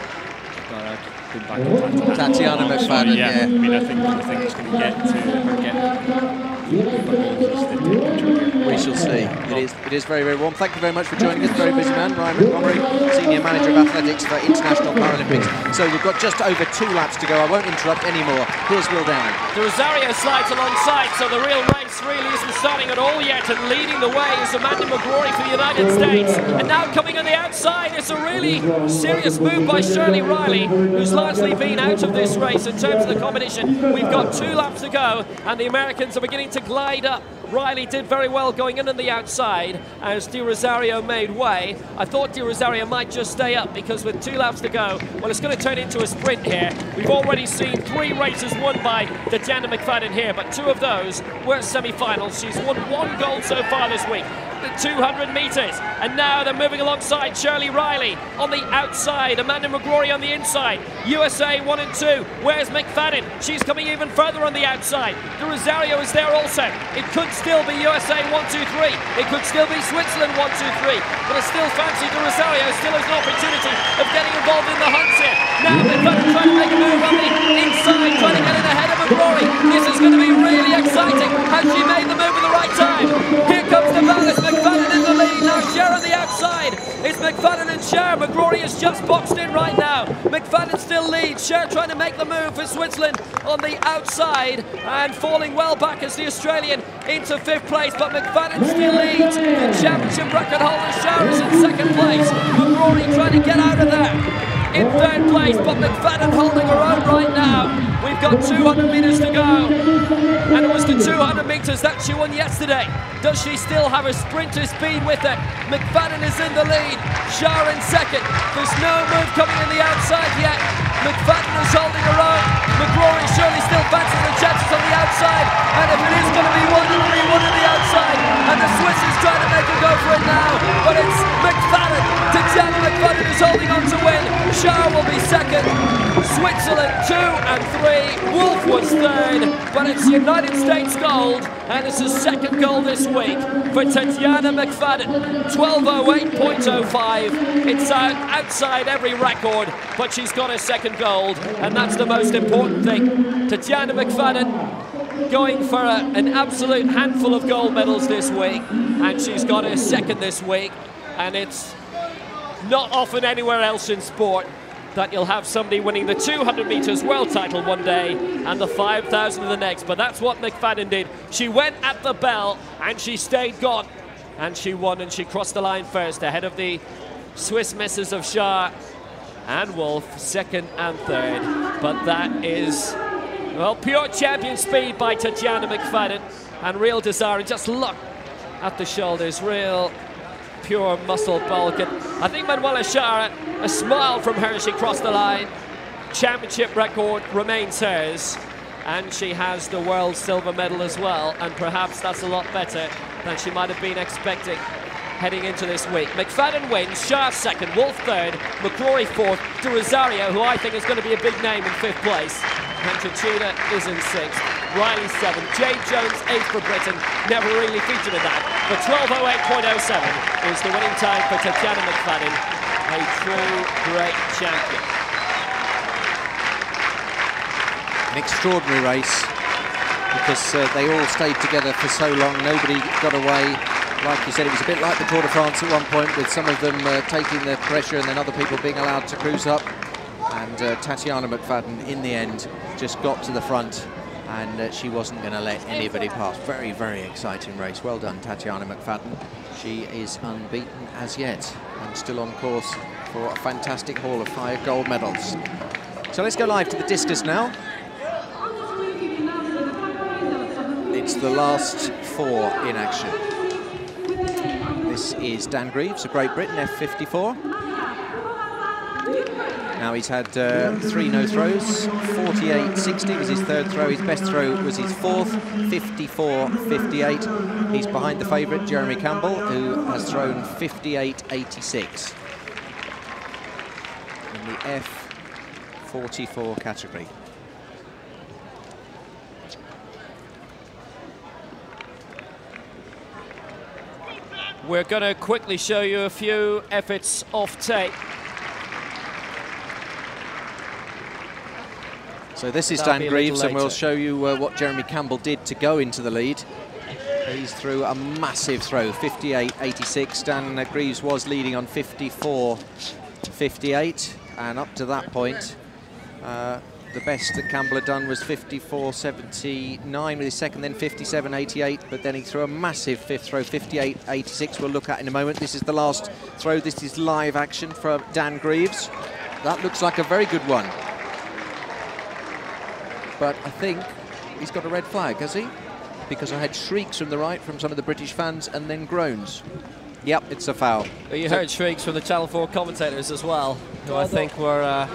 Tatiana McFadden, yeah. I mean, I think it's going to get to her. We shall see. It is very warm. Thank you very much for joining us. Very busy man, Ryan Montgomery, Senior Manager of Athletics for International Paralympics. So we've got just over 2 laps to go. I won't interrupt anymore. Here's Will Downing. De Rosario slides alongside, so the real race really isn't starting at all yet, and leading the way is Amanda McGrory for the United States. And now coming on the outside, it's a really serious move by Shirley Riley, who's largely been out of this race in terms of the competition. We've got 2 laps to go, and the Americans are beginning to glide up. Riley did very well going in on the outside as De Rosario made way. I thought De Rosario might just stay up because with 2 laps to go, well, it's going to turn into a sprint here. We've already seen 3 races won by Tatiana McFadden here, but 2 of those were semi-finals. She's won 1 gold so far this week. The 200 metres, and now they're moving alongside Shirley Riley on the outside, Amanda McGrory on the inside, USA 1 and 2. Where's McFadden? She's coming even further on the outside. De Rosario is there also. It could still be USA 1, 2, 3. It could still be Switzerland 1, 2, 3. But I still fancy De Rosario still has an opportunity of getting involved in the hunt here. Now McFadden trying to make a move on the inside, trying to get in ahead of McGrory. This is going to be really exciting. Has she made the move at the right time? Here comes the balance. McFadden in the lead, now Cher on the outside. It's McFadden and Cher. McGrory is just boxed in right now. McFadden still leads. Cher trying to make the move for Switzerland on the outside and falling well back as the Australian into 5th place, but McFadden still leads. The championship record holder Cher is in 2nd place. McGrory trying to get out of there in 3rd place, but McFadden holding her own right now. We've got 200 metres to go, and it was the 200 metres that she won yesterday. Does she still have a sprinter speed with her? McFadden is in the lead, Shah in 2nd. There's no move coming in the outside yet. McFadden is holding her own. McGrory surely still fancies the chances on the outside, and if it is going to be one, it'll be one on the outside. And the Swiss is trying to make a go for it now, but it's McFadden Switzerland 2 and 3. Wolf was third, but it's United States gold, and it's his second gold this week for Tatiana McFadden. 12:08.05. It's outside every record, but she's got a second gold, and that's the most important thing. Tatiana McFadden going for an absolute handful of gold medals this week, and she's got her second this week, and it's not often anywhere else in sport that you'll have somebody winning the 200 metres world title one day and the 5,000 the next, but that's what McFadden did. She went at the bell and she stayed gone, and she won, and she crossed the line first ahead of the Swiss misses of Shah and Wolf, second and third. But that is, well, pure champion speed by Tatiana McFadden, and real desire, and just look at the shoulders, real pure muscle bulk. And I think Manuela Shah, a smile from her as she crossed the line. Championship record remains hers, and she has the world silver medal as well, and perhaps that's a lot better than she might have been expecting heading into this week. McFadden wins, Shah second, Wolf third, McCrory fourth, De Rosario, who I think is going to be a big name, in fifth place, and Chichina is in sixth. Riley seventh, Jade Jones eighth for Britain, never really featured in that, but 12:08.07 is the winning time for Tatiana McFadden, a true great champion. An extraordinary race, because they all stayed together for so long, nobody got away. Like you said, it was a bit like the Tour de France at one point, with some of them taking the pressure and then other people being allowed to cruise up. And Tatiana McFadden, in the end, just got to the front, and she wasn't going to let anybody pass. Very, very exciting race. Well done, Tatiana McFadden. She is unbeaten as yet, and still on course for a fantastic haul of 5 gold medals. So let's go live to the discus now. It's the last 4 in action. This is Dan Greaves of Great Britain, F54. Now he's had 3 no throws. 48.60 was his third throw. His best throw was his fourth, 54.58. He's behind the favourite, Jeremy Campbell, who has thrown 58.86 in the F44 category. We're going to quickly show you a few efforts off tape. So this is Dan Greaves, and we'll show you what Jeremy Campbell did to go into the lead. He's through a massive throw, 58.86. Dan Greaves was leading on 54.58, and up to that point, the best that Campbell had done was 54.79 with his second, then 57.88, but then he threw a massive fifth throw, 58.86, we'll look at in a moment. This is the last throw. This is live action from Dan Greaves. That looks like a very good one. But I think he's got a red flag, has he? Because I had shrieks from the right from some of the British fans, and then groans. Yep, it's a foul. Well, you heard shrieks from the Channel 4 commentators as well, who I think were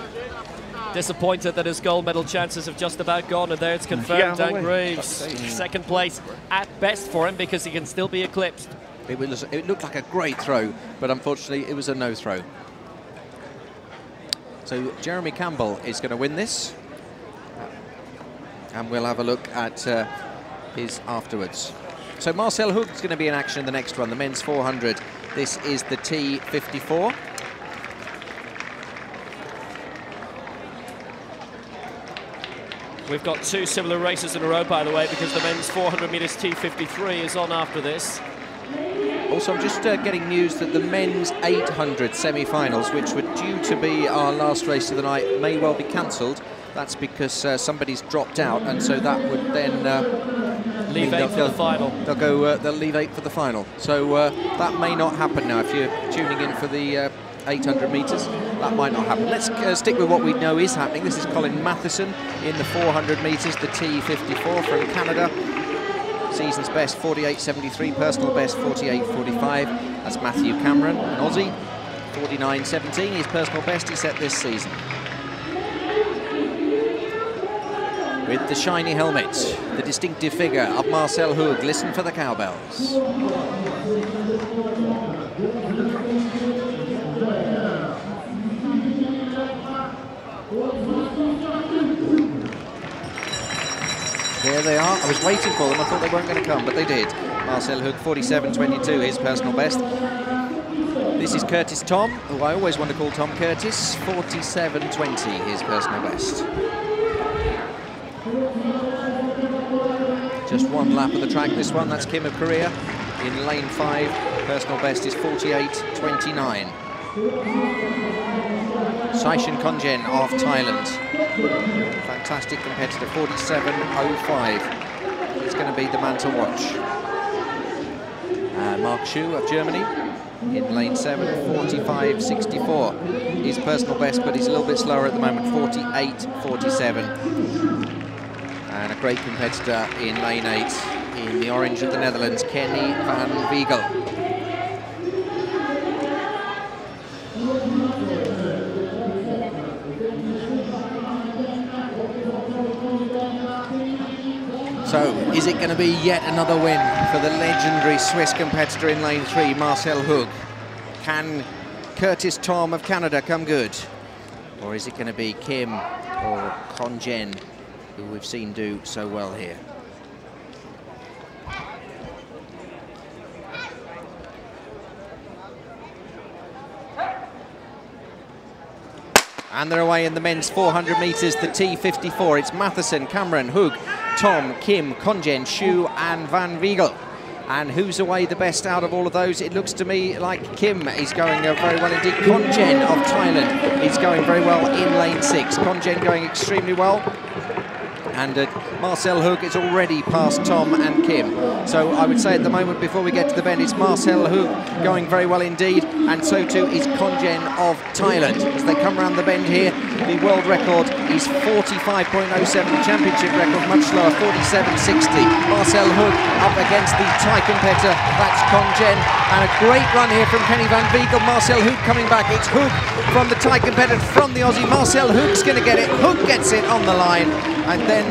disappointed that his gold medal chances have just about gone, and there it's confirmed. Dan Greaves, second place at best for him, because he can still be eclipsed. It looked like a great throw, but unfortunately it was a no throw. So Jeremy Campbell is going to win this, and we'll have a look at his afterwards. So Marcel Hoog's going to be in action in the next one, the men's 400. This is the T44. We've got 2 similar races in a row, by the way, because the men's 400 metres T53 is on after this. Also, I'm just getting news that the men's 800 semi-finals, which were due to be our last race of the night, may well be cancelled. That's because somebody's dropped out, and so that would then leave 8 for the final. They'll leave 8 for the final. So that may not happen now. If you're tuning in for the 800 metres, that might not happen. Let's stick with what we know is happening. This is Colin Matheson in the 400 metres, the T54 from Canada. Season's best 48.73, personal best 48.45. That's Matthew Cameron, an Aussie. 49.17, his personal best he set this season. With the shiny helmet, the distinctive figure of Marcel Hoog. Listen for the cowbells. they are. I was waiting for them. I thought they weren't going to come, but they did. Marcel Hoog, 47.22, his personal best. This is Curtis Tom, who I always want to call Tom Curtis, 47.20, his personal best. Just one lap of the track, this one. That's Kim of Korea in lane 5. Personal best is 48.29. Saishin Konjen of Thailand. Fantastic competitor, 47.05. He's going to be the man to watch. Mark Schuh of Germany in lane 7, 45.64. His personal best, but he's a little bit slower at the moment, 48.47. And a great competitor in lane 8 in the orange of the Netherlands, Kenny van Wiegel. So, is it going to be yet another win for the legendary Swiss competitor in lane 3, Marcel Hoog? Can Curtis Tom of Canada come good? Or is it going to be Kim or Konjen, who we've seen do so well here? And they're away in the men's 400 metres, the T44. It's Matheson, Cameron, Hoog, Tom, Kim, Konjen, Schuh and Van Wiegel. And who's away the best out of all of those? It looks to me like Kim is going very well indeed. Konjen of Thailand is going very well in lane 6. Konjen going extremely well. And Marcel Hoog is already past Tom and Kim. So I would say at the moment, before we get to the bend, it's Marcel Hoog going very well indeed, and so too is Konjen of Thailand. As they come around the bend here, the world record is 45.07, championship record much slower, 47.60. Marcel Hoog up against the Thai competitor, that's Konjen, and a great run here from Kenny van Wiegel. Marcel Hoog coming back, it's Hoog from the Thai competitor, from the Aussie. Marcel Hoog's going to get it, Hoog gets it on the line, and then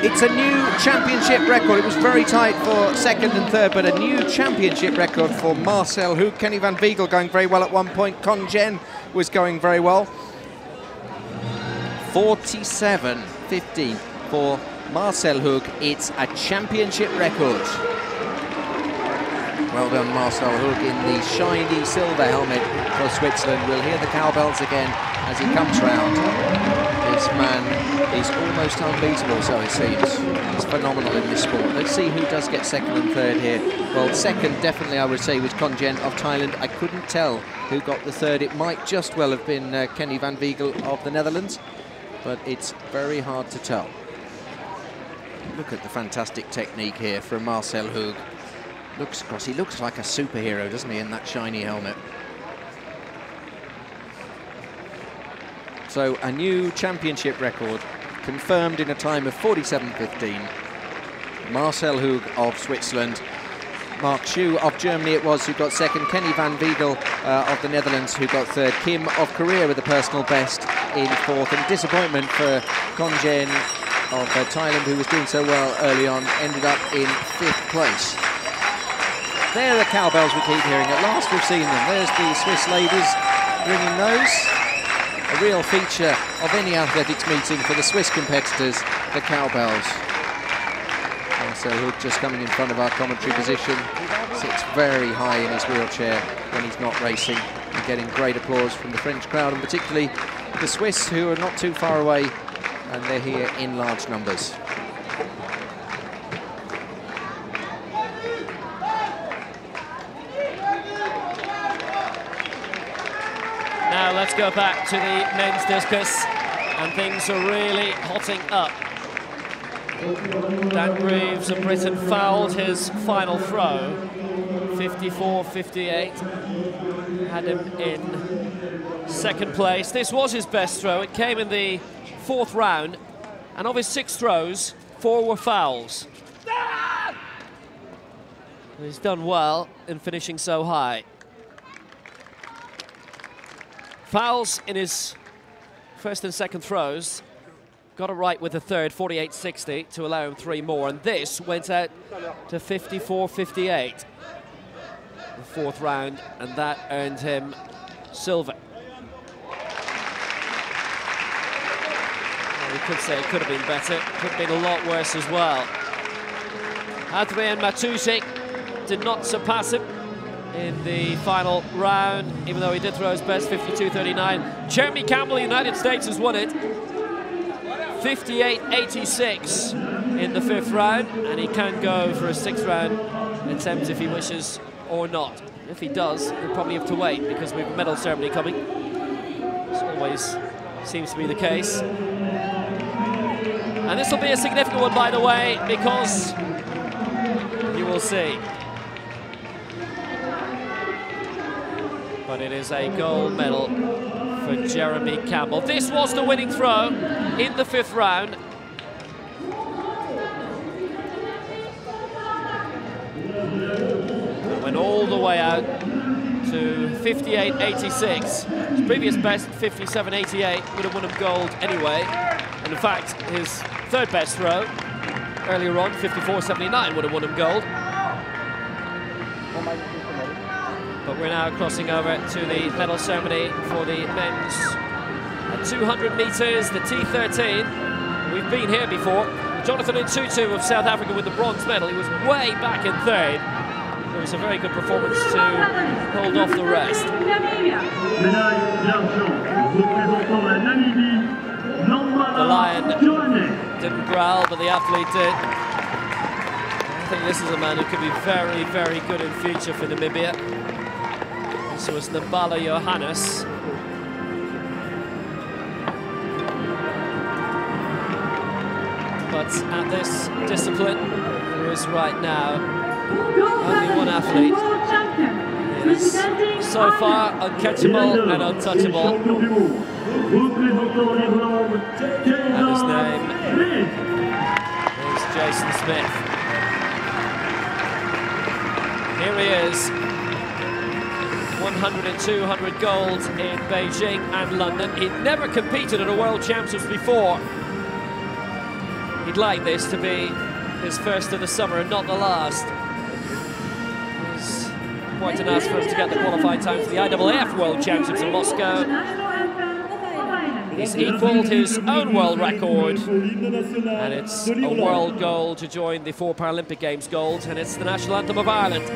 it's a new championship record. It was very tight for second and third, but a new championship record for Marcel Hoog. Kenny van Wiegel going very well at one point. Konjen was going very well. 47.15 for Marcel Hoog. It's a championship record. Well done, Marcel Hoog, in the shiny silver helmet for Switzerland. We'll hear the cowbells again as he comes round. This man is almost unbeatable, so it seems. He's phenomenal in this sport. Let's see who does get second and third here. Well, second, definitely, I would say, was Konjen of Thailand. I couldn't tell who got the third. It might just well have been Kenny van Wiegel of the Netherlands, but it's very hard to tell. Look at the fantastic technique here from Marcel Hoog. Looks across, he looks like a superhero, doesn't he, in that shiny helmet. So a new championship record confirmed in a time of 47.15. Marcel Hoog of Switzerland. Mark Schuh of Germany it was who got second. Kenny van Wiegel of the Netherlands who got third. Kim of Korea with the personal best in fourth. And disappointment for Konjen of Thailand, who was doing so well early on, ended up in 5th place. There are the cowbells we keep hearing. At last we've seen them. There's the Swiss ladies ringing those. A real feature of any athletics meeting for the Swiss competitors, the cowbells. Marcel Hoog just coming in front of our commentary position. Sits very high in his wheelchair when he's not racing, and getting great applause from the French crowd, and particularly the Swiss, who are not too far away, and they're here in large numbers. Now let's go back to the men's discus, and things are really hotting up. Dan Greaves of Britain fouled his final throw, 54.58, had him in second place. This was his best throw. It came in the 4th round, and of his 6 throws, 4 were fouls. He's done well in finishing so high. Fouls in his first and second throws. Got it right with the third, 48.60, to allow him 3 more. And this went out to 54.58, the 4th round, and that earned him silver. We could say it could have been better, could have been a lot worse as well. Adrien Matusic did not surpass him in the final round, even though he did throw his best 52.39. Jeremy Campbell, United States, has won it. 58.86 in the 5th round, and he can go for a 6th round attempt if he wishes or not. If he does, he'll probably have to wait because we have a medal ceremony coming. This always seems to be the case. And this will be a significant one, by the way, because you will see. But it is a gold medal for Jeremy Campbell. This was the winning throw in the 5th round. It went all the way out to 58.86. His previous best, 57.88, would have won him gold anyway. And in fact, his 3rd best throw earlier on, 54.79, would have won him gold. But we're now crossing over to the medal ceremony for the men's at 200 metres, the T13. We've been here before. Jonathan Ntutu of South Africa with the bronze medal. He was way back in 3rd. It was a very good performance to hold off the rest. The Lion didn't growl, but the athlete did. I think this is a man who could be very, very good in future for Namibia. This was Nambala Johannes. But at this discipline, there is right now only one athlete. He is so far uncatchable and untouchable. And his name is Jason Smith. Here he is. 100 and 200 gold in Beijing and London. He'd never competed at a World Championships before. He'd like this to be his first of the summer and not the last. It's quite an ask for him to get the qualifying time for the IAAF World Championships in Moscow. He's equalled his own world record, and it's a world goal to join the 4 Paralympic Games gold, and it's the national anthem of Ireland.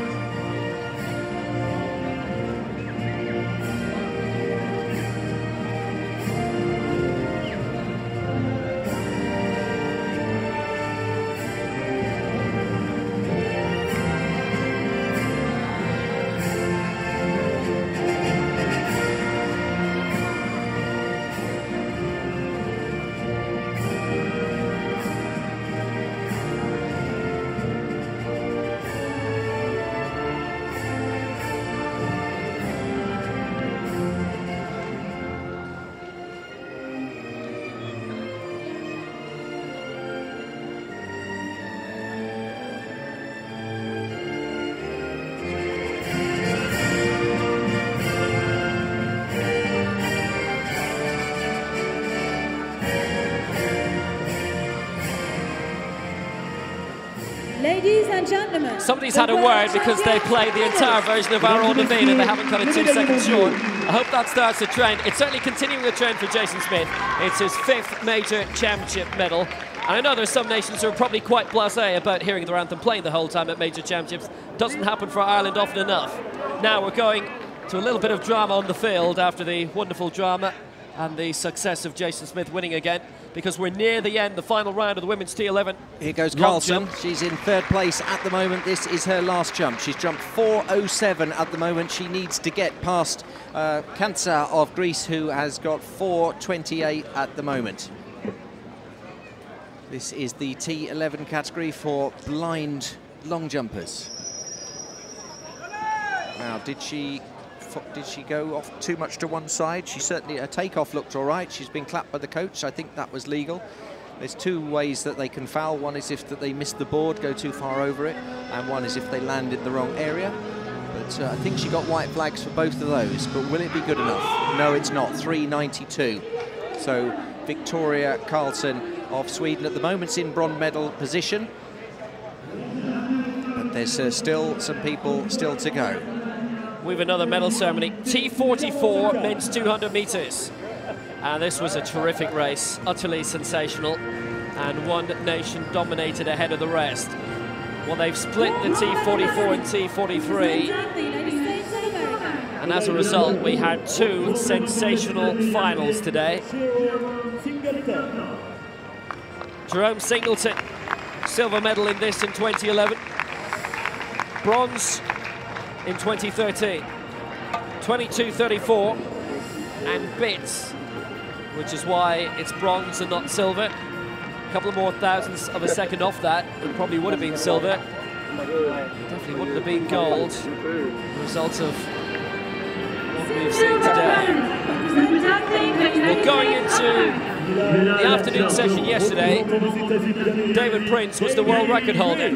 Ladies and gentlemen. Somebody's had a word because they played the entire version of Our Own Naveen and they haven't cut it 2 seconds short. I hope that starts a trend. It's certainly continuing the trend for Jason Smith. It's his 5th major championship medal. And I know there's some nations who are probably quite blasé about hearing their anthem playing the whole time at major championships. Doesn't happen for Ireland often enough. Now we're going to a little bit of drama on the field after the wonderful drama and the success of Jason Smith winning again, because we're near the end, the final round of the women's T11. Here goes Carlson. She's in 3rd place at the moment. This is her last jump. She's jumped 4.07 at the moment. She needs to get past Kantsa of Greece, who has got 4.28 at the moment. This is the T11 category for blind long jumpers. Now, did she go off too much to one side? She certainly, her takeoff looked all right. She's been clapped by the coach. I think that was legal. There's 2 ways that they can foul. One is if they miss the board, go too far over it, and one is if they land in the wrong area. But I think she got white flags for both of those. But will it be good enough? No, it's not. 3.92. So Victoria Karlsson of Sweden at the moment's in bronze medal position. But there's still some people still to go. We have another medal ceremony. T44 men's 200 metres. And this was a terrific race, utterly sensational, and one nation dominated ahead of the rest. Well, they've split the T44 and T43, and as a result, we had two sensational finals today. Jerome Singleton, silver medal in this in 2011, bronze in 2013, 22:34 and bits, which is why it's bronze and not silver. A couple of more thousandths of a second off that, it probably would have been silver. Definitely wouldn't have been gold. The result of what we've seen today. Well, going into the afternoon session yesterday, David Prince was the world record holder.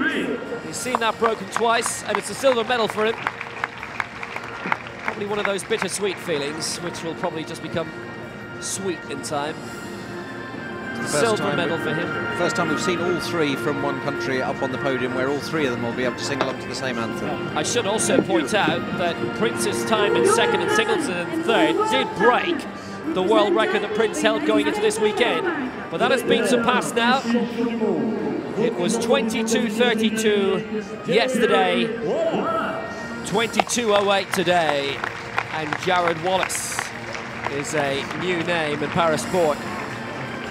He's seen that broken twice, and it's a silver medal for him. Probably one of those bittersweet feelings, which will probably just become sweet in time. Silver medal for him. First time we've seen all three from one country up on the podium, where all three of them will be able to sing along to the same anthem. I should also point out that Prince's time in second and Singleton in third did break the world record that Prince held going into this weekend, but that has been surpassed now. It was 22:32 yesterday, 22:08 today, and Jared Wallace is a new name in parasport.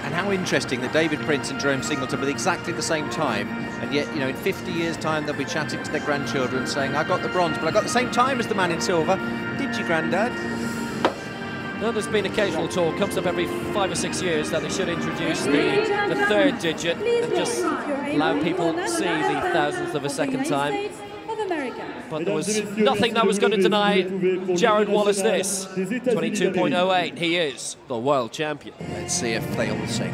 And how interesting that David Prince and Jerome Singleton with exactly the same time, and yet, you know, in 50 years' time they'll be chatting to their grandchildren saying, I got the bronze, but I got the same time as the man in silver. Did you, Grandad? No, there's been occasional talk, comes up every 5 or 6 years, that they should introduce the third digit and just allow people to see the thousandth of a second time. But there was nothing that was going to deny Jared Wallace this. 22:08, he is the world champion. Let's see if they all sing.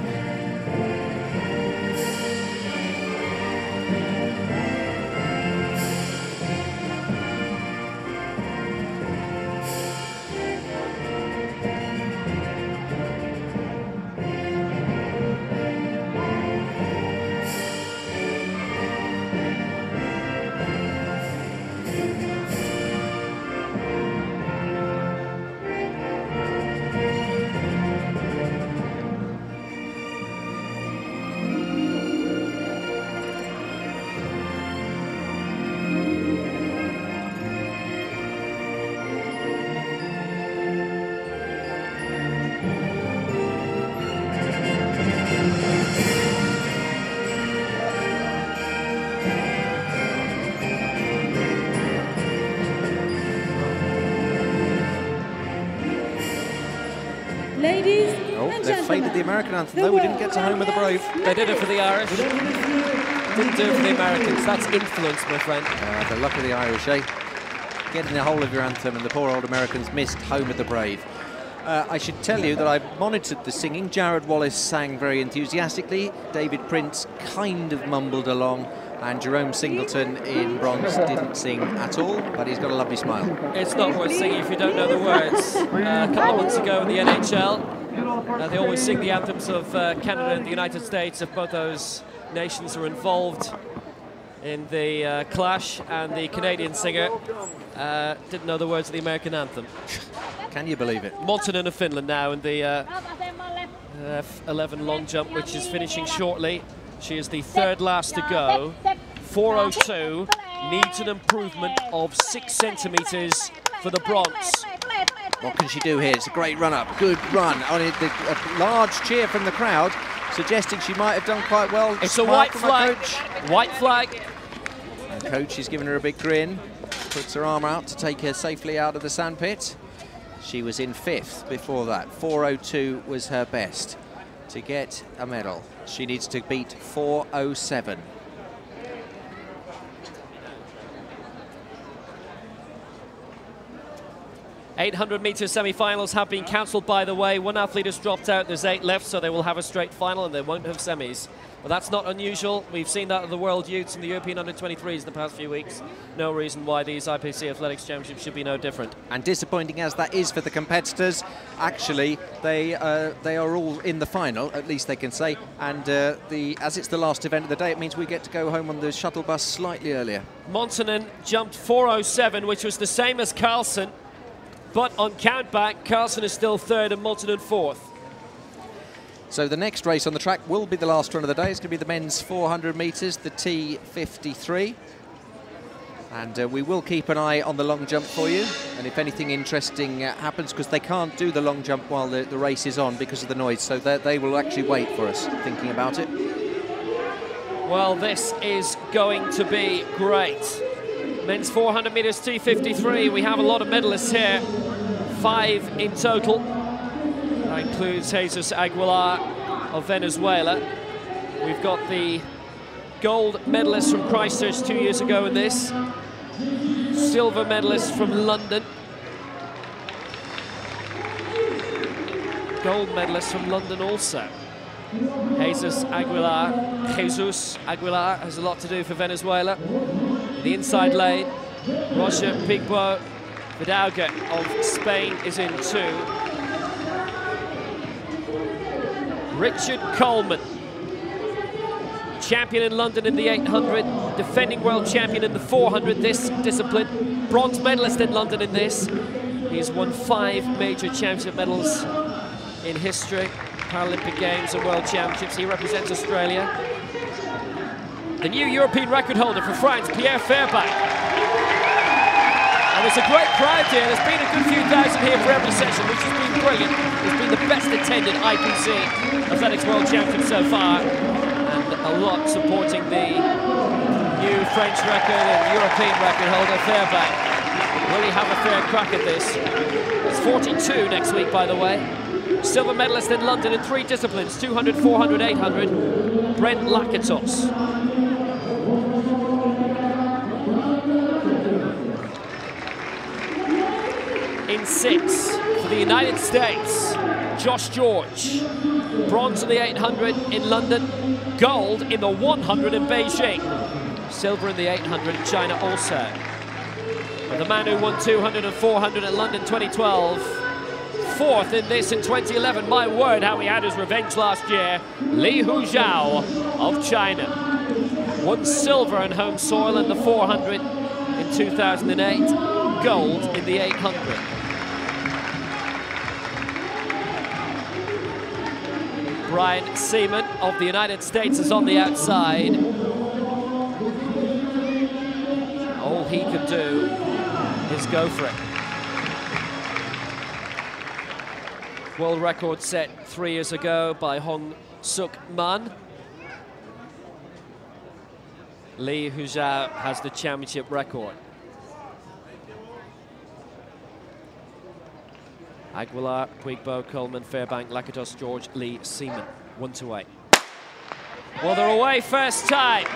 Ladies and They've gentlemen, faded the American anthem, though. We didn't get to Home of the Brave. They did it for the Irish. Didn't do it for the Americans. That's influence, my friend. The luck of the Irish, eh? Getting the whole of your anthem, and the poor old Americans missed Home of the Brave. I should tell you that I monitored the singing. Jared Wallace sang very enthusiastically. David Prince kind of mumbled along. And Jerome Singleton in bronze didn't sing at all, but he's got a lovely smile. It's not worth singing if you don't know the words. A couple of months ago in the NHL, they always sing the anthems of Canada and the United States if both those nations are involved in the clash, and the Canadian singer didn't know the words of the American anthem. Can you believe it? Montonen of Finland now in the F11 long jump, which is finishing shortly. She is the third last to go. 4:02, needs an improvement of 6 centimetres for the bronze. What can she do here? It's a great run-up. Good run. On it, a large cheer from the crowd, suggesting she might have done quite well. It's a white flag. White flag. And coach is giving her a big grin. Puts her arm out to take her safely out of the sandpit. She was in 5th before that. 4:02 was her best to get a medal. She needs to beat 4:07. $800-meter semi-finals have been cancelled, by the way. One athlete has dropped out. There's 8 left, so they will have a straight final and they won't have semis. But that's not unusual. We've seen that at the World Youths and the European Under-23s in the past few weeks. No reason why these IPC Athletics Championships should be no different. And disappointing as that is for the competitors, actually, they are all in the final, at least they can say. And as it's the last event of the day, it means we get to go home on the shuttle bus slightly earlier. Montonen jumped 4:07, which was the same as Carlsen. But on countback, Carlsen is still 3rd and Montonen 4th. So the next race on the track will be the last run of the day. It's going to be the men's 400 metres, the T43. And we will keep an eye on the long jump for you. And if anything interesting happens, because they can't do the long jump while the race is on because of the noise, so they will actually wait for us, thinking about it. Well, this is going to be great. Men's 400 metres T53, we have a lot of medalists here. 5 in total. That includes Jesus Aguilar of Venezuela. We've got the gold medalist from Christchurch 2 years ago in this. Silver medalist from London. Gold medalist from London also. Jesus Aguilar has a lot to do for Venezuela. In the inside lane, Roger Pigbo Vidalga of Spain is in 2. Richard Coleman, champion in London in the 800, defending world champion in the 400, this discipline, bronze medalist in London in this. He's won 5 major championship medals in history, Paralympic Games and World Championships. He represents Australia. The new European record holder for France, Pierre Fairbank. And there's a great crowd here. There's been a good few thousand here for every session, which has been brilliant. It's been the best attended IPC Athletics World Championship so far. And a lot supporting the new French record and European record holder, Fairbank. Really have a fair crack at this. It's 42 next week, by the way. Silver medalist in London in 3 disciplines, 200, 400, 800, Brent Lakatos. In 6 for the United States, Josh George. Bronze in the 800 in London, gold in the 100 in Beijing. Silver in the 800 in China also. But the man who won 200 and 400 in London 2012, 4th in this in 2011. My word, how he had his revenge last year. Li Huzhao of China. Won silver on home soil in the 400 in 2008. Gold in the 800. Brian Seaman of the United States is on the outside. All he can do is go for it. World record set 3 years ago by Hong Suk Man. Li Huzhao has the championship record. Aguilar, Puigbo, Coleman, Fairbank, Lakatos, George, Lee, Seaman. 1-8. Well, they're away first time.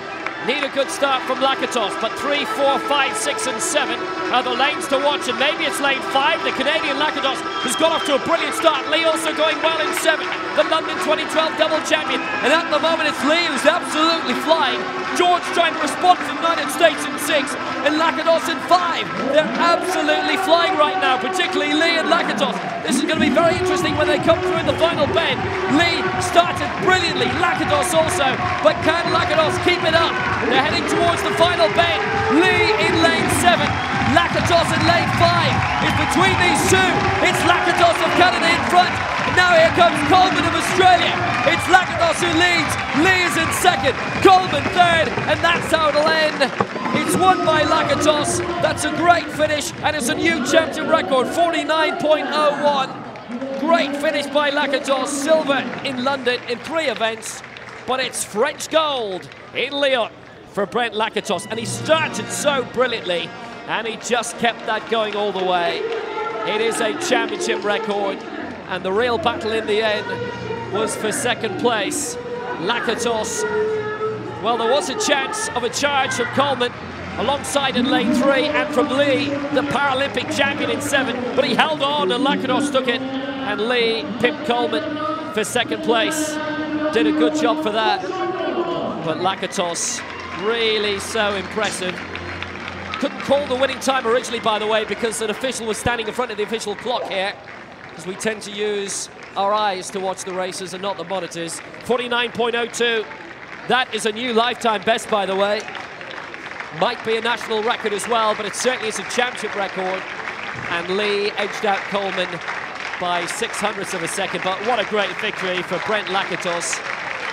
Need a good start from Lakatos, but 3, 4, 5, 6 and 7 are the lanes to watch, and maybe it's lane 5. The Canadian Lakatos has got off to a brilliant start. Lee also going well in 7, the London 2012 double champion. And at the moment it's Lee who's absolutely flying. George trying to respond from the United States in 6, and Lakatos in 5. They're absolutely flying right now, particularly Lee and Lakatos. This is going to be very interesting when they come through in the final bend. Lee started brilliantly, Lakatos also, but can Lakatos keep it up? They're heading towards the final bend. Lee in lane 7, Lakatos in lane 5. It's between these two. It's Lakatos of Canada in front. Now here comes Coleman of Australia. It's Lakatos who leads. Lee is in 2nd, Coleman 3rd, and that's how it'll end. It's won by Lakatos. That's a great finish, and it's a new championship record, 49.01. Great finish by Lakatos. Silver in London in 3 events, but it's French gold in Lyon for Brent Lakatos, and he started so brilliantly, and he just kept that going all the way. It is a championship record, and the real battle in the end was for 2nd place. Lakatos, well, there was a chance of a charge from Coleman alongside in lane 3, and from Lee, the Paralympic champion in 7, but he held on and Lakatos took it, and Lee pipped Coleman for 2nd place. Did a good job for that, but Lakatos really so impressive. Couldn't call the winning time originally, by the way, because an official was standing in front of the official clock here, because we tend to use our eyes to watch the races and not the monitors. 49.02. That is a new lifetime best, by the way. Might be a national record as well, but it certainly is a championship record. And Lee edged out Coleman by 0.06 of a second, but what a great victory for Brent Lakatos.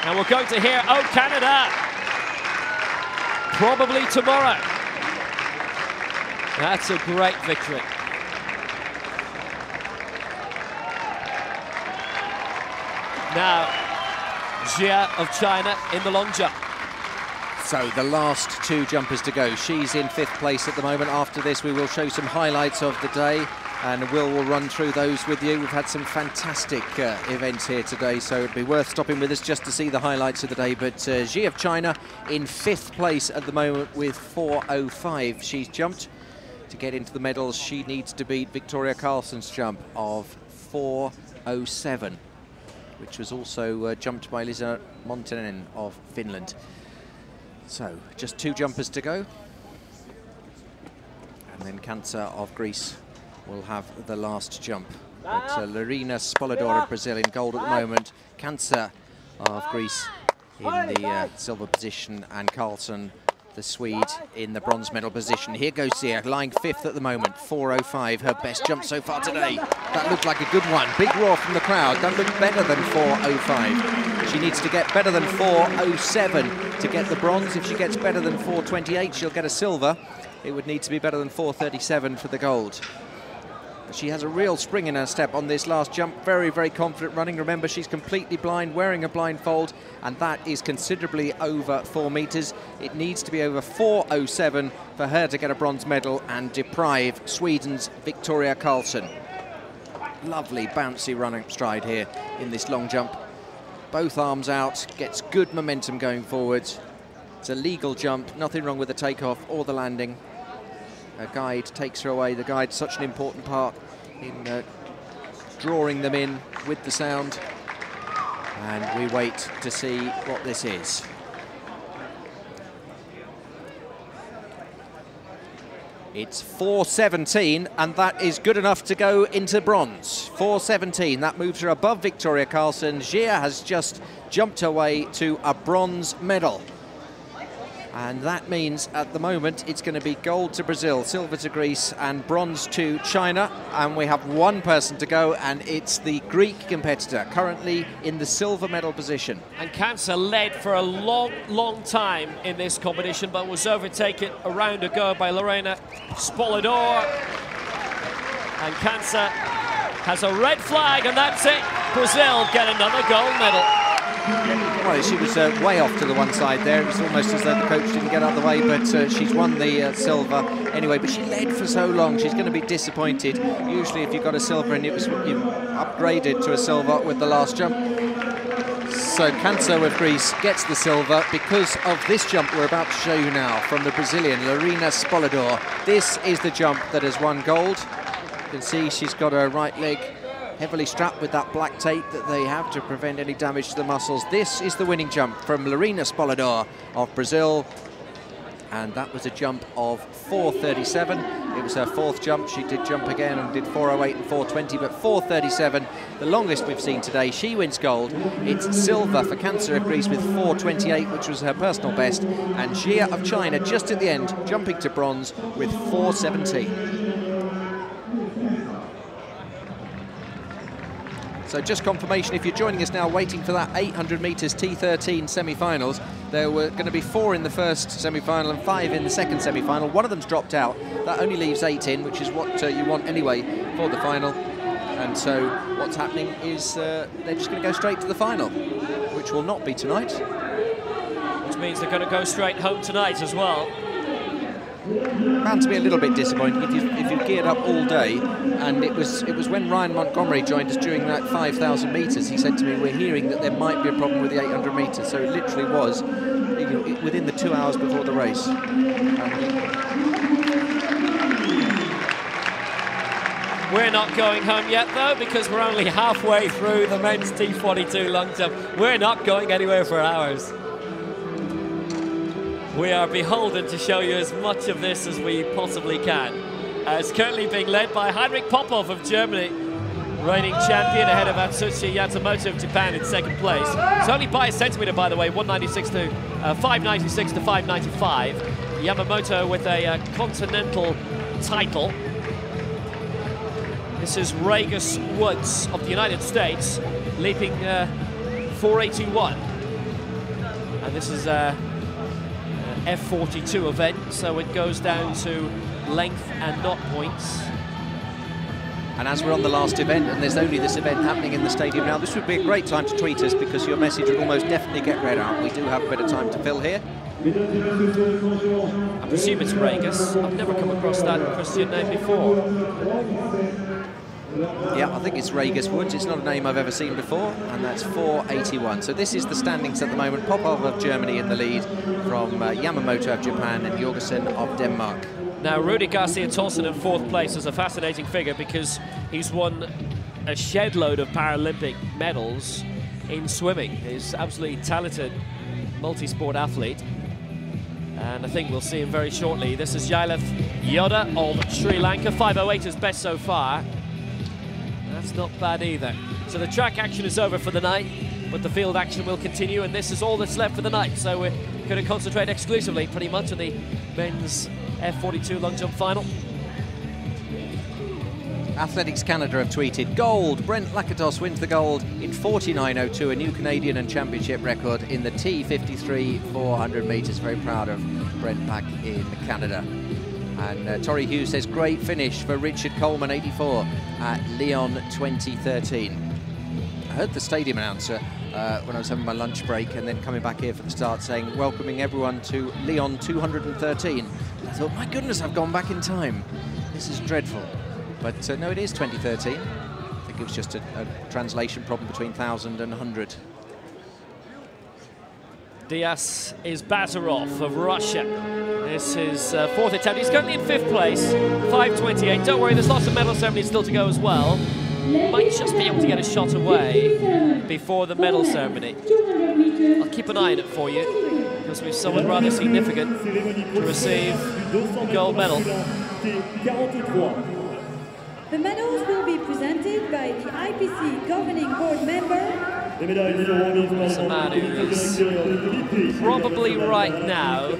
And we're going to hear "Oh Canada" probably tomorrow. That's a great victory. Now, Jia of China in the long jump. So the last two jumpers to go. She's in 5th place at the moment. After this, we will show some highlights of the day, and Will run through those with you. We've had some fantastic events here today, so it'd be worth stopping with us just to see the highlights of the day. But Xi of China in 5th place at the moment with 4:05. She's jumped. To get into the medals, she needs to beat Victoria Carlsson's jump of 4:07, which was also jumped by Liisa Montanen of Finland. So, just 2 jumpers to go. And then Kansa of Greece will have the last jump. But Larina Spolador of Brazil in gold at the moment. Kansa of Greece in the silver position, and Carlsson, the Swede, in the bronze medal position. Here goes Zia, lying 5th at the moment, 4:05, her best jump so far today. That looked like a good one. Big roar from the crowd. That looked better than 4:05. She needs to get better than 4:07 to get the bronze. If she gets better than 4:28, she'll get a silver. It would need to be better than 4:37 for the gold. She has a real spring in her step on this last jump. Very, very confident running. Remember, she's completely blind, wearing a blindfold, and that is considerably over 4 meters. It needs to be over 4:07 for her to get a bronze medal and deprive Sweden's Victoria Carlsson. Lovely bouncy running stride here in this long jump. Both arms out, gets good momentum going forwards. It's a legal jump, nothing wrong with the takeoff or the landing. Her guide takes her away. The guide's such an important part in drawing them in with the sound. And we wait to see what this is. It's 4:17, and that is good enough to go into bronze. 4:17, that moves her above Victoria Carlsson. Xia has just jumped her way to a bronze medal. And that means at the moment it's going to be gold to Brazil, silver to Greece, and bronze to China. And we have one person to go, and it's the Greek competitor, currently in the silver medal position. And Kansa led for a long, long time in this competition, but was overtaken a round ago by Lorena Spolador. And Kansa has a red flag, and that's it. Brazil get another gold medal. Well, she was way off to the one side there. It was almost as though the coach didn't get out of the way, but she's won the silver anyway. But she led for so long, she's going to be disappointed. Usually if you got a silver and it was upgraded to a silver with the last jump. So Kansa of Greece gets the silver because of this jump we're about to show you now from the Brazilian, Larina Spolador. This is the jump that has won gold. You can see she's got her right leg heavily strapped with that black tape that they have to prevent any damage to the muscles. This is the winning jump from Larina Spolador of Brazil, and that was a jump of 4:37. It was her 4th jump. She did jump again and did 4:08 and 4:20, but 4:37, the longest we've seen today. She wins gold. It's silver for Kansa of Greece with 4:28, which was her personal best, and Xia of China just at the end, jumping to bronze with 4:17. So just confirmation, if you're joining us now waiting for that 800 metres T13 semi-finals, there were going to be 4 in the first semi-final and 5 in the second semi-final. One of them's dropped out. That only leaves 8 in, which is what you want anyway for the final. And so what's happening is they're just going to go straight to the final, which will not be tonight. Which means they're going to go straight home tonight as well. Bound to be a little bit disappointing if you've geared up all day. And it was when Ryan Montgomery joined us during that 5,000 metres. He said to me, we're hearing that there might be a problem with the 800 metres. So it literally was within the 2 hours before the race. We're not going home yet though, because we're only halfway through the men's T42 long jump. We're not going anywhere for hours. We are beholden to show you as much of this as we possibly can. It's currently being led by Heinrich Popov of Germany, reigning champion, ahead of Atsushi Yatamoto of Japan in 2nd place. It's only by a centimetre, by the way, 596 to 595. Yamamoto with a continental title. This is Regis Woods of the United States, leaping 481. And this is a F42 event, so it goes down to length and knot points. And as we're on the last event, and there's only this event happening in the stadium now, this would be a great time to tweet us, because your message would almost definitely get read out. We do have a bit of time to fill here. I presume it's Regis. I've never come across that Christian name before. Yeah, I think it's Regis Woods. It's not a name I've ever seen before, and that's 481. So this is the standings at the moment. Popov of Germany in the lead, from Yamamoto of Japan and Jorgensen of Denmark. Now, Rudi Garcia-Tolson in 4th place is a fascinating figure, because he's won a shed load of Paralympic medals in swimming. He's absolutely talented multi-sport athlete, and I think we'll see him very shortly. This is Yaileth Yoda of Sri Lanka. 5:08 is best so far. That's not bad either. So the track action is over for the night, but the field action will continue, and this is all that's left for the night. So we're going to concentrate exclusively, pretty much, on the men's F42 long jump final. Athletics Canada have tweeted, gold! Brent Lakatos wins the gold in 49.02, a new Canadian and championship record in the T43 400 metres. Very proud of Brent back in Canada. And Torrey Hughes says, great finish for Richard Coleman, 84, at Lyon 2013. I heard the stadium announcer when I was having my lunch break, and then coming back here for the start, saying, welcoming everyone to Lyon 213. I thought, my goodness, I've gone back in time. This is dreadful. But no, it is 2013. I think it was just a translation problem between 1,000 and 100. Diaz is Bazarov of Russia. This is 4th attempt. He's currently in 5th place, 5:28. Don't worry, there's lots of medal ceremonies still to go as well. Might just be able to get a shot away before the medal ceremony. I'll keep an eye on it for you, because we've someone rather significant to receive the gold medal. The medals will be presented by the IPC governing board member. There's a man who is probably right now,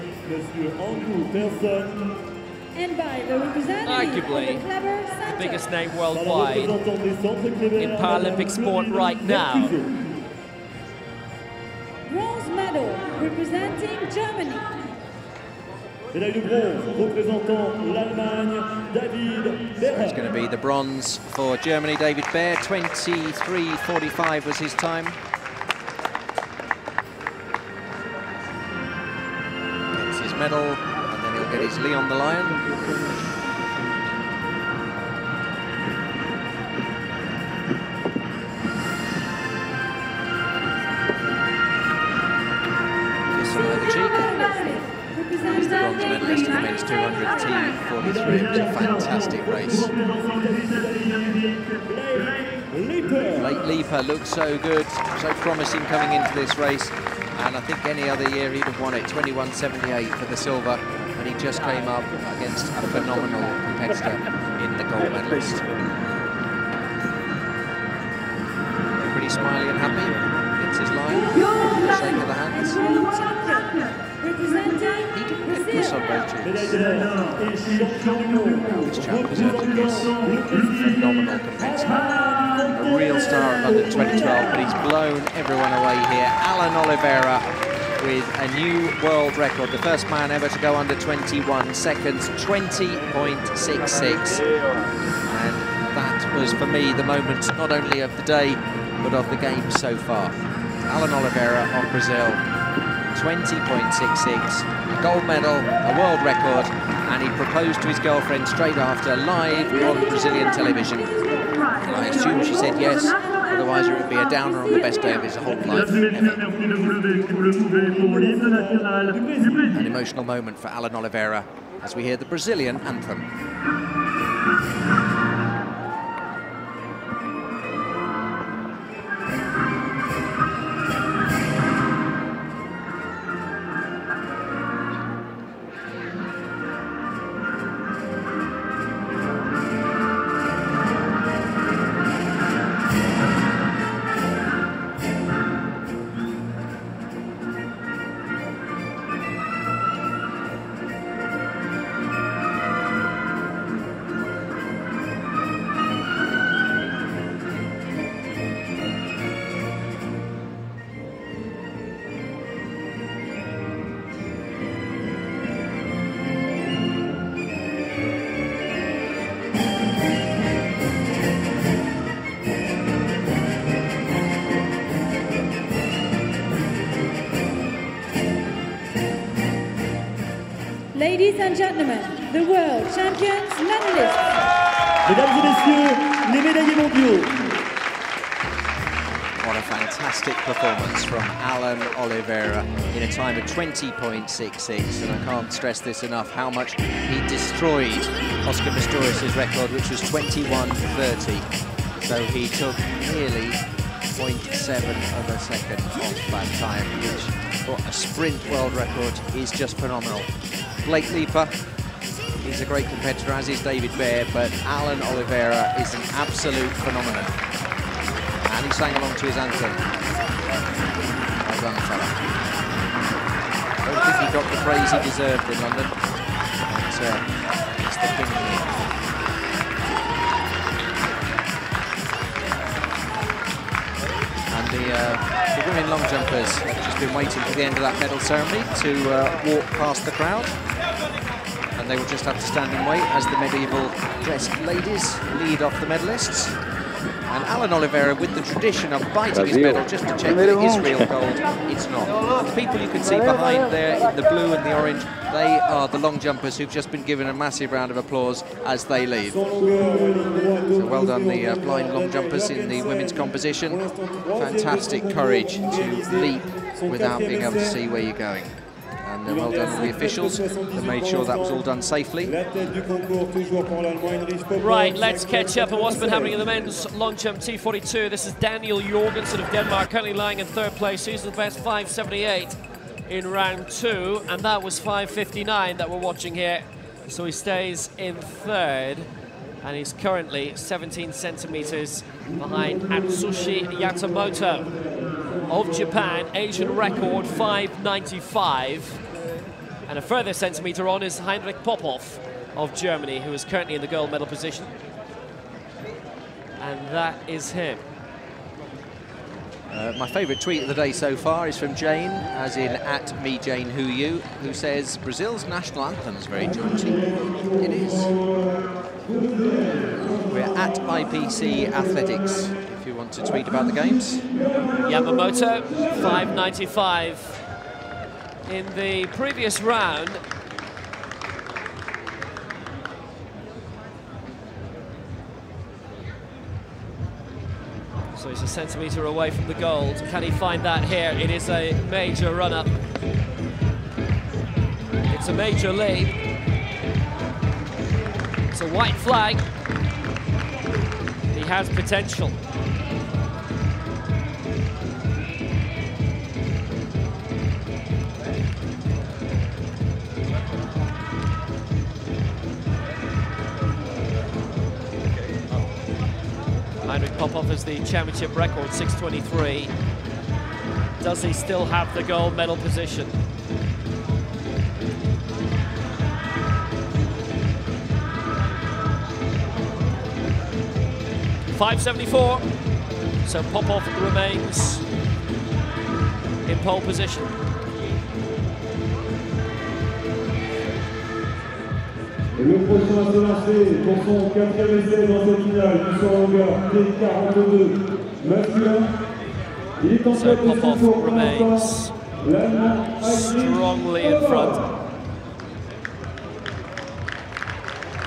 And by the representative arguably of the Clever the Center. biggest name worldwide in Paralympic sport right now. Bronze medal representing Germany. Médaille de bronze représentant l'Allemagne, David So it's Behr. going to be the bronze for Germany, David Behr. 23:45 was his time. Gets his medal, and then he'll get his Lyon the Lion. Kiss on the cheek. He's the bronze medalist in the men's 200 T43. It was a fantastic race. Blake Leaper looked so good, so promising coming into this race, and I think any other year he'd have won it. 21:78 for the silver, and he just came up against a phenomenal competitor in the gold medalist. Pretty smiley and happy. Gets his line, shake of the hands. He didn't get kiss on both cheeks. This chap deserves a kiss. Phenomenal competitor. A real star at London 2012, but he's blown everyone away here. Alan Oliveira with a new world record, the first man ever to go under 21 seconds, 20.66. And that was, for me, the moment not only of the day, but of the game so far. Alan Oliveira of Brazil, 20.66, a gold medal, a world record, and he proposed to his girlfriend straight after, live on Brazilian television. And I assume she said yes, otherwise it would be a downer on the best day of his whole life ever. An emotional moment for Alan Oliveira as we hear the Brazilian anthem. Ladies and gentlemen, the world champions medalists. Mesdames et messieurs, les médaillés mondiaux. What a fantastic performance from Alan Oliveira in a time of 20.66, and I can't stress this enough, how much he destroyed Oscar Pistorius' record, which was 21.30. So he took nearly 0.7 of a second off that time, which for a sprint world record is just phenomenal. Blake Leaper, he's a great competitor, as is David Baer, but Alan Oliveira is an absolute phenomenon. And he sang along to his anthem. Well done, fella. I don't think he got the praise he deserved in London, but it's the king of the ring. And the women long jumpers have just been waiting for the end of that medal ceremony to walk past the crowd. And they will just have to stand and wait as the medieval dressed ladies lead off the medalists. And Alan Oliveira, with the tradition of biting his medal just to check that it is real gold, it's not. The people you can see behind there in the blue and the orange, they are the long jumpers who've just been given a massive round of applause as they leave. So well done, the blind long jumpers in the women's composition. Fantastic courage to leap without being able to see where you're going. And well done on the officials that made sure that was all done safely. Right, let's catch up on what's been happening in the men's long jump T42. This is Daniel Jorgensen of Denmark, currently lying in third place. He's the best 5.78 in round 2, and that was 5.59 that we're watching here. So he stays in third, and he's currently 17 centimeters behind Atsushi Yatamoto of Japan, Asian record 5.95, and a further centimeter on is Heinrich Popov of Germany, who is currently in the gold medal position, and that is him. My favourite tweet of the day so far is from Jane, as in @MeJaneWhoYou, who says Brazil's national anthem is very jaunty. It is. We're at IPC Athletics if you want to tweet about the games. Yamamoto 5.95 in the previous round. So he's a centimetre away from the gold. Can he find that here? It is a major run-up. It's a major lead. It's a white flag. He has potential. Heinrich Popov has the championship record, 6.23. Does he still have the gold medal position? .574. So Popov remains in pole position. Et le prochain à se lancer pour son 4e essai dans cette finale du saut en longueur T42 masculin. Il est en tête de Popov remains strongly in front.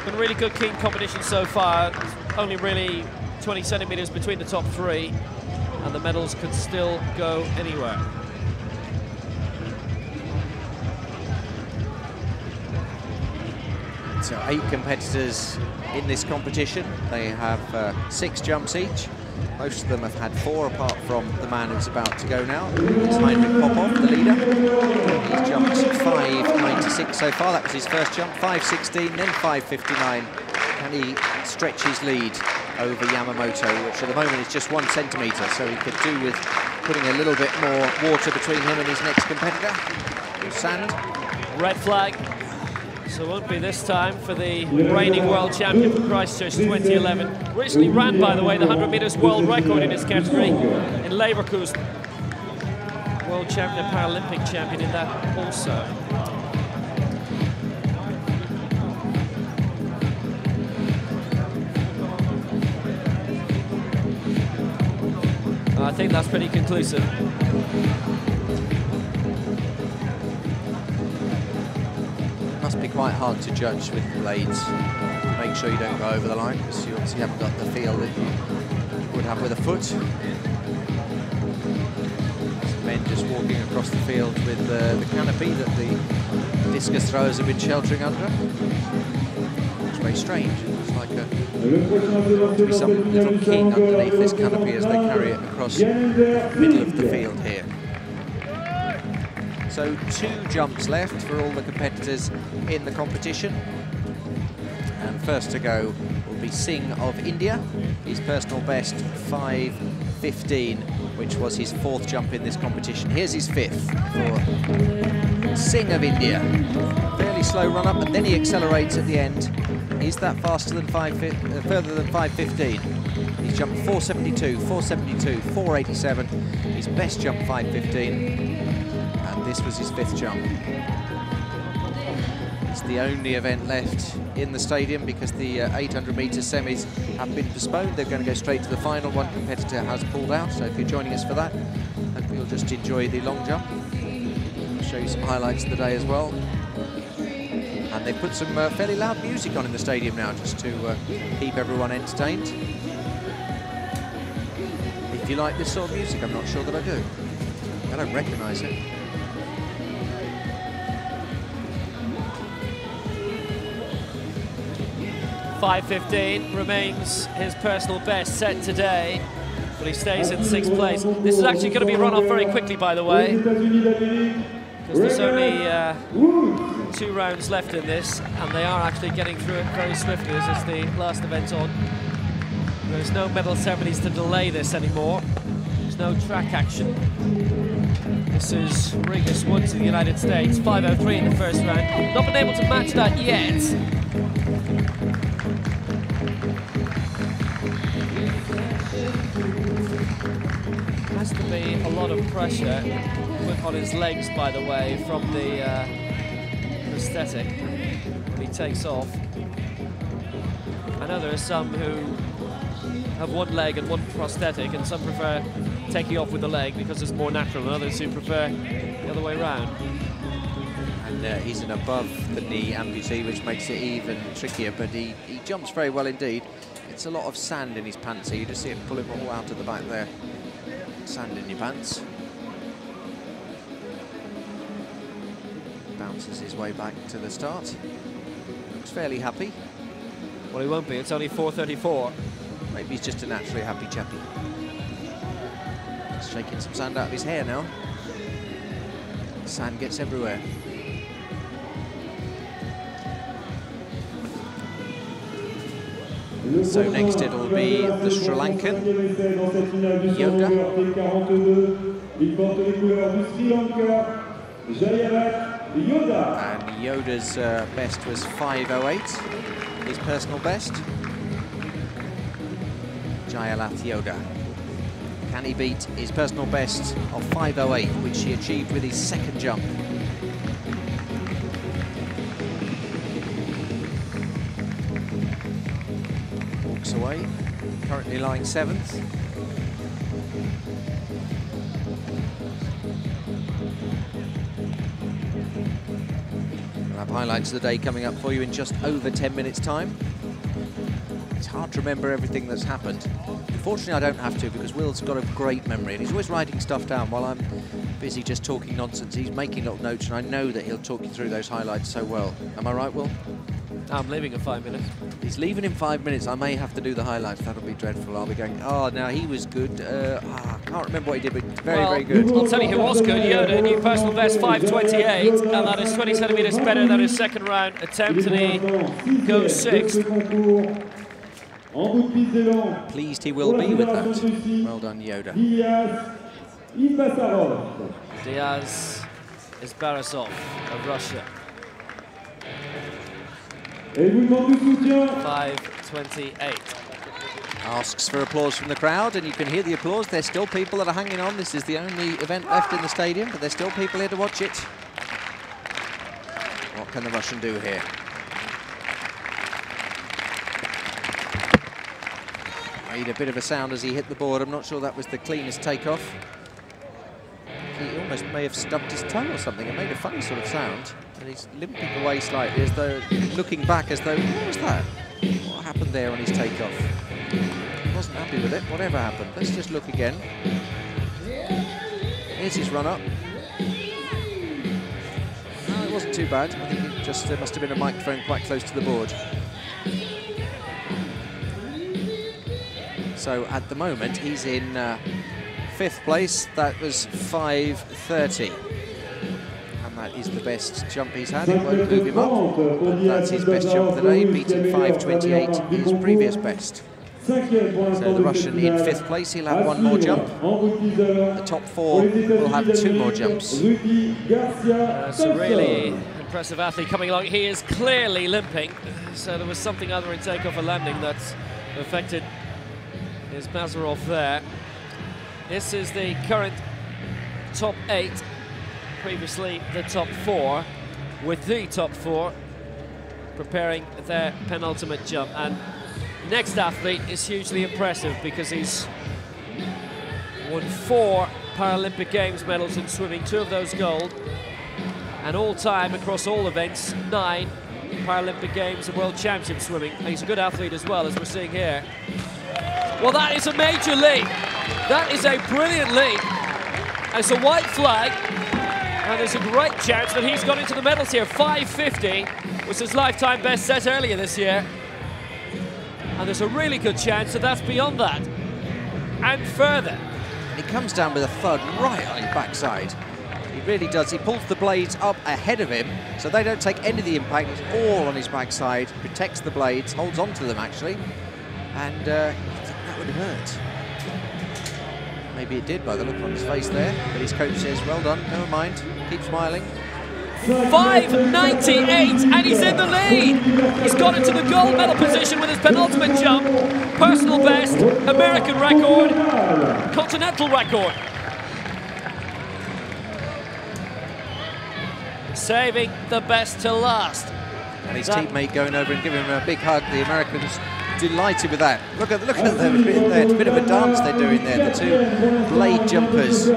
Been really good keen competition so far. Only really 20 centimeters between the top three, and the medals could still go anywhere. So 8 competitors in this competition. They have 6 jumps each. Most of them have had 4, apart from the man who's about to go now. It's Heinrich Popov, the leader. He's jumped 5.96 so far. That was his first jump. 5.16, then 5.59. Can he stretch his lead over Yamamoto, which at the moment is just 1 centimetre, so he could do with putting a little bit more water between him and his next competitor. Sand. Red flag. So it won't be this time for the reigning world champion from Christchurch 2011. Recently ran, by the way, the 100 metres world record in his category in Leverkusen. World champion, Paralympic champion in that also. I think that's pretty conclusive. Must be quite hard to judge with the blades. Make sure you don't go over the line, because you obviously haven't got the feel that you would have with a foot. Men just walking across the field with the canopy that the discus throwers have been sheltering under. It's very strange. It's like a some little king underneath this canopy as they carry it across the middle of the field here. So 2 jumps left for all the competitors in the competition. And first to go will be Singh of India. His personal best 5:15, which was his 4th jump in this competition. Here's his 5th for Singh of India. Fairly slow run up, but then he accelerates at the end. Is that faster than further than 5:15? He's jumped 4:72, 4:72, 4:87. His best jump 5:15, and this was his 5th jump. It's the only event left in the stadium because the 800-metre semis have been postponed. They're going to go straight to the final. One competitor has pulled out, so if you're joining us for that, hope you'll just enjoy the long jump. I'll show you some highlights of the day as well. And they've put some fairly loud music on in the stadium now, just to keep everyone entertained. If you like this sort of music, I'm not sure that I do. I don't recognise it. .5:15 remains his personal best set today, but he stays in 6th place. This is actually going to be run off very quickly, by the way, because there's only 2 rounds left in this, and they are actually getting through it very swiftly as it's the last event on. There's no medal ceremonies to delay this anymore. There's no track action. This is Rigas Woods in the United States, 5:03 in the first round. Not been able to match that yet. Has to be a lot of pressure on his legs, by the way, from the prosthetic when he takes off. I know there are some who have one leg and one prosthetic, and some prefer taking off with the leg because it's more natural, and others who prefer the other way around. And he's an above-the-knee amputee, which makes it even trickier, but he jumps very well indeed. It's a lot of sand in his pants, so you just see him pull him all out of the back there. Sand in your pants. Bounces his way back to the start. Looks fairly happy. Well, he won't be, it's only 4:34. Maybe he's just a naturally happy chappie. He's shaking some sand out of his hair now. Sand gets everywhere. So next it'll be the Sri Lankan, Yoda. And Yoda's best was 5:08, his personal best. Jayalath Yoda. Can he beat his personal best of 5:08, which he achieved with his 2nd jump? Walks away, currently lying 7th. We'll have highlights of the day coming up for you in just over 10 minutes' time. It's hard to remember everything that's happened. Unfortunately, I don't have to, because Will's got a great memory and he's always writing stuff down while I'm busy just talking nonsense. He's making little notes, and I know that he'll talk you through those highlights so well. Am I right, Will? I'm leaving in 5 minutes. He's leaving in 5 minutes. I may have to do the highlights. That'll be dreadful. I'll be going, oh, now he was good. I can't remember what he did, but very good. I'll tell you who was good. Yoda, new personal best 5:28, and that is 20 centimetres better than his 2nd round attempt, and he goes 6th. Pleased he will be with that. Well done, Yoda. Diaz Isbarasov of Russia. 5:28. Asks for applause from the crowd, and you can hear the applause. There's still people that are hanging on. This is the only event left in the stadium, but there's still people here to watch it. What can the Russian do here? Made a bit of a sound as he hit the board. I'm not sure that was the cleanest takeoff. He almost may have stubbed his toe or something. It made a funny sort of sound, and he's limping away slightly as though, looking back as though, what was that? What happened there on his takeoff? Wasn't happy with it, whatever happened. Let's just look again. Here's his run-up. No, it wasn't too bad. I think it just must have been a microphone quite close to the board. So at the moment, he's in 5th place. That was 5:30. And that is the best jump he's had. It won't move him up, but that's his best jump of the day, beating 5:28, his previous best. So the Russian in 5th place, he'll have 1 more jump. The top 4 will have 2 more jumps. That's a really impressive athlete coming along. He is clearly limping, so there was something other in takeoff and landing that's affected his Mazarov there. This is the current top 8, previously the top 4, with the top 4 preparing their penultimate jump. And the next athlete is hugely impressive because he's won 4 Paralympic Games medals in swimming, 2 of those gold, and all-time across all events, 9 Paralympic Games and World Championship swimming. And he's a good athlete as well, as we're seeing here. Well, that is a major lead. That is a brilliant lead. It's a white flag, and there's a great chance that he's got into the medals here. 5:50 was his lifetime best set earlier this year. And there's a really good chance that that's beyond that and further. And he comes down with a thud right on his backside. He really does. He pulls the blades up ahead of him so they don't take any of the impact. It's all on his backside, protects the blades, holds on to them actually. And I think that would hurt. Maybe it did by the look on his face there, but his coach says, well done, never mind, keep smiling. 5:98, and he's in the lead. He's got into the gold medal position with his penultimate jump. Personal best, American record, continental record. Saving the best to last. And his teammate going over and giving him a big hug. The Americans delighted with that. Look at them there. It's a bit of a dance they're doing there. The 2 blade jumpers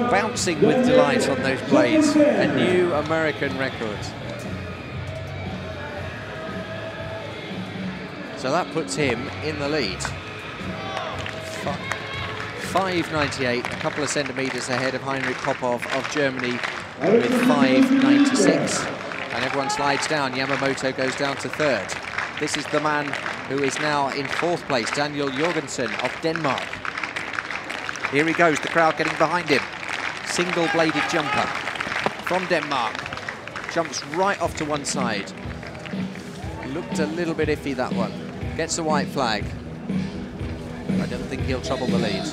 bouncing with delight on those blades. A new American record. So that puts him in the lead. 5:98, a couple of centimetres ahead of Heinrich Popov of Germany with 5:96. And everyone slides down. Yamamoto goes down to 3rd. This is the man who is now in 4th place, Daniel Jorgensen of Denmark. Here he goes, the crowd getting behind him. Single-bladed jumper from Denmark. Jumps right off to one side. Looked a little bit iffy, that one. Gets a white flag. I don't think he'll trouble the lead.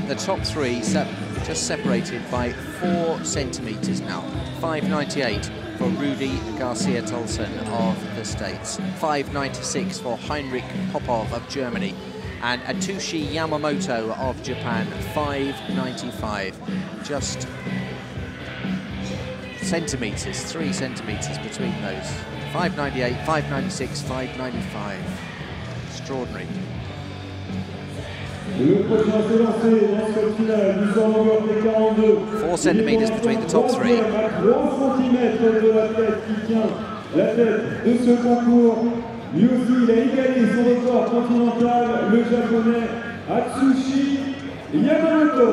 The top 3 just separated by 4 centimetres now. 5:98 for Rudy Garcia Tolson of the States. 5:96 for Heinrich Popov of Germany. And Atsushi Yamamoto of Japan. 5:95. Just centimetres, 3 centimetres between those. 5:98, 5:96, 5:95. Extraordinary. 4 centimetres between the top 3. Lui aussi, il a égalé son record continental, le japonais Atsushi Yamamoto.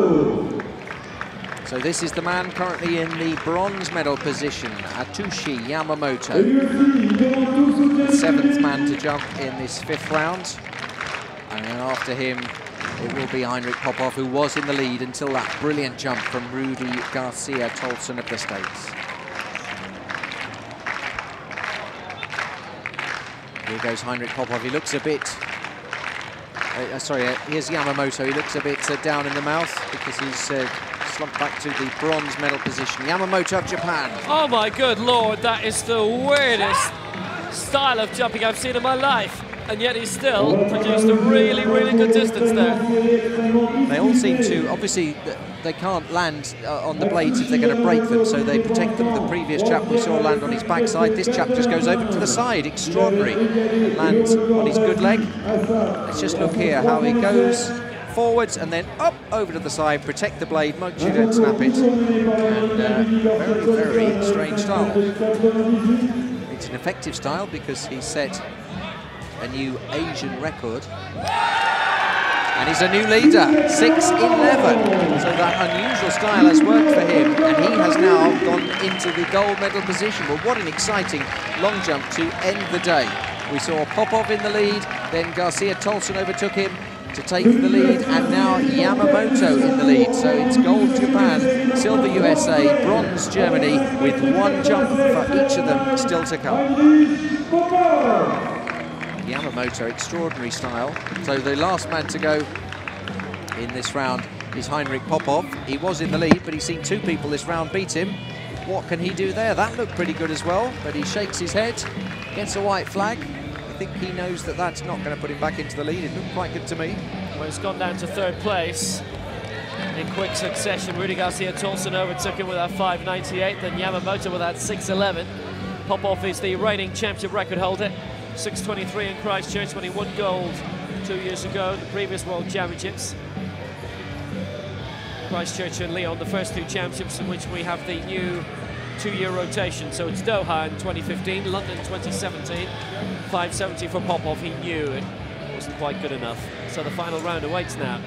So this is the man currently in the bronze medal position, Atsushi Yamamoto. 7th man to jump in this 5th round. And then after him, it will be Heinrich Popov, who was in the lead until that brilliant jump from Rudy Garcia Tolson of the States. Here goes Heinrich Popov. He looks a bit... here's Yamamoto. He looks a bit down in the mouth because he's slumped back to the bronze medal position. Yamamoto of Japan. Oh my good lord, that is the weirdest style of jumping I've seen in my life. and yet he's still produced a really, really good distance there. They all seem to, obviously, they can't land on the blades if they're going to break them, so they protect them. The previous chap we saw land on his backside, this chap just goes over to the side, extraordinary, and lands on his good leg. Let's just look here how he goes forwards and then up over to the side, protect the blade, make sure you don't snap it, and very, very strange style. It's an effective style because he set a new Asian record. And he's a new leader, 6'11". So that unusual style has worked for him, and he has now gone into the gold medal position. Well, what an exciting long jump to end the day. We saw Popov in the lead, then Garcia Tolson overtook him to take the lead, and now Yamamoto in the lead. So it's gold Japan, silver USA, bronze Germany, with one jump for each of them still to come. Yamamoto, extraordinary style. So the last man to go in this round is Heinrich Popov. He was in the lead, but he's seen two people this round beat him. What can he do there? That looked pretty good as well, but he shakes his head, gets a white flag. I think he knows that that's not going to put him back into the lead. It looked quite good to me. Well, he's gone down to third place in quick succession. Rudy Garcia Tolson overtook him with that 5.98, then Yamamoto with that 6.11. Popov is the reigning championship record holder. 6.23 in Christchurch when he won gold 2 years ago, the previous World Championships. Christchurch and Lyon, the first two championships in which we have the new two-year rotation. So it's Doha in 2015, London 2017. 5.70 for Popov. He knew it wasn't quite good enough. So the final round awaits now.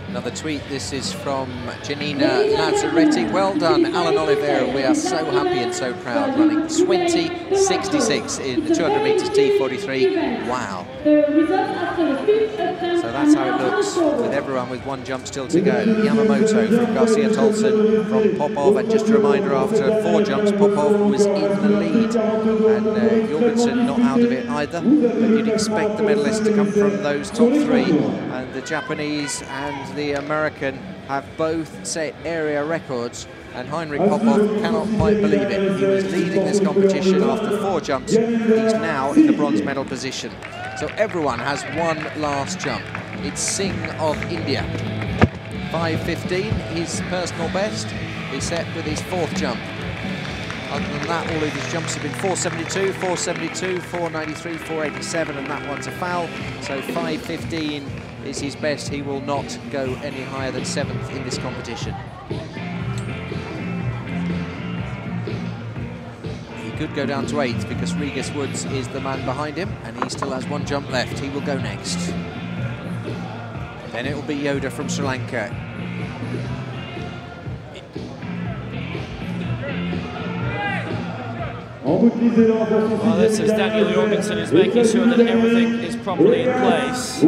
Another tweet, this is from Janina Lazzaretti. Well done, Alan Oliveira. We are so happy and so proud, running 20.66 in the 200 metres T43. Wow. So that's how it looks, with everyone with one jump still to go. Yamamoto from Garcia Tolson, from Popov, and just a reminder, after 4 jumps, Popov was in the lead, and Jorgensen not out of it either, but you'd expect the medalists to come from those top 3, and the Japanese and the American have both set area records, and Heinrich Popov cannot quite believe it. He was leading this competition after 4 jumps. He's now in the bronze medal position. So everyone has one last jump. It's Singh of India. 5.15, his personal best. He set with his 4th jump. Other than that, all of his jumps have been 4.72, 4.72, 4.93, 4.87, and that one's a foul. So 5.15 is his best. He will not go any higher than 7th in this competition. He could go down to 8th because Regis Woods is the man behind him, and he still has 1 jump left. He will go next. Then it will be Yoda from Sri Lanka. Well, this is Daniel Jorgensen, who's making sure that everything is properly in place.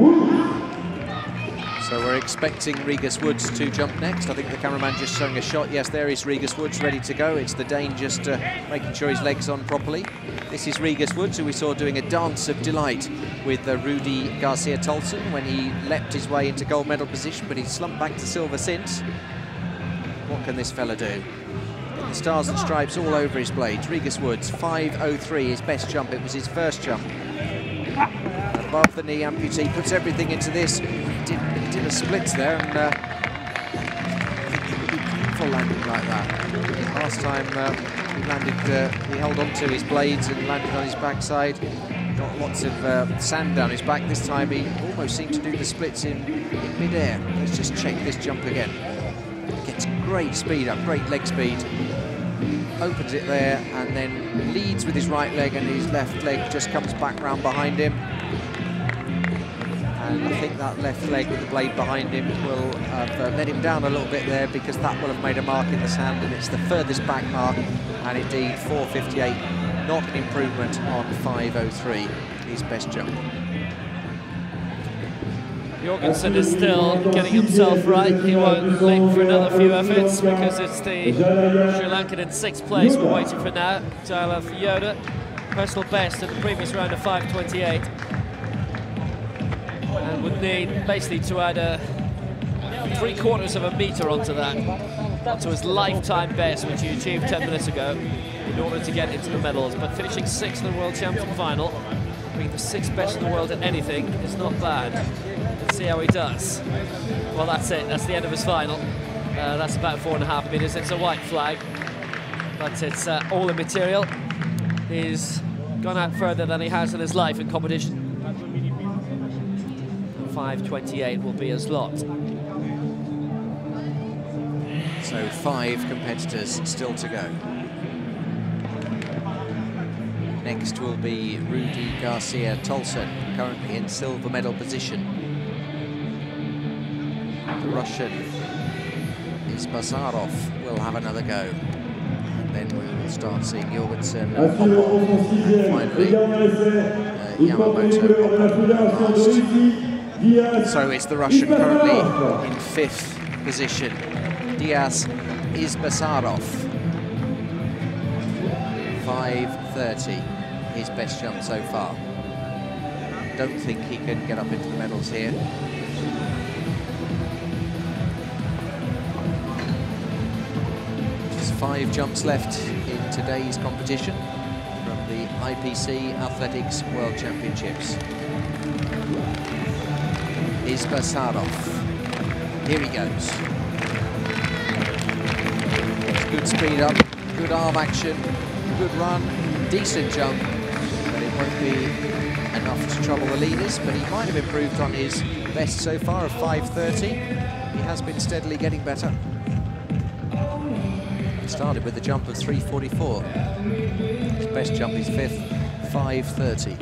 So we're expecting Regis Woods to jump next. I think the cameraman just showing a shot. Yes, there is Regis Woods ready to go. It's the Dane just making sure his leg's on properly. This is Regis Woods, who we saw doing a dance of delight with Rudy Garcia Tolson when he leapt his way into gold medal position, but he's slumped back to silver since. What can this fella do? The stars and stripes all over his blades. Regis Woods, 5.03, his best jump. It was his first jump. Above the knee amputee, puts everything into this. He did a splits there, and I think it would be painful landing like that. Last time he landed, he held on to his blades and landed on his backside. Got lots of sand down his back. This time he almost seemed to do the splits in mid-air. Let's just check this jump again. Gets great speed up, great leg speed. Opens it there and then leads with his right leg, and his left leg just comes back round behind him. And I think that left leg with the blade behind him will have let him down a little bit there, because that will have made a mark in the sand, and it's the furthest back mark. And indeed 4.58, not an improvement on 5.03, his best jump. Jorgensen is still getting himself right. He won't leap for another few efforts because it's the Sri Lankan in 6th place we're waiting for now. Tyler Yoda, personal best in the previous round of 5.28. And would need basically to add 3/4 of a metre onto that, onto his lifetime best, which he achieved 10 minutes ago, in order to get into the medals. But finishing 6th in the World Championship final, being the 6th best in the world at anything is not bad. Let's see how he does. Well, that's it. That's the end of his final. That's about 4.5 meters. It's a white flag, but it's all the material. He's gone out further than he has in his life in competition. 5:28 will be his lot. So 5 competitors still to go. Next will be Rudy Garcia Tolson, currently in silver medal position. The Russian Isbasarov will have another go. And then we will start seeing Jorgensen and Popov. Finally, Yamamoto, Popov last. So it's the Russian currently in 5th position. Diaz Isbasarov. 5:30, his best jump so far. Don't think he can get up into the medals here. Just 5 jumps left in today's competition from the IPC Athletics World Championships. Isbasarov. Here he goes. Good speed up, good arm action, good run, decent jump, but it won't be enough to trouble the leaders, but he might have improved on his best so far of 5:30. He has been steadily getting better. He started with a jump of 3:44. His best jump is 5th, 5:30.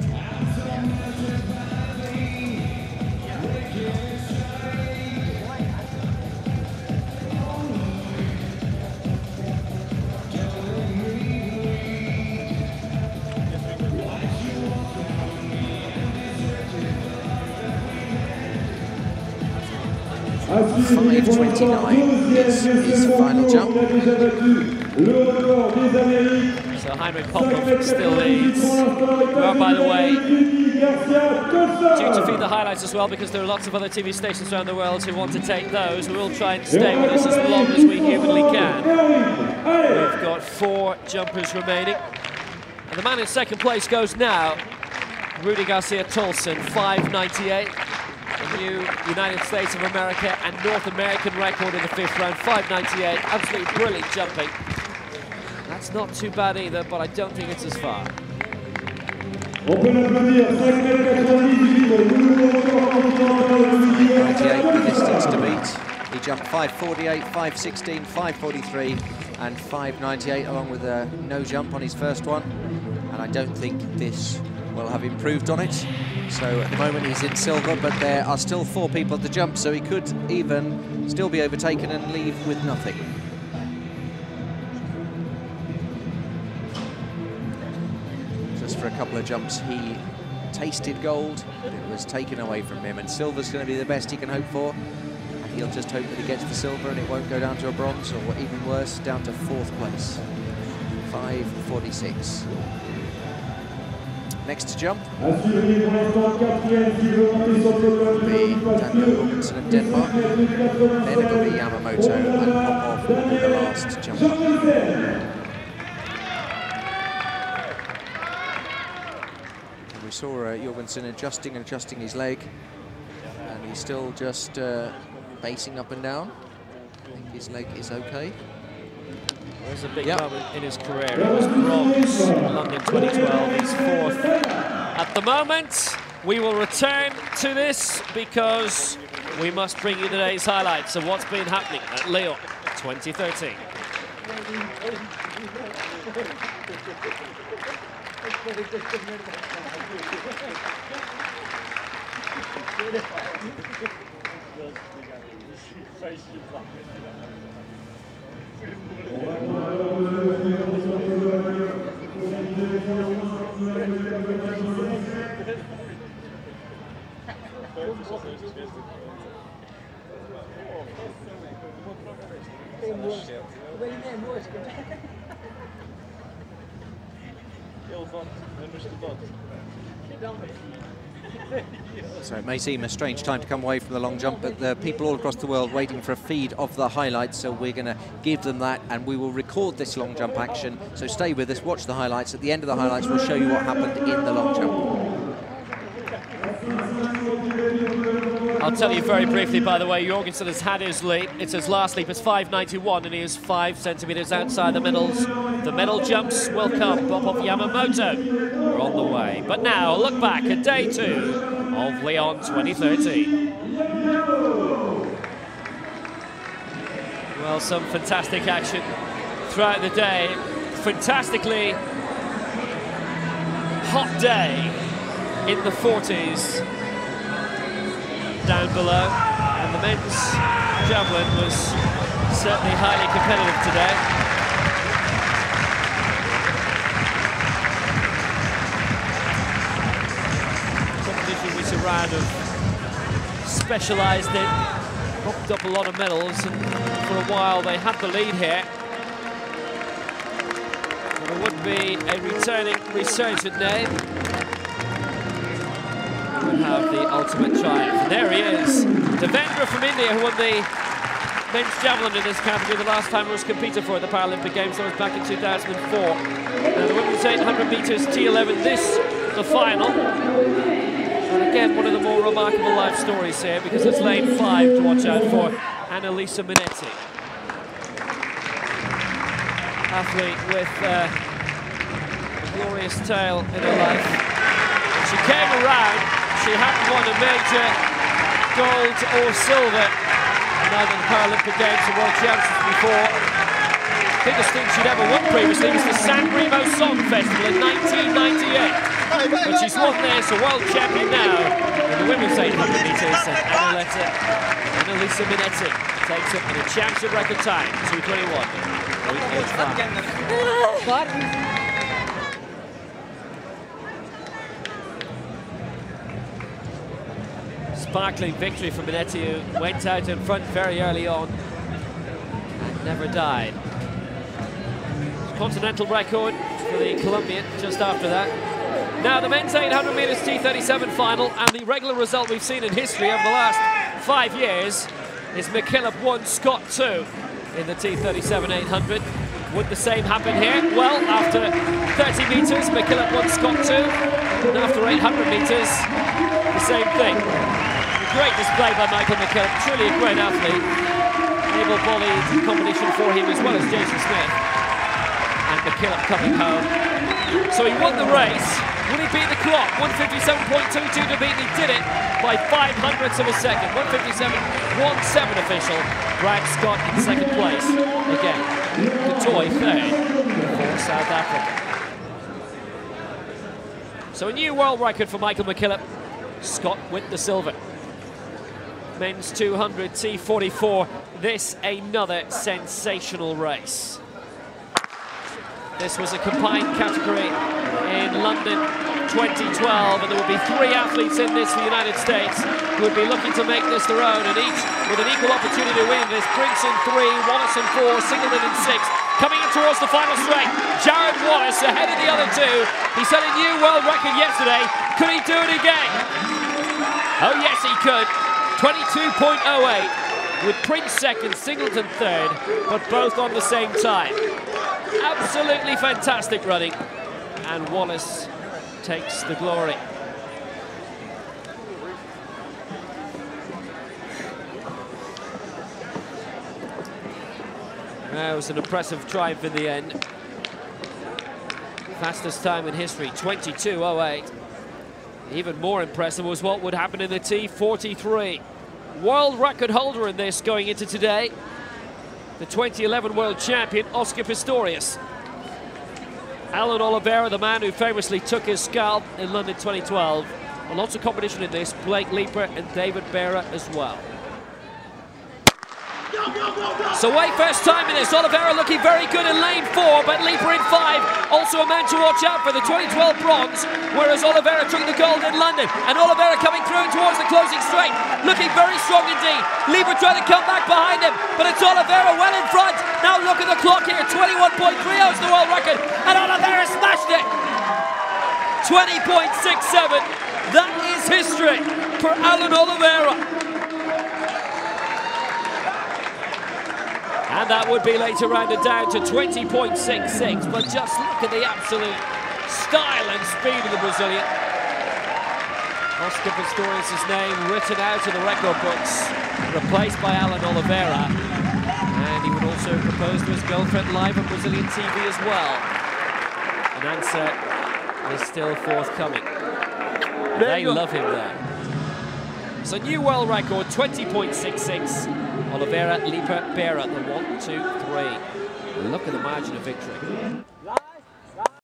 is his final jump. So Heinrich Popov still leads. Well, by the way, due to feed the highlights as well, because there are lots of other TV stations around the world who want to take those. We will try and stay with us as long as we humanly can. We've got 4 jumpers remaining. And the man in 2nd place goes now, Rudy Garcia Tolson, 5:98. The new United States of America and North American record in the 5th round, 5:98. Absolutely brilliant jumping. That's not too bad either, but I don't think it's as far. 5:98, the distance to beat. He jumped 5:48, 5:16, 5:43 and 5:98 along with a no jump on his first one. And I don't think this will have improved on it. So at the moment he's in silver, but there are still 4 people to jump, so he could even still be overtaken and leave with nothing. Just for a couple of jumps he tasted gold, but it was taken away from him, and silver's going to be the best he can hope for. And he'll just hope that he gets the silver and it won't go down to a bronze, or even worse, down to 4th place. 5:46. Next to jump will be Daniel Jorgensen of Denmark. Then it'll be Yamamoto and Popov will be the last jumper. We saw Jorgensen adjusting his leg, and he's still just basing up and down. I think his leg is okay. There's a big moment in his career. It was bronze in London 2012. He's 4th at the moment. We will return to this because we must bring you today's highlights of what's been happening at Lyon 2013. So it may seem a strange time to come away from the long jump, but there are people all across the world waiting for a feed of the highlights, so we're going to give them that, and we will record this long jump action. So stay with us, watch the highlights. At the end of the highlights, we'll show you what happened in the long jump. I'll tell you very briefly, by the way, Jorgensen has had his leap. It's his last leap, it's 5.91, and he is 5 centimetres outside the medals. The medal jumps will come. Bob of Yamamoto are on the way. But now, a look back at day 2 of Lyon 2013. Well, some fantastic action throughout the day. Fantastically hot day in the 40s down below, and the men's javelin was certainly highly competitive today. Competition which a round of specialised in, hooked up a lot of medals, and for a while they had the lead here. But it would be a returning resurgent name. Would have the ultimate triumph. And there he is, Devendra from India, who won the men's javelin in this category the last time it was competed for at the Paralympic Games. That was back in 2004. Now the women's 800 metres T11, this the final. And again, one of the more remarkable life stories here, because it's lane 5 to watch out for Annalisa Minetti. Athlete with a glorious tale in her life. And she came around, she hadn't won a major gold or silver in either the Paralympic Games or World Championships before. The biggest thing she'd ever won previously was the San Remo Song Festival in 1998. But she's won this, a world champion now in the women's 800 metres, and Annalisa Minetti takes it in a championship record time, 2:21.85. Sparkling victory for Minetti, who went out in front very early on and never died. Continental record for the Colombian just after that. Now the men's 800 metres T37 final, and the regular result we've seen in history over the last 5 years is McKillop 1, Scott 2 in the T37 800. Would the same happen here? Well, after 30 metres, McKillop 1, Scott 2, and after 800 metres, the same thing. Great display by Michael McKillop, truly a great athlete. Able-bodied competition for him as well as Jason Smith. And McKillop coming home. So he won the race. Will he beat the clock? 1:57.22 to beat. He did it by 0.05 of a second. 1:57.17 official. Brad Scott in second place. Again, Katoy third for South Africa. So a new world record for Michael McKillop. Scott with the silver. Men's 200 T44. This another sensational race. This was a combined category in London 2012, and there will be 3 athletes in this for the United States who would be looking to make this their own, and each with an equal opportunity to win. There's Prince in 3, Wallace in 4, Singleton in 6. Coming in towards the final straight, Jared Wallace ahead of the other 2. He set a new world record yesterday. Could he do it again? Oh yes, he could. 22.08 with Prince second, Singleton third, but both on the same time. Absolutely fantastic running, and Wallace takes the glory. That was an impressive triumph in the end. Fastest time in history, 22.08. Even more impressive was what would happen in the T43. World record holder in this going into today, the 2011 world champion, Oscar Pistorius. Alan Oliveira, the man who famously took his scalp in London 2012. And lots of competition in this, Blake Leaper and David Berra as well. So away first time in this, Oliveira looking very good in lane 4, but Leaper in 5, also a man to watch out for the 2012 bronze, whereas Oliveira took the gold in London, and Oliveira coming through towards the closing straight, looking very strong indeed. Leaper trying to come back behind him, but it's Oliveira well in front. Now look at the clock here, 21.30 is the world record, and Oliveira smashed it. 20.67, that is history for Alan Oliveira. And that would be later rounded down to 20.66, but just look at the absolute style and speed of the Brazilian. Oscar Pistorius' name written out in the record books, replaced by Alan Oliveira. And he would also propose to his girlfriend live on Brazilian TV as well. An answer is still forthcoming. They love him there. So new world record, 20.66. Oliveira, Lipa, Berra, the 1, 2, 3. Look at the margin of victory.